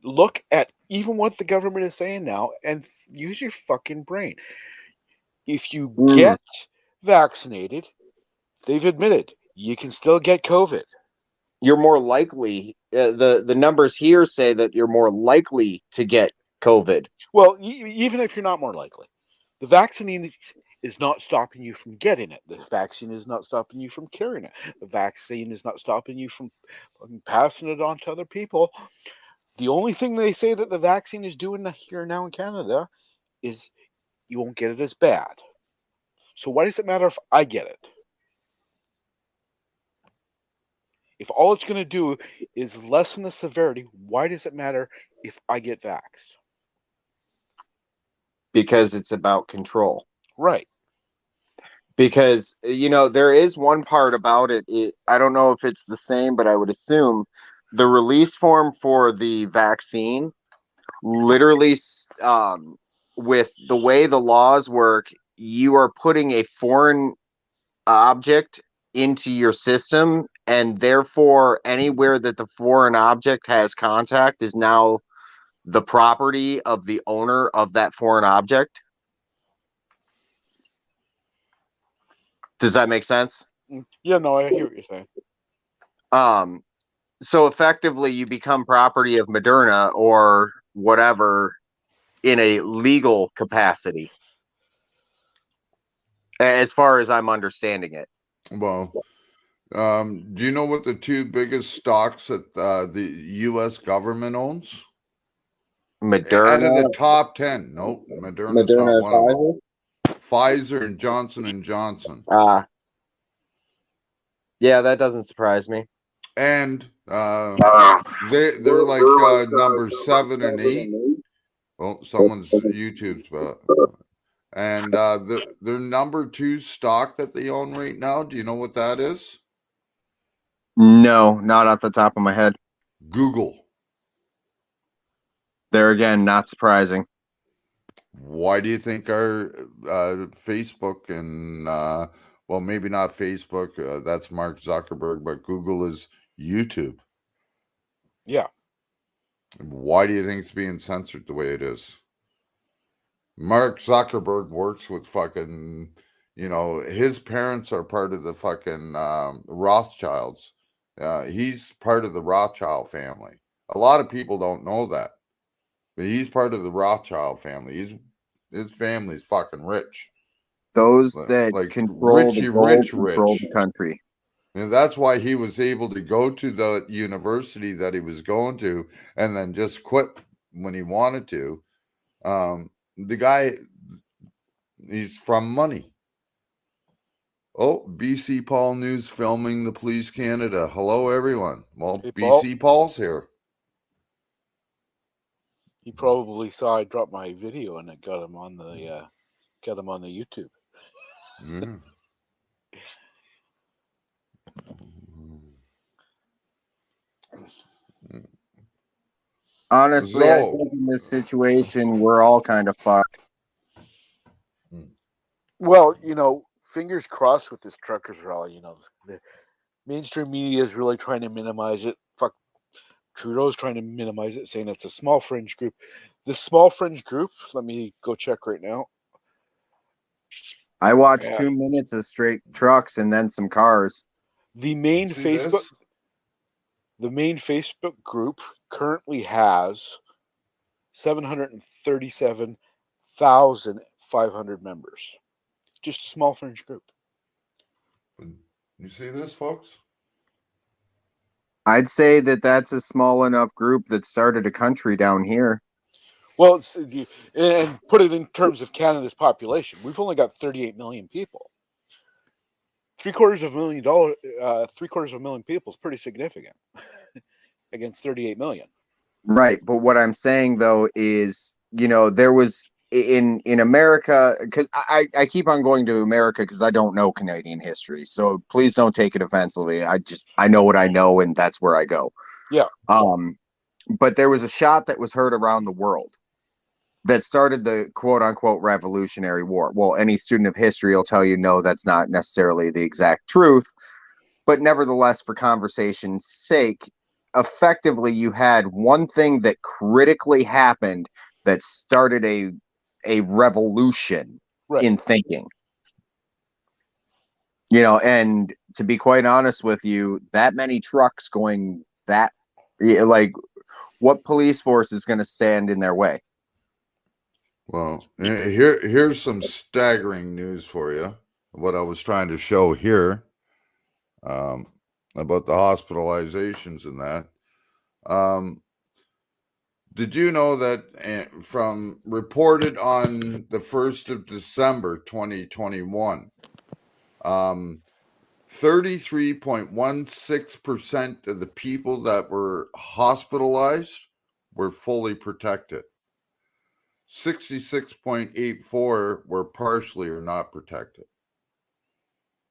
Look at even what the government is saying now and use your fucking brain. If you get vaccinated, they've admitted you can still get COVID. You're more likely, the numbers here say that you're more likely to get COVID. Well, even if you're not more likely, the vaccine is not stopping you from getting it. The vaccine is not stopping you from carrying it. The vaccine is not stopping you from passing it on to other people. The only thing they say that the vaccine is doing here now in Canada is you won't get it as bad. So why does it matter if I get it? If all it's going to do is lessen the severity, why does it matter if I get vaxxed? Because it's about control. Right. Because, there is one part about it. I don't know if it's the same, but I would assume the release form for the vaccine literally, with the way the laws work, you are putting a foreign object into your system, and therefore anywhere that the foreign object has contact is now the property of the owner of that foreign object. Does that make sense? Yeah, no, I hear what you're saying. So effectively you become property of Moderna or whatever in a legal capacity, as far as I'm understanding it. Well, do you know what the two biggest stocks that the U.S. government owns? Moderna, Out of the top 10. Nope, Moderna's not one of them. Pfizer and Johnson & Johnson. Yeah, that doesn't surprise me. And they're like number 7 and 8. Well, someone's YouTube's and their number 2 stock that they own right now, do you know what that is? No, not off the top of my head. Google. There again, not surprising. Why do you think our Facebook and well, maybe not Facebook, that's Mark Zuckerberg, but Google is YouTube? Yeah. Why do you think it's being censored the way it is? Mark Zuckerberg works with fucking, his parents are part of the fucking Rothschilds. He's part of the Rothschild family. A lot of people don't know that, but he's part of the Rothschild family. His family's fucking rich. Those that control the country. And that's why he was able to go to the university that he was going to and then just quit when he wanted to. The guy, he's from money. Oh, BC Paul News filming the Police Canada. Hello, everyone. Well, Hey, BC Paul's here. He probably saw I dropped my video and it got him on the YouTube. Yeah. Honestly, I think in this situation, we're all kind of fucked. Well, fingers crossed with this truckers rally. The mainstream media is really trying to minimize it. Fuck, Trudeau's trying to minimize it, saying it's a small fringe group. This small fringe group, let me go check right now. I watched 2 minutes of straight trucks and then some cars. The main Facebook group currently has 737,500 members. Just a small fringe group. You see this, folks? I'd say that that's a small enough group that started a country down here. Well, and put it in terms of Canada's population. We've only got 38 million people. $750,000 people is pretty significant against 38 million. Right, but what I'm saying though is, there was in America, because I keep on going to America because I don't know Canadian history, so please don't take it offensively. I know what I know, and that's where I go. Yeah. But there was a shot that was heard around the world that started the quote unquote Revolutionary War. Well, any student of history will tell you, no, that's not necessarily the exact truth. But nevertheless, for conversation's sake, effectively, you had one thing that critically happened that started a revolution in thinking. And to be quite honest with you, that many trucks going what police force is going to stand in their way? Well, here's some staggering news for you. What I was trying to show here about the hospitalizations and that. Did you know that from reported on the 1st of December 2021, 33.16% of the people that were hospitalized were fully protected. 66.84 were partially or not protected.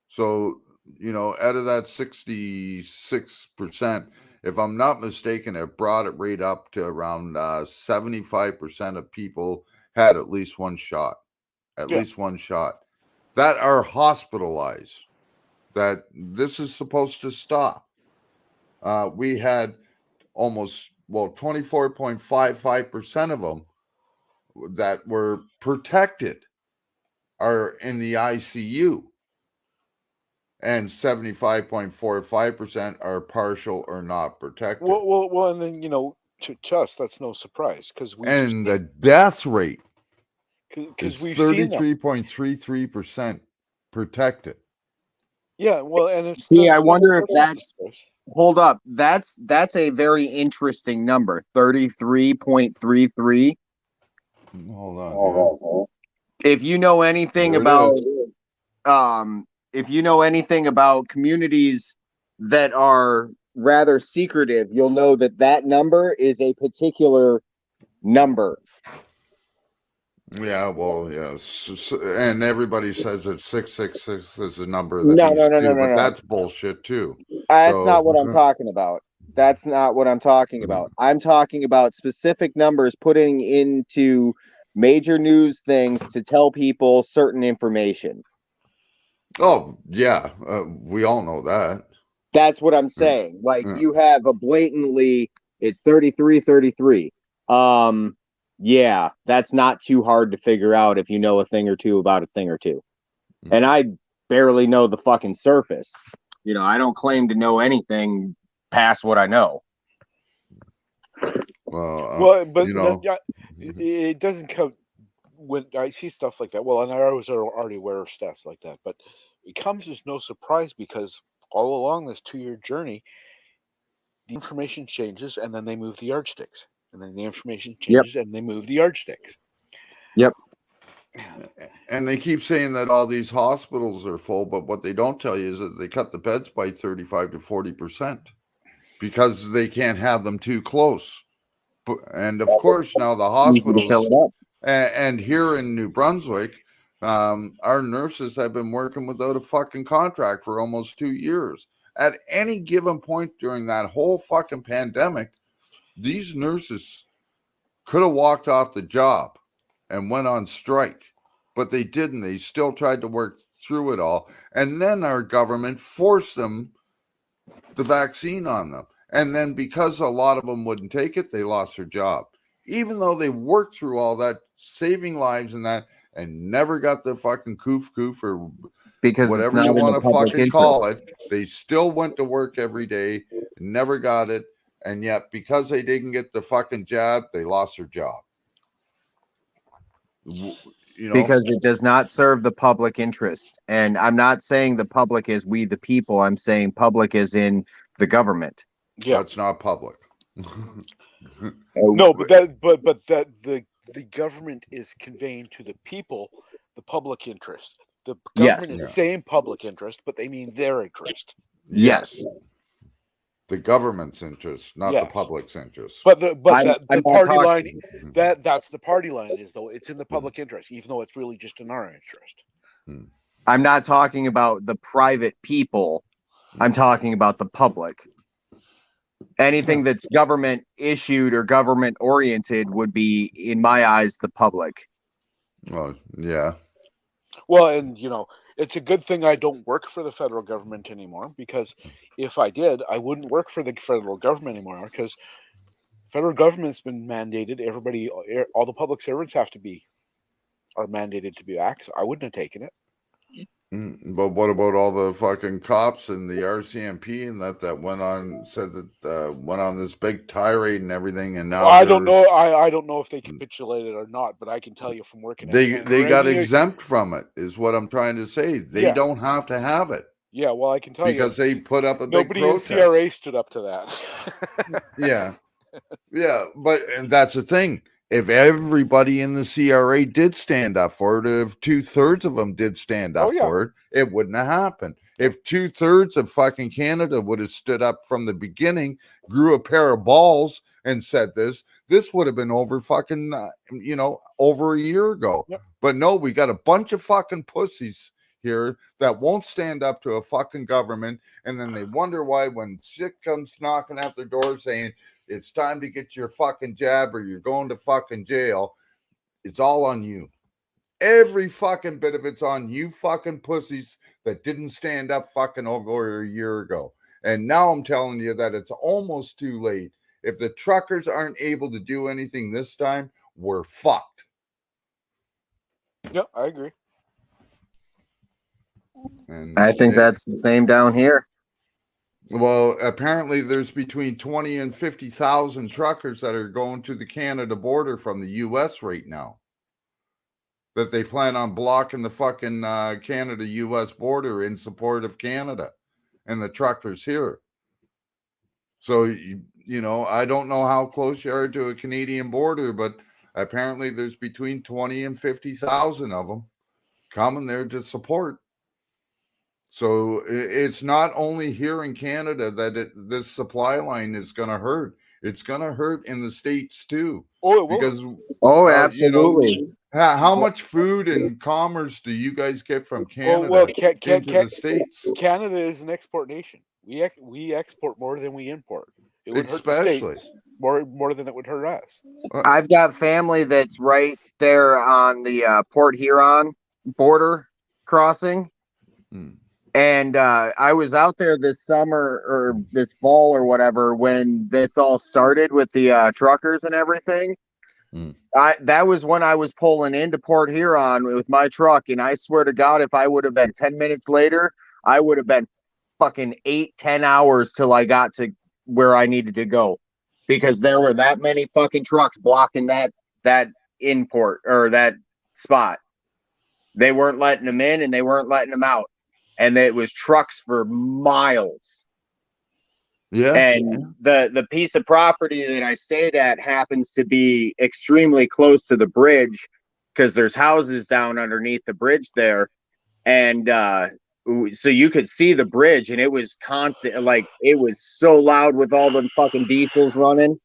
So, out of that 66%, if I'm not mistaken, it brought it right up to around 75% of people had at least one shot. Least one shot that are hospitalized. That this is supposed to stop. We had almost 24.55% of them that were protected are in the ICU. And 75.45% are partial or not protected. Well, and then to us that's no surprise because the death rate because we've 33.33% protected. Yeah, well, and it's I wonder if that's hold up. That's a very interesting number. 33.33. Hold on. If you know anything about if you know anything about communities that are rather secretive, you'll know that number is a particular number. Yeah, well, yes, and everybody says that 666 is the number of the beast too, but that's bullshit too. That's not what I'm talking about. That's not what I'm talking about. I'm talking about specific numbers putting into major news things to tell people certain information. Oh, yeah. We all know that. That's what I'm saying. Like you have a blatantly, it's 33. Yeah, that's not too hard to figure out if you know a thing or two about a thing or two. And I barely know the fucking surface. I don't claim to know anything past what I know. Well, but it doesn't come when I see stuff like that. Well, and I was already aware of stats like that, but it comes as no surprise because all along this 2-year journey, the information changes and then they move the yardsticks. And then the information changes and they move the yardsticks. Yep. And they keep saying that all these hospitals are full, but what they don't tell you is that they cut the beds by 35 to 40% because they can't have them too close. And of course, now the hospitals, and here in New Brunswick, our nurses have been working without a fucking contract for almost 2 years. At any given point during that whole fucking pandemic, these nurses could have walked off the job and went on strike, but they didn't. They still tried to work through it all. And then our government forced them the vaccine on them. And then because a lot of them wouldn't take it, they lost their job. Even though they worked through all that, saving lives and that, and never got the fucking coof or because whatever you want to fucking call it, they still went to work every day, never got it. And yet, because they didn't get the fucking jab, they lost their job. Because it does not serve the public interest. And I'm not saying the public is we the people. I'm saying public is in the government. Yeah, it's not public. No, but the government is conveying to the people the public interest. The government is saying public interest, but they mean their interest. Yes. The government's interest, not the public's interest. But the party line, that's the party line is though it's in the public interest, even though it's really just in our interest. I'm not talking about the private people. I'm talking about the public. Anything that's government issued or government oriented would be, in my eyes, the public. Well, yeah. Well, and it's a good thing I don't work for the federal government anymore, because if I did, I wouldn't work for the federal government anymore, because federal government's been mandated. Everybody, all the public servants are mandated to be vaxxed. I wouldn't have taken it. But what about all the fucking cops and the RCMP and that went on, said that went on this big tirade and everything, and now I don't know. I don't know if they capitulated or not, but I can tell you from working. They got exempt from it, is what I'm trying to say. They don't have to have it. Yeah, well, I can tell you because they put up a big protest. Nobody in CRA stood up to that. Yeah. Yeah, but and that's the thing. If everybody in the CRA did stand up for it, if 2/3 of them did stand up for it, it wouldn't have happened. If 2/3 of fucking Canada would have stood up from the beginning, grew a pair of balls, and said this would have been over fucking, over a year ago. Yep. But no, we got a bunch of fucking pussies here that won't stand up to a fucking government, and then they wonder why when shit comes knocking at their door saying, it's time to get your fucking jab or you're going to fucking jail. It's all on you. Every fucking bit of it's on you fucking pussies that didn't stand up fucking over a year ago. And now I'm telling you that it's almost too late. If the truckers aren't able to do anything this time, we're fucked. Yeah, I agree. And I think that's the same down here. Well, apparently there's between 20 and 50,000 truckers that are going to the Canada border from the U.S. right now. That they plan on blocking the fucking Canada-U.S. border in support of Canada and the truckers here. So, I don't know how close you are to a Canadian border, but apparently there's between 20 and 50,000 of them coming there to support. So it's not only here in Canada that this supply line is going to hurt. It's going to hurt in the States too. Oh, it will. Because absolutely. How much food and commerce do you guys get from Canada into the States? Canada is an export nation. We export more than we import. It would hurt the States more than it would hurt us. I've got family that's right there on the Port Huron border crossing. And I was out there this summer or this fall or whatever when this all started with the truckers and everything. That was when I was pulling into Port Huron with my truck. And I swear to God, if I would have been 10 minutes later, I would have been fucking 8-10 hours till I got to where I needed to go. Because there were that many fucking trucks blocking that import or that spot. They weren't letting them in and they weren't letting them out. And it was trucks for miles. Yeah. And the piece of property that I stayed at happens to be extremely close to the bridge because there's houses down underneath the bridge there. And so you could see the bridge and it was constant. Like it was so loud with all the fucking diesels running.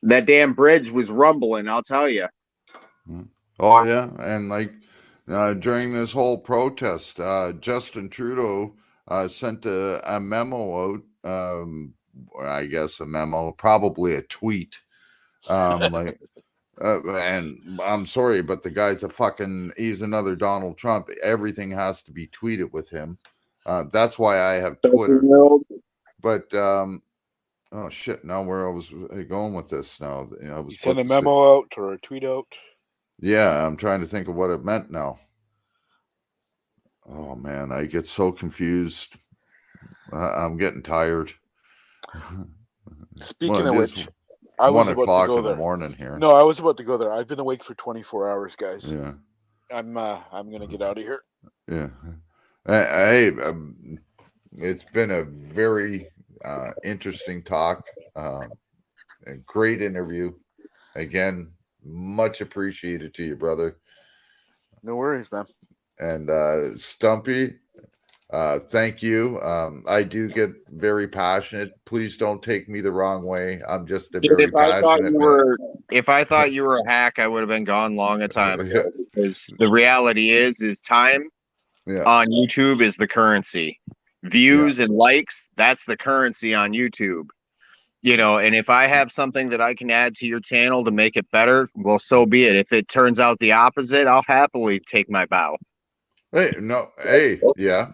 That damn bridge was rumbling, I'll tell you. Oh, yeah. And like, during this whole protest, Justin Trudeau sent a memo out. I guess a memo, probably a tweet. And I'm sorry, but the guy's he's another Donald Trump. Everything has to be tweeted with him. That's why I have Twitter. But oh shit! Now where I was going with this? Now you sent a memo out or a tweet out. Yeah, I'm trying to think of what it meant now. Oh, man, I get so confused. I'm getting tired. Speaking of which, I was 1 about o'clock to go in there. the morning here. No, I was about to go there. I've been awake for 24 hours, guys. Yeah. I'm going to get out of here. Yeah. Hey, it's been a very interesting talk. A great interview. Again, much appreciated to you, brother. No worries, man. And Stumpy, thank you. I do get very passionate. Please don't take me the wrong way. I'm just a very passionate man. If I thought you were a hack, I would have been gone long a time ago. Because the reality is time on YouTube is the currency. Views and likes, that's the currency on YouTube. And if I have something that I can add to your channel to make it better, well, so be it. If it turns out the opposite, I'll happily take my bow. Yeah.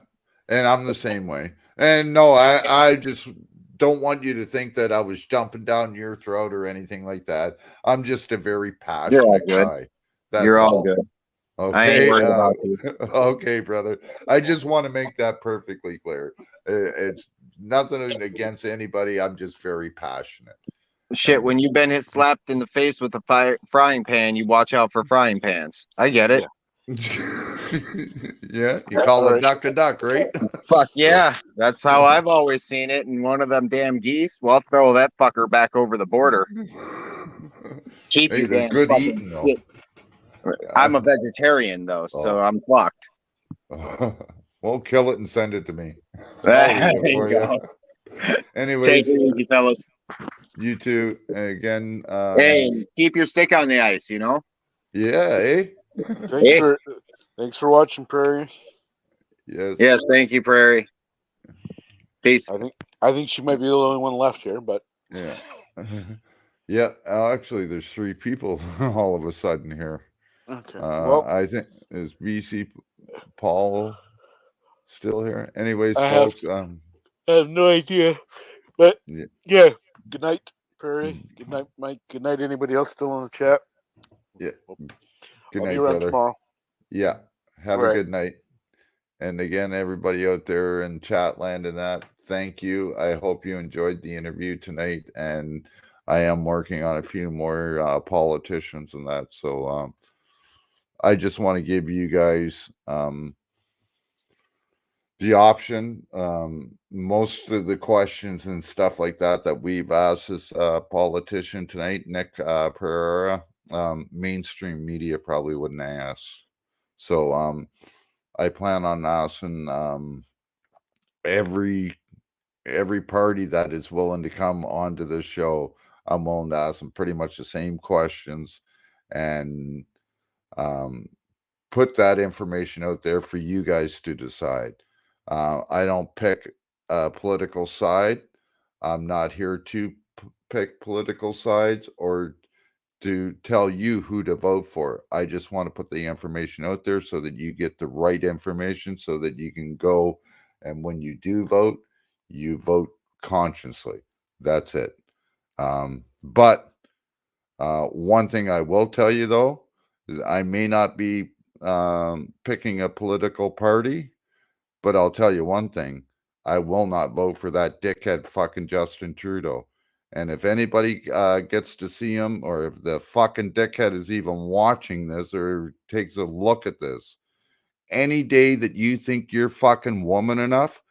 And I'm the same way. And no, I just don't want you to think that I was jumping down your throat or anything like that. I'm just a very passionate guy. You're all good. Okay. I ain't worried about you. Okay, brother. I just want to make that perfectly clear. It's nothing against anybody. I'm just very passionate. Shit, when you've been slapped in the face with a frying pan, you watch out for frying pans. I get it. Yeah. Yeah, you call All a duck, right? Fuck So- yeah. That's how I've always seen it. And one of them damn geese, well, throw that fucker back over the border. Keep Hey, your they're damn good fucking eating though. shit. I'm a vegetarian though, so Oh. I'm fucked. Well, kill it and send it to me. There I'll eat it you for go. you. Take Anyways, it easy, fellas. you two again. Hey, and keep your stick on the ice, you know? Yeah, eh? Thanks for watching, Prairie. Yes. Yes, thank you, Prairie. Peace. I think she might be the only one left here, but Yeah. Yeah. Actually, there's 3 people all of a sudden here. okay. Well, I think is BC Paul still here. Anyways, I folks. I have no idea, but Yeah. Good night, Prairie. Good night, Mike. Good night, anybody else still in the chat. Yeah. Good I'll night, be around brother. tomorrow. Yeah. Have All a right. good night. And again, everybody out there in chat land and that, thank you. I hope you enjoyed the interview tonight. And I am working on a few more politicians and that. So I just want to give you guys the option. Most of the questions and stuff like that we've asked this politician tonight, Nick Pereira, mainstream media probably wouldn't ask. So I plan on asking every party that is willing to come onto this show. I'm willing to ask them pretty much the same questions and put that information out there for you guys to decide. I don't pick a political side. I'm not here to pick political sides or to tell you who to vote for. I just want to put the information out there so that you get the right information so that you can go and when you do vote, you vote consciously. That's it. But one thing I will tell you though, is I may not be picking a political party, but I'll tell you one thing. I will not vote for that dickhead fucking Justin Trudeau. And if anybody gets to see him, or if the fucking dickhead is even watching this or takes a look at this, any day that you think you're fucking woman enough,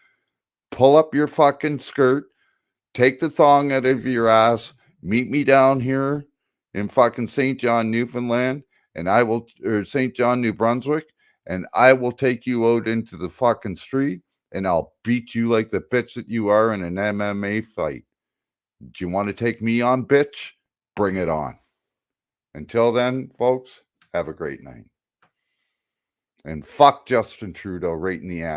pull up your fucking skirt, take the thong out of your ass, meet me down here in fucking St. John, Newfoundland, and I will, or St. John, New Brunswick, and I will take you out into the fucking street and I'll beat you like the bitch that you are in an MMA fight. Do you want to take me on, bitch? Bring it on. Until then, folks, have a great night. And fuck Justin Trudeau right in the ass.